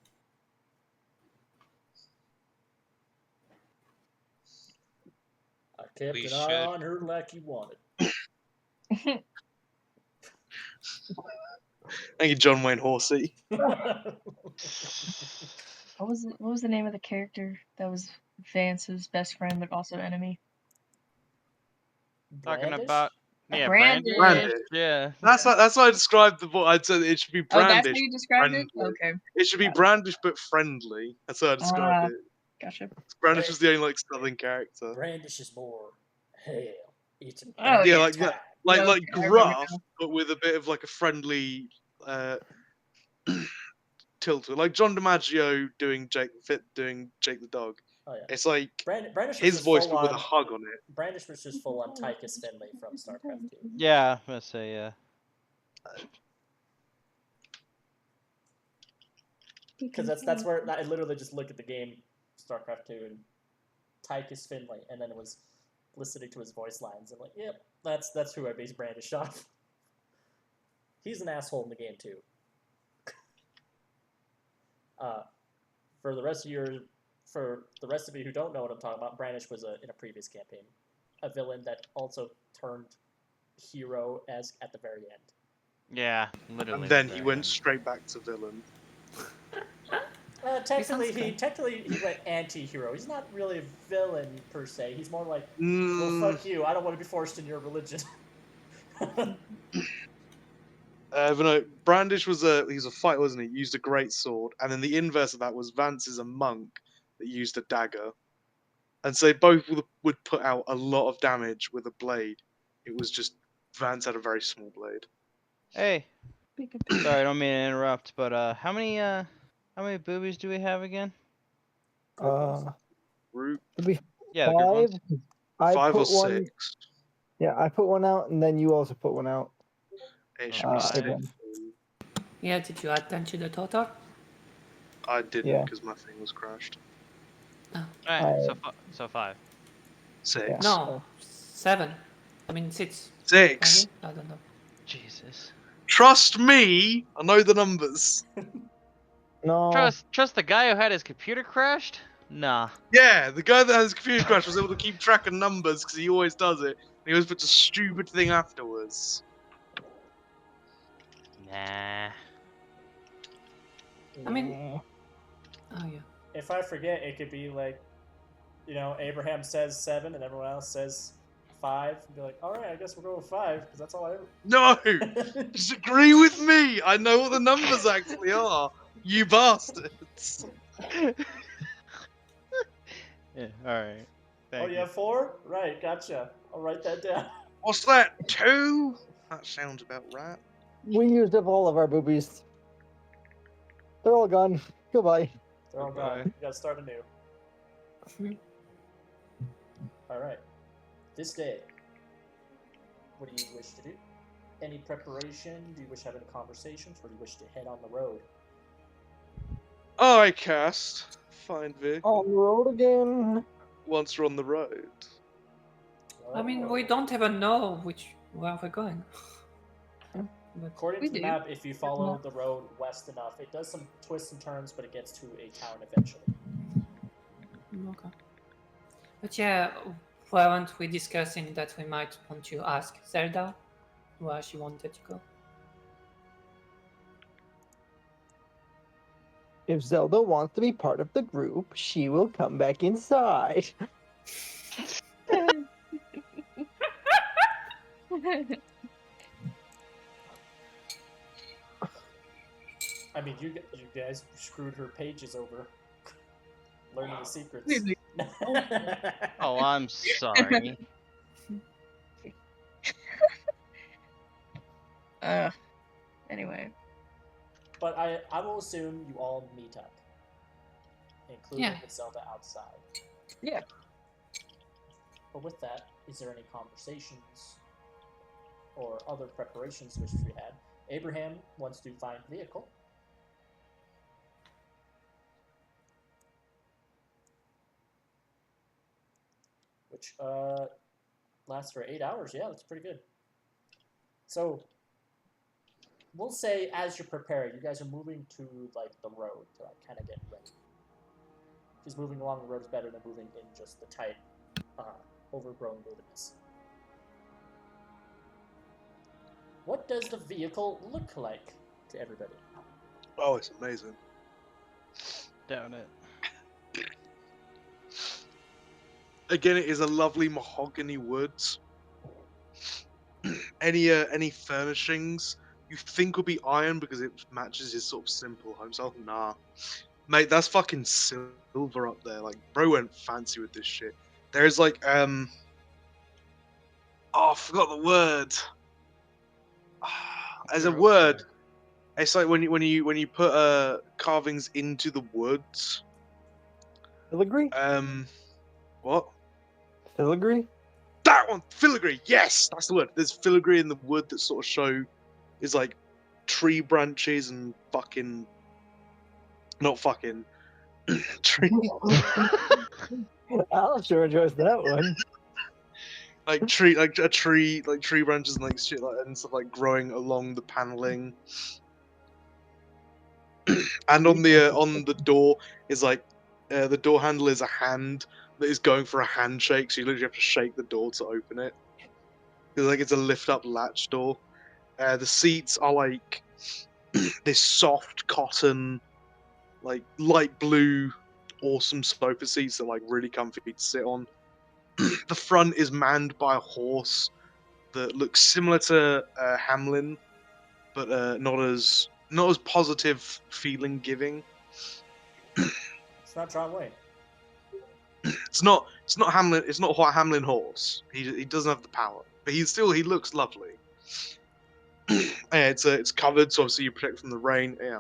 I kept We an eye should. on her like you wanted. Thank you, John Wayne Horsey. What was the name of the character that was Vance's best friend but also enemy? Talking Brandish? about Brandish. Brandish. Yeah. That's how I described the book. I'd said it should be Oh, that's brandish. how you described it? friendly. Okay. It should be Got it. brandish but friendly. That's how I described it. Gotcha. Brandish was the only like southern character. Brandish is more hell. It's a Oh, Yeah, yeah. like time. like Okay, like I remember gruff, now. but with a bit of like a friendly tilt to it. Like John DiMaggio doing Jake the dog. Oh yeah. It's like Brandish was his just voice full but with a on. hug on it. Brandish was just full on Tychus Finley from StarCraft 2. Yeah, I'm gonna say yeah. Because that's where I literally just look at the game StarCraft 2 and Tychus Finley, and then it was listening to his voice lines. I'm like, yep, that's who I base Brandish off. He's an asshole in the game too. For the rest of you who don't know what I'm talking about, Brandish was in a previous campaign, a villain that also turned hero as at the very end. Yeah, literally. And then he went straight back to villain. Technically, sounds he went anti-hero. He's not really a villain per se. He's more like, well, Mm, fuck you. I don't want to be forced in your religion. but no, Brandish was a fighter, wasn't he? He used a great sword, and then the inverse of that was Vance is a monk that used a dagger, and so both would put out a lot of damage with a blade. It was just Vance had a very small blade. Hey, sorry, I don't mean to interrupt, but how many boobies do we have again? Root it'd be Yeah, the good ones. 5. I 5 or put one. 6. Yeah, I put one out, and then you also put one out. It should be 6. Everyone. Yeah, did you add them to the total? I didn't Yeah. because my thing was crashed. Alright, so 5. 6. Yeah. No, 7. I mean 6. 6. I don't know. Jesus. Trust me, I know the numbers. No. Trust the guy who had his computer crashed? Nah. Yeah, the guy that has his computer crash was able to keep track of numbers because he always does it. And he always puts a stupid thing afterwards. Nah. I mean, oh yeah. If I forget, it could be like, Abraham says 7 and everyone else says 5. And be like, all right, I guess we'll go with 5 because that's all I ever. No! Disagree with me! I know what the numbers actually are! You bastards! Yeah, alright. Oh, you have 4? Right, gotcha. I'll write that down. What's that? 2? That sounds about right. We used up all of our boobies. They're all gone. Goodbye. They're all Goodbye. gone. You gotta start anew. All right. This day, what do you wish to do? Any preparation? Do you wish to have any conversations, or do you wish to head on the road? I cast Find Vehicle On the road again. once we're on the road. I mean, we don't even know where we're going. But According We to the do. map, if you follow the road west enough, it does some twists and turns, but it gets to a town eventually. okay. But yeah, weren't we discussing that we might want to ask Zelda where she wanted to go? If Zelda wants to be part of the group, she will come back inside. I mean, you guys screwed her pages over, learning the secrets. Really? Oh, I'm sorry. Anyway. But I will assume you all meet up, including Yeah. with Zelda outside. Yeah. But with that, is there any conversations or other preparations which we had? Abraham wants to find vehicle. Which lasts for 8 hours. Yeah, that's pretty good. So we'll say as you're preparing, you guys are moving to like the road to like kind of get ready. Because moving along the road is better than moving in just the tight, overgrown wilderness. What does the vehicle look like to everybody? Oh, it's amazing. Doubt it. Again, it is a lovely mahogany woods. Any furnishings you think would be iron because it matches his sort of simple home style? Nah, mate, that's fucking silver up there. Like, bro went fancy with this shit. There's like oh, I forgot the word. There's a word. It's like when you put carvings into the woods. Filigree? What? Filigree? That one, filigree. Yes, that's the word. There's filigree in the wood that sort of show is like tree branches and fucking, not fucking tree, I'll sure enjoys that one. like tree branches and like shit like and stuff like growing along the paneling. And on the door is like the door handle is a hand that is going for a handshake, so you literally have to shake the door to open it. It's a lift up latch door. The seats are like this soft cotton, like light blue, awesome sofa seats that are like really comfy to sit on. The front is manned by a horse that looks similar to Hamlin, but not as positive feeling giving. It's not John Wayne. It's not Hamlin. It's not a Hamlin horse. He doesn't have the power, but he looks lovely. Yeah, it's covered, so obviously you protect from the rain. Yeah,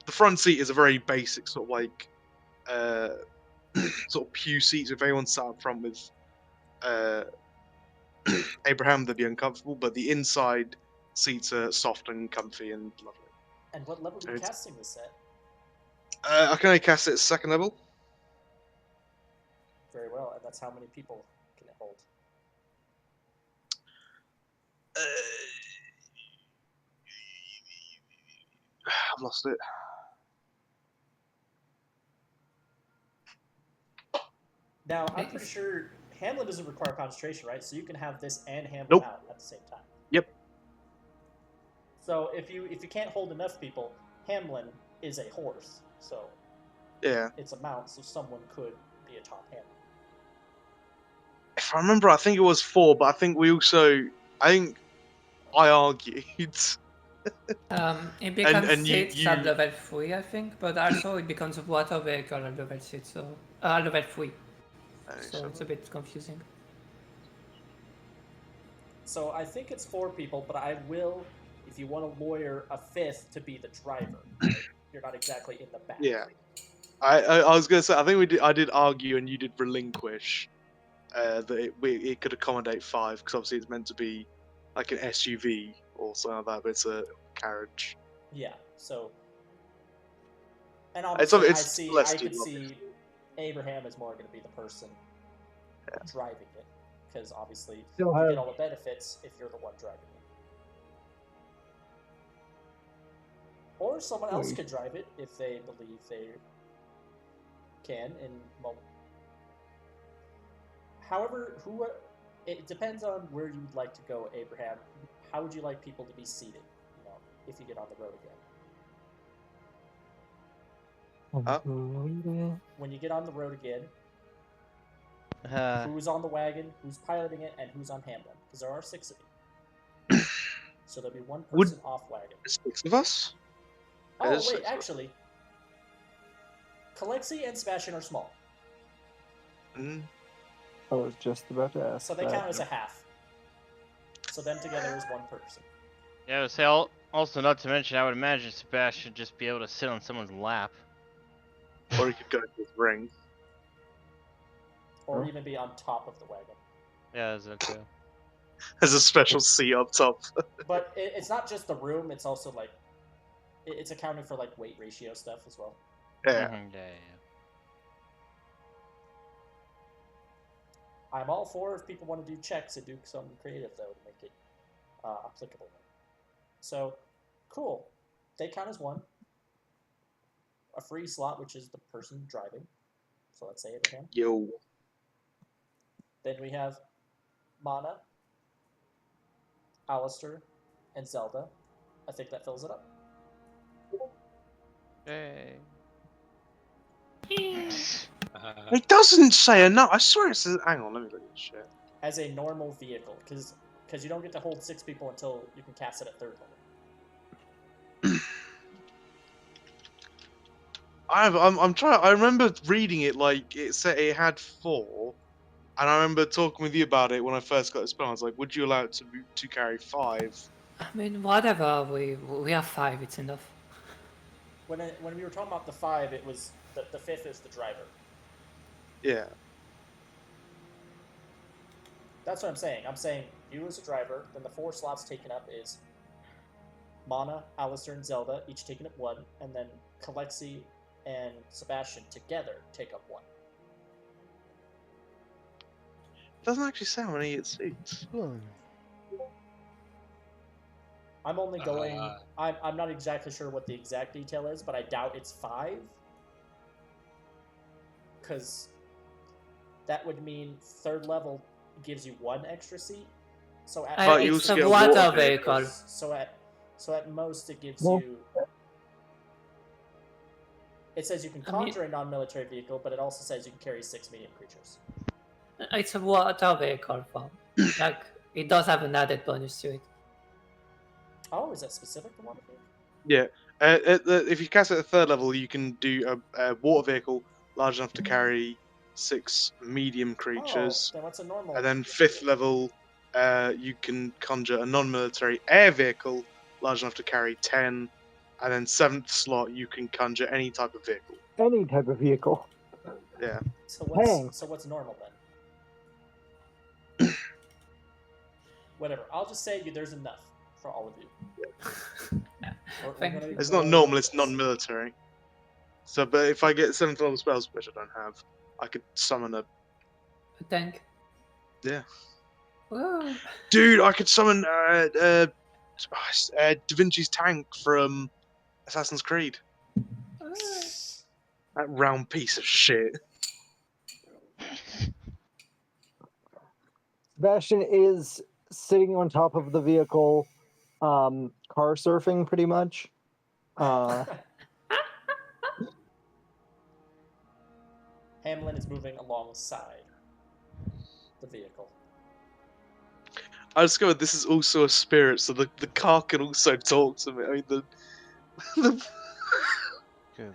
the front seat is a very basic sort of like sort of pew seats. If anyone sat up front with Abraham, they'd be uncomfortable. But the inside seats are soft and comfy and lovely. And what level are you casting this at? I can only cast it at second level. Very well, and that's how many people can it hold? I've lost it. Now, I'm pretty sure Hamlin doesn't require concentration, right? So you can have this and Hamlin Nope. out at the same time. Yep. So if you can't hold enough people, Hamlin is a horse, so Yeah. it's a mount, so someone could be a top Hamlin. If I remember, I think it was 4, but I think I argued. It becomes and seats at level 3, I think, but also it becomes water vehicle at level 6, so level 3. So it's a bit confusing. So I think it's 4 people, but I will, if you want a lawyer, a 5th to be the driver. Right? You're not exactly in the back. Yeah. I was gonna say, I think I did argue and you did relinquish that it could accommodate 5 because obviously it's meant to be like an SUV or something like that, but it's a carriage. Yeah. So, and obviously it's I could see Abraham is more going to be the person driving it, because obviously you get all the benefits if you're the one driving it. Or someone else could drive it if they believe they can. However, it depends on where you would like to go, Abraham. How would you like people to be seated? If you get on the road again. When you get on the road again, who's on the wagon, who's piloting it, and who's on Hamlin? Because there are 6 of you. So there'll be one person off wagon. 6 of us? Oh, wait, actually. Kalexi and Sebastian are small. I was just about to ask. So they count as a half. So them together is one person. Yeah, so Also, not to mention, I would imagine Sebastian should just be able to sit on someone's lap. Or he could go into his ring. Or even be on top of the wagon. Yeah, that's it too. There's a special seat up top. But it's not just the room, it's also like it's accounting for like weight ratio stuff as well. Yeah. Yeah. I'm all for if people want to do checks and do something creative though to make it applicable. So, cool. They count as one. A free slot, which is the person driving. So let's say Abraham. Yo. Then we have Mana, Alistair, and Zelda. I think that fills it up. Hey. It doesn't say enough. I swear it says. Hang on, let me look at this shit. As a normal vehicle, because you don't get to hold 6 people until you can cast it at 3rd level. I'm trying. I remember reading it like it said it had 4, and I remember talking with you about it when I first got the spell. I was like, "Would you allow it to carry 5?" I mean, whatever. We have 5. It's enough. When we were talking about the 5, it was the 5th is the driver. Yeah. That's what I'm saying. I'm saying you as a driver, then the 4 slots taken up is Mana, Alistair, and Zelda, each taking up 1, and then Kalexi and Sebastian together take up 1. Doesn't actually say how many it seats. I'm only going. I'm not exactly sure what the exact detail is, but I doubt it's 5, because that would mean 3rd level gives you 1 extra seat. So at But you It's also a get water water vehicle. so at most it gives Well- you. It says you can conjure a non-military vehicle, but it also says you can carry 6 medium creatures. It's a water vehicle form. Like, it does have an added bonus to it. Oh, is that specific to water vehicle? Yeah. If you cast it at 3rd level, you can do a water vehicle large enough to carry 6 medium creatures. Oh, then what's a normal? And then 5th level, you can conjure a non-military air vehicle large enough to carry 10. And then 7th slot, you can conjure any type of vehicle. Any type of vehicle. Yeah. So Dang. what's normal then? Whatever. I'll just say there's enough for all of you. Thank you. It's not normal, it's non-military. So, but if I get 7th level spells, which I don't have, I could summon a... A tank. Yeah. Whoa. Dude, I could summon Da Vinci's tank from Assassin's Creed. That round piece of shit. Sebastian is sitting on top of the vehicle, car surfing pretty much. Hamlin is moving alongside the vehicle. I discovered this is also a spirit, so the car can also talk to me. I mean, the Good lord.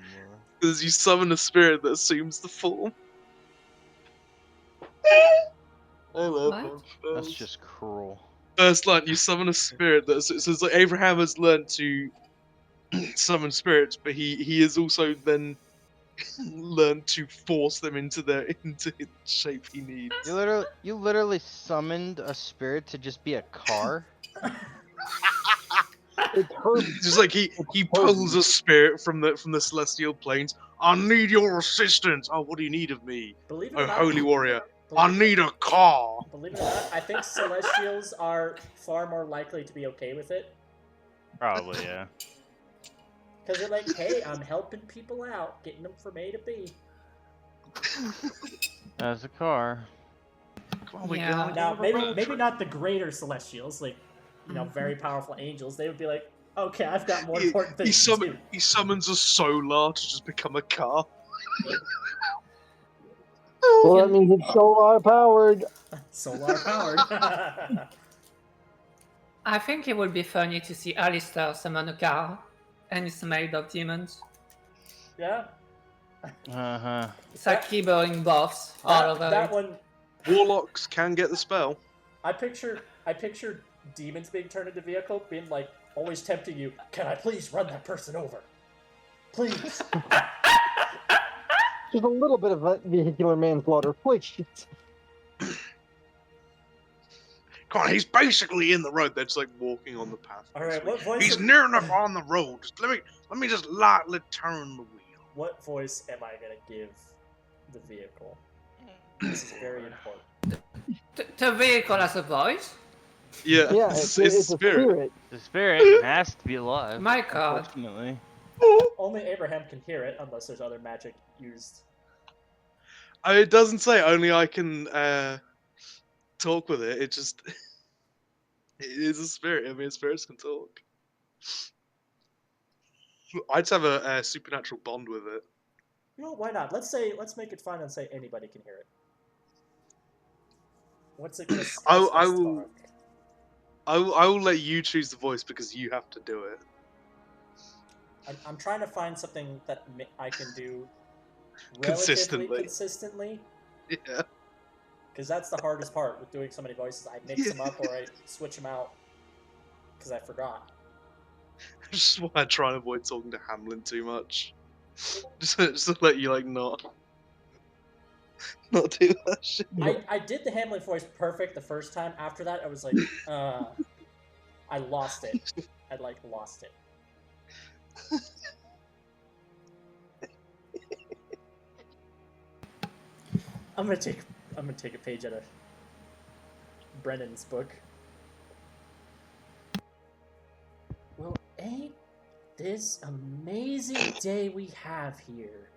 because you summon a spirit that assumes the form. I love What? them. That's just cruel. First line, you summon a spirit that so it's like Abraham has learned to summon spirits, but he has also then learned to force them into the shape he needs. You literally summoned a spirit to just be a car? It's her. Just like he pulls a spirit from the celestial planes. I need your assistance. Oh, what do you need of me? Believe it Oh, or not, holy warrior. I need a car. Believe it or not, I think Celestials are far more likely to be okay with it. Probably, yeah. Because they're like, hey, I'm helping people out, getting them from A to B. As a car. Oh my Yeah. god. Now, maybe not the greater Celestials, like, very powerful angels. They would be like, okay, I've got more important things to do. He summons a solar to just become a car. Well, that means it's solar powered. Solar powered. I think it would be funny to see Alistair summon a car, and it's made of demons. Yeah. Uh-huh. It's like keyboarding buffs all over that it. one, Warlocks can get the spell. I picture demons being turned into vehicle, being like always tempting you. Can I please run that person over? Please. Just a little bit of a vehicular manslaughter, please. Come on, he's basically in the road. That's like walking on the path. All right, what voice? He's near enough on the road. Just let me just lightly turn the wheel. What voice am I gonna give the vehicle? This is very important. The vehicle has a voice? Yeah, Yeah, it's a spirit. The spirit has to be alive. My God. Unfortunately. Only Abraham can hear it, unless there's other magic used. It doesn't say only I can talk with it. It just it is a spirit. I mean, spirits can talk. I'd have a supernatural bond with it. You know, why not? Let's make it fun and say anybody can hear it. What's it gonna? I I will. I will let you choose the voice because you have to do it. I'm trying to find something that I can do relatively consistently. Yeah. Because that's the hardest part with doing so many voices. I mix them up or I switch them out because I forgot. I just want to try and avoid talking to Hamlin too much. Just to let you like not do that shit. I did the Hamlin voice perfect the first time. After that, I was like, I lost it. I lost it. I'm gonna take a page out of Brennan's book. Well, ain't this amazing day we have here?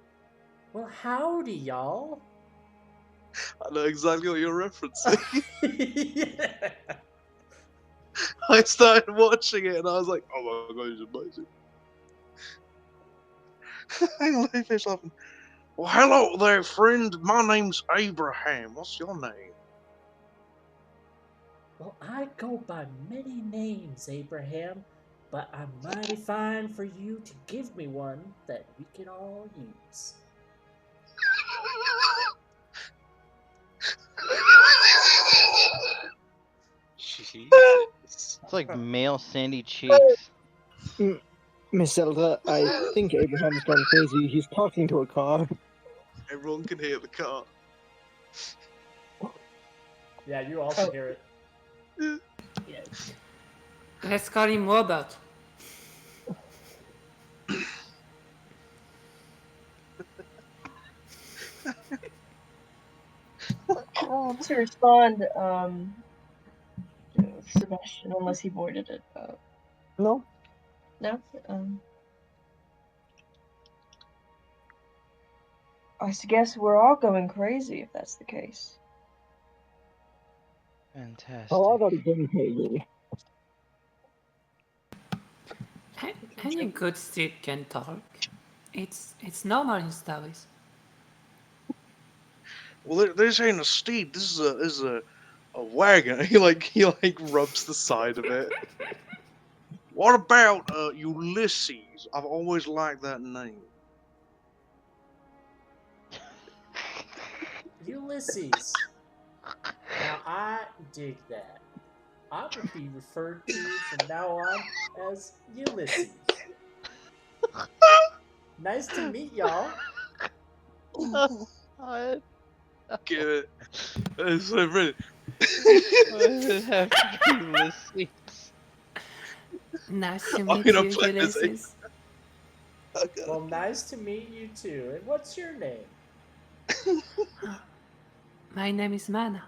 Well, howdy, y'all. I know exactly what you're referencing. Yeah. I started watching it and I was like, oh my god, it's amazing. I finished laughing. Well, hello there, friend. My name's Abraham. What's your name? Well, I go by many names, Abraham, but I'm mighty fine for you to give me one that we can all use. Jesus. It's like male Sandy Cheeks. Miss Zelda, I think Abraham's gone crazy. He's talking to a car. Everyone can hear the car. Yeah, you all can hear it. Let's call him Robert. To respond, Sebastian, unless he voided it. No? No? I guess we're all going crazy if that's the case. Fantastic. Oh, I've already been crazy. Any good steed can talk. It's normal in stories. Well, this ain't a steed. This is a wagon. He like rubs the side of it. What about Ulysses? I've always liked that name. Ulysses. Now, I dig that. I will be referred to from now on as Ulysses. Nice to meet y'all. Get it? It's so brilliant. Why does it have to be Ulysses? Nice to I'm meet gonna you, play this Ulysses. Well, nice to meet you too. And what's your name? My name is Mana.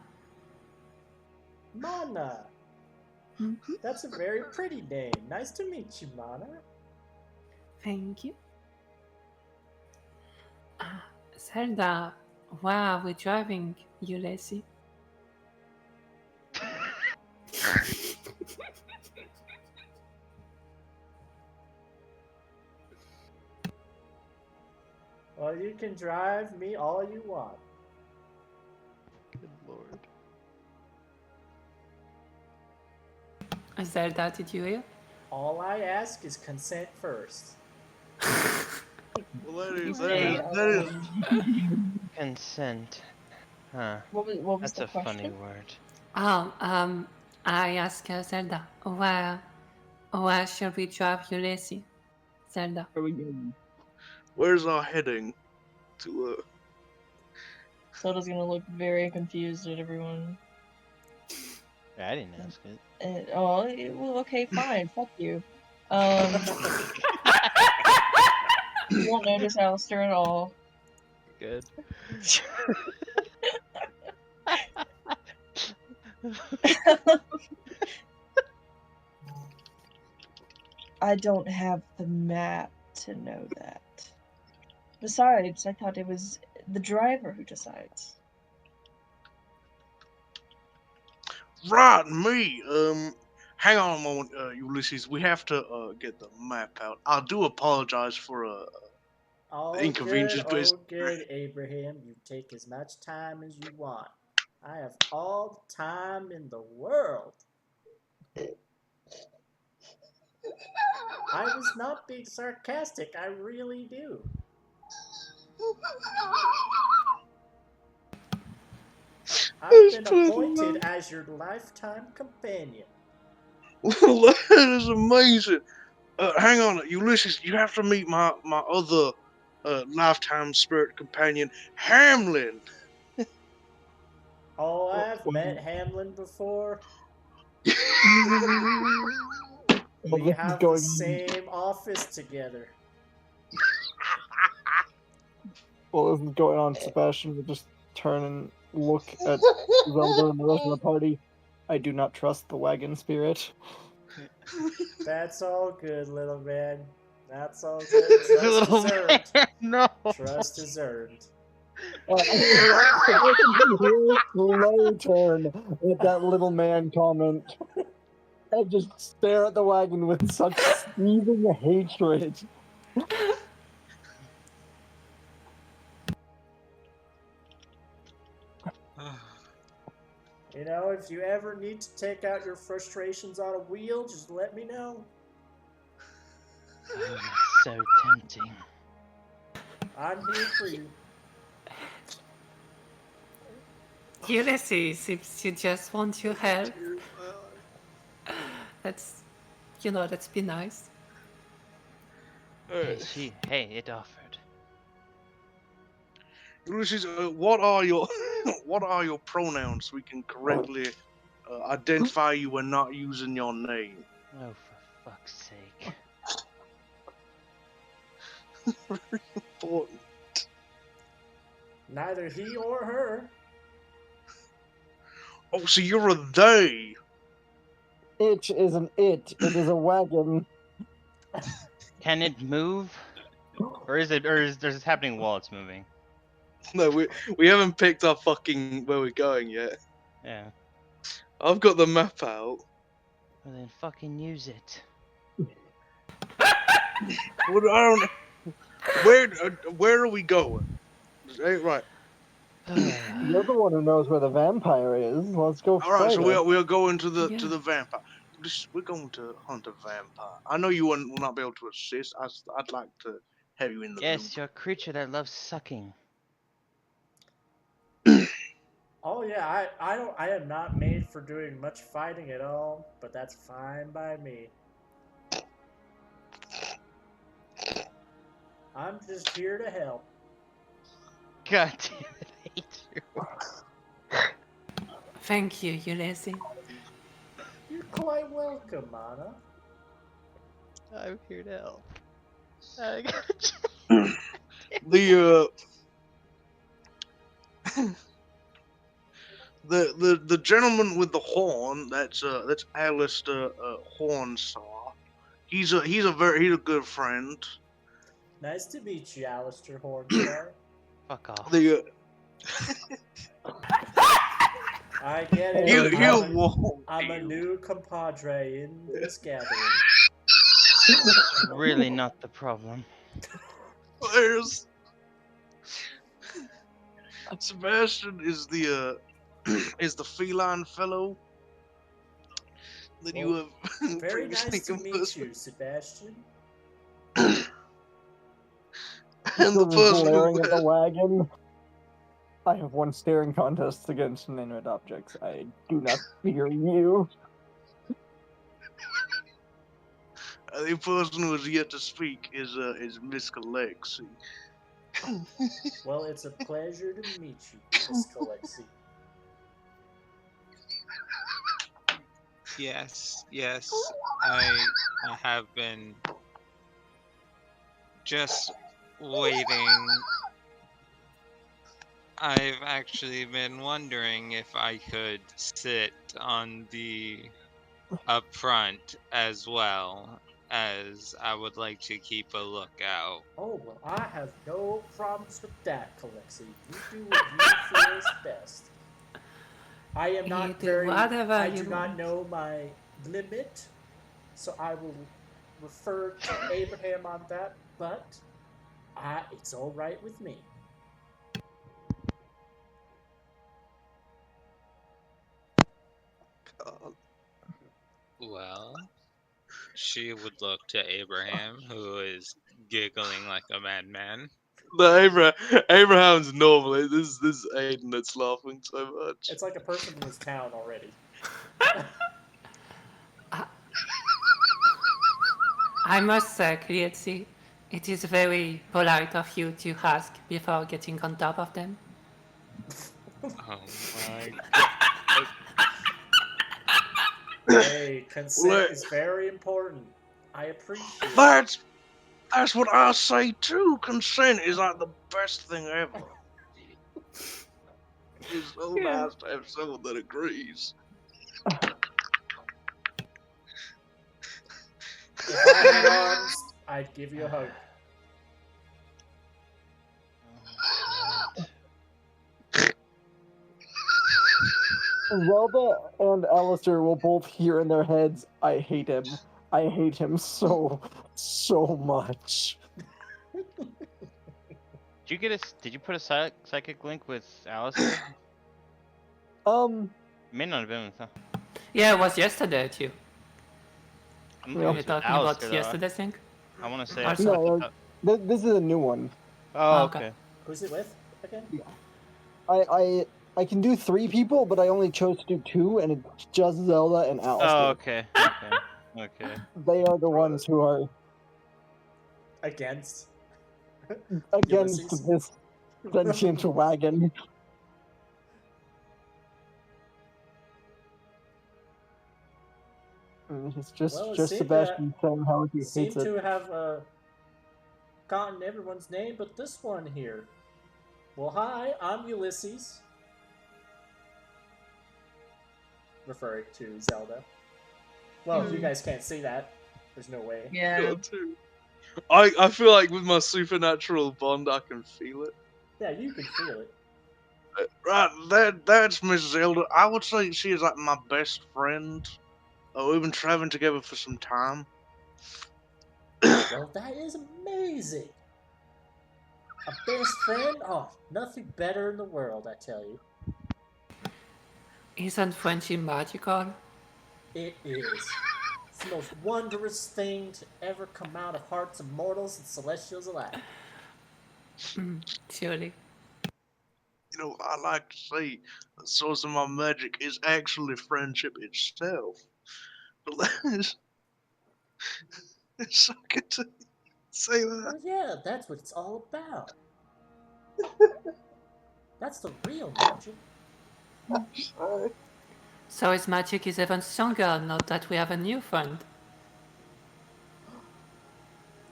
Mana. Mm-hmm. That's a very pretty name. Nice to meet you, Mana. Thank you. Zelda, where are we driving, Ulysses? Well, you can drive me all you want. Good lord. Zelda, did you hear? All I ask is consent first. Well, that is. Consent. Huh. What was That's the a question? funny word. I asked Zelda, where Where shall we drive Ulysses? Zelda. Where are we going? Where's our heading? To Soda's gonna look very confused at everyone. I didn't ask it. Well, okay, fine. Fuck you. You won't notice Alistair at all. Good. I don't have the map to know that. Besides, I thought it was the driver who decides. right, me. Hang on a moment, Ulysses. We have to get the map out. I do apologize for All inconvenience, good, but all good, Abraham. You take as much time as you want. I have all the time in the world. I was not being sarcastic. I really do. I've been appointed as your lifetime companion. well, that is amazing. Hang on, Ulysses. You have to meet my other lifetime spirit companion, Hamlin. Oh, I've met Hamlin before. Well, We this is have the going same office together. Well, this is going on. Sebastian will just turn and look at Zelda and the rest of the party. I do not trust the wagon spirit. That's all good, little man. That's all good. Trust Little is earned. man, no. Trust is earned. Slow turn at that little man comment. And just stare at the wagon with such seething hatred. You know, if you ever need to take out your frustrations on a wheel, just let me know. Oh, so tempting. I'm here for you. Ulysses, if you just want your help, that's be nice. Hey, it offered. Ulysses, what are your what are your pronouns so we can correctly identify you when not using your name? Oh, for fuck's sake. Very important. Neither he or her. Oh, so you're a they. It is an it. It is a wagon. Can it move? Or is this happening while it's moving? No, we haven't picked our fucking where we're going yet. Yeah. I've got the map out. Well then fucking use it. What I don't. Where are we going? Hey, right. You're the one who knows where the vampire is. Let's go All right. fight So it. we are going to Yeah. the vampire. We're going to hunt a vampire. I know you will not be able to assist. I'd like to have you in the Yes, loop. you're a creature that loves sucking. Oh yeah, I am not made for doing much fighting at all, but that's fine by me. I'm just here to help. God damn it, I hate you. Thank you, Ulysses. You're quite welcome, Mana. I'm here to help. I got The the gentleman with the horn. That's Alistair Hornsaw. He's a good friend. Nice to meet you, Alistair Hornstar. Fuck off. The I get it. I'm a new compadre in this gathering. Really not the problem. There's Sebastian is the is the feline fellow that you Well, have very previously nice to meet conversed you, Sebastian. with. And the Still just person glaring who at the wagon. I have won staring contests against inanimate objects. I do not fear you. The person who is yet to speak is Miss Alexi. Well, it's a pleasure to meet you, Miss Alexi. Yes. I have been just waiting. I've actually been wondering if I could sit on the up front as well, as I would like to keep a lookout. Oh, well, I have no problems with that, Alexi. You do what you feel is best. I am You not do very. whatever I you do not want. know my limit, so I will refer to Abraham on that, but it's all right with me. Well, she would look to Abraham, who is giggling like a madman. No, Abraham's normal. This is Aiden that's laughing so much. It's like a person in this town already. I must say, Krietsi, it is very polite of you to ask before getting on top of them. Oh my Hey, consent Look. is very important. I appreciate it. That's what I say too. Consent is like the best thing ever. It's so nice to have someone that agrees. If I had arms, I'd give you a hug. Zelda and Alistair will both hear in their heads, I hate him. I hate him so much. Did you put a psychic link with Alistair? May not have been with her. Yeah, it was yesterday too. I don't We think it were was with talking Alistair, about though. yesterday's thing. I want to say. Also- No, this is a new one. Oh, okay. okay. Who's it with again? I can do 3 people, but I only chose to do 2, and it's just Zelda and Alistair. Oh, okay. Okay. They are the ones who are Against against Ulysses? this sentient wagon. It's just Well, it just seemed Sebastian saying how he Seem hates it. to have gotten everyone's name but this one here. Well, hi, I'm Ulysses. Referring to Zelda. Well, if you guys can't see that, there's no way. Yeah. God, too. I feel like with my supernatural bond, I can feel it. Yeah, you can feel it. Right, that's Miss Zelda. I would say she is like my best friend. We've been traveling together for some time. Well, that is amazing. A best friend? Oh, nothing better in the world, I tell you. Isn't friendship magical? It is. It's the most wondrous thing to ever come out of hearts of mortals and celestials alike. Surely. You know, I like to say the source of my magic is actually friendship itself. But that's it's so good to say that. Well, yeah, that's what it's all about. That's the real magic. So his magic is even stronger now that we have a new friend.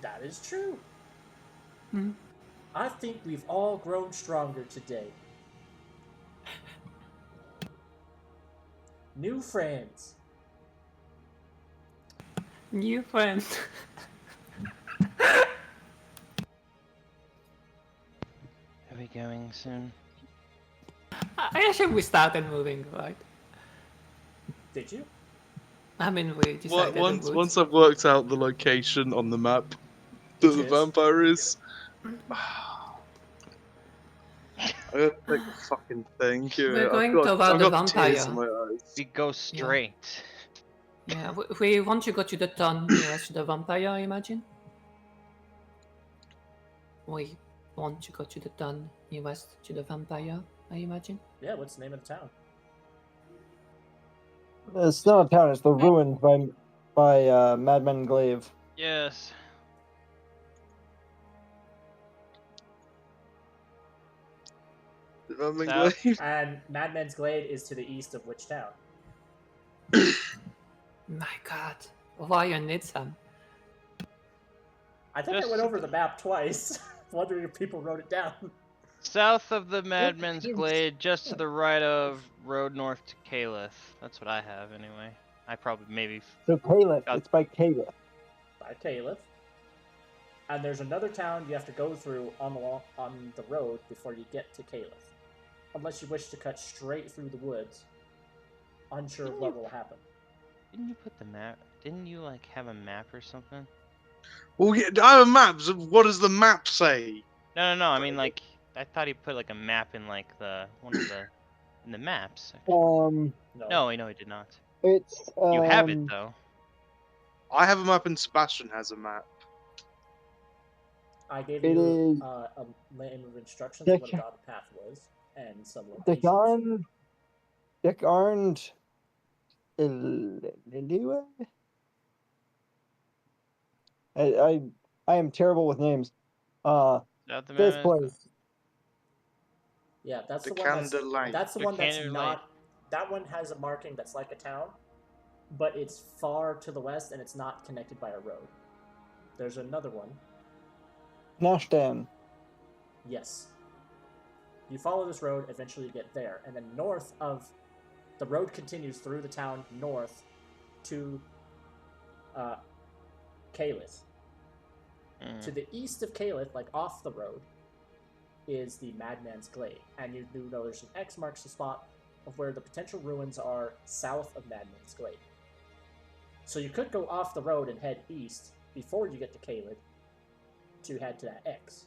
That is true. Hmm. I think we've all grown stronger today. New friends. New friend. Are we going soon? I assume we started moving, right? Did you? I mean, we decided Once I've worked out the location on the map that Which the is? vampire is, I gotta take the fucking thing. We're I've going got, toward I've the got tears vampire. in my eyes. We go straight. Yeah, we want to go to the town nearest to the vampire, I imagine. We want to go to the town nearest to the vampire, I imagine. Yeah, what's the name of the town? It's not a town, it's the ruins by Madman Glaive. Yes. Madman South. Glade? And Madman's Glade is to the east of which town? My god. Why you need some? I think I Just went over the map twice. Wondering if people wrote it down. south of the Madman's hints. Glade, just to the right of road north to Caliph. That's what I have anyway. I probably maybe. So Caliph, Got- it's by Caliph. By Caliph. And there's another town you have to go through on the road before you get to Caliph. Unless you wish to cut straight through the woods. Unsure of what will happen. Didn't you put the map? Didn't you like have a map or something? Well, yeah, I have maps. What does the map say? No. I mean, like, I thought he put like a map in like the one of the in the maps. No. No, he did not. It's You have it though. I have a map and Sebastian has a map. I gave It you is a name of instructions of what a dotted path was and some locations. Dick Arndt anyway. I am terrible with names. South of This Madman's place. Yeah, that's The the one that's Candlelight. that's the The one that's Candlelight. not. That one has a marking that's like a town, but it's far to the west and it's not connected by a road. There's another one. Nashdan. Yes. You follow this road, eventually you get there, and then north of the road continues through the town north to Caliph. To the east of Caliph, like off the road, is the Madman's Glade, and you do know there's an X marks the spot of where the potential ruins are south of Madman's Glade. So you could go off the road and head east before you get to Caliph to head to that X.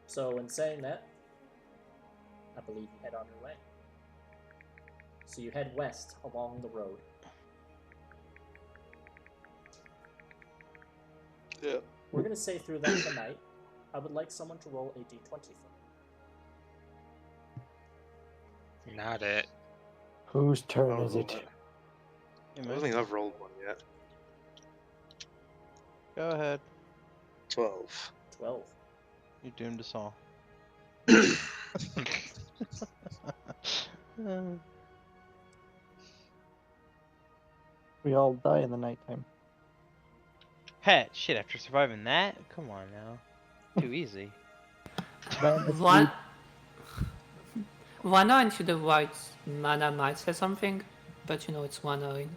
So in saying that, I believe you head on your way. So you head west along the road. Yeah. We're going to say through that the night, I would like someone to roll a d20 for me. Not it. Whose turn I'll is roll it? it. I don't think I've rolled one yet. Go ahead. 12. 12. You're doomed us all. We all die in the nighttime. Hey, shit, after surviving that? Come on now. Too easy. One eye into the right mana might say something, but you know it's one eye.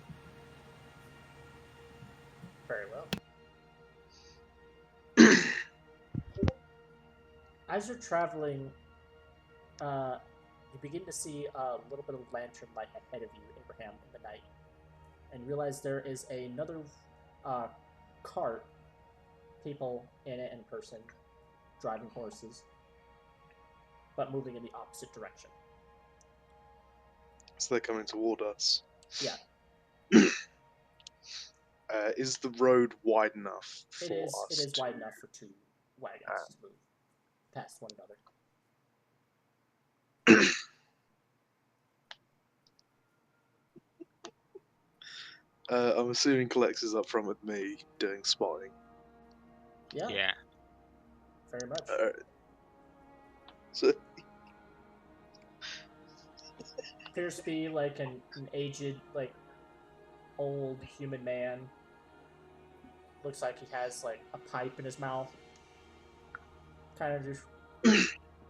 Very well. As you're traveling, you begin to see a little bit of lantern light ahead of you, Abraham, in the night, and realize there is another cart, people in it in person, driving horses, but moving in the opposite direction. So they're coming toward us. Yeah. Is the road wide enough for It is. us? It is wide enough for two wagons to move past one another. I'm assuming Collex is up front with me doing spotting. Yeah. Yeah. Very much. So Appears to be like an aged, like old human man. Looks like he has like a pipe in his mouth. Kind of just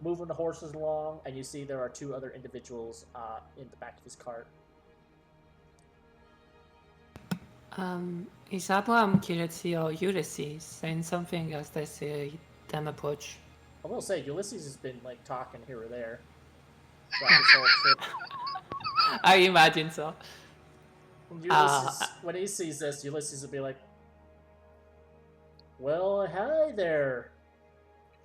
moving the horses along, and you see there are two other individuals in the back of his cart. Is Abraham Kiretsi or Ulysses saying something as they see them approach? I will say, Ulysses has been like talking here or there throughout this whole trip. I imagine so. When he sees this, Ulysses will be like, "Well, hi there.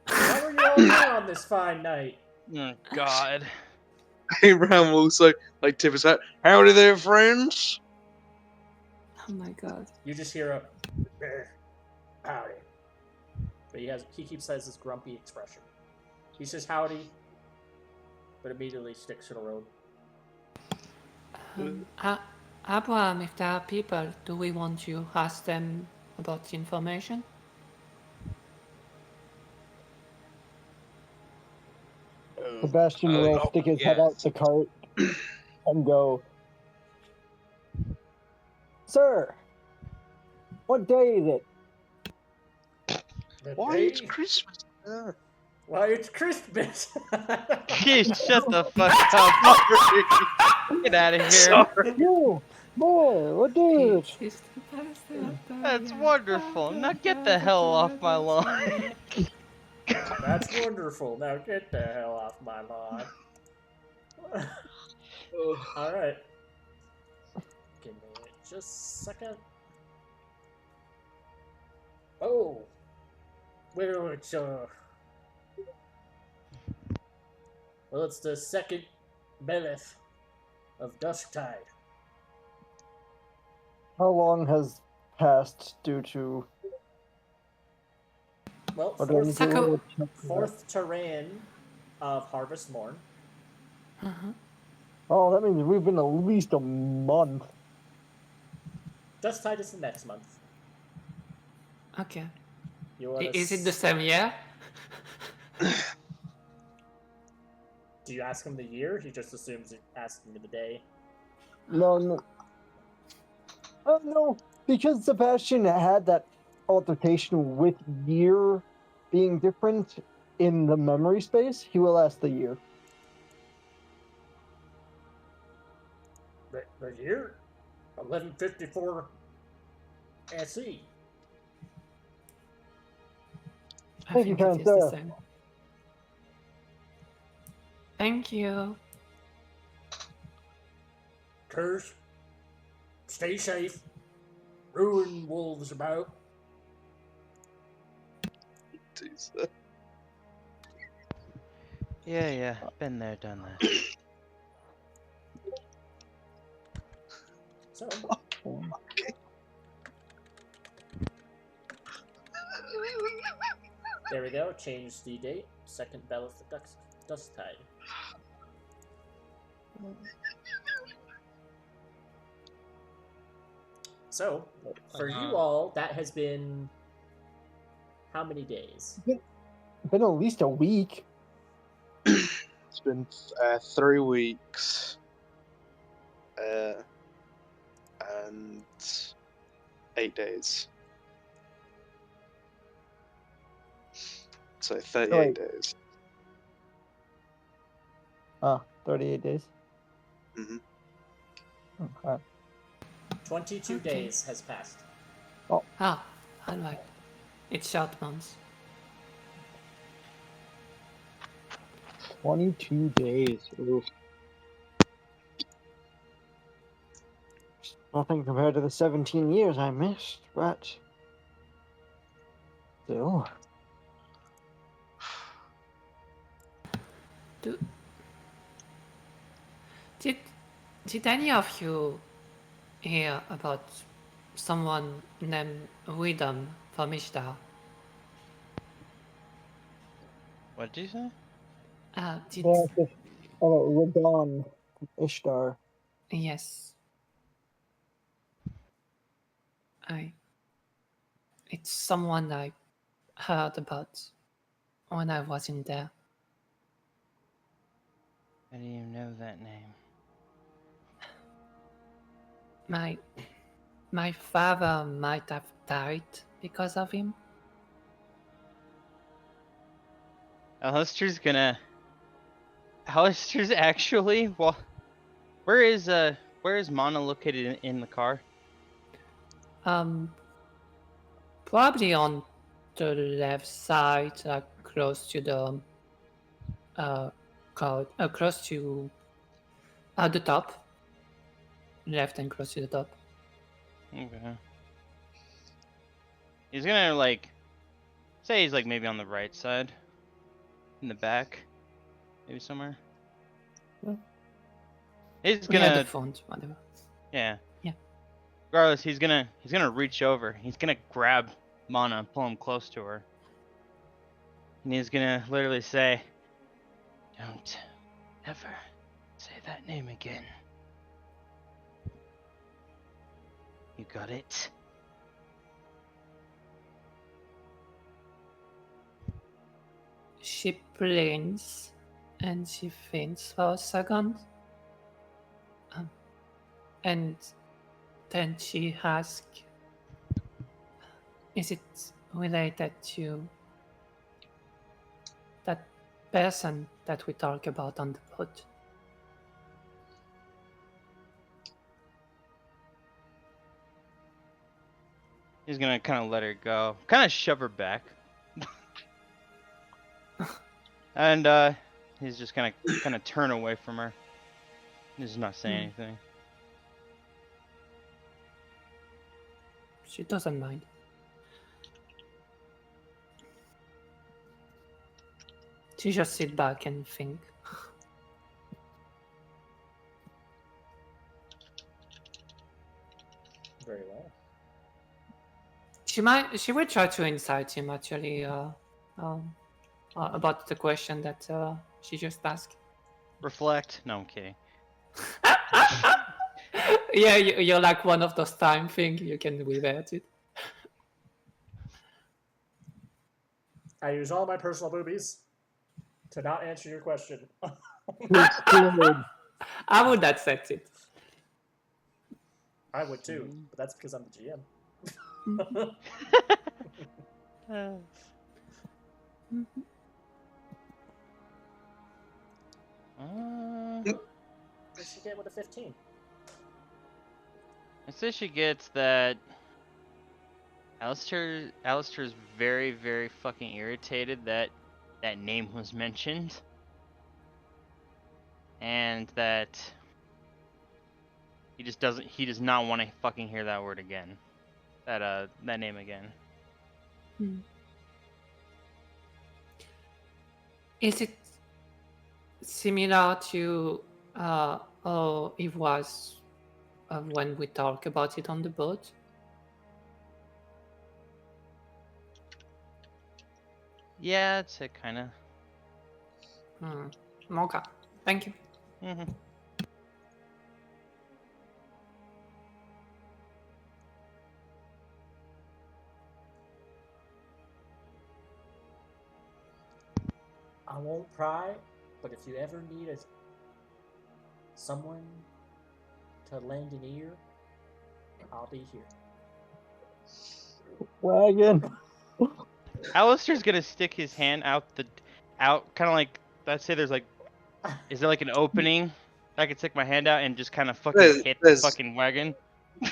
How are you all doing on this fine night?" Oh, God. Abraham will also like tip his hat. Howdy there, friends. Oh my god. You just hear a. Howdy. But he keeps has this grumpy expression. He says howdy, but immediately sticks to the road. Abraham, if there are people, do we want to ask them about the information? Sebastian will stick his head out the cart and go, "Sir, what day is it?" Why it's Christmas? Why, it's Christmas! Shut the fuck up. Get out of here. No, boy, what day is it? That's wonderful. Now get the hell off my lawn. That's wonderful. Now get the hell off my lawn. Alright. Give me just a second. Oh. Well, it's the second Beleth of Dusktide. How long has passed due to... Well, Or do I need to roll a check for that? fourth terrain of Harvest Morn. Oh, that means we've been at least a month. Dusktide is the next month. Okay. You wanna Is it the same year? Do you ask him the year? He just assumes you ask him the day. No. Oh, no, because Sebastian had that altercation with year being different in the memory space, he will ask the year. The year? 1154 SE. I Thank you, think it kind is the sir. same. Thank you. Curse. Stay safe. Ruin wolves about. Yeah. Been there, done that. So, there we go. Change the date. Second Bell of the Dusktide. So, for you all, that has been how many days? Been at least a week. It's been 3 weeks. And 8 days. So 38 Wait. days. 38 days. Mhm. Okay. 22 Okay. days has passed. Alright. It's short months. 22 days. Oof. Nothing compared to the 17 years I missed, but still. Did any of you hear about someone named Widom from Ishtar? What did you say? Yeah, Radon, Ishtar. Yes. It's someone I heard about when I was in there. How do you know that name? My father might have died because of him. Alistair's actually. Well, where is Mana located in the car? Probably on the left side, close to the close to the top. Left and close to the top. Okay. He's gonna say he's maybe on the right side, in the back, maybe somewhere. Yeah. He's Near the gonna. front, whatever. Yeah. Yeah. Regardless, he's gonna reach over. He's gonna grab Mana and pull him close to her. And he's gonna literally say, "Don't ever say that name again. You got it?" She blinks and she thinks for a second. And then she asks, "Is it related to that person that we talk about on the boat?" He's gonna kind of let her go, kind of shove her back, and he's just gonna kind of turn away from her. He's not saying anything. She doesn't mind. She just sit back and think. Very well. She will try to incite him actually about the question that she just asked. Reflect. No, I'm kidding. Yeah, you're like one of those time things. You can revert it. I use all my personal boobies to not answer your question. I would accept it. I would too, but that's because I'm the GM. What did she get with a 15? I say she gets that Alistair's very, very fucking irritated that that name was mentioned. And that he does not want to fucking hear that word again. That name again. Is it similar to how it was when we talk about it on the boat? Yeah, it's a kind of. Okay, thank you. I won't pry, but if you ever need someone to lend an ear, I'll be here. Wagon. Alistair's gonna stick his hand out kind of like, let's say there's like, is there like an opening? I could stick my hand out and just kind of fucking hit the fucking wagon.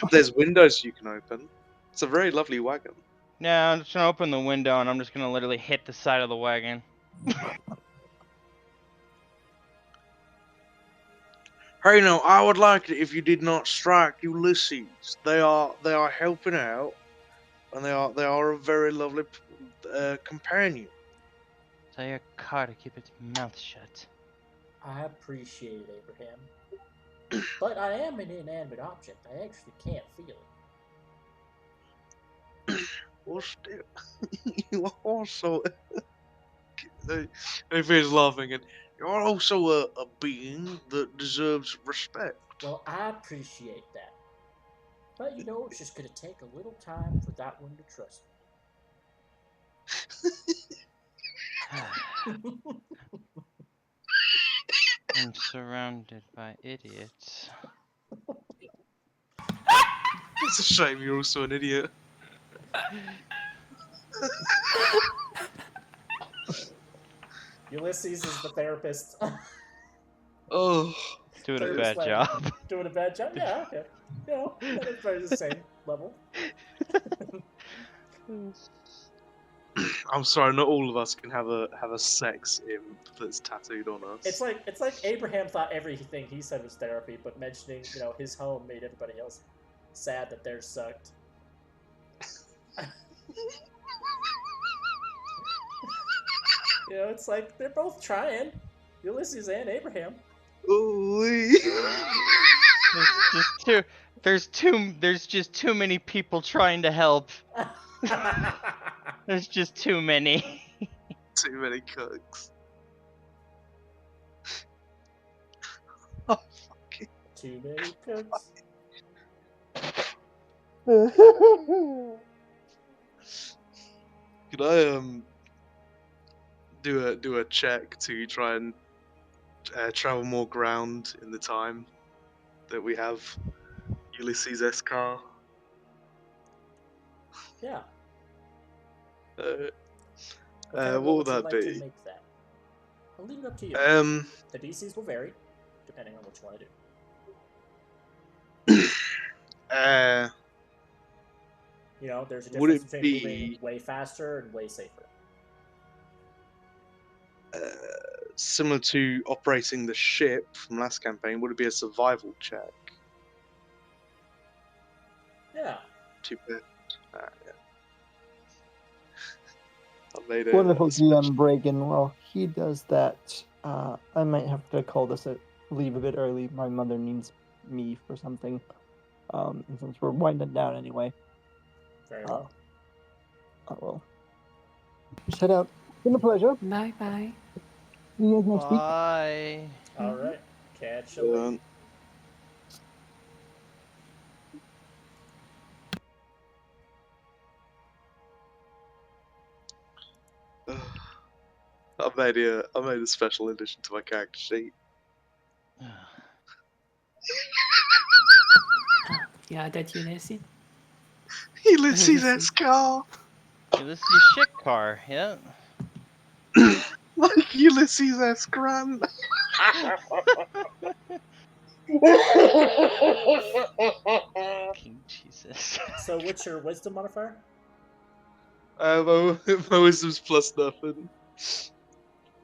There's windows you can open. It's a very lovely wagon. Yeah, I'm just gonna open the window and I'm just gonna literally hit the side of the wagon. Hey, no, I would like it if you did not strike Ulysses. They are helping out, and they are a very lovely companion. Tell your car to keep its mouth shut. I appreciate it, Abraham. But I am an inanimate object. I actually can't feel it. Well, still, you are also. If he's laughing, and you're also a being that deserves respect. Well, I appreciate that. But you know, it's just going to take a little time for that one to trust me. I'm surrounded by idiots. It's a shame you're also an idiot. Ulysses is the therapist. Oh. Doing a bad job. Doing a bad job? Yeah, okay. You know, everybody's the same level. I'm sorry, not all of us can have a sex imp that's tattooed on us. It's like Abraham thought everything he said was therapy, but mentioning, you know, his home made everybody else sad that theirs sucked. You know, it's like they're both trying. Ulysses and Abraham. Ooh. There's just too many people trying to help. There's just too many. Too many cooks. Oh, fucking. Too many cooks. Could I do a check to try and travel more ground in the time that we have Ulysses' S car? Yeah. What What would you that like to be? make that? I'll leave it up to you. The DCs will vary depending on what you want to do. You know, there's a Would difference it between be moving way faster and way safer. similar to operating the ship from last campaign? Would it be a survival check? Yeah. Too bad. Yeah. I made it. Wonderful GM Bragan. While he does that, I might have to call this a leave a bit early. My mother needs me for something. And since we're winding down anyway, Very well. I will just head out. It's been a pleasure. Bye bye. See you guys next week. Bye. All right. Catch you later. I made a special edition to my character sheet. Yeah, that Ulysses. Ulysses' S car. Ulysses' shit car. Yeah. Like Ulysses' S Grant. King Jesus. So, what's your wisdom modifier? My wisdom's plus nothing.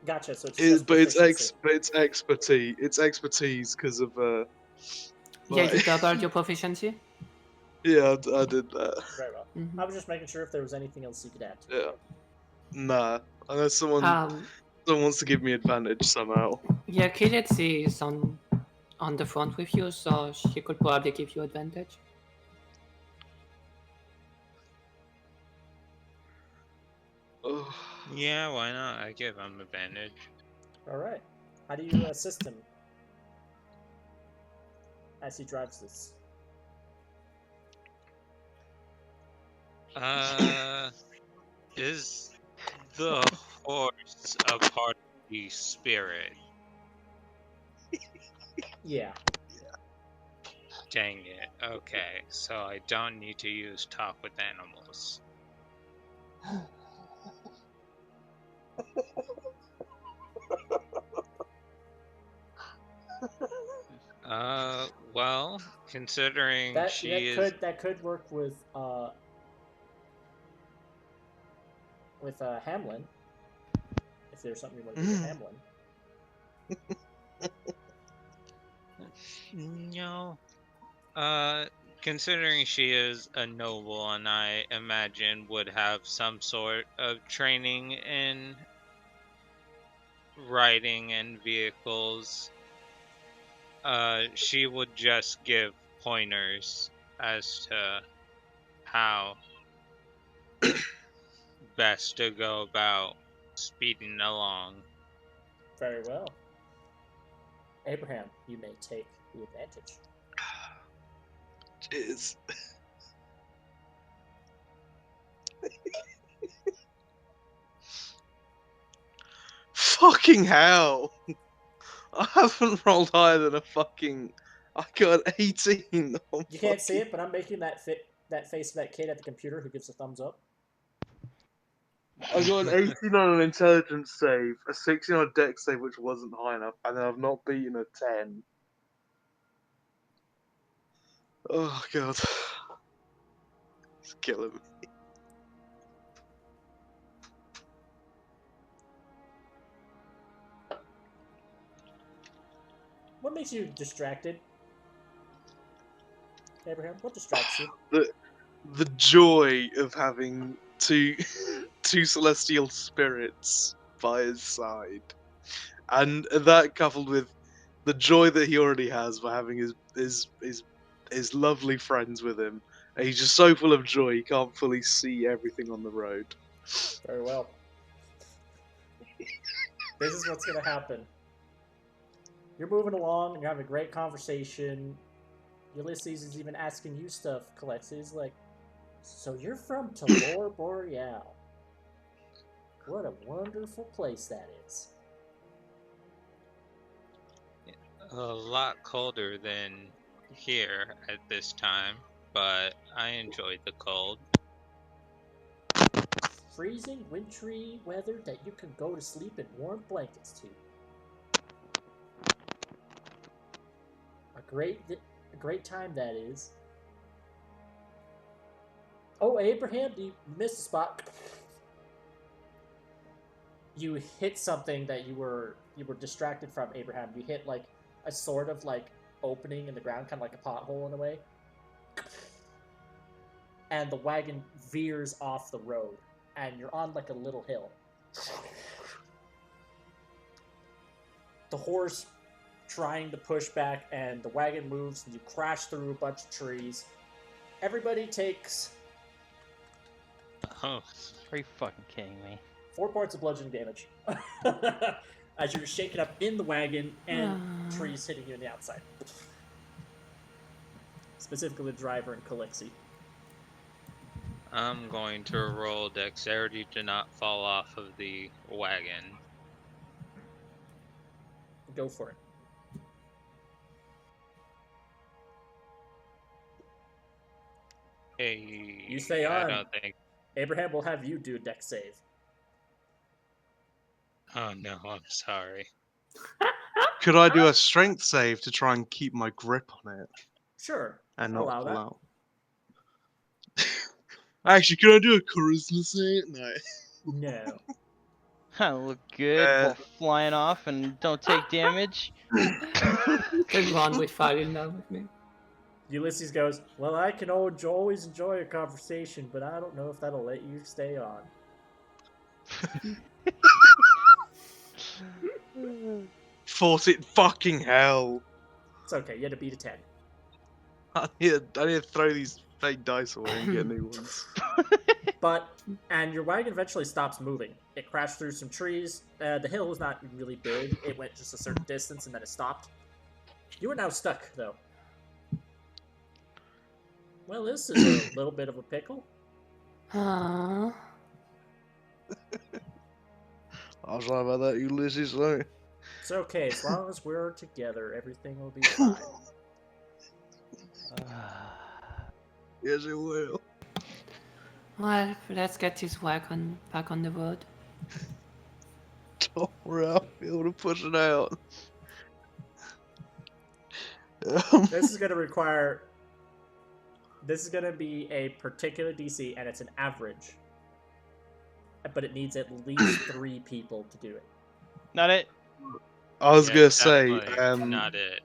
Gotcha. So it's just But it's proficiency. It's expertise because of Yeah, like- you doubled your proficiency. Yeah, I did that. Very well. I was just making sure if there was anything else you could add to it. Yeah. Nah, unless someone wants to give me advantage somehow. Yeah, Kiletsi is on the front with you, so she could probably give you advantage. Yeah, why not? I give him advantage. All right. How do you assist him as he drives this? Is the horse a part of the spirit? Yeah. Dang it. Okay, so I don't need to use talk with animals. Well, considering That could work with Hamlin. If there's something you want to do with Hamlin. No. Considering she is a noble and I imagine would have some sort of training in riding and vehicles, she would just give pointers as to how best to go about speeding along. Very well. Abraham, you may take the advantage. Cheers. Fucking hell! I haven't rolled higher than a fucking. I got 18. You can't see it, but I'm making that face of that kid at the computer who gives a thumbs up. I got an 18 on an intelligence save, a 16 on a dex save, which wasn't high enough, and then I've not beaten a 10. Oh god. It's killing me. What makes you distracted, Abraham? What distracts you? The joy of having two celestial spirits by his side, and that coupled with the joy that he already has by having his lovely friends with him. And he's just so full of joy he can't fully see everything on the road. Very well. This is what's gonna happen. You're moving along and you're having a great conversation. Ulysses is even asking you stuff, Calex. He's like, so you're from Talor Boreal. What a wonderful place that is. A lot colder than here at this time, but I enjoyed the cold. Freezing, wintry weather that you can go to sleep in warm blankets to. A great time that is. Oh, Abraham, you missed a spot. You hit something that you were distracted from, Abraham. You hit like a sort of like opening in the ground, kind of like a pothole in a way. And the wagon veers off the road, and you're on like a little hill. The horse trying to push back, and the wagon moves, and you crash through a bunch of trees. Everybody takes Oh, Are you fucking kidding me? 4 points of bludgeoning damage as you're shaken up in the wagon and trees hitting you on the outside. Specifically the driver and Calixi. I'm going to roll dexterity to not fall off of the wagon. Go for it. Hey, You stay I on. don't think. Abraham will have you do a dex save. Oh no, I'm sorry. Could I do a strength save to try and keep my grip on it Sure. and I'll not allow pull that. out? Actually, could I do a charisma save? No. No. I look good Uh, while flying off and don't take damage. Then run with fire in love with me. Ulysses goes, well, I can always enjoy a conversation, but I don't know if that'll let you stay on. Fucking hell. It's okay, you had to beat a 10. I need to throw these fake dice away and get new ones. And your wagon eventually stops moving. It crashed through some trees. The hill was not really big. It went just a certain distance and then it stopped. You are now stuck, though. Well, this is a little bit of a pickle. Aww. I was right about that, Ulysses. Though. It's okay. As long as we're together, everything will be fine. Yes, it will. Well, let's get this wagon back on the road. Don't worry, I'll be able to push it out. This is going to require... This is going to be a particular DC, and it's an average. But it needs at least 3 people to do it. Not it. I was Yeah, gonna say, definitely not it.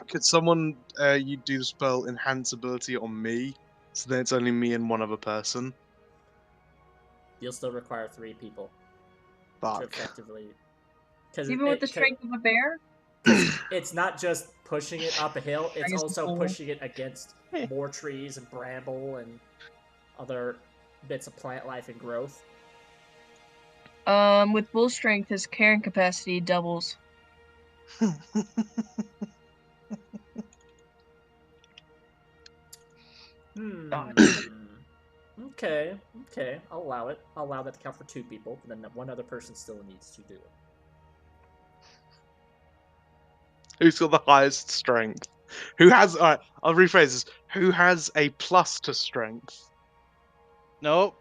could someone you do the spell enhance ability on me, so then it's only me and one other person? You'll still require 3 people to Fuck. effectively... Even with the strength of a bear? It's not just pushing it up a hill, it's I guess also so. pushing it against more trees and bramble and other bits of plant life and growth. With bull strength, his carrying capacity doubles. Okay. I'll allow it. I'll allow that to count for 2 people, but then 1 other person still needs to do it. Who's got the highest strength? Who has? Alright, I'll rephrase this. Who has a plus to strength? Nope.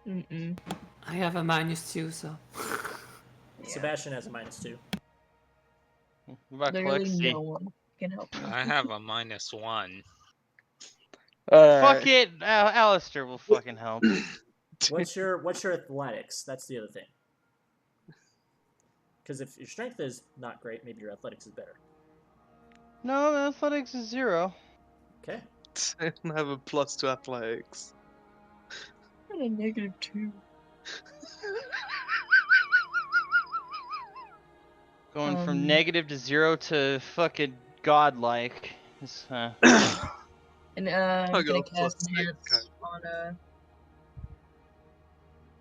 Mm-mm. I have a -2, so. Sebastian has a -2. What about Literally Calixty? no one can help you. I have a -1. Fuck it, Alistair will fucking help. What's your athletics? That's the other thing. Because if your strength is not great, maybe your athletics is better. No, the athletics is 0. Okay. I don't have a plus to athletics. And a -2. Going from negative to 0 to fucking godlike. And I I'm got gonna a plus cast six, enhance on a.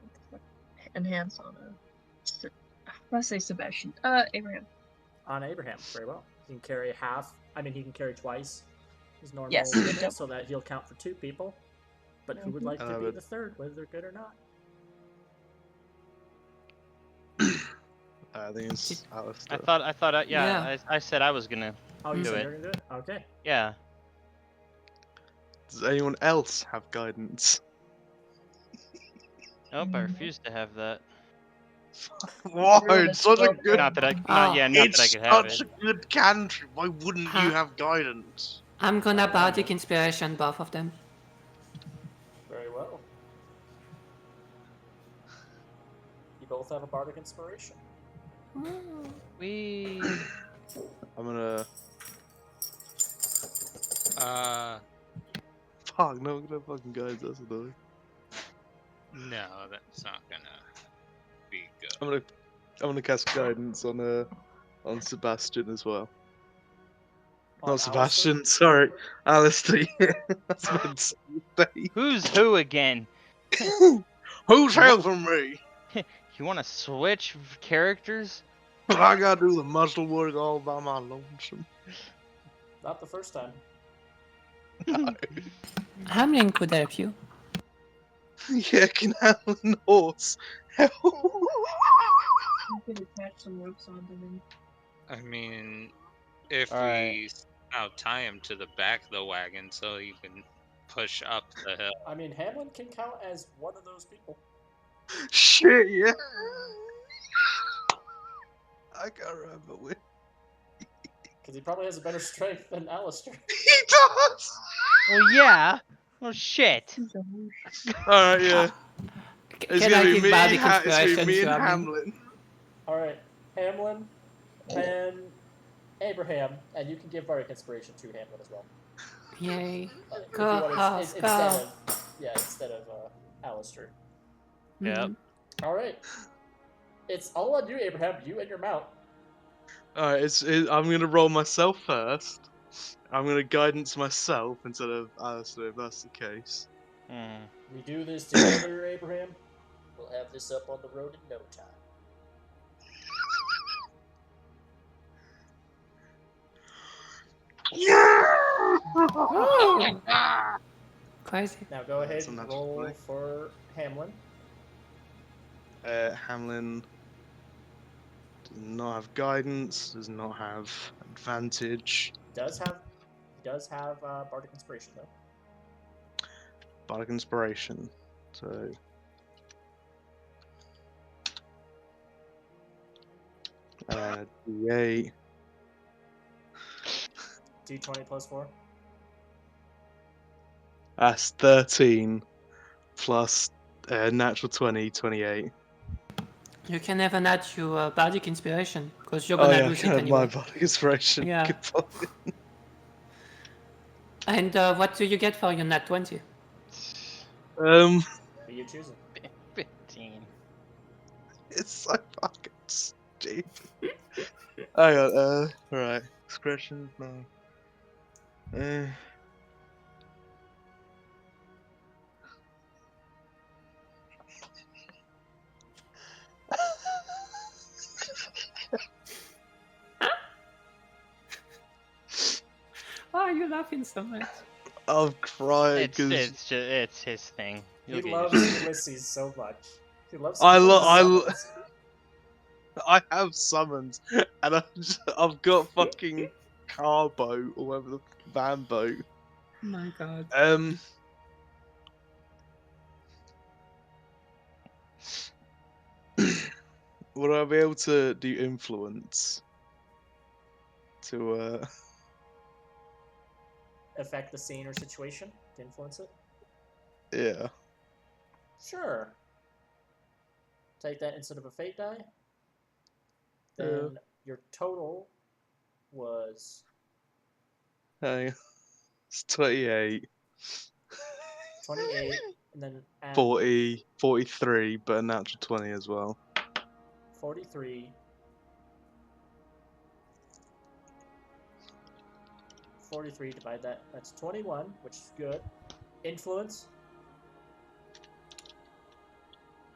What the fuck? Enhance on a. I say Sebastian. Abraham. On Abraham, very well. He can carry half. I mean, he can carry twice his normal Yes, people, yep. so that he'll count for 2 people. But who would like Mhm. to be but- the third, whether they're good or not? I think it's Alistair. I thought, Yeah. I said I was gonna Oh, you do said it. you're gonna do it? Okay. Yeah. Does anyone else have guidance? Nope, I Mm. refuse to have that. Why? Everyone It's is such a welcome. good. Not that I, Oh. not that I It's could have such it. a good cantrip. Why wouldn't you have guidance? I'm gonna Alright, bardic then. inspiration both of them. Very well. You both have a bardic inspiration. We. I'm gonna. Fuck, no, I'm gonna fucking guys. That's annoying. No, that's not gonna be good. I'm gonna cast guidance on Sebastian as well. On Not Sebastian, sorry, Alistair. Yeah, that's what I'm saying. Who's who again? Who's helping me? You want to switch characters? I gotta do the muscle work all by my lonesome. Not the first time. Hamlin could help you. Yeah, can handle an horse. You could attach some ropes onto them. I mean, if Alright. we now tie him to the back of the wagon so he can push up the hill. I mean, Hamlin can count as one of those people. Shit, yeah. I can't remember which. Because he probably has a better strength than Alistair. He does! Well, yeah. Well, shit. Alright, yeah. It's Can gonna I be give me, bardic it's gonna be inspiration me to and Hamlin? Hamlin. Alright, Hamlin, then Abraham, and you can give bardic inspiration to Hamlin as well. Yay. If Go, you want, House, instead go. of instead of Alistair. Yep. Alright. It's all on you, Abraham, you and your mount. Alright, I'm gonna roll myself first. I'm gonna guidance myself instead of Alistair, if that's the case. We do this together, Abraham. We'll have this up on the road in no time. Crazy. Now go ahead That's a and natural roll 20. for Hamlin. Hamlin does not have guidance, does not have advantage. He does have bardic inspiration though. Bardic inspiration. So D8. D20 plus 4. That's 13 plus natural 20, 28. You can never add your bardic inspiration because you're Oh gonna yeah, I lose can it have my anyway. bardic inspiration. Yeah. Good point. And what do you get for your nat 20? Who are you choosing? 15. It's so fucking stupid. Hang on, alright. Discretion, no. Why are you laughing so much? I'm crying It's because it's his thing. You'll He get loves used to it. Ulysses so much. He loves. I have summons and I've got fucking car boat or whatever the van boat. Oh my god. Would I be able to do influence to affect the scene or situation to influence it. yeah. Sure. Take that instead of a fate die. Then your total was Hang on. It's 28. 28, and then add 40, 43, but a natural 20 as well. 43 43, divide that. That's 21, which is good. Influence.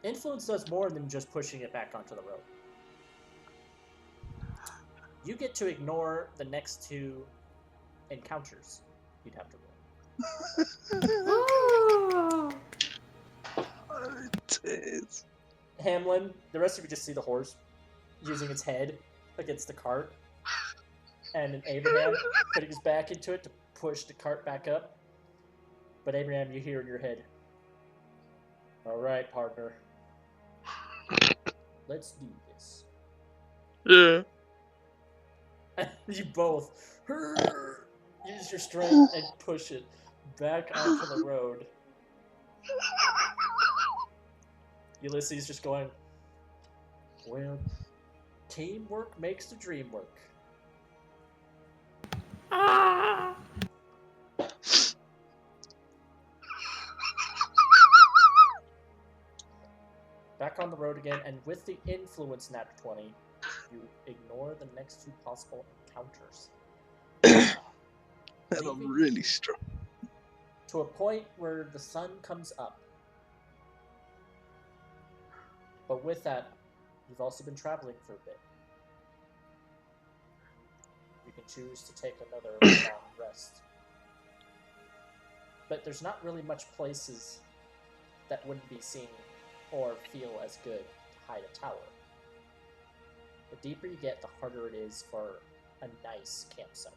Influence does more than just pushing it back onto the road. You get to ignore the next two encounters you'd have to roll. Ooh. It is. Hamlin, the rest of you just see the horse using its head against the cart, and Abraham putting his back into it to push the cart back up. But Abraham, you hear in your head, "All right, partner, let's do this." Yeah. You both use your strength and push it back onto the road. Ulysses just going, "Well, teamwork makes the dream work." Ah. Back on the road again, and with the influence nat 20, you ignore the next two possible encounters. And I'm Leaving really you strong. to a point where the sun comes up. But with that, you've also been traveling for a bit. You can choose to take another long rest. But there's not really much places that wouldn't be seen or feel as good to hide a tower. The deeper you get, the harder it is for a nice campsite.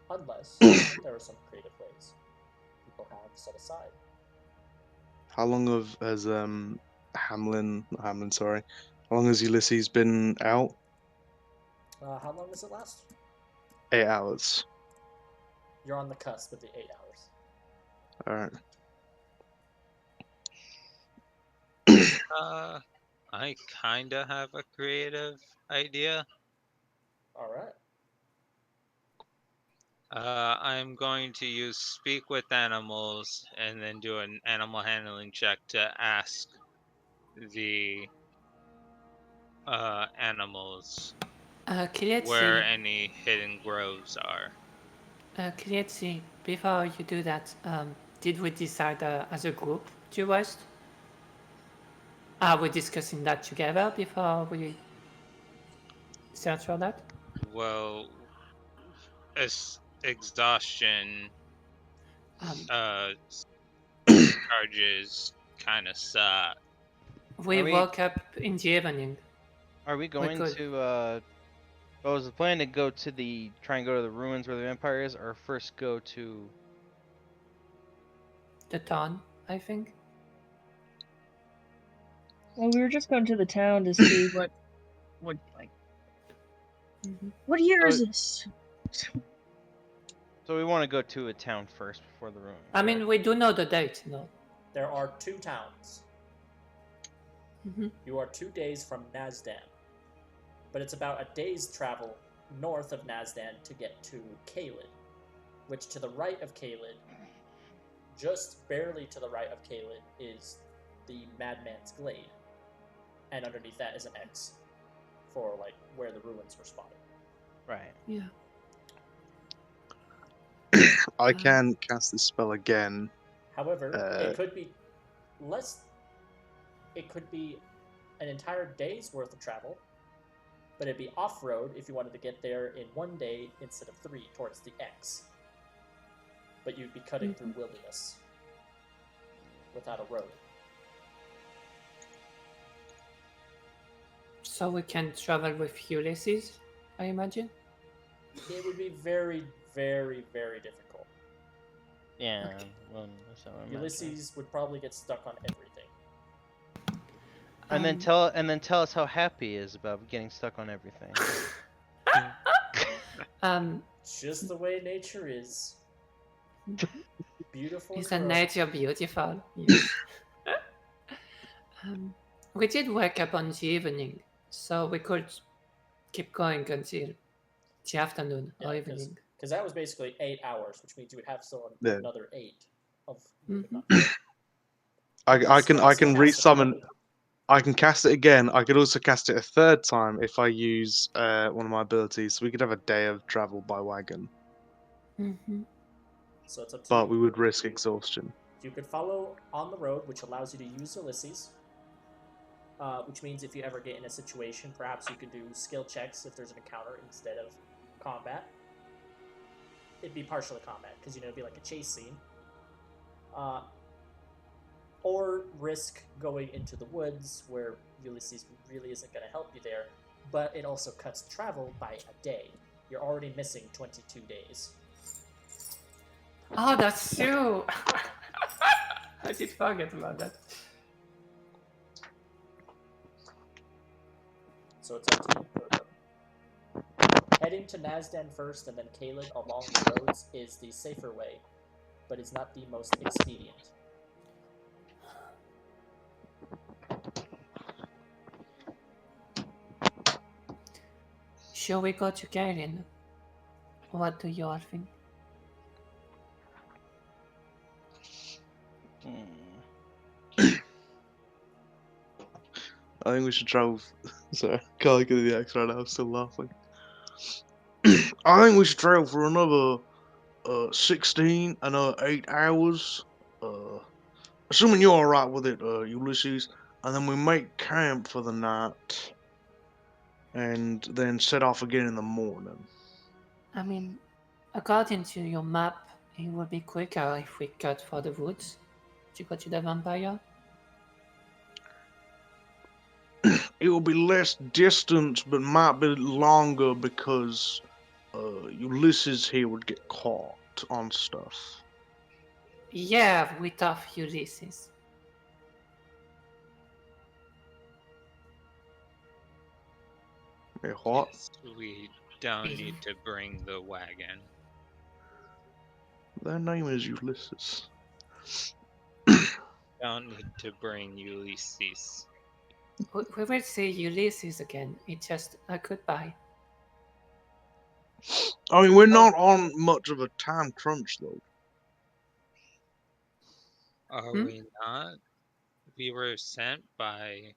Unless there are some creative ways people have set aside. How long has sorry. How long has Ulysses been out? How long does it last? 8 hours. You're on the cusp of the 8 hours. Alright. I kinda have a creative idea. Alright. I'm going to use speak with animals and then do an animal handling check to ask the animals where Kilietzi, any hidden groves are. Kilietzi, before you do that, did we decide as a group to rest? Are we discussing that together before we search for that? Well, exhaustion charges kind of suck. We Are we- woke up in the evening. Are we going could. to was the plan to try and go to the ruins where the empire is, or first go to The town, I think. Well, we were just going to the town to see what like. What year is this? So we want to go to a town first before the ruins. I mean, we do know the date, no? There are 2 towns. Mhm. You are 2 days from Nazdan. But it's about a day's travel north of Nazdan to get to Kaled, which to the right of Kaled, just barely to the right of Kaled, is the Madman's Glade. And underneath that is an X for like where the ruins were spotted. Right. Yeah. I can cast this spell again. However, it could be less. It could be an entire day's worth of travel, but it'd be off-road if you wanted to get there in 1 day instead of 3 towards the X. But you'd be cutting through wilderness without a road. So we can travel with Ulysses, I imagine? It would be very, very, very difficult. Yeah. Okay. Well, that's what I imagine. Ulysses would probably get stuck on everything. And then tell us how happy he is about getting stuck on everything. Just the way nature is. Beautiful. Isn't nature beautiful? Yes. We did wake up on the evening, so we could keep going until the afternoon or evening. Because that was basically 8 hours, which means you would have still Yeah. another 8 of. I can resummon. I can cast it again. I could also cast it a third time if I use one of my abilities. So we could have a day of travel by wagon, Mm-hmm. So it's up to but you. we would risk exhaustion. You could follow on the road, which allows you to use Ulysses. Which means if you ever get in a situation, perhaps you could do skill checks if there's an encounter instead of combat. It'd be partially combat because it'd be like a chase scene. Or risk going into the woods where Ulysses really isn't going to help you there, but it also cuts travel by a day. You're already missing 22 days. Oh, that's true. I did forget about that. So it's up to you. Heading to Nazdan first and then Caelid along the roads is the safer way, but is not the most expedient. Shall we go to Garen? What do you all think? I think we should travel. Sorry, can't get the X right now. I'm still laughing. I think we should travel for another 16, another 8 hours. Assuming you're alright with it, Ulysses. And then we make camp for the night. And then set off again in the morning. I mean, according to your map, it would be quicker if we cut for the woods to go to the vampire. It will be less distance, but might be longer because Ulysses here would get caught on stuff. Yeah, with tough Ulysses. Hey, what? Yes, we don't need to bring the wagon. Their name is Ulysses. Don't need to bring Ulysses. We will see Ulysses again. It's just a goodbye. I mean, we're not on much of a time crunch, though. Are we not? We were sent by...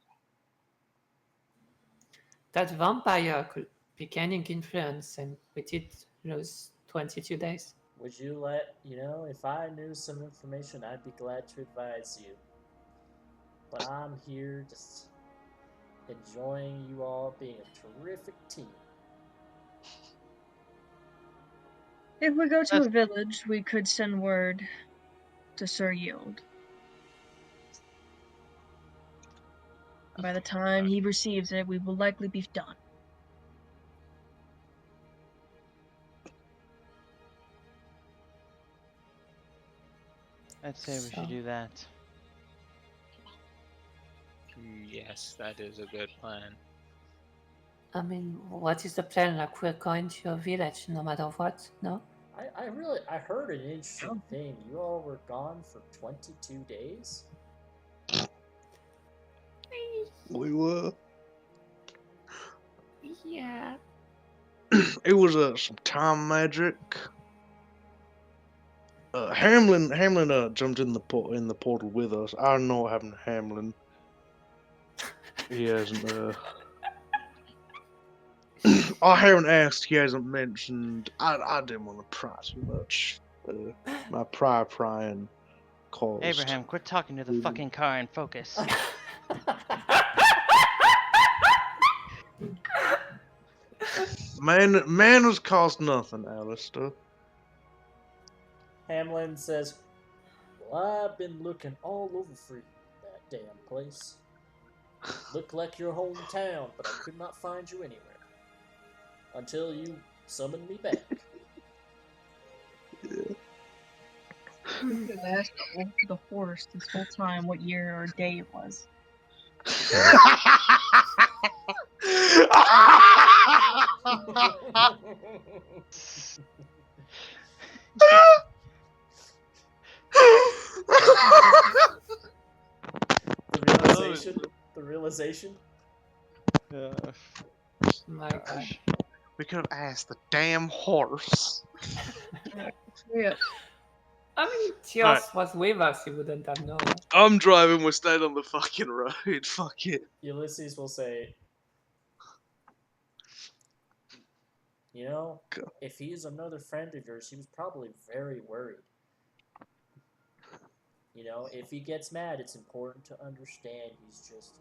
That vampire could be gaining influence, and we did lose 22 days. Would you if I knew some information, I'd be glad to advise you. But I'm here just enjoying you all being a terrific team. If we go to a village, we could send word to Sir Yield. By the time he receives it, we will likely be done. I'd say we should do that. Yes, that is a good plan. I mean, what is the plan? Like, we're going to a village no matter what, no? I heard an interesting thing. You all were gone for 22 days? We were. Yeah. It was some time magic. Hamlin jumped in the portal with us. I don't know what happened to Hamlin. He hasn't. I haven't asked. He hasn't mentioned. I didn't want to pry too much. My prying caused. Abraham, quit talking to the fucking car and focus. Manners cost nothing, Alistair. Hamlin says, "Well, I've been looking all over for you, that damn place. Looked like your hometown, but I could not find you anywhere. Until you summoned me back." Yeah. You could ask the horse this whole time what year or day it was. The realization. My God. We could have asked the damn horse. Yeah. I mean, Alright. Tios was with us, he wouldn't have known. I'm driving. We're staying on the fucking road. Fuck it. Ulysses will say, you know, Go. if he is another friend of yours, he was probably very worried. You know, if he gets mad, it's important to understand he's just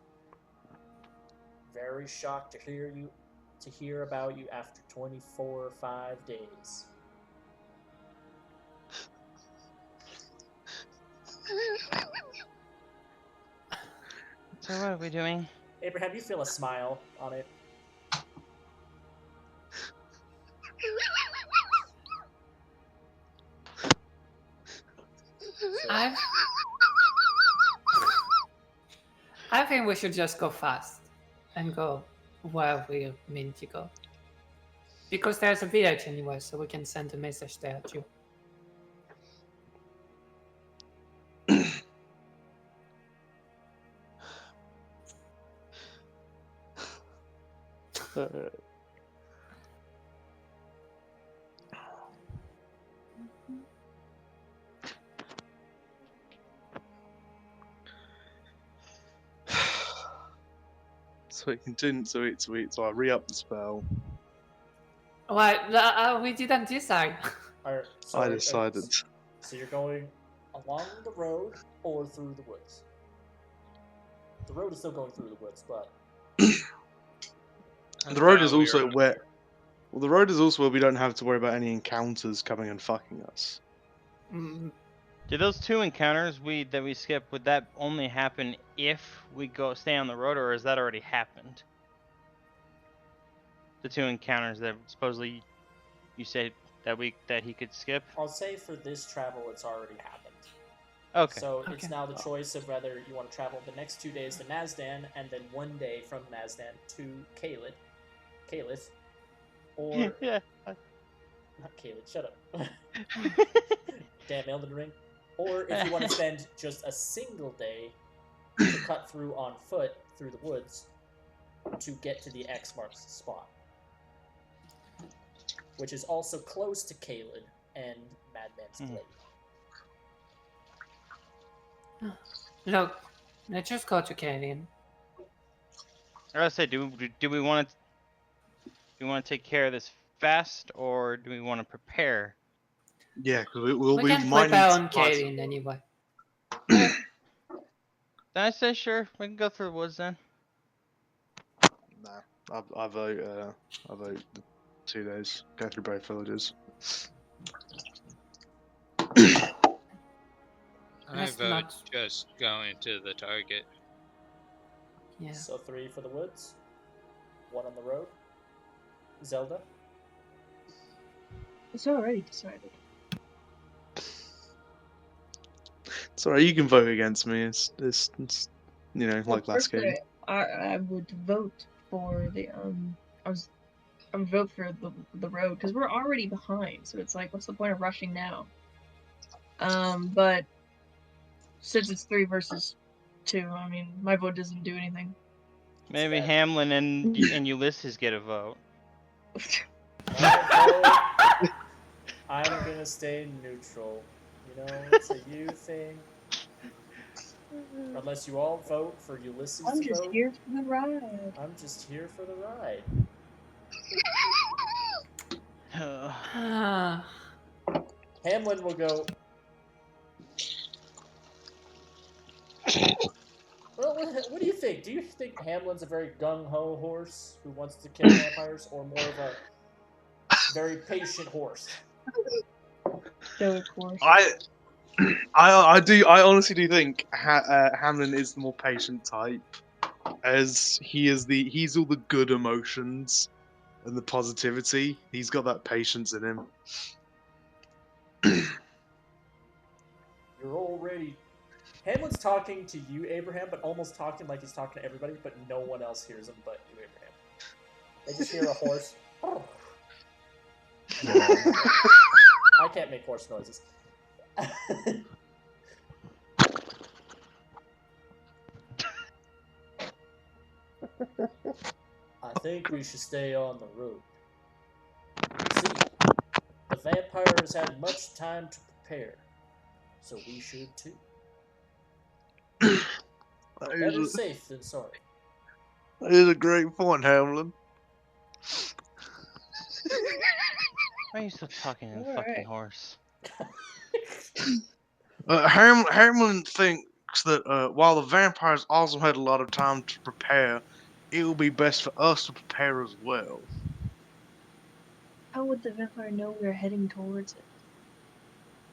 very shocked to hear about you after 24 or 5 days. So what are we doing? Abraham, you feel a smile on it. I think we should just go fast and go where we mean to go. Because there's a village anyway, so we can send a message there too. Sweet, sweet, sweet. So I re-up the spell. Well, we didn't decide. I decided. So you're going along the road or through the woods? The road is still going through the woods, but The road is also where. Well, the road is also where we don't have to worry about any encounters coming and fucking us. Mm, Do those 2 encounters that we skip, would that only happen if we stay on the road, or has that already happened? The 2 encounters that supposedly you said that he could skip? I'll say for this travel, it's already happened. Okay. So it's Okay. now the choice of whether you want to travel the next 2 days to Nazdan and then 1 day from Nazdan to Calith, or Yeah. not Calith, shut up. Damn Elden Ring. Or if you want to spend just a single day to cut through on foot through the woods to get to the X marks the spot, which is also close to Caelid and Madman's Blade. Look, let's just go to Canyon. I gotta say, do we want to take care of this fast, or do we want to prepare? Yeah, because We we can might prepare need on Canyon anyway. Then I say sure, we can go through the woods then. Nah, I vote. I vote 2 days. Go through both villages. I Let's vote not- just going to the target. Yeah. So 3 for the woods, 1 on the road. Zelda? It's already decided. Sorry, you can vote against me. It's like last game. Personally, I would vote for the I would vote for the road because we're already behind. So it's like, what's the point of rushing now? But since it's 3 versus 2, I mean, my vote doesn't do anything. Maybe Sad. Hamlin and Ulysses get a vote. I'm gonna stay neutral. You know, it's a you thing. Unless you all vote for Ulysses I'm to just vote. here for the ride. I'm just here for the ride. Hamlin will go. Well, what do you think? Do you think Hamlin's a very gung-ho horse who wants to kill vampires, or more of a very patient horse? Stoic horse. I honestly do think Hamlin is the more patient type, as he's all the good emotions and the positivity. He's got that patience in him. You're already. Hamlin's talking to you, Abraham, but almost talking like he's talking to everybody, but no one else hears him but you, Abraham. They just hear a horse. I can't make horse noises. I think we should stay on the road. See, the vampire has had much time to prepare. so we should too. That Better is safe than sorry. a great point, Hamlin. Why are you still talking to the All fucking right. horse? Hamlin thinks that while the vampires also had a lot of time to prepare, it will be best for us to prepare as well. How would the vampire know we're heading towards it?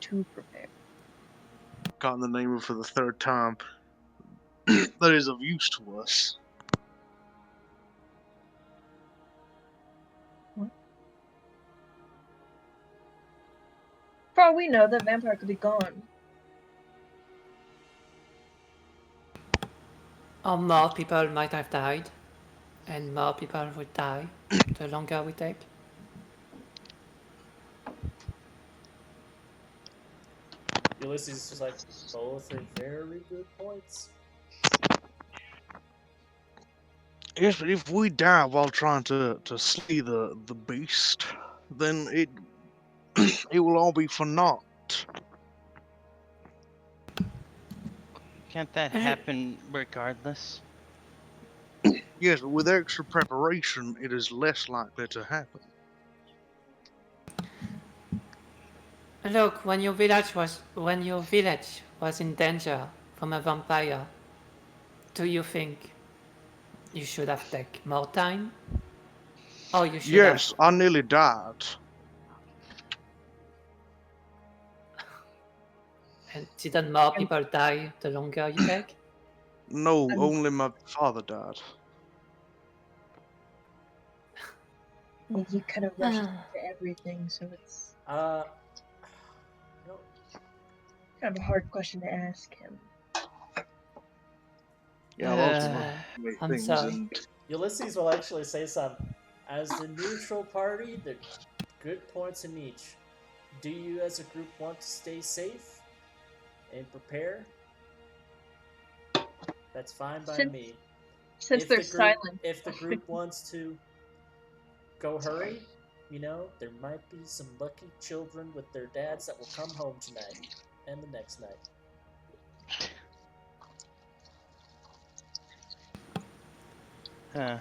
To prepare. Gotten the name of it for the third time. That is of use to us. For all we know, that vampire could be gone. Or more people might have died, and more people would die the longer we take. Ulysses is just like, both are very good points. Yes, but if we die while trying to slay the beast, then it it will all be for naught. Can't that happen regardless? Yes, but with extra preparation, it is less likely to happen. Look, when your village was in danger from a vampire, do you think you should have taken more time? Or you should have... Yes, I nearly died. And didn't more people die the longer you take? No, only my father died. Yeah, you kind of rush into everything, so it's No, kind of a hard question to ask him. Yeah, lots of I'm things. sorry. And Ulysses will actually say some. As the neutral party, the good points in each. Do you as a group want to stay safe and prepare? That's fine by me. Since they're silent. If the group wants to go hurry, you know, there might be some lucky children with their dads that will come home tonight and the next night. Huh.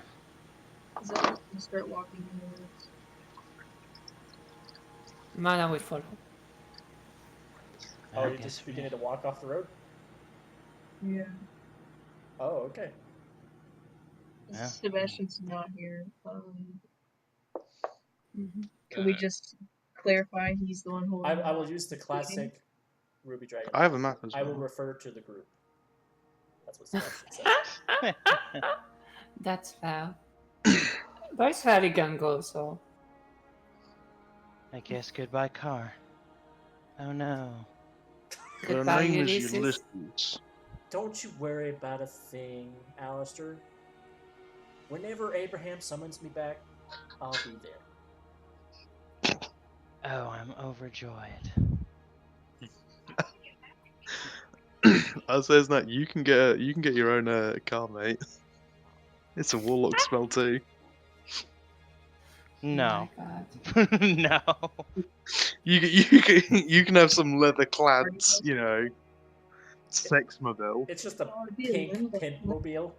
Zelda's gonna start walking in the woods. Mana will follow. Oh, you're just beginning to walk off the road? Yeah. Oh, okay. Yeah. Sebastian's not here. Can we just clarify he's the one holding I will use the classic Ruby Dragon. I have a map as I will well. refer to the group. That's what Sebastian said. That's fair. Both fairly gung-ho, so... I guess goodbye, car. Oh no. Her Goodbye, name is Ulysses. Ulysses. Don't you worry about a thing, Alistair. Whenever Abraham summons me back, I'll be there. Oh, I'm overjoyed. I says that you can get your own car, mate. It's a warlock spell too. No. Oh my god. No. You can have some leather clads, you know, sex mobile. It's just a pink pimp mobile.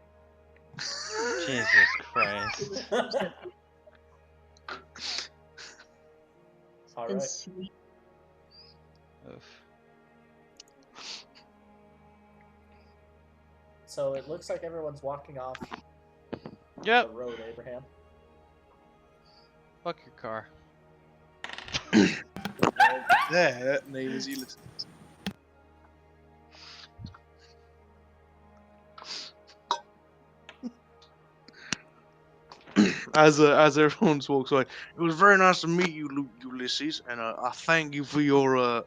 Jesus Christ. All right. Sweet. Oof. So it looks like everyone's walking off Yep. the road, Abraham. Fuck your car. Their name is Ulysses. As everyone walks away, it was very nice to meet you, Ulysses, and I thank you for your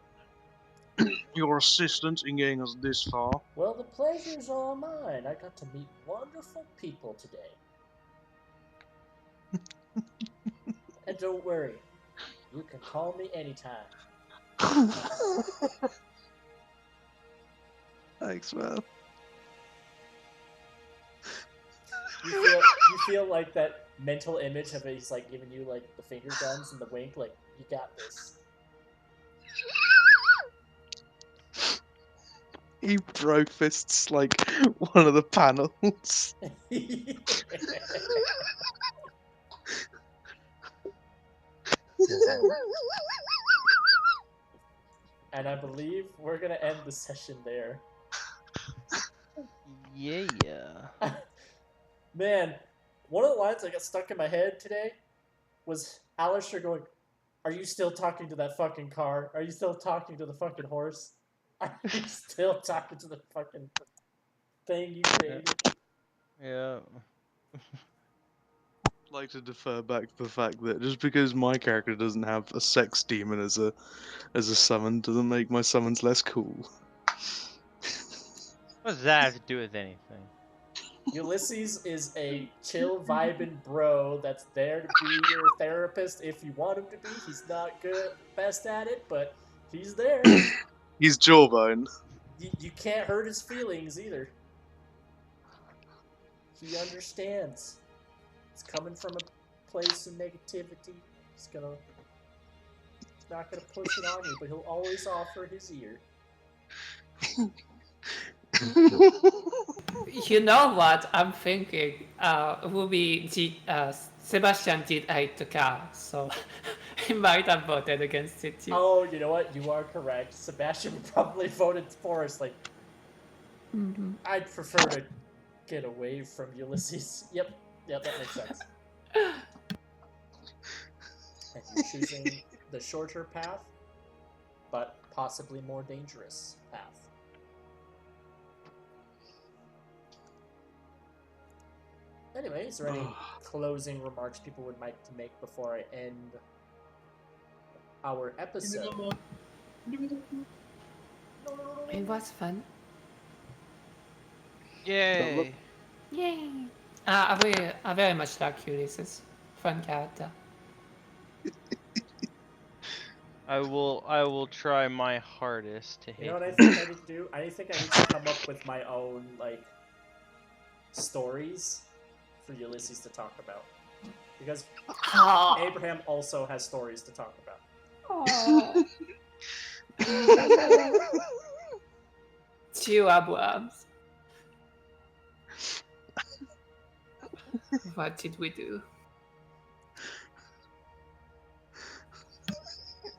your assistance in getting us this far. Well, the pleasure's all mine. I got to meet wonderful people today. And don't worry, you can call me anytime. Thanks, man. You feel like that mental image of he's like giving you like the finger guns and the wink, like you got this. He bro fists like one of the panels. And I believe we're gonna end the session there. Yeah. Man, one of the lines that got stuck in my head today was Alistair going, "Are you still talking to that fucking car? Are you still talking to the fucking horse? Are you still talking to the fucking thing you created?" Yeah. Like to defer back to the fact that just because my character doesn't have a sex demon as a summon doesn't make my summons less cool. What does that have to do with anything? Ulysses is a chill, vibing bro that's there to be your therapist if you want him to be. He's not good, best at it, but he's there. He's jawbone. You can't hurt his feelings either. He understands. It's coming from a place of negativity. He's not gonna push it on you, but he'll always offer his ear. You know what? I'm thinking Ruby Sebastian did hate the car, so he might have voted against it too. Oh, you know what? You are correct. Sebastian probably voted for us. Like, I'd prefer to get away from Ulysses. Yep, that makes sense. And you're choosing the shorter path, but possibly more dangerous path. Anyway, is there any closing remarks people would like to make before I end our episode? It was fun. Yay. Yay! I very much like Ulysses. Fun character. I will try my hardest to hate You know what I him. think I need to do? I think I need to come up with my own, like, stories for Ulysses to talk about. Because Abraham also has stories to talk about. Two Abrahams. What did we do?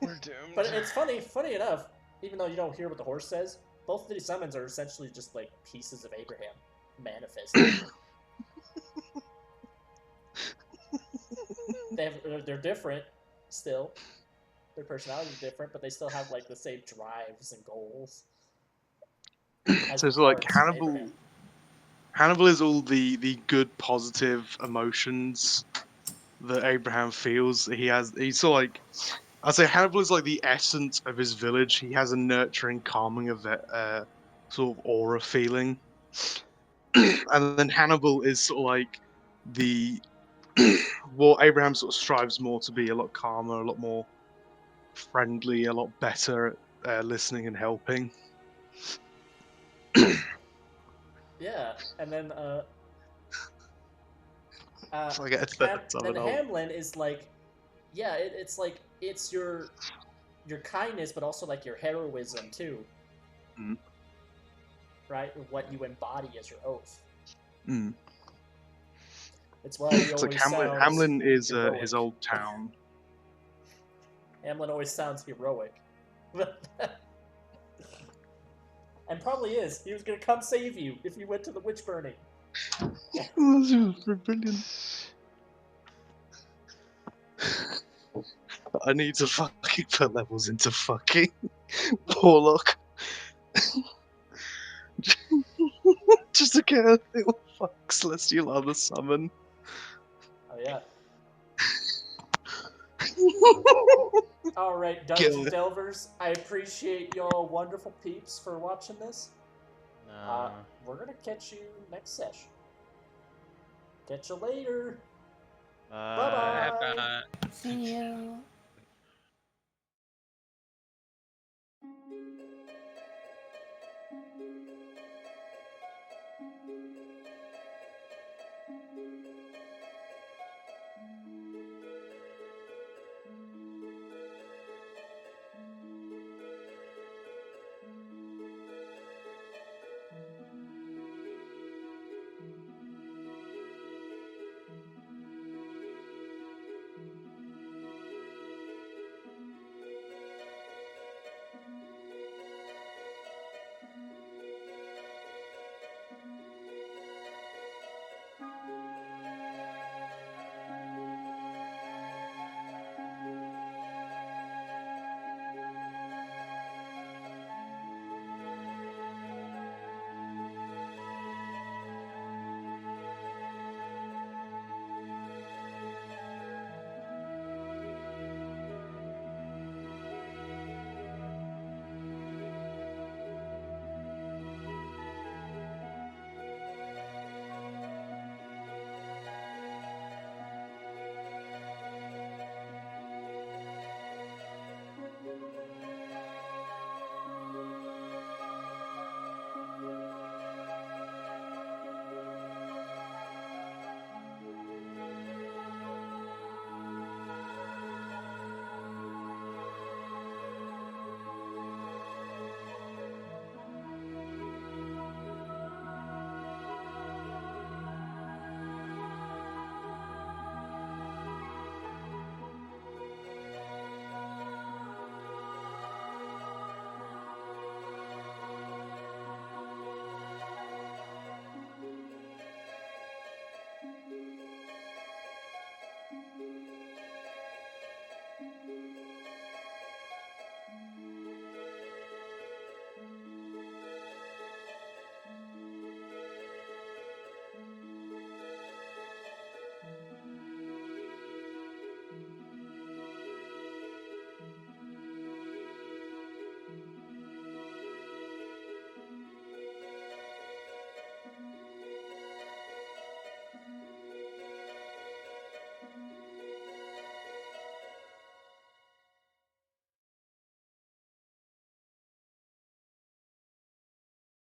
We're doomed. But it's funny enough, even though you don't hear what the horse says, both of these summons are essentially just like pieces of Abraham manifested. They're different still. Their personalities are different, but they still have like the same drives and goals. So it's like Hannibal is all the good positive emotions that Abraham feels. He's sort of like, I'd say Hannibal is like the essence of his village. He has a nurturing, calming sort of aura feeling. And then Hannibal is sort of like the what Abraham sort of strives more to be, a lot calmer, a lot more friendly, a lot better at listening and helping. Yeah, and then So I get a third then Hamlin is like, yeah, it's like it's your kindness, but also like your heroism too. Mm. Right, what you embody as your oath. Mm. It's why he It's always like sounds Hamlin is heroic. his old town. Hamlin always sounds heroic. And probably is. He was gonna come save you if you went to the witch burning. That's brilliant. I need to fucking put levels into fucking Warlock. Just to get a little fuck celestial other summon. Oh yeah. Alright, Dungeon Delvers, I appreciate y'all wonderful peeps for watching this. We're gonna catch you next session. Catch you later. Bye-bye. Bye. See you.